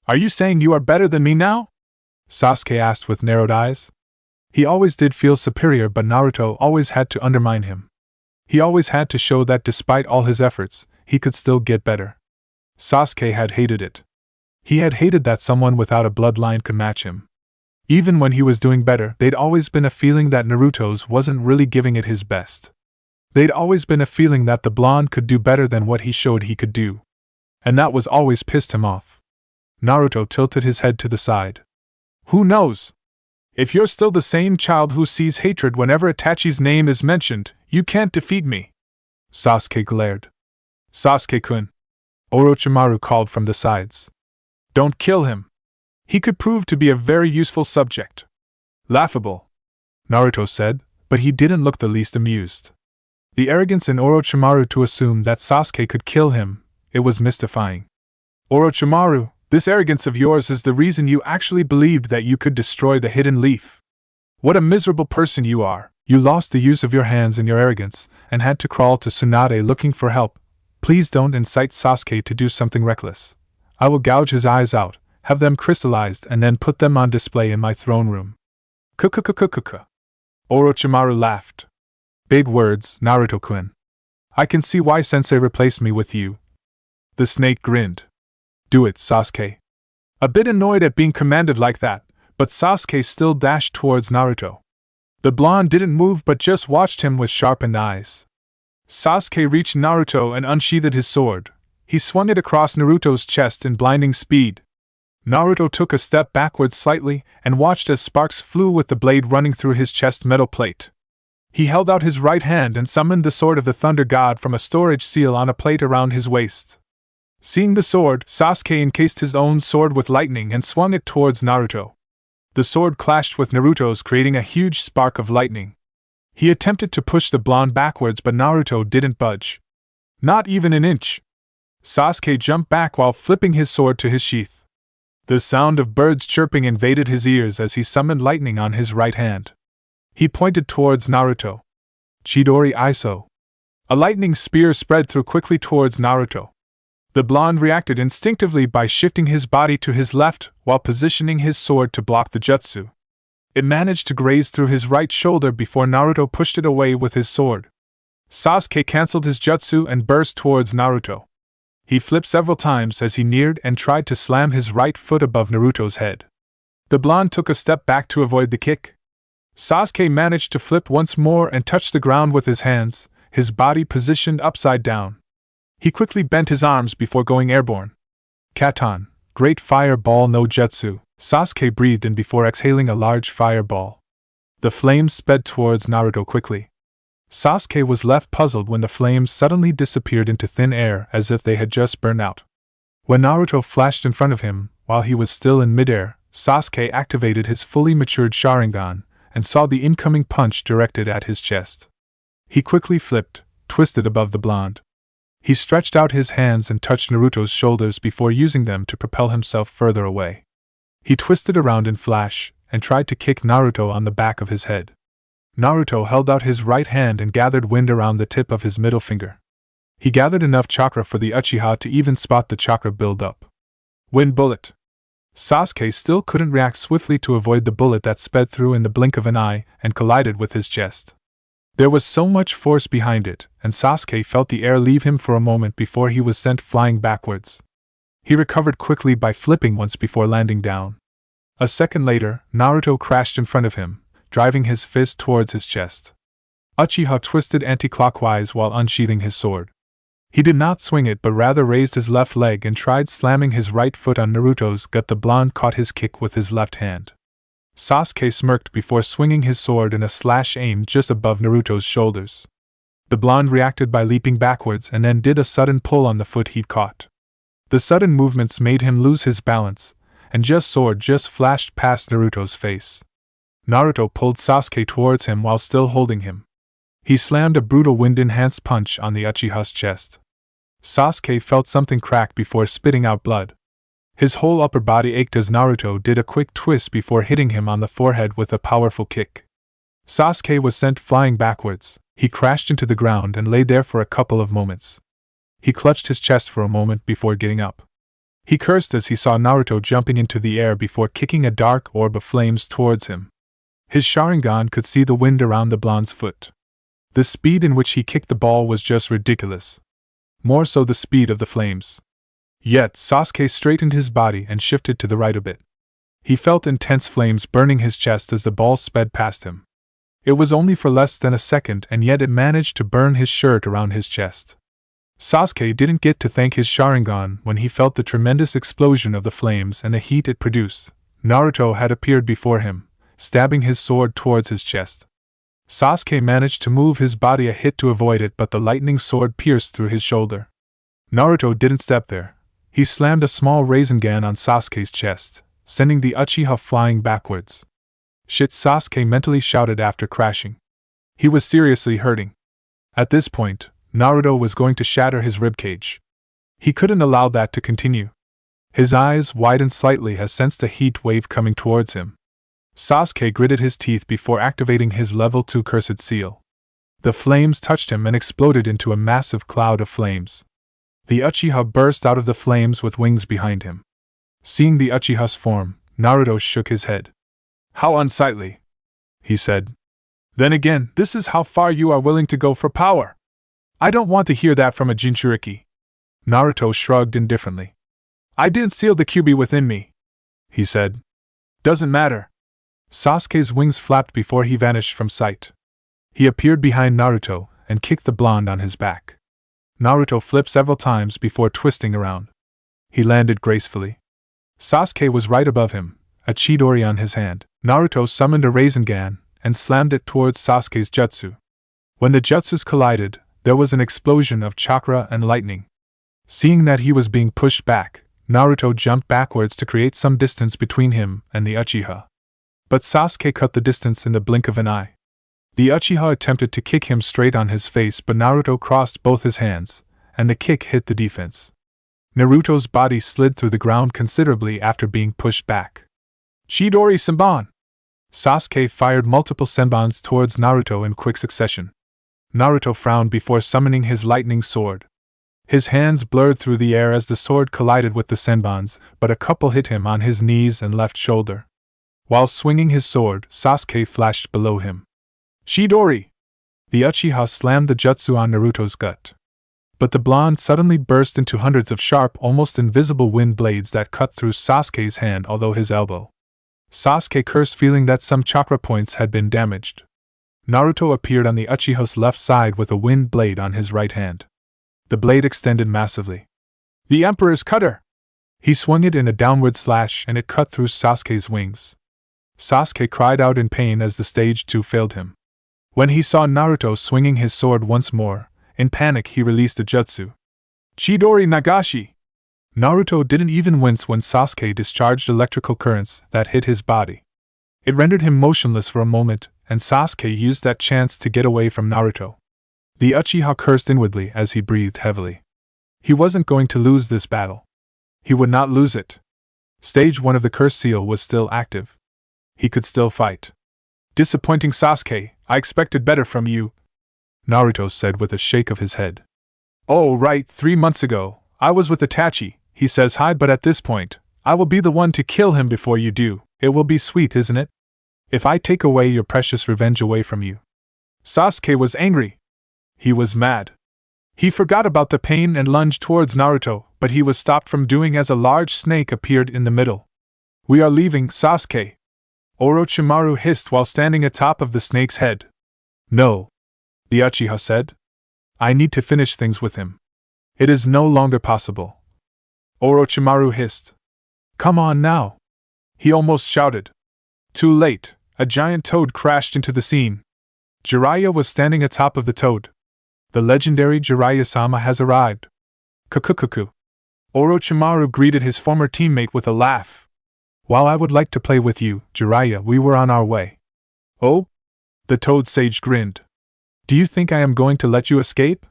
Are you saying you are better than me now? Sasuke asked with narrowed eyes. He always did feel superior, but Naruto always had to undermine him. He always had to show that despite all his efforts, he could still get better. Sasuke had hated it. He had hated that someone without a bloodline could match him. Even when he was doing better, they'd always been a feeling that Naruto's wasn't really giving it his best. They'd always been a feeling that the blonde could do better than what he showed he could do. And that was always pissed him off. Naruto tilted his head to the side. Who knows? If you're still the same child who sees hatred whenever Itachi's name is mentioned, you can't defeat me. Sasuke glared. Sasuke-kun, Orochimaru called from the sides. Don't kill him. He could prove to be a very useful subject. Laughable, Naruto said, but he didn't look the least amused. The arrogance in Orochimaru to assume that Sasuke could kill him, it was mystifying. Orochimaru, this arrogance of yours is the reason you actually believed that you could destroy the hidden leaf. What a miserable person you are. You lost the use of your hands in your arrogance, and had to crawl to Tsunade looking for help. Please don't incite Sasuke to do something reckless. I will gouge his eyes out, have them crystallized and then put them on display in my throne room. Kukukukukuka. Orochimaru laughed. Big words, Naruto-kun. I can see why Sensei replaced me with you. The snake grinned. Do it, Sasuke. A bit annoyed at being commanded like that, but Sasuke still dashed towards Naruto. The blonde didn't move but just watched him with sharpened eyes. Sasuke reached Naruto and unsheathed his sword. He swung it across Naruto's chest in blinding speed. Naruto took a step backwards slightly and watched as sparks flew with the blade running through his chest metal plate. He held out his right hand and summoned the sword of the Thunder God from a storage seal on a plate around his waist. Seeing the sword, Sasuke encased his own sword with lightning and swung it towards Naruto. The sword clashed with Naruto's, creating a huge spark of lightning. He attempted to push the blonde backwards, but Naruto didn't budge. Not even an inch. Sasuke jumped back while flipping his sword to his sheath. The sound of birds chirping invaded his ears as he summoned lightning on his right hand. He pointed towards Naruto. Chidori Iso. A lightning spear spread through quickly towards Naruto. The blonde reacted instinctively by shifting his body to his left while positioning his sword to block the jutsu. It managed to graze through his right shoulder before Naruto pushed it away with his sword. Sasuke cancelled his jutsu and burst towards Naruto. He flipped several times as he neared and tried to slam his right foot above Naruto's head. The blonde took a step back to avoid the kick. Sasuke managed to flip once more and touch the ground with his hands, his body positioned upside down. He quickly bent his arms before going airborne. Katan, Great Fireball no Jutsu, Sasuke breathed in before exhaling a large fireball. The flames sped towards Naruto quickly. Sasuke was left puzzled when the flames suddenly disappeared into thin air as if they had just burned out. When Naruto flashed in front of him, while he was still in midair, Sasuke activated his fully matured Sharingan and saw the incoming punch directed at his chest. He quickly flipped, twisted above the blonde. He stretched out his hands and touched Naruto's shoulders before using them to propel himself further away. He twisted around in flash and tried to kick Naruto on the back of his head. Naruto held out his right hand and gathered wind around the tip of his middle finger. He gathered enough chakra for the Uchiha to even spot the chakra build up. Wind bullet. Sasuke still couldn't react swiftly to avoid the bullet that sped through in the blink of an eye and collided with his chest. There was so much force behind it, and Sasuke felt the air leave him for a moment before he was sent flying backwards. He recovered quickly by flipping once before landing down. A second later, Naruto crashed in front of him, driving his fist towards his chest. Uchiha twisted anti-clockwise while unsheathing his sword. He did not swing it but rather raised his left leg and tried slamming his right foot on Naruto's gut. The blonde caught his kick with his left hand. Sasuke smirked before swinging his sword in a slash aimed just above Naruto's shoulders. The blonde reacted by leaping backwards and then did a sudden pull on the foot he'd caught. The sudden movements made him lose his balance, and sword just flashed past Naruto's face. Naruto pulled Sasuke towards him while still holding him. He slammed a brutal wind-enhanced punch on the Uchiha's chest. Sasuke felt something crack before spitting out blood. His whole upper body ached as Naruto did a quick twist before hitting him on the forehead with a powerful kick. Sasuke was sent flying backwards. He crashed into the ground and lay there for a couple of moments. He clutched his chest for a moment before getting up. He cursed as he saw Naruto jumping into the air before kicking a dark orb of flames towards him. His Sharingan could see the wind around the blonde's foot. The speed in which he kicked the ball was just ridiculous. More so the speed of the flames. Yet Sasuke straightened his body and shifted to the right a bit. He felt intense flames burning his chest as the ball sped past him. It was only for less than a second, and yet it managed to burn his shirt around his chest. Sasuke didn't get to thank his Sharingan when he felt the tremendous explosion of the flames and the heat it produced. Naruto had appeared before him, stabbing his sword towards his chest. Sasuke managed to move his body a hit to avoid it, but the lightning sword pierced through his shoulder. Naruto didn't step there. He slammed a small Rasengan on Sasuke's chest, sending the Uchiha flying backwards. Shit, Sasuke mentally shouted after crashing. He was seriously hurting. At this point, Naruto was going to shatter his ribcage. He couldn't allow that to continue. His eyes widened slightly as sensed a heat wave coming towards him. Sasuke gritted his teeth before activating his level 2 cursed seal. The flames touched him and exploded into a massive cloud of flames. The Uchiha burst out of the flames with wings behind him. Seeing the Uchiha's form, Naruto shook his head. "How unsightly," he said. "Then again, this is how far you are willing to go for power. I don't want to hear that from a Jinchuriki." Naruto shrugged indifferently. "I didn't seal the QB within me," he said. "Doesn't matter." Sasuke's wings flapped before he vanished from sight. He appeared behind Naruto and kicked the blonde on his back. Naruto flipped several times before twisting around. He landed gracefully. Sasuke was right above him, a Chidori on his hand. Naruto summoned a Rasengan and slammed it towards Sasuke's jutsu. When the jutsus collided, there was an explosion of chakra and lightning. Seeing that he was being pushed back, Naruto jumped backwards to create some distance between him and the Uchiha. But Sasuke cut the distance in the blink of an eye. The Uchiha attempted to kick him straight on his face, but Naruto crossed both his hands, and the kick hit the defense. Naruto's body slid through the ground considerably after being pushed back. "Chidori Senbon!" Sasuke fired multiple senbons towards Naruto in quick succession. Naruto frowned before summoning his lightning sword. His hands blurred through the air as the sword collided with the senbons, but a couple hit him on his knees and left shoulder. While swinging his sword, Sasuke flashed below him. "Chidori!" The Uchiha slammed the jutsu on Naruto's gut. But the blonde suddenly burst into hundreds of sharp, almost invisible wind blades that cut through Sasuke's hand, although his elbow. Sasuke cursed, feeling that some chakra points had been damaged. Naruto appeared on the Uchiha's left side with a wind blade on his right hand. The blade extended massively. The Emperor's Cutter! He swung it in a downward slash and it cut through Sasuke's wings. Sasuke cried out in pain as the stage 2 failed him. When he saw Naruto swinging his sword once more, in panic he released a jutsu. Chidori Nagashi! Naruto didn't even wince when Sasuke discharged electrical currents that hit his body. It rendered him motionless for a moment, and Sasuke used that chance to get away from Naruto. The Uchiha cursed inwardly as he breathed heavily. He wasn't going to lose this battle. He would not lose it. Stage 1 of the curse seal was still active. He could still fight. Disappointing Sasuke, I expected better from you, Naruto said with a shake of his head. Oh right, 3 months ago, I was with Itachi, he says hi, but at this point, I will be the one to kill him before you do. It will be sweet, isn't it? If I take away your precious revenge away from you. Sasuke was angry. He was mad. He forgot about the pain and lunged towards Naruto, but he was stopped from doing as a large snake appeared in the middle. We are leaving, Sasuke. Orochimaru hissed while standing atop of the snake's head. No, the Uchiha said. I need to finish things with him. It is no longer possible. Orochimaru hissed. Come on now. He almost shouted. Too late, a giant toad crashed into the scene. Jiraiya was standing atop of the toad. The legendary Jiraiya-sama has arrived. Kukukuku. Orochimaru greeted his former teammate with a laugh. While I would like to play with you, Jiraiya, we were on our way. Oh? The toad sage grinned. Do you think I am going to let you escape?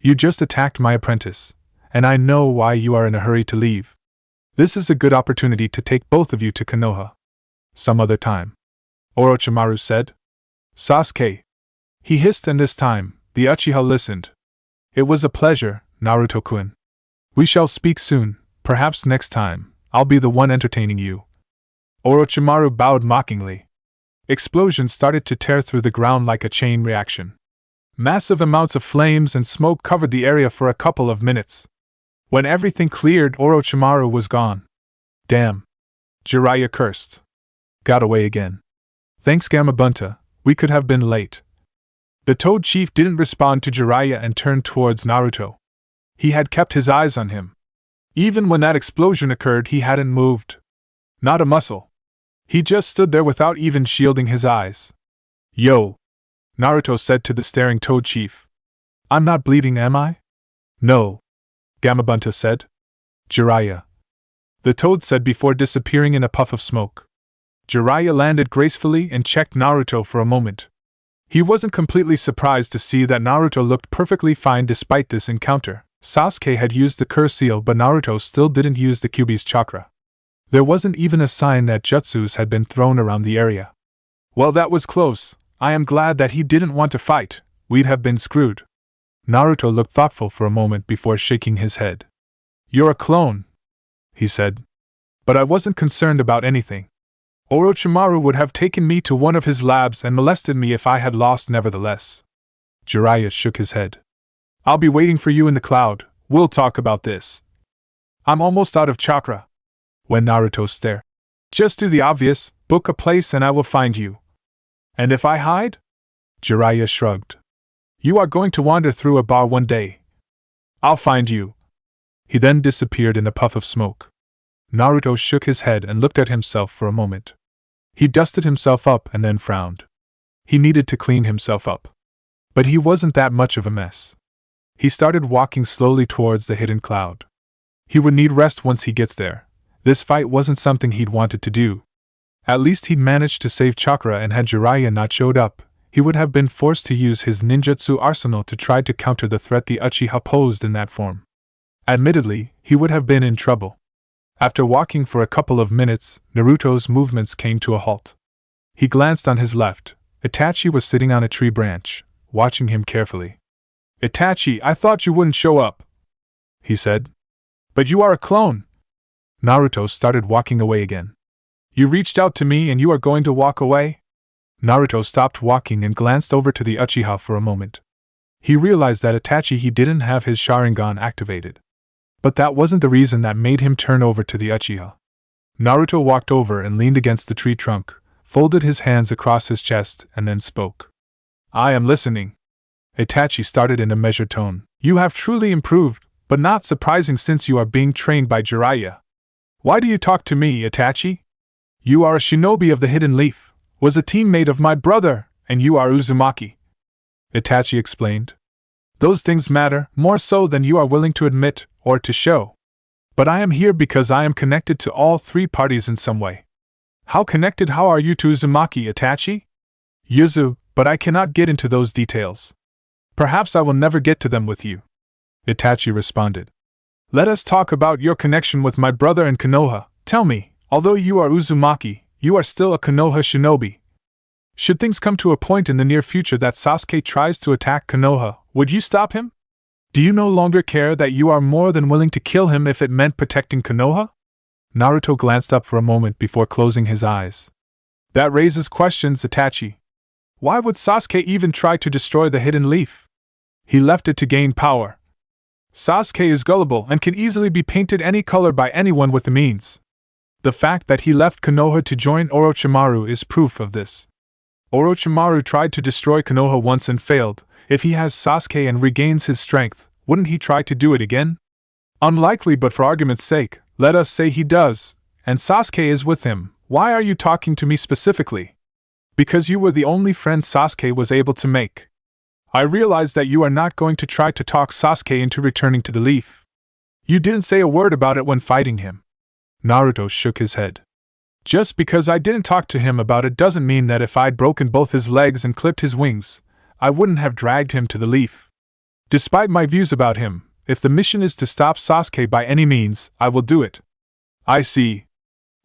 You just attacked my apprentice, and I know why you are in a hurry to leave. This is a good opportunity to take both of you to Konoha. Some other time. Orochimaru said. Sasuke. He hissed, and this time, the Uchiha listened. It was a pleasure, Naruto-kun. We shall speak soon, perhaps next time, I'll be the one entertaining you. Orochimaru bowed mockingly. Explosions started to tear through the ground like a chain reaction. Massive amounts of flames and smoke covered the area for a couple of minutes. When everything cleared, Orochimaru was gone. Damn. Jiraiya cursed. Got away again. Thanks Gamabunta, we could have been late. The Toad Chief didn't respond to Jiraiya and turned towards Naruto. He had kept his eyes on him. Even when that explosion occurred, he hadn't moved. Not a muscle. He just stood there without even shielding his eyes. Yo! Naruto said to the staring Toad Chief. I'm not bleeding, am I? No. Gamabunta said. Jiraiya. The Toad said before disappearing in a puff of smoke. Jiraiya landed gracefully and checked Naruto for a moment. He wasn't completely surprised to see that Naruto looked perfectly fine despite this encounter. Sasuke had used the curse seal, but Naruto still didn't use the Kyuubi's chakra. There wasn't even a sign that jutsus had been thrown around the area. Well, that was close. I am glad that he didn't want to fight. We'd have been screwed. Naruto looked thoughtful for a moment before shaking his head. You're a clone, he said. But I wasn't concerned about anything. Orochimaru would have taken me to one of his labs and molested me if I had lost nevertheless. Jiraiya shook his head. I'll be waiting for you in the cloud, we'll talk about this. I'm almost out of chakra. When Naruto stared. Just do the obvious, book a place and I will find you. And if I hide? Jiraiya shrugged. You are going to wander through a bar one day. I'll find you. He then disappeared in a puff of smoke. Naruto shook his head and looked at himself for a moment. He dusted himself up and then frowned. He needed to clean himself up. But he wasn't that much of a mess. He started walking slowly towards the hidden cloud. He would need rest once he gets there. This fight wasn't something he'd wanted to do. At least he'd managed to save chakra, and had Jiraiya not showed up, he would have been forced to use his ninjutsu arsenal to try to counter the threat the Uchiha posed in that form. Admittedly, he would have been in trouble. After walking for a couple of minutes, Naruto's movements came to a halt. He glanced on his left. Itachi was sitting on a tree branch, watching him carefully. Itachi, I thought you wouldn't show up, he said. But you are a clone. Naruto started walking away again. You reached out to me and you are going to walk away? Naruto stopped walking and glanced over to the Uchiha for a moment. He realized that Itachi he didn't have his Sharingan activated. But that wasn't the reason that made him turn over to the Uchiha. Naruto walked over and leaned against the tree trunk, folded his hands across his chest, and then spoke. I am listening. Itachi started in a measured tone. You have truly improved, but not surprising since you are being trained by Jiraiya. Why do you talk to me, Itachi? You are a shinobi of the Hidden Leaf, was a teammate of my brother, and you are Uzumaki. Itachi explained. Those things matter, more so than you are willing to admit, or to show. But I am here because I am connected to all three parties in some way. How connected how are you to Uzumaki, Itachi? Yuzu, but I cannot get into those details. Perhaps I will never get to them with you. Itachi responded. Let us talk about your connection with my brother and Konoha. Tell me, although you are Uzumaki, you are still a Konoha shinobi. Should things come to a point in the near future that Sasuke tries to attack Konoha, would you stop him? Do you no longer care that you are more than willing to kill him if it meant protecting Konoha? Naruto glanced up for a moment before closing his eyes. That raises questions, Itachi. Why would Sasuke even try to destroy the Hidden Leaf? He left it to gain power. Sasuke is gullible and can easily be painted any color by anyone with the means. The fact that he left Konoha to join Orochimaru is proof of this. Orochimaru tried to destroy Konoha once and failed. If he has Sasuke and regains his strength, wouldn't he try to do it again? Unlikely, but for argument's sake, let us say he does, and Sasuke is with him. Why are you talking to me specifically? Because you were the only friend Sasuke was able to make. I realize that you are not going to try to talk Sasuke into returning to the leaf. You didn't say a word about it when fighting him. Naruto shook his head. Just because I didn't talk to him about it doesn't mean that if I'd broken both his legs and clipped his wings, I wouldn't have dragged him to the leaf. Despite my views about him, if the mission is to stop Sasuke by any means, I will do it. I see.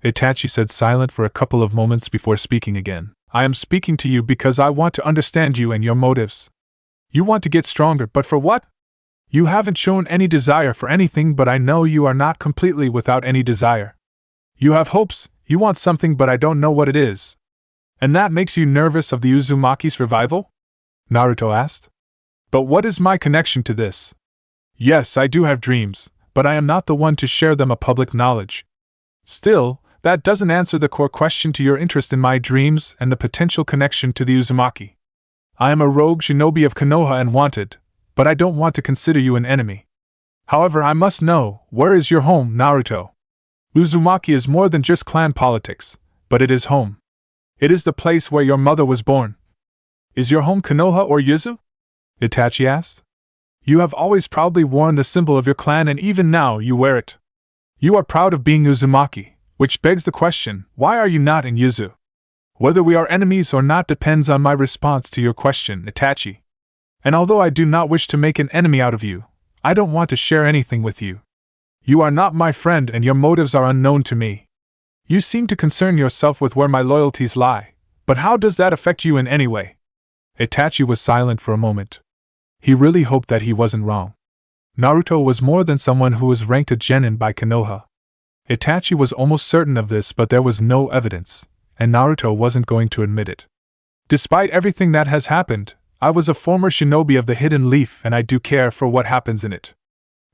Itachi said, silent for a couple of moments before speaking again. I am speaking to you because I want to understand you and your motives. You want to get stronger, but for what? You haven't shown any desire for anything, but I know you are not completely without any desire. You have hopes, you want something, but I don't know what it is. And that makes you nervous of the Uzumaki's revival? Naruto asked. But what is my connection to this? Yes, I do have dreams, but I am not the one to share them a public knowledge. Still, that doesn't answer the core question to your interest in my dreams and the potential connection to the Uzumaki. I am a rogue shinobi of Konoha and wanted, but I don't want to consider you an enemy. However, I must know, where is your home, Naruto? Uzumaki is more than just clan politics, but it is home. It is the place where your mother was born. Is your home Konoha or Yuzu? Itachi asked. You have always proudly worn the symbol of your clan, and even now you wear it. You are proud of being Uzumaki, which begs the question, why are you not in Yuzu? Whether we are enemies or not depends on my response to your question, Itachi. And although I do not wish to make an enemy out of you, I don't want to share anything with you. You are not my friend and your motives are unknown to me. You seem to concern yourself with where my loyalties lie, but how does that affect you in any way? Itachi was silent for a moment. He really hoped that he wasn't wrong. Naruto was more than someone who was ranked a genin by Konoha. Itachi was almost certain of this, but there was no evidence, and Naruto wasn't going to admit it. Despite everything that has happened, I was a former shinobi of the Hidden Leaf and I do care for what happens in it.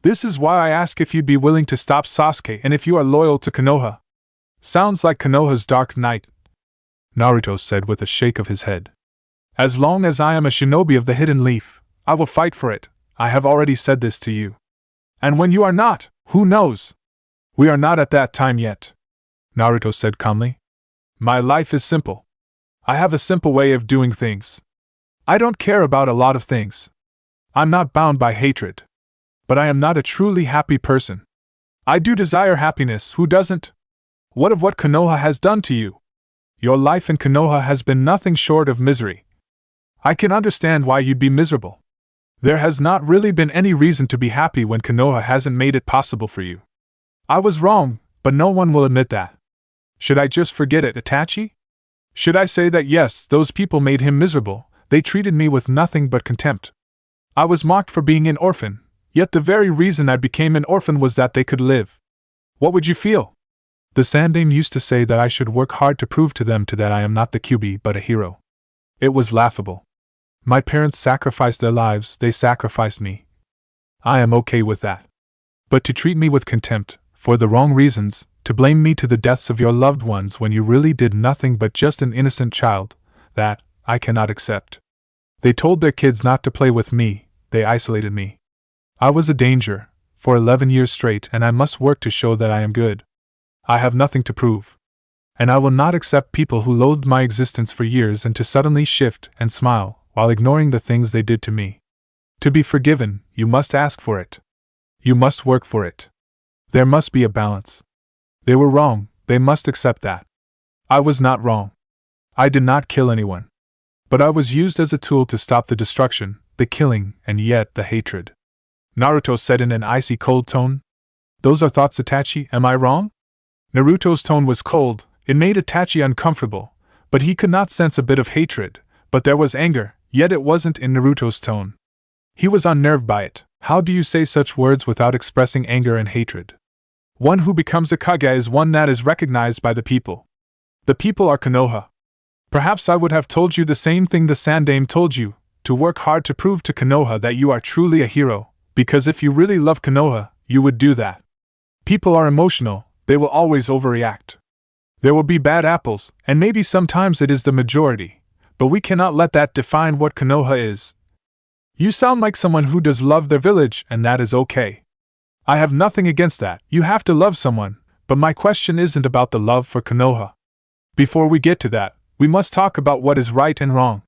This is why I ask if you'd be willing to stop Sasuke and if you are loyal to Konoha. Sounds like Konoha's Dark Knight, Naruto said with a shake of his head. As long as I am a shinobi of the Hidden Leaf, I will fight for it. I have already said this to you. And when you are not, who knows? We are not at that time yet, Naruto said calmly. My life is simple. I have a simple way of doing things. I don't care about a lot of things. I'm not bound by hatred. But I am not a truly happy person. I do desire happiness, who doesn't? What of what Konoha has done to you? Your life in Konoha has been nothing short of misery. I can understand why you'd be miserable. There has not really been any reason to be happy when Konoha hasn't made it possible for you. I was wrong, but no one will admit that. Should I just forget it, Itachi? Should I say that yes, those people made him miserable, they treated me with nothing but contempt. I was mocked for being an orphan, yet the very reason I became an orphan was that they could live. What would you feel? The Sandaime used to say that I should work hard to prove to them that I am not the Kyuubi but a hero. It was laughable. My parents sacrificed their lives, they sacrificed me. I am okay with that. But to treat me with contempt, for the wrong reasons, to blame me to the deaths of your loved ones when you really did nothing but just an innocent child, that, I cannot accept. They told their kids not to play with me, they isolated me. I was a danger, for 11 years straight, and I must work to show that I am good. I have nothing to prove. And I will not accept people who loathed my existence for years and to suddenly shift and smile, while ignoring the things they did to me. To be forgiven, you must ask for it. You must work for it. There must be a balance. They were wrong, they must accept that. I was not wrong. I did not kill anyone. But I was used as a tool to stop the destruction, the killing, and yet the hatred. Naruto said in an icy cold tone. Those are thoughts, Itachi, am I wrong? Naruto's tone was cold, it made Itachi uncomfortable, but he could not sense a bit of hatred, but there was anger, yet it wasn't in Naruto's tone. He was unnerved by it. How do you say such words without expressing anger and hatred? One who becomes a Kage is one that is recognized by the people. The people are Konoha. Perhaps I would have told you the same thing the Sandaime told you, to work hard to prove to Konoha that you are truly a hero, because if you really love Konoha, you would do that. People are emotional, they will always overreact. There will be bad apples, and maybe sometimes it is the majority, but we cannot let that define what Konoha is. You sound like someone who does love their village, and that is okay. I have nothing against that, you have to love someone, but my question isn't about the love for Konoha. Before we get to that, we must talk about what is right and wrong.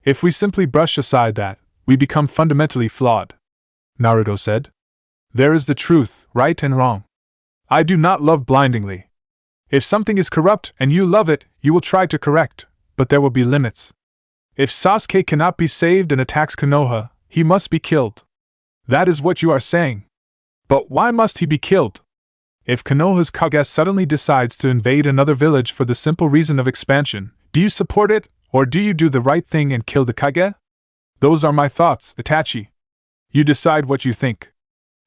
If we simply brush aside that, we become fundamentally flawed. Naruto said. There is the truth, right and wrong. I do not love blindingly. If something is corrupt and you love it, you will try to correct, but there will be limits. If Sasuke cannot be saved and attacks Konoha, he must be killed. That is what you are saying. But why must he be killed? If Konoha's Kage suddenly decides to invade another village for the simple reason of expansion, do you support it, or do you do the right thing and kill the Kage? Those are my thoughts, Itachi. You decide what you think,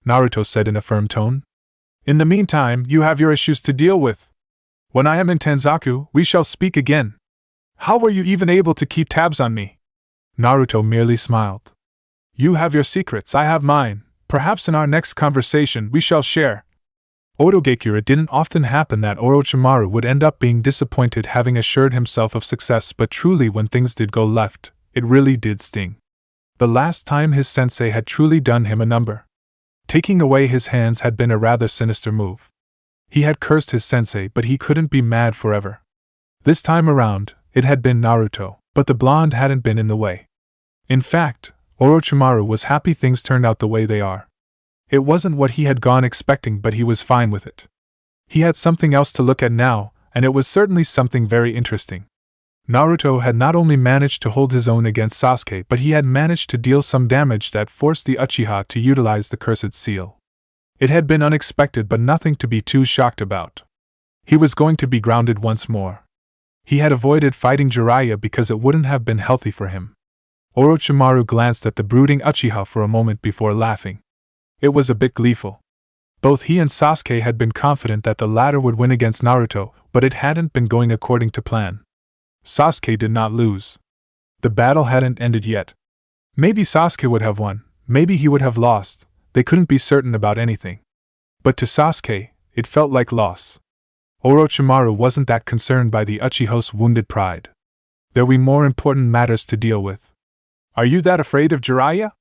Naruto said in a firm tone. In the meantime, you have your issues to deal with. When I am in Tenzaku, we shall speak again. How were you even able to keep tabs on me? Naruto merely smiled. You have your secrets, I have mine. Perhaps in our next conversation we shall share. Otogekure, it didn't often happen that Orochimaru would end up being disappointed having assured himself of success, but truly when things did go left, it really did sting. The last time his sensei had truly done him a number. Taking away his hands had been a rather sinister move. He had cursed his sensei, but he couldn't be mad forever. This time around, it had been Naruto, but the blonde hadn't been in the way. In fact, Orochimaru was happy things turned out the way they are. It wasn't what he had gone expecting, but he was fine with it. He had something else to look at now, and it was certainly something very interesting. Naruto had not only managed to hold his own against Sasuke, but he had managed to deal some damage that forced the Uchiha to utilize the cursed seal. It had been unexpected, but nothing to be too shocked about. He was going to be grounded once more. He had avoided fighting Jiraiya because it wouldn't have been healthy for him. Orochimaru glanced at the brooding Uchiha for a moment before laughing. It was a bit gleeful. Both he and Sasuke had been confident that the latter would win against Naruto, but it hadn't been going according to plan. Sasuke did not lose. The battle hadn't ended yet. Maybe Sasuke would have won, maybe he would have lost, they couldn't be certain about anything. But to Sasuke, it felt like loss. Orochimaru wasn't that concerned by the Uchiha's wounded pride. There were more important matters to deal with. Are you that afraid of Jiraiya?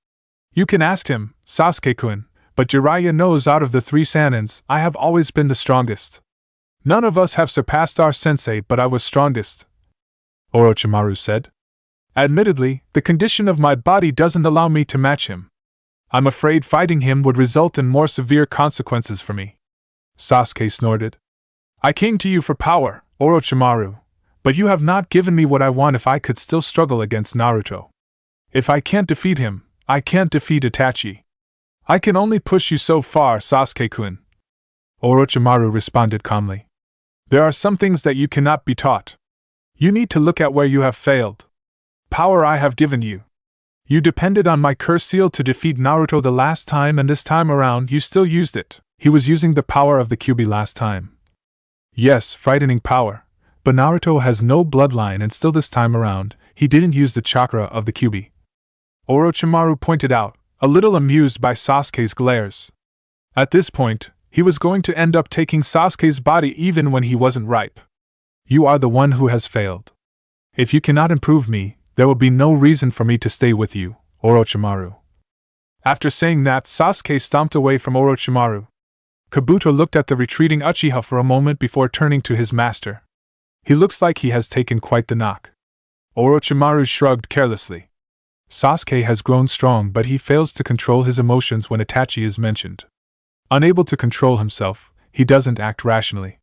You can ask him, Sasuke-kun, but Jiraiya knows out of the 3 Sanins, I have always been the strongest. None of us have surpassed our sensei, but I was strongest, Orochimaru said. Admittedly, the condition of my body doesn't allow me to match him. I'm afraid fighting him would result in more severe consequences for me. Sasuke snorted. I came to you for power, Orochimaru, but you have not given me what I want if I could still struggle against Naruto. If I can't defeat him, I can't defeat Itachi. I can only push you so far, Sasuke-kun. Orochimaru responded calmly. There are some things that you cannot be taught. You need to look at where you have failed. Power I have given you. You depended on my curse seal to defeat Naruto the last time, and this time around you still used it. He was using the power of the Kyuubi last time. Yes, frightening power, but Naruto has no bloodline, and still this time around, he didn't use the chakra of the Kyuubi. Orochimaru pointed out, a little amused by Sasuke's glares. At this point, he was going to end up taking Sasuke's body even when he wasn't ripe. You are the one who has failed. If you cannot improve me, there will be no reason for me to stay with you, Orochimaru. After saying that, Sasuke stomped away from Orochimaru. Kabuto looked at the retreating Uchiha for a moment before turning to his master. He looks like he has taken quite the knock. Orochimaru shrugged carelessly. Sasuke has grown strong, but he fails to control his emotions when Itachi is mentioned. Unable to control himself, he doesn't act rationally.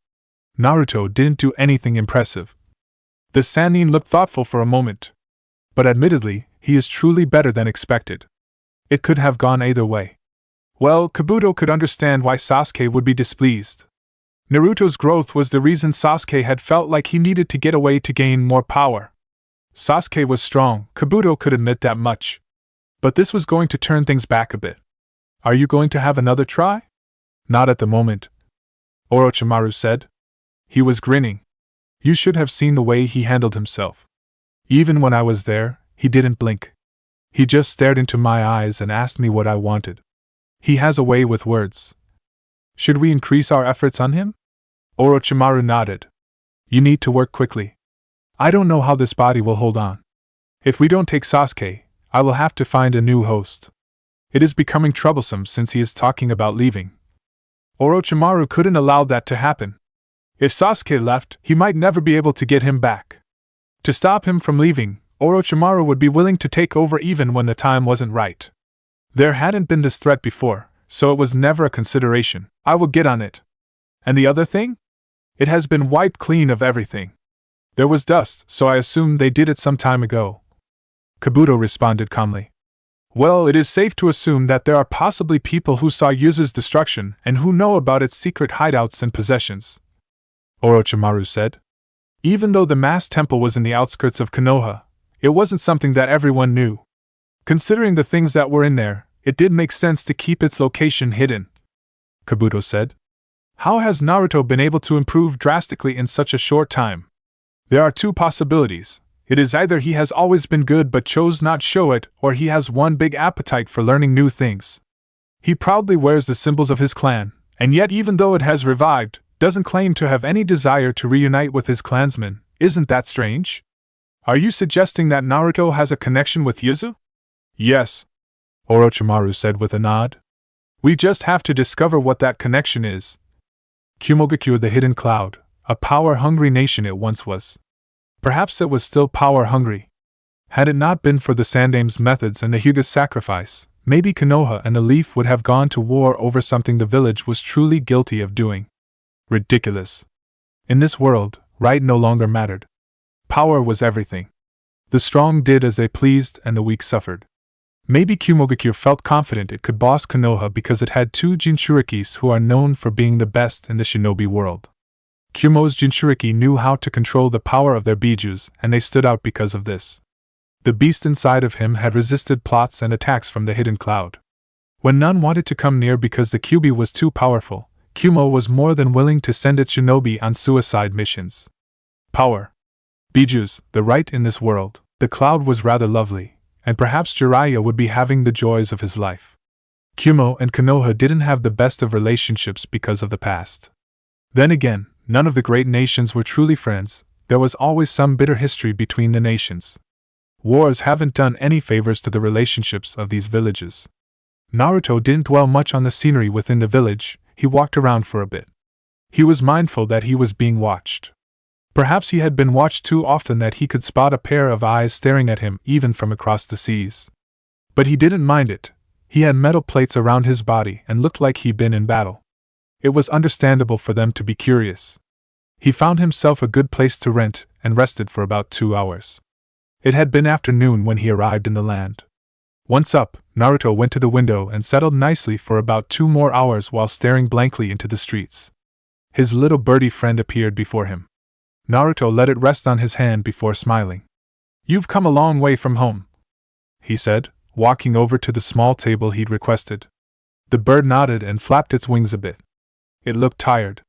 Naruto didn't do anything impressive. The Sannin looked thoughtful for a moment. But admittedly, he is truly better than expected. It could have gone either way. Well, Kabuto could understand why Sasuke would be displeased. Naruto's growth was the reason Sasuke had felt like he needed to get away to gain more power. Sasuke was strong, Kabuto could admit that much. But this was going to turn things back a bit. Are you going to have another try? Not at the moment, Orochimaru said. He was grinning. You should have seen the way he handled himself. Even when I was there, he didn't blink. He just stared into my eyes and asked me what I wanted. He has a way with words. Should we increase our efforts on him? Orochimaru nodded. You need to work quickly. I don't know how this body will hold on. If we don't take Sasuke, I will have to find a new host. It is becoming troublesome since he is talking about leaving. Orochimaru couldn't allow that to happen. If Sasuke left, he might never be able to get him back. To stop him from leaving, Orochimaru would be willing to take over even when the time wasn't right. There hadn't been this threat before, so it was never a consideration. I will get on it. And the other thing? It has been wiped clean of everything. There was dust, so I assumed they did it some time ago. Kabuto responded calmly. Well, it is safe to assume that there are possibly people who saw Yuzu's destruction and who know about its secret hideouts and possessions, Orochimaru said. Even though the mass temple was in the outskirts of Konoha, it wasn't something that everyone knew. Considering the things that were in there, it did make sense to keep its location hidden, Kabuto said. How has Naruto been able to improve drastically in such a short time? There are two possibilities. It is either he has always been good but chose not show it, or he has one big appetite for learning new things. He proudly wears the symbols of his clan, and yet even though it has revived, doesn't claim to have any desire to reunite with his clansmen. Isn't that strange? Are you suggesting that Naruto has a connection with Yuzu? Yes, Orochimaru said with a nod. We just have to discover what that connection is. Kumogakure, the hidden cloud, a power-hungry nation it once was. Perhaps it was still power-hungry. Had it not been for the Sandame's methods and the Hyuga's sacrifice, maybe Konoha and the Leaf would have gone to war over something the village was truly guilty of doing. Ridiculous. In this world, right no longer mattered. Power was everything. The strong did as they pleased and the weak suffered. Maybe Kumogakure felt confident it could boss Konoha because it had two Jinchurikis who are known for being the best in the shinobi world. Kumo's Jinchuriki knew how to control the power of their bijus, and they stood out because of this. The beast inside of him had resisted plots and attacks from the hidden cloud. When none wanted to come near because the Kyuubi was too powerful, Kumo was more than willing to send its shinobi on suicide missions. Power. Bijus, the right in this world. The cloud was rather lovely, and perhaps Jiraiya would be having the joys of his life. Kumo and Konoha didn't have the best of relationships because of the past. Then again, none of the great nations were truly friends. There was always some bitter history between the nations. Wars haven't done any favors to the relationships of these villages. Naruto didn't dwell much on the scenery within the village. He walked around for a bit. He was mindful that he was being watched. Perhaps he had been watched too often that he could spot a pair of eyes staring at him even from across the seas. But he didn't mind it. He had metal plates around his body and looked like he'd been in battle. It was understandable for them to be curious. He found himself a good place to rent and rested for about 2 hours. It had been afternoon when he arrived in the land. Once up, Naruto went to the window and settled nicely for about 2 more hours while staring blankly into the streets. His little birdie friend appeared before him. Naruto let it rest on his hand before smiling. "You've come a long way from home," he said, walking over to the small table he'd requested. The bird nodded and flapped its wings a bit. It looked tired.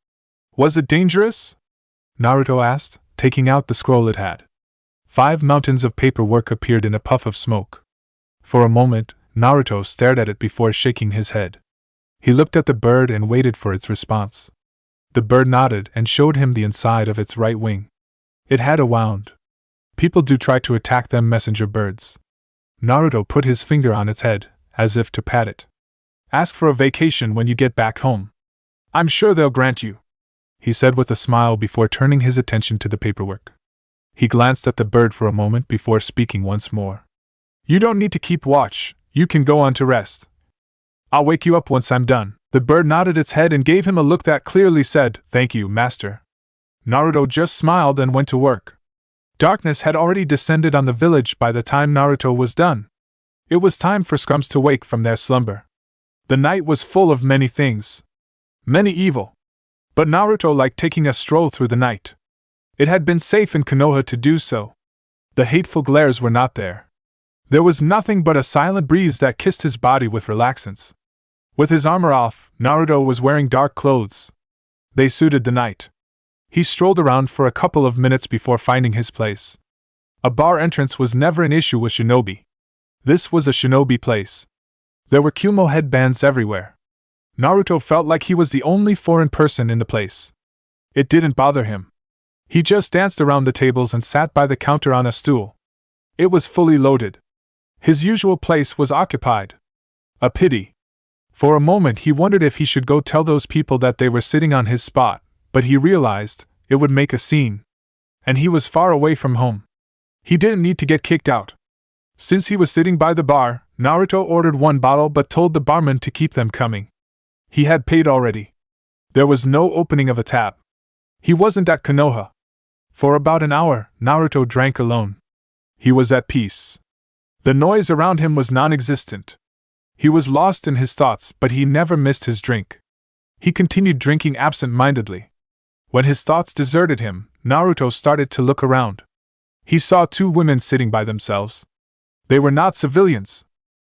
"Was it dangerous?" Naruto asked, taking out the scroll it had. 5 mountains of paperwork appeared in a puff of smoke. For a moment, Naruto stared at it before shaking his head. He looked at the bird and waited for its response. The bird nodded and showed him the inside of its right wing. It had a wound. People do try to attack them messenger birds. Naruto put his finger on its head, as if to pat it. Ask for a vacation when you get back home. I'm sure they'll grant you, he said with a smile before turning his attention to the paperwork. He glanced at the bird for a moment before speaking once more. You don't need to keep watch, you can go on to rest. I'll wake you up once I'm done. The bird nodded its head and gave him a look that clearly said, Thank you, master. Naruto just smiled and went to work. Darkness had already descended on the village by the time Naruto was done. It was time for scums to wake from their slumber. The night was full of many things. Many evil. But Naruto liked taking a stroll through the night. It had been safe in Konoha to do so. The hateful glares were not there. There was nothing but a silent breeze that kissed his body with relaxance. With his armor off, Naruto was wearing dark clothes. They suited the night. He strolled around for a couple of minutes before finding his place. A bar entrance was never an issue with shinobi. This was a shinobi place. There were Kumo headbands everywhere. Naruto felt like he was the only foreign person in the place. It didn't bother him. He just danced around the tables and sat by the counter on a stool. It was fully loaded. His usual place was occupied. A pity. For a moment he wondered if he should go tell those people that they were sitting on his spot, but he realized it would make a scene. And he was far away from home. He didn't need to get kicked out. Since he was sitting by the bar, Naruto ordered one bottle but told the barman to keep them coming. He had paid already. There was no opening of a tap. He wasn't at Konoha. For about an hour, Naruto drank alone. He was at peace. The noise around him was non-existent. He was lost in his thoughts, but he never missed his drink. He continued drinking absent-mindedly. When his thoughts deserted him, Naruto started to look around. He saw two women sitting by themselves. They were not civilians.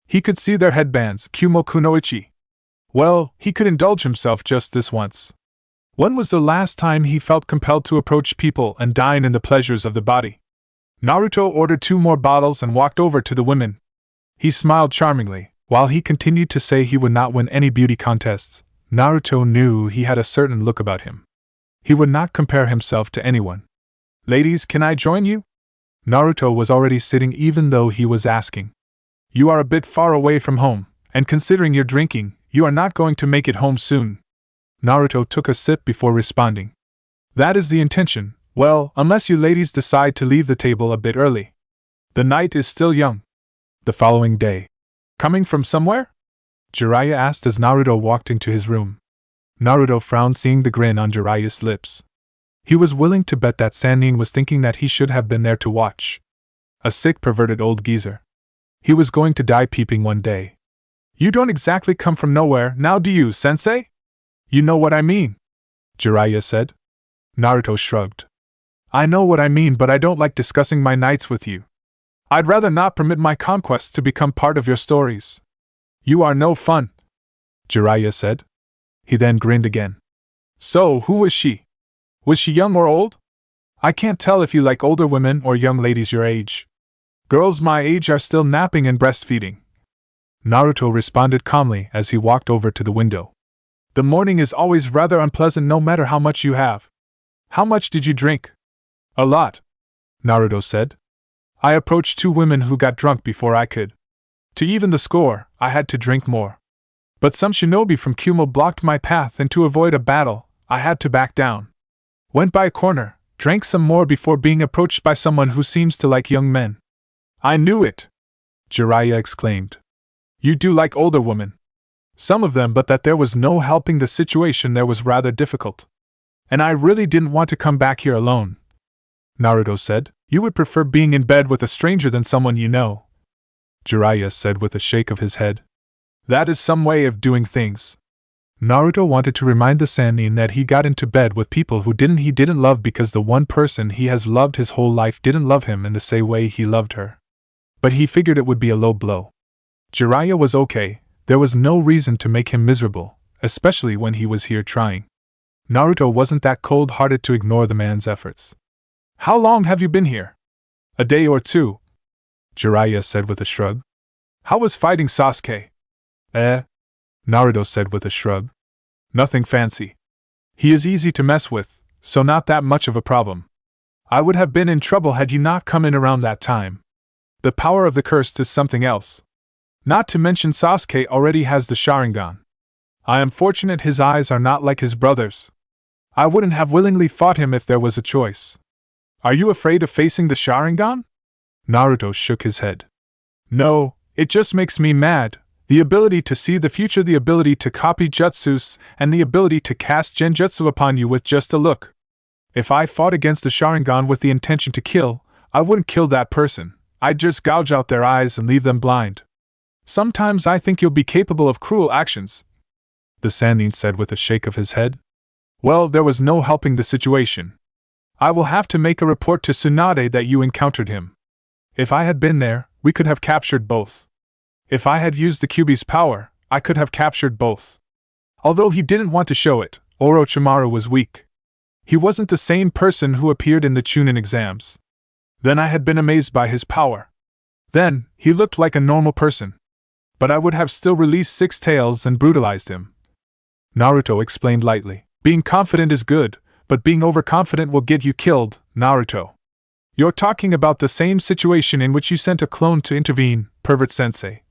He could see their headbands, Kumo Kunoichi. Well, he could indulge himself just this once. When was the last time he felt compelled to approach people and dine in the pleasures of the body? Naruto ordered 2 more bottles and walked over to the women. He smiled charmingly. While he continued to say he would not win any beauty contests, Naruto knew he had a certain look about him. He would not compare himself to anyone. Ladies, can I join you? Naruto was already sitting even though he was asking. You are a bit far away from home, and considering your drinking, you are not going to make it home soon. Naruto took a sip before responding. That is the intention, well, unless you ladies decide to leave the table a bit early. The night is still young. The following day. Coming from somewhere? Jiraiya asked as Naruto walked into his room. Naruto frowned seeing the grin on Jiraiya's lips. He was willing to bet that Sannin was thinking that he should have been there to watch. A sick, perverted old geezer. He was going to die peeping one day. You don't exactly come from nowhere, now do you, sensei? You know what I mean, Jiraiya said. Naruto shrugged. I know what I mean, but I don't like discussing my nights with you. I'd rather not permit my conquests to become part of your stories. You are no fun, Jiraiya said. He then grinned again. So, who was she? Was she young or old? I can't tell if you like older women or young ladies your age. Girls my age are still napping and breastfeeding. Naruto responded calmly as he walked over to the window. The morning is always rather unpleasant no matter how much you have. How much did you drink? A lot, Naruto said. I approached 2 women who got drunk before I could. To even the score, I had to drink more. But some shinobi from Kumo blocked my path, and to avoid a battle, I had to back down. Went by a corner, drank some more before being approached by someone who seems to like young men. I knew it, Jiraiya exclaimed. You do like older women. Some of them, but that there was no helping the situation there was rather difficult. And I really didn't want to come back here alone. Naruto said. You would prefer being in bed with a stranger than someone you know, Jiraiya said with a shake of his head. That is some way of doing things. Naruto wanted to remind the Sannin that he got into bed with people who he didn't love because the one person he has loved his whole life didn't love him in the same way he loved her. But he figured it would be a low blow. Jiraiya was okay, there was no reason to make him miserable, especially when he was here trying. Naruto wasn't that cold-hearted to ignore the man's efforts. How long have you been here? A day or 2, Jiraiya said with a shrug. How was fighting Sasuke? Naruto said with a shrug. Nothing fancy. He is easy to mess with, so not that much of a problem. I would have been in trouble had you not come in around that time. The power of the cursed is something else. Not to mention Sasuke already has the Sharingan. I am fortunate his eyes are not like his brother's. I wouldn't have willingly fought him if there was a choice. Are you afraid of facing the Sharingan? Naruto shook his head. No, it just makes me mad. The ability to see the future, the ability to copy jutsus, and the ability to cast genjutsu upon you with just a look. If I fought against the Sharingan with the intention to kill, I wouldn't kill that person. I'd just gouge out their eyes and leave them blind. Sometimes I think you'll be capable of cruel actions, the Sannin said with a shake of his head. Well, there was no helping the situation. I will have to make a report to Tsunade that you encountered him. If I had been there, we could have captured both. If I had used the Kyuubi's power, I could have captured both. Although he didn't want to show it, Orochimaru was weak. He wasn't the same person who appeared in the Chunin exams. Then I had been amazed by his power. Then, he looked like a normal person. But I would have still released 6 tails and brutalized him. Naruto explained lightly. Being confident is good, but being overconfident will get you killed, Naruto. You're talking about the same situation in which you sent a clone to intervene, pervert-sensei.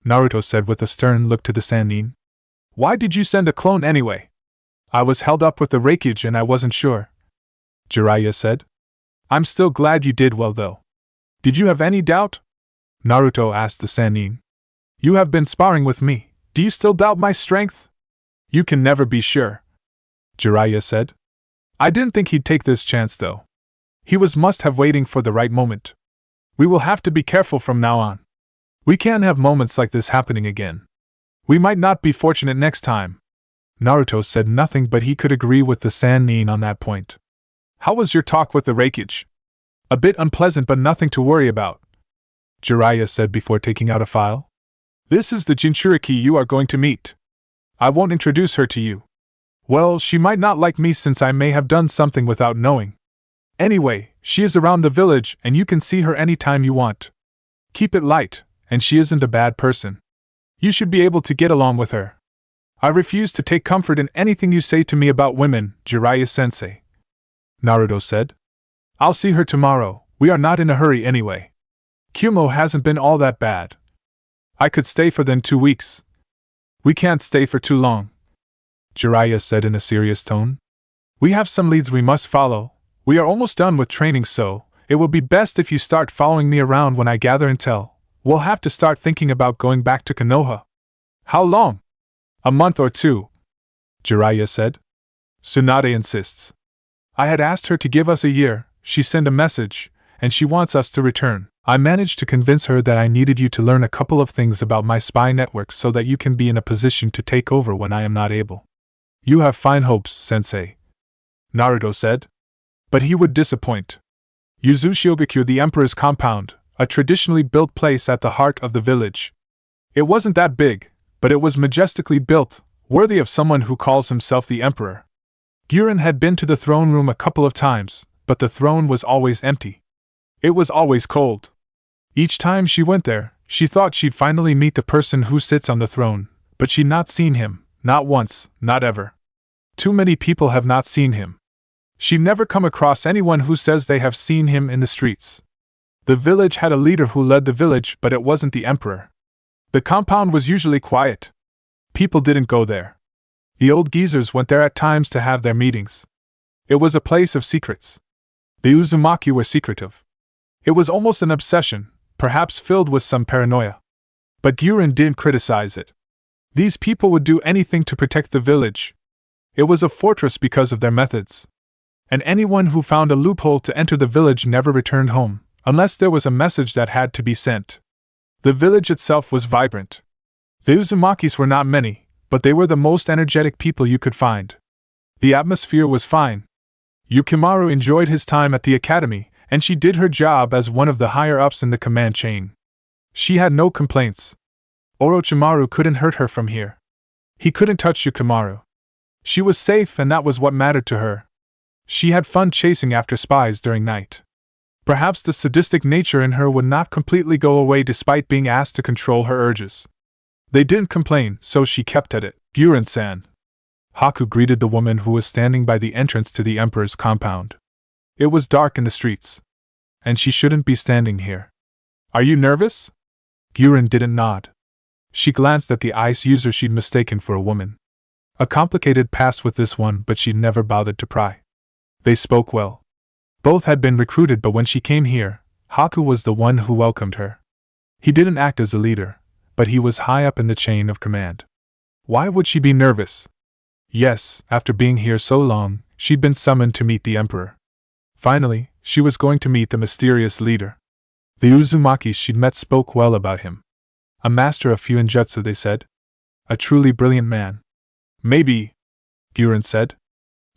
Naruto said with a stern look to the Sannin. Why did you send a clone anyway? I was held up with the Raikage and I wasn't sure. Jiraiya said. I'm still glad you did well though. Did you have any doubt? Naruto asked the Sannin. You have been sparring with me. Do you still doubt my strength? You can never be sure, Jiraiya said. I didn't think he'd take this chance though. He must have waiting for the right moment. We will have to be careful from now on. We can't have moments like this happening again. We might not be fortunate next time. Naruto said nothing, but he could agree with the Sannin on that point. How was your talk with the Raikage? A bit unpleasant but nothing to worry about, Jiraiya said before taking out a file. This is the Jinchuriki you are going to meet. I won't introduce her to you. Well, she might not like me since I may have done something without knowing. Anyway, she is around the village and you can see her anytime you want. Keep it light, and she isn't a bad person. You should be able to get along with her. I refuse to take comfort in anything you say to me about women, Jiraiya-sensei, Naruto said. I'll see her tomorrow, we are not in a hurry anyway. Kumo hasn't been all that bad. I could stay for then 2 weeks. We can't stay for too long, Jiraiya said in a serious tone. We have some leads we must follow. We are almost done with training, so it will be best if you start following me around when I gather intel. We'll have to start thinking about going back to Konoha. How long? A month or 2, Jiraiya said. Tsunade insists. I had asked her to give us a year, she sent a message, and she wants us to return. I managed to convince her that I needed you to learn a couple of things about my spy network so that you can be in a position to take over when I am not able. You have fine hopes, sensei, Naruto said. But he would disappoint. Uzumaki, the Emperor's compound, a traditionally built place at the heart of the village. It wasn't that big, but it was majestically built, worthy of someone who calls himself the Emperor. Guren had been to the throne room a couple of times, but the throne was always empty. It was always cold. Each time she went there, she thought she'd finally meet the person who sits on the throne, but she'd not seen him, not once, not ever. Too many people have not seen him. She'd never come across anyone who says they have seen him in the streets. The village had a leader who led the village, but it wasn't the Emperor. The compound was usually quiet. People didn't go there. The old geezers went there at times to have their meetings. It was a place of secrets. The Uzumaki were secretive. It was almost an obsession, perhaps filled with some paranoia. But Guren didn't criticize it. These people would do anything to protect the village. It was a fortress because of their methods. And anyone who found a loophole to enter the village never returned home, unless there was a message that had to be sent. The village itself was vibrant. The Uzumakis were not many, but they were the most energetic people you could find. The atmosphere was fine. Yukimaru enjoyed his time at the academy, and she did her job as one of the higher-ups in the command chain. She had no complaints. Orochimaru couldn't hurt her from here. He couldn't touch Yukimaru. She was safe, and that was what mattered to her. She had fun chasing after spies during night. Perhaps the sadistic nature in her would not completely go away despite being asked to control her urges. They didn't complain, so she kept at it. Guren-san. Haku greeted the woman who was standing by the entrance to the Emperor's compound. It was dark in the streets. And she shouldn't be standing here. Are you nervous? Guren didn't nod. She glanced at the ice user she'd mistaken for a woman. A complicated past with this one, but she'd never bothered to pry. They spoke well. Both had been recruited, but when she came here, Haku was the one who welcomed her. He didn't act as a leader, but he was high up in the chain of command. Why would she be nervous? Yes, after being here so long, she'd been summoned to meet the Emperor. Finally, she was going to meet the mysterious leader. The Uzumakis she'd met spoke well about him. A master of Fuinjutsu, they said. A truly brilliant man. Maybe, Guren said.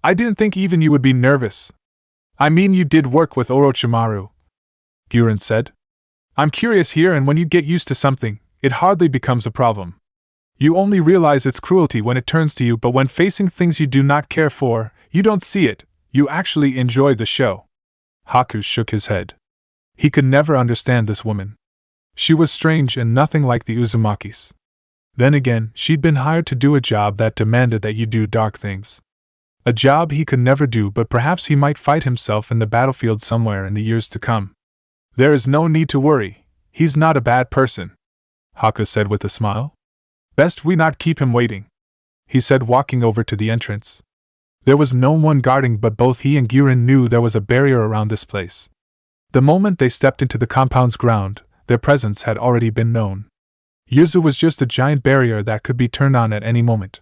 I didn't think even you would be nervous. I mean, you did work with Orochimaru, Guren said. I'm curious here, and when you get used to something, it hardly becomes a problem. You only realize its cruelty when it turns to you, but when facing things you do not care for, you don't see it, you actually enjoy the show. Haku shook his head. He could never understand this woman. She was strange and nothing like the Uzumakis. Then again, she'd been hired to do a job that demanded that you do dark things. A job he could never do, but perhaps he might fight himself in the battlefield somewhere in the years to come. There is no need to worry, he's not a bad person, Haku said with a smile. Best we not keep him waiting, he said, walking over to the entrance. There was no one guarding, but both he and Guren knew there was a barrier around this place. The moment they stepped into the compound's ground, their presence had already been known. Yuzu was just a giant barrier that could be turned on at any moment.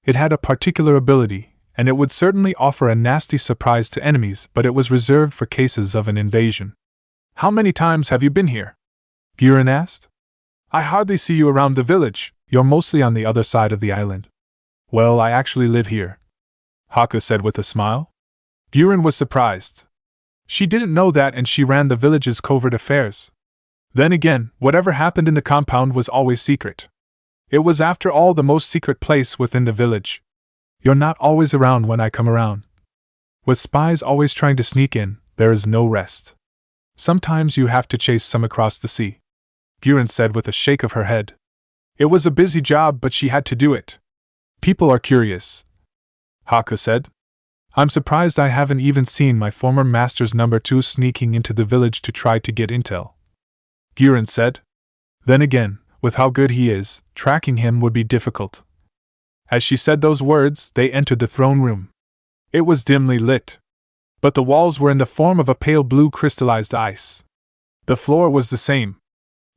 It had a particular ability, and it would certainly offer a nasty surprise to enemies, but it was reserved for cases of an invasion. How many times have you been here? Guren asked. I hardly see you around the village, you're mostly on the other side of the island. Well, I actually live here, Haku said with a smile. Guren was surprised. She didn't know that, and she ran the village's covert affairs. Then again, whatever happened in the compound was always secret. It was, after all, the most secret place within the village. You're not always around when I come around. With spies always trying to sneak in, there is no rest. Sometimes you have to chase some across the sea, Guren said with a shake of her head. It was a busy job, but she had to do it. People are curious, Haku said. I'm surprised I haven't even seen my former master's number 2 sneaking into the village to try to get intel, Guren said. Then again, with how good he is, tracking him would be difficult. As she said those words, they entered the throne room. It was dimly lit, but the walls were in the form of a pale blue crystallized ice. The floor was the same.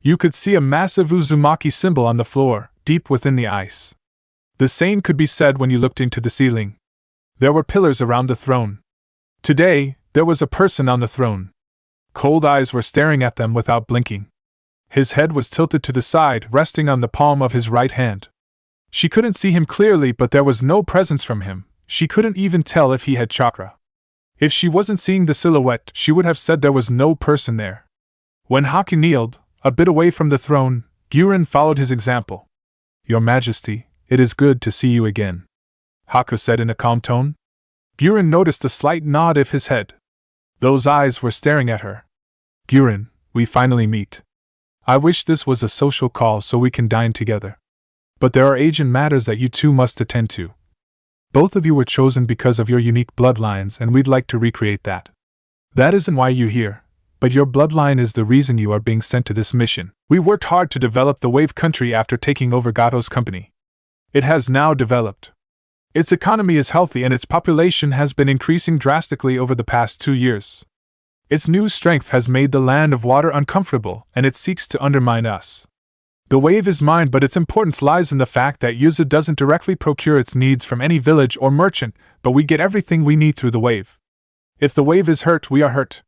You could see a massive Uzumaki symbol on the floor, deep within the ice. The same could be said when you looked into the ceiling. There were pillars around the throne. Today, there was a person on the throne. Cold eyes were staring at them without blinking. His head was tilted to the side, resting on the palm of his right hand. She couldn't see him clearly, but there was no presence from him. She couldn't even tell if he had chakra. If she wasn't seeing the silhouette, she would have said there was no person there. When Haku kneeled, a bit away from the throne, Guren followed his example. Your Majesty, it is good to see you again, Haku said in a calm tone. Guren noticed a slight nod of his head. Those eyes were staring at her. Guren, we finally meet. I wish this was a social call so we can dine together. But there are agent matters that you two must attend to. Both of you were chosen because of your unique bloodlines, and we'd like to recreate that. That isn't why you're here, but your bloodline is the reason you are being sent to this mission. We worked hard to develop the Wave Country after taking over Gato's company. It has now developed. Its economy is healthy and its population has been increasing drastically over the past 2 years. Its new strength has made the land of water uncomfortable, and it seeks to undermine us. The wave is mine, but its importance lies in the fact that Yuzu doesn't directly procure its needs from any village or merchant, but we get everything we need through the wave. If the wave is hurt, we are hurt.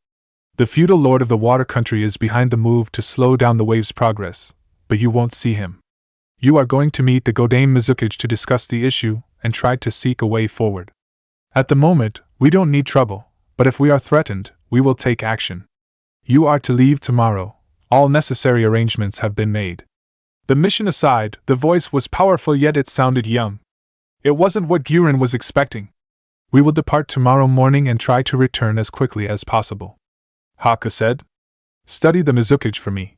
The feudal lord of the water country is behind the move to slow down the wave's progress, but you won't see him. You are going to meet the Godame Mizukage to discuss the issue and try to seek a way forward. At the moment, we don't need trouble, but if we are threatened, we will take action. You are to leave tomorrow. All necessary arrangements have been made. The mission aside, the voice was powerful, yet it sounded young. It wasn't what Guren was expecting. We will depart tomorrow morning and try to return as quickly as possible, Haku said. Study the Mizukage for me.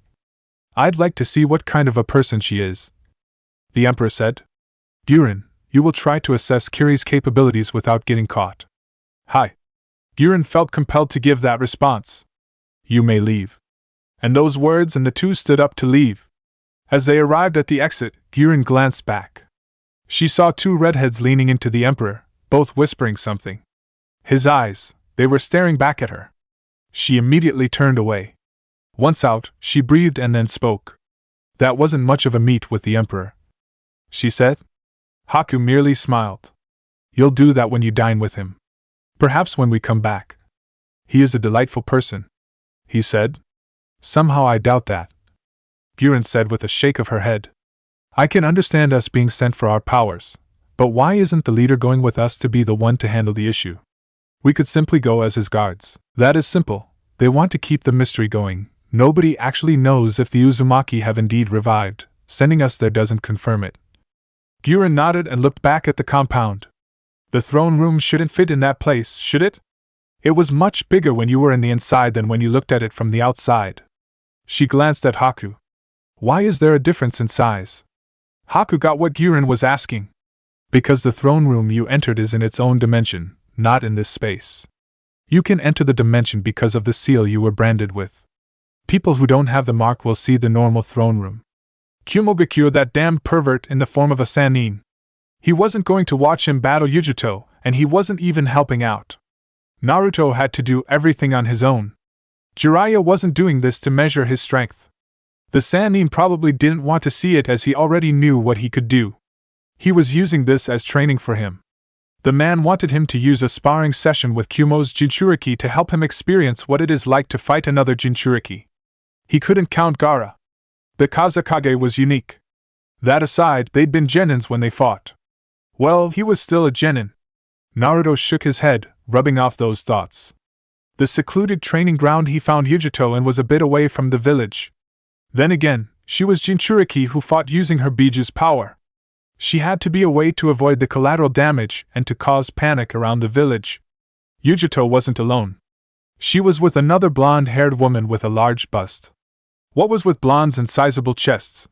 I'd like to see what kind of a person she is, the Emperor said. Guren, you will try to assess Kiri's capabilities without getting caught. Hi. Guren felt compelled to give that response. You may leave. And those words, and the two stood up to leave. As they arrived at the exit, Gurren glanced back. She saw two redheads leaning into the Emperor, both whispering something. His eyes, they were staring back at her. She immediately turned away. Once out, she breathed and then spoke. That wasn't much of a meet with the Emperor, she said. Haku merely smiled. You'll do that when you dine with him. Perhaps when we come back. He is a delightful person, he said. Somehow I doubt that, Gurren said with a shake of her head. I can understand us being sent for our powers, but why isn't the leader going with us to be the one to handle the issue? We could simply go as his guards. That is simple. They want to keep the mystery going. Nobody actually knows if the Uzumaki have indeed revived. Sending us there doesn't confirm it. Gurren nodded and looked back at the compound. The throne room shouldn't fit in that place, should it? It was much bigger when you were in the inside than when you looked at it from the outside. She glanced at Haku. Why is there a difference in size? Haku got what Gurren was asking. Because the throne room you entered is in its own dimension, not in this space. You can enter the dimension because of the seal you were branded with. People who don't have the mark will see the normal throne room. Kumogakure, that damned pervert in the form of a Sannin. He wasn't going to watch him battle Yujito, and he wasn't even helping out. Naruto had to do everything on his own. Jiraiya wasn't doing this to measure his strength. The Sannin probably didn't want to see it as he already knew what he could do. He was using this as training for him. The man wanted him to use a sparring session with Kumo's Jinchuriki to help him experience what it is like to fight another Jinchuriki. He couldn't count Gaara. The Kazekage was unique. That aside, they'd been genins when they fought. Well, he was still a genin. Naruto shook his head, rubbing off those thoughts. The secluded training ground he found Yujito in was a bit away from the village. Then again, she was Jinchuriki who fought using her Biju's power. She had to be away to avoid the collateral damage and to cause panic around the village. Yujito wasn't alone. She was with another blonde-haired woman with a large bust. What was with blondes and sizable chests?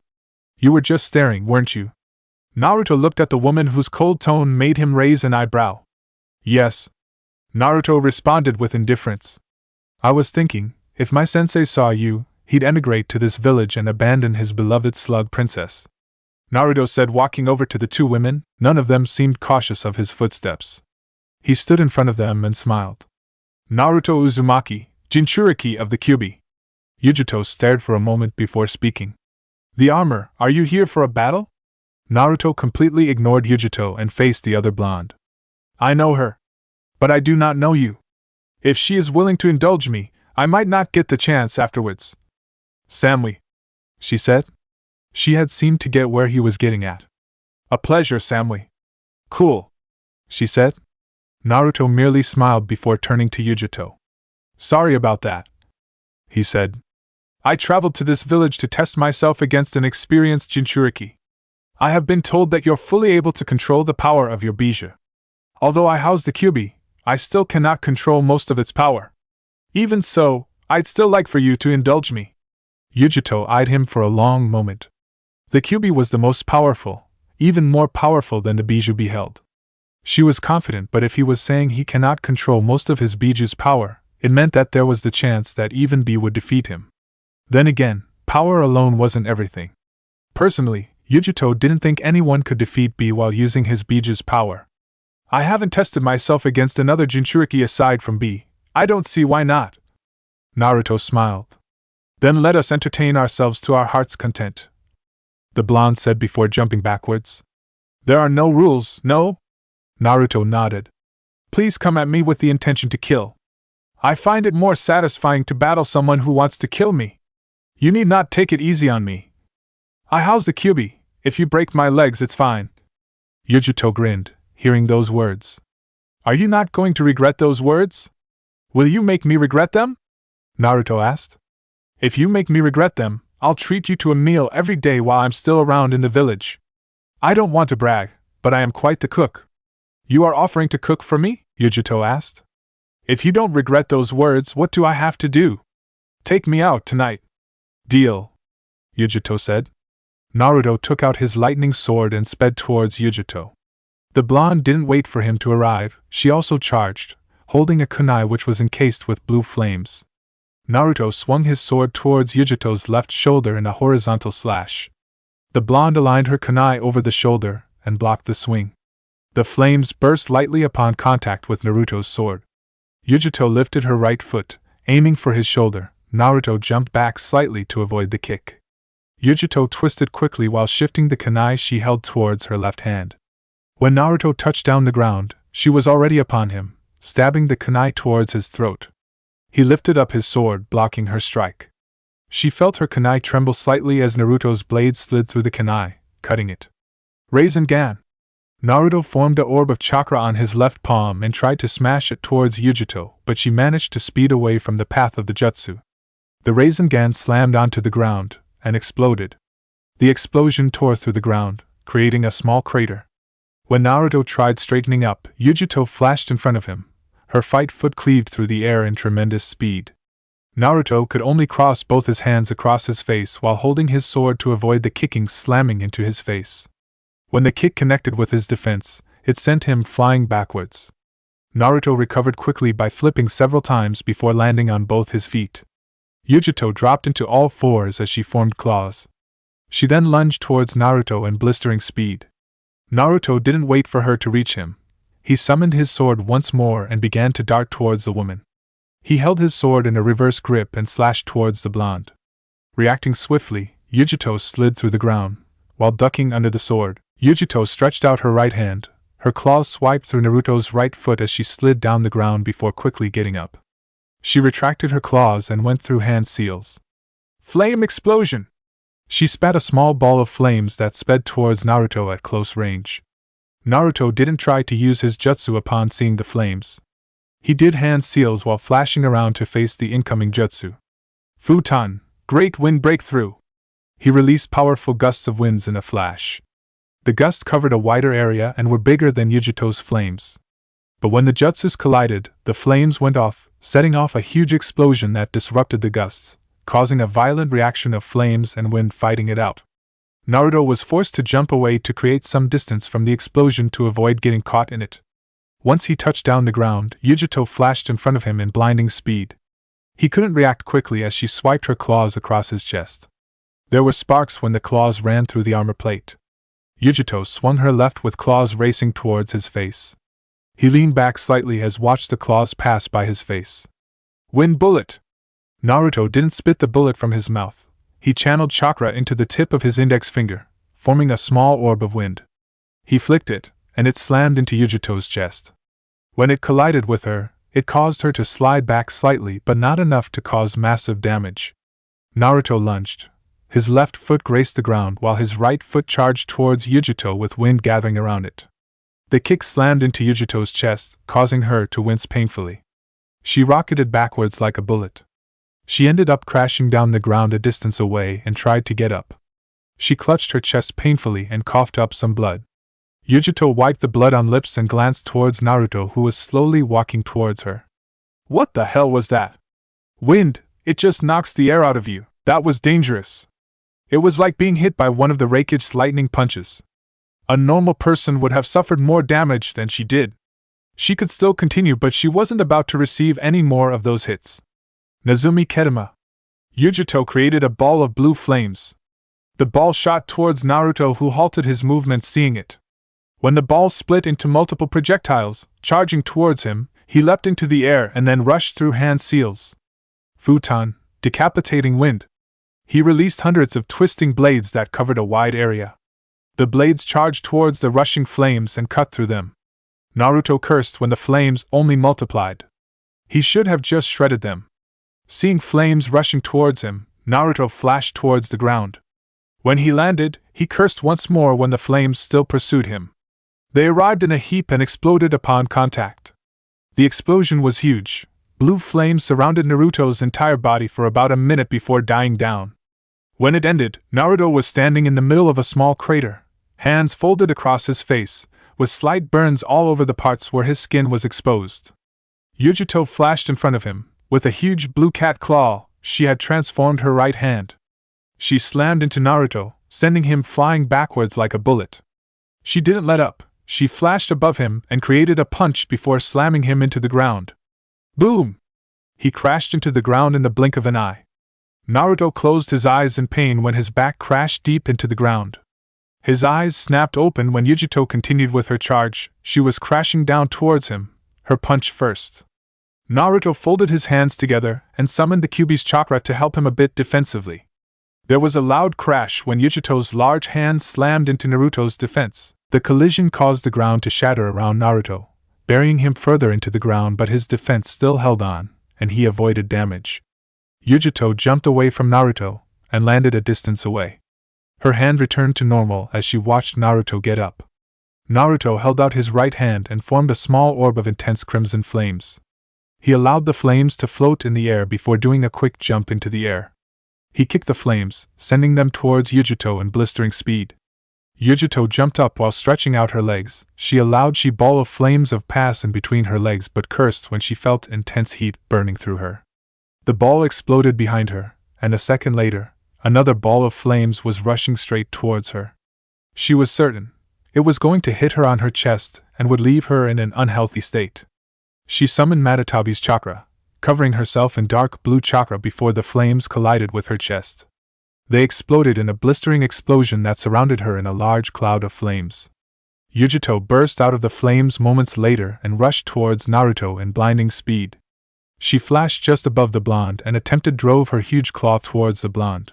You were just staring, weren't you? Naruto looked at the woman whose cold tone made him raise an eyebrow. Yes. Naruto responded with indifference. I was thinking, if my sensei saw you, he'd emigrate to this village and abandon his beloved slug princess. Naruto said, walking over to the two women. None of them seemed cautious of his footsteps. He stood in front of them and smiled. Naruto Uzumaki, Jinchuriki of the Kyuubi. Yujito stared for a moment before speaking. The armor, are you here for a battle? Naruto completely ignored Yujito and faced the other blonde. I know her. But I do not know you. If she is willing to indulge me, I might not get the chance afterwards. Samui, she said. She had seemed to get where he was getting at. A pleasure, Samui. Cool, she said. Naruto merely smiled before turning to Yujito. Sorry about that, he said. I traveled to this village to test myself against an experienced Jinchuriki. I have been told that you're fully able to control the power of your Biju. Although I house the Kyuubi, I still cannot control most of its power. Even so, I'd still like for you to indulge me. Yujito eyed him for a long moment. The Kyuubi was the most powerful, even more powerful than the Biju beheld. She was confident, but if he was saying he cannot control most of his Biju's power, it meant that there was the chance that even B would defeat him. Then again, power alone wasn't everything. Personally, Yujito didn't think anyone could defeat B while using his Biju's power. I haven't tested myself against another Jinchuriki aside from B. I don't see why not. Naruto smiled. Then let us entertain ourselves to our heart's content, the blonde said before jumping backwards. There are no rules, no? Naruto nodded. Please come at me with the intention to kill. I find it more satisfying to battle someone who wants to kill me. You need not take it easy on me. I house the Kyuubi. If you break my legs, it's fine. Yujito grinned, hearing those words. Are you not going to regret those words? Will you make me regret them? Naruto asked. If you make me regret them, I'll treat you to a meal every day while I'm still around in the village. I don't want to brag, but I am quite the cook. You are offering to cook for me? Yujito asked. If you don't regret those words, what do I have to do? Take me out tonight. Deal, Yujito said. Naruto took out his lightning sword and sped towards Yujito. The blonde didn't wait for him to arrive, she also charged, holding a kunai which was encased with blue flames. Naruto swung his sword towards Yujito's left shoulder in a horizontal slash. The blonde aligned her kunai over the shoulder and blocked the swing. The flames burst lightly upon contact with Naruto's sword. Yujito lifted her right foot, aiming for his shoulder. Naruto jumped back slightly to avoid the kick. Yujito twisted quickly while shifting the kunai she held towards her left hand. When Naruto touched down the ground, she was already upon him, stabbing the kunai towards his throat. He lifted up his sword, blocking her strike. She felt her kunai tremble slightly as Naruto's blade slid through the kunai, cutting it. Rasengan! Naruto formed a orb of chakra on his left palm and tried to smash it towards Yujito, but she managed to speed away from the path of the jutsu. The Rasengan slammed onto the ground and exploded. The explosion tore through the ground, creating a small crater. When Naruto tried straightening up, Yujito flashed in front of him. Her right foot cleaved through the air in tremendous speed. Naruto could only cross both his hands across his face while holding his sword to avoid the kicking slamming into his face. When the kick connected with his defense, it sent him flying backwards. Naruto recovered quickly by flipping several times before landing on both his feet. Yujito dropped into all fours as she formed claws. She then lunged towards Naruto in blistering speed. Naruto didn't wait for her to reach him. He summoned his sword once more and began to dart towards the woman. He held his sword in a reverse grip and slashed towards the blonde. Reacting swiftly, Yujito slid through the ground. While ducking under the sword, Yujito stretched out her right hand. Her claws swiped through Naruto's right foot as she slid down the ground before quickly getting up. She retracted her claws and went through hand seals. Flame explosion! She spat a small ball of flames that sped towards Naruto at close range. Naruto didn't try to use his jutsu upon seeing the flames. He did hand seals while flashing around to face the incoming jutsu. Futon, great wind breakthrough! He released powerful gusts of winds in a flash. The gusts covered a wider area and were bigger than Yujito's flames. But when the jutsus collided, the flames went off, setting off a huge explosion that disrupted the gusts, causing a violent reaction of flames and wind fighting it out. Naruto was forced to jump away to create some distance from the explosion to avoid getting caught in it. Once he touched down the ground, Yujito flashed in front of him in blinding speed. He couldn't react quickly as she swiped her claws across his chest. There were sparks when the claws ran through the armor plate. Yujito swung her left with claws racing towards his face. He leaned back slightly as watched the claws pass by his face. Wind bullet! Naruto didn't spit the bullet from his mouth. He channeled chakra into the tip of his index finger, forming a small orb of wind. He flicked it, and it slammed into Yujito's chest. When it collided with her, it caused her to slide back slightly but not enough to cause massive damage. Naruto lunged. His left foot graced the ground while his right foot charged towards Yujito with wind gathering around it. The kick slammed into Yujito's chest, causing her to wince painfully. She rocketed backwards like a bullet. She ended up crashing down the ground a distance away and tried to get up. She clutched her chest painfully and coughed up some blood. Yujito wiped the blood on lips and glanced towards Naruto, who was slowly walking towards her. What the hell was that? Wind, it just knocks the air out of you. That was dangerous. It was like being hit by one of the Raikage's lightning punches. A normal person would have suffered more damage than she did. She could still continue, but she wasn't about to receive any more of those hits. Nezumi Kedama. Yujito created a ball of blue flames. The ball shot towards Naruto, who halted his movement seeing it. When the ball split into multiple projectiles, charging towards him, he leapt into the air and then rushed through hand seals. Futon, decapitating wind. He released hundreds of twisting blades that covered a wide area. The blades charged towards the rushing flames and cut through them. Naruto cursed when the flames only multiplied. He should have just shredded them. Seeing flames rushing towards him, Naruto flashed towards the ground. When he landed, he cursed once more when the flames still pursued him. They arrived in a heap and exploded upon contact. The explosion was huge. Blue flames surrounded Naruto's entire body for about a minute before dying down. When it ended, Naruto was standing in the middle of a small crater, hands folded across his face, with slight burns all over the parts where his skin was exposed. Yujito flashed in front of him. With a huge blue cat claw, she had transformed her right hand. She slammed into Naruto, sending him flying backwards like a bullet. She didn't let up. She flashed above him and created a punch before slamming him into the ground. Boom! He crashed into the ground in the blink of an eye. Naruto closed his eyes in pain when his back crashed deep into the ground. His eyes snapped open when Yujito continued with her charge. She was crashing down towards him, her punch first. Naruto folded his hands together and summoned the Kyuubi's chakra to help him a bit defensively. There was a loud crash when Yujito's large hand slammed into Naruto's defense. The collision caused the ground to shatter around Naruto, burying him further into the ground, but his defense still held on, and he avoided damage. Yujito jumped away from Naruto and landed a distance away. Her hand returned to normal as she watched Naruto get up. Naruto held out his right hand and formed a small orb of intense crimson flames. He allowed the flames to float in the air before doing a quick jump into the air. He kicked the flames, sending them towards Yujito in blistering speed. Yujito jumped up while stretching out her legs. She allowed she ball of flames of pass in between her legs but cursed when she felt intense heat burning through her. The ball exploded behind her, and a second later, another ball of flames was rushing straight towards her. She was certain it was going to hit her on her chest and would leave her in an unhealthy state. She summoned Matatabi's chakra, covering herself in dark blue chakra before the flames collided with her chest. They exploded in a blistering explosion that surrounded her in a large cloud of flames. Yujito burst out of the flames moments later and rushed towards Naruto in blinding speed. She flashed just above the blonde and attempted drove her huge claw towards the blonde.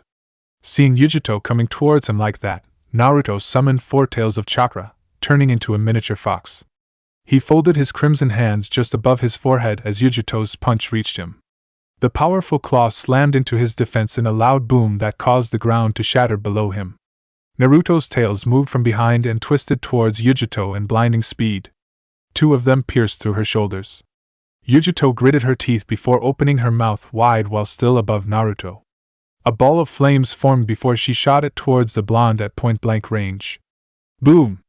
Seeing Yujito coming towards him like that, Naruto summoned four tails of chakra, turning into a miniature fox. He folded his crimson hands just above his forehead as Yujito's punch reached him. The powerful claw slammed into his defense in a loud boom that caused the ground to shatter below him. Naruto's tails moved from behind and twisted towards Yujito in blinding speed. Two of them pierced through her shoulders. Yujito gritted her teeth before opening her mouth wide while still above Naruto. A ball of flames formed before she shot it towards the blonde at point-blank range. Boom!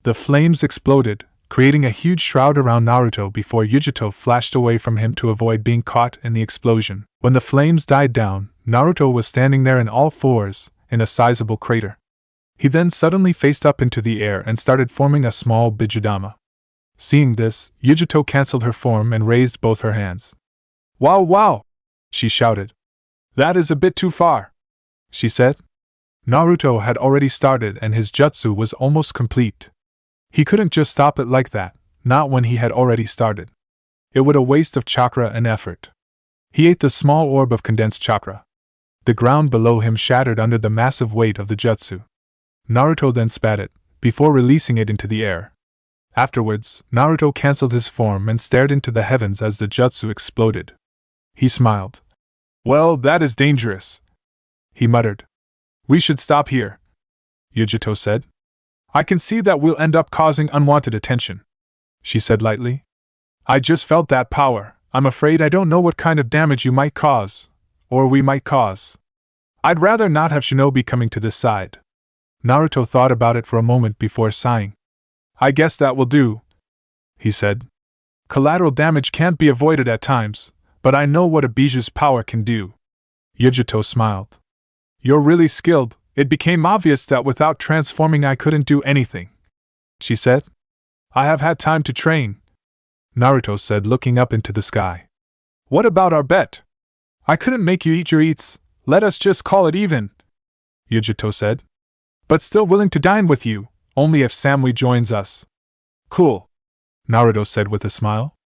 The flames exploded, creating a huge shroud around Naruto before Yujito flashed away from him to avoid being caught in the explosion. When the flames died down, Naruto was standing there in all fours, in a sizable crater. He then suddenly faced up into the air and started forming a small Bijudama. Seeing this, Yujito cancelled her form and raised both her hands. "Wow, wow!" she shouted. "That is a bit too far," she said. Naruto had already started and his jutsu was almost complete. He couldn't just stop it like that, not when he had already started. It would a waste of chakra and effort. He ate the small orb of condensed chakra. The ground below him shattered under the massive weight of the jutsu. Naruto then spat it, before releasing it into the air. Afterwards, Naruto cancelled his form and stared into the heavens as the jutsu exploded. He smiled. "Well, that is dangerous," he muttered. "We should stop here," Yujito said. "I can see that we'll end up causing unwanted attention," she said lightly. "I just felt that power. I'm afraid I don't know what kind of damage you might cause, or we might cause. I'd rather not have shinobi coming to this side." Naruto thought about it for a moment before sighing. "I guess that will do," he said. "Collateral damage can't be avoided at times, but I know what a biju's power can do." Yujito smiled. "You're really skilled. It became obvious that without transforming I couldn't do anything," she said. "I have had time to train," Naruto said, looking up into the sky. "What about our bet? I couldn't make you eat your eats, let us just call it even," Yujito said. "But still willing to dine with you, only if Samui joins us." "Cool," Naruto said with a smile.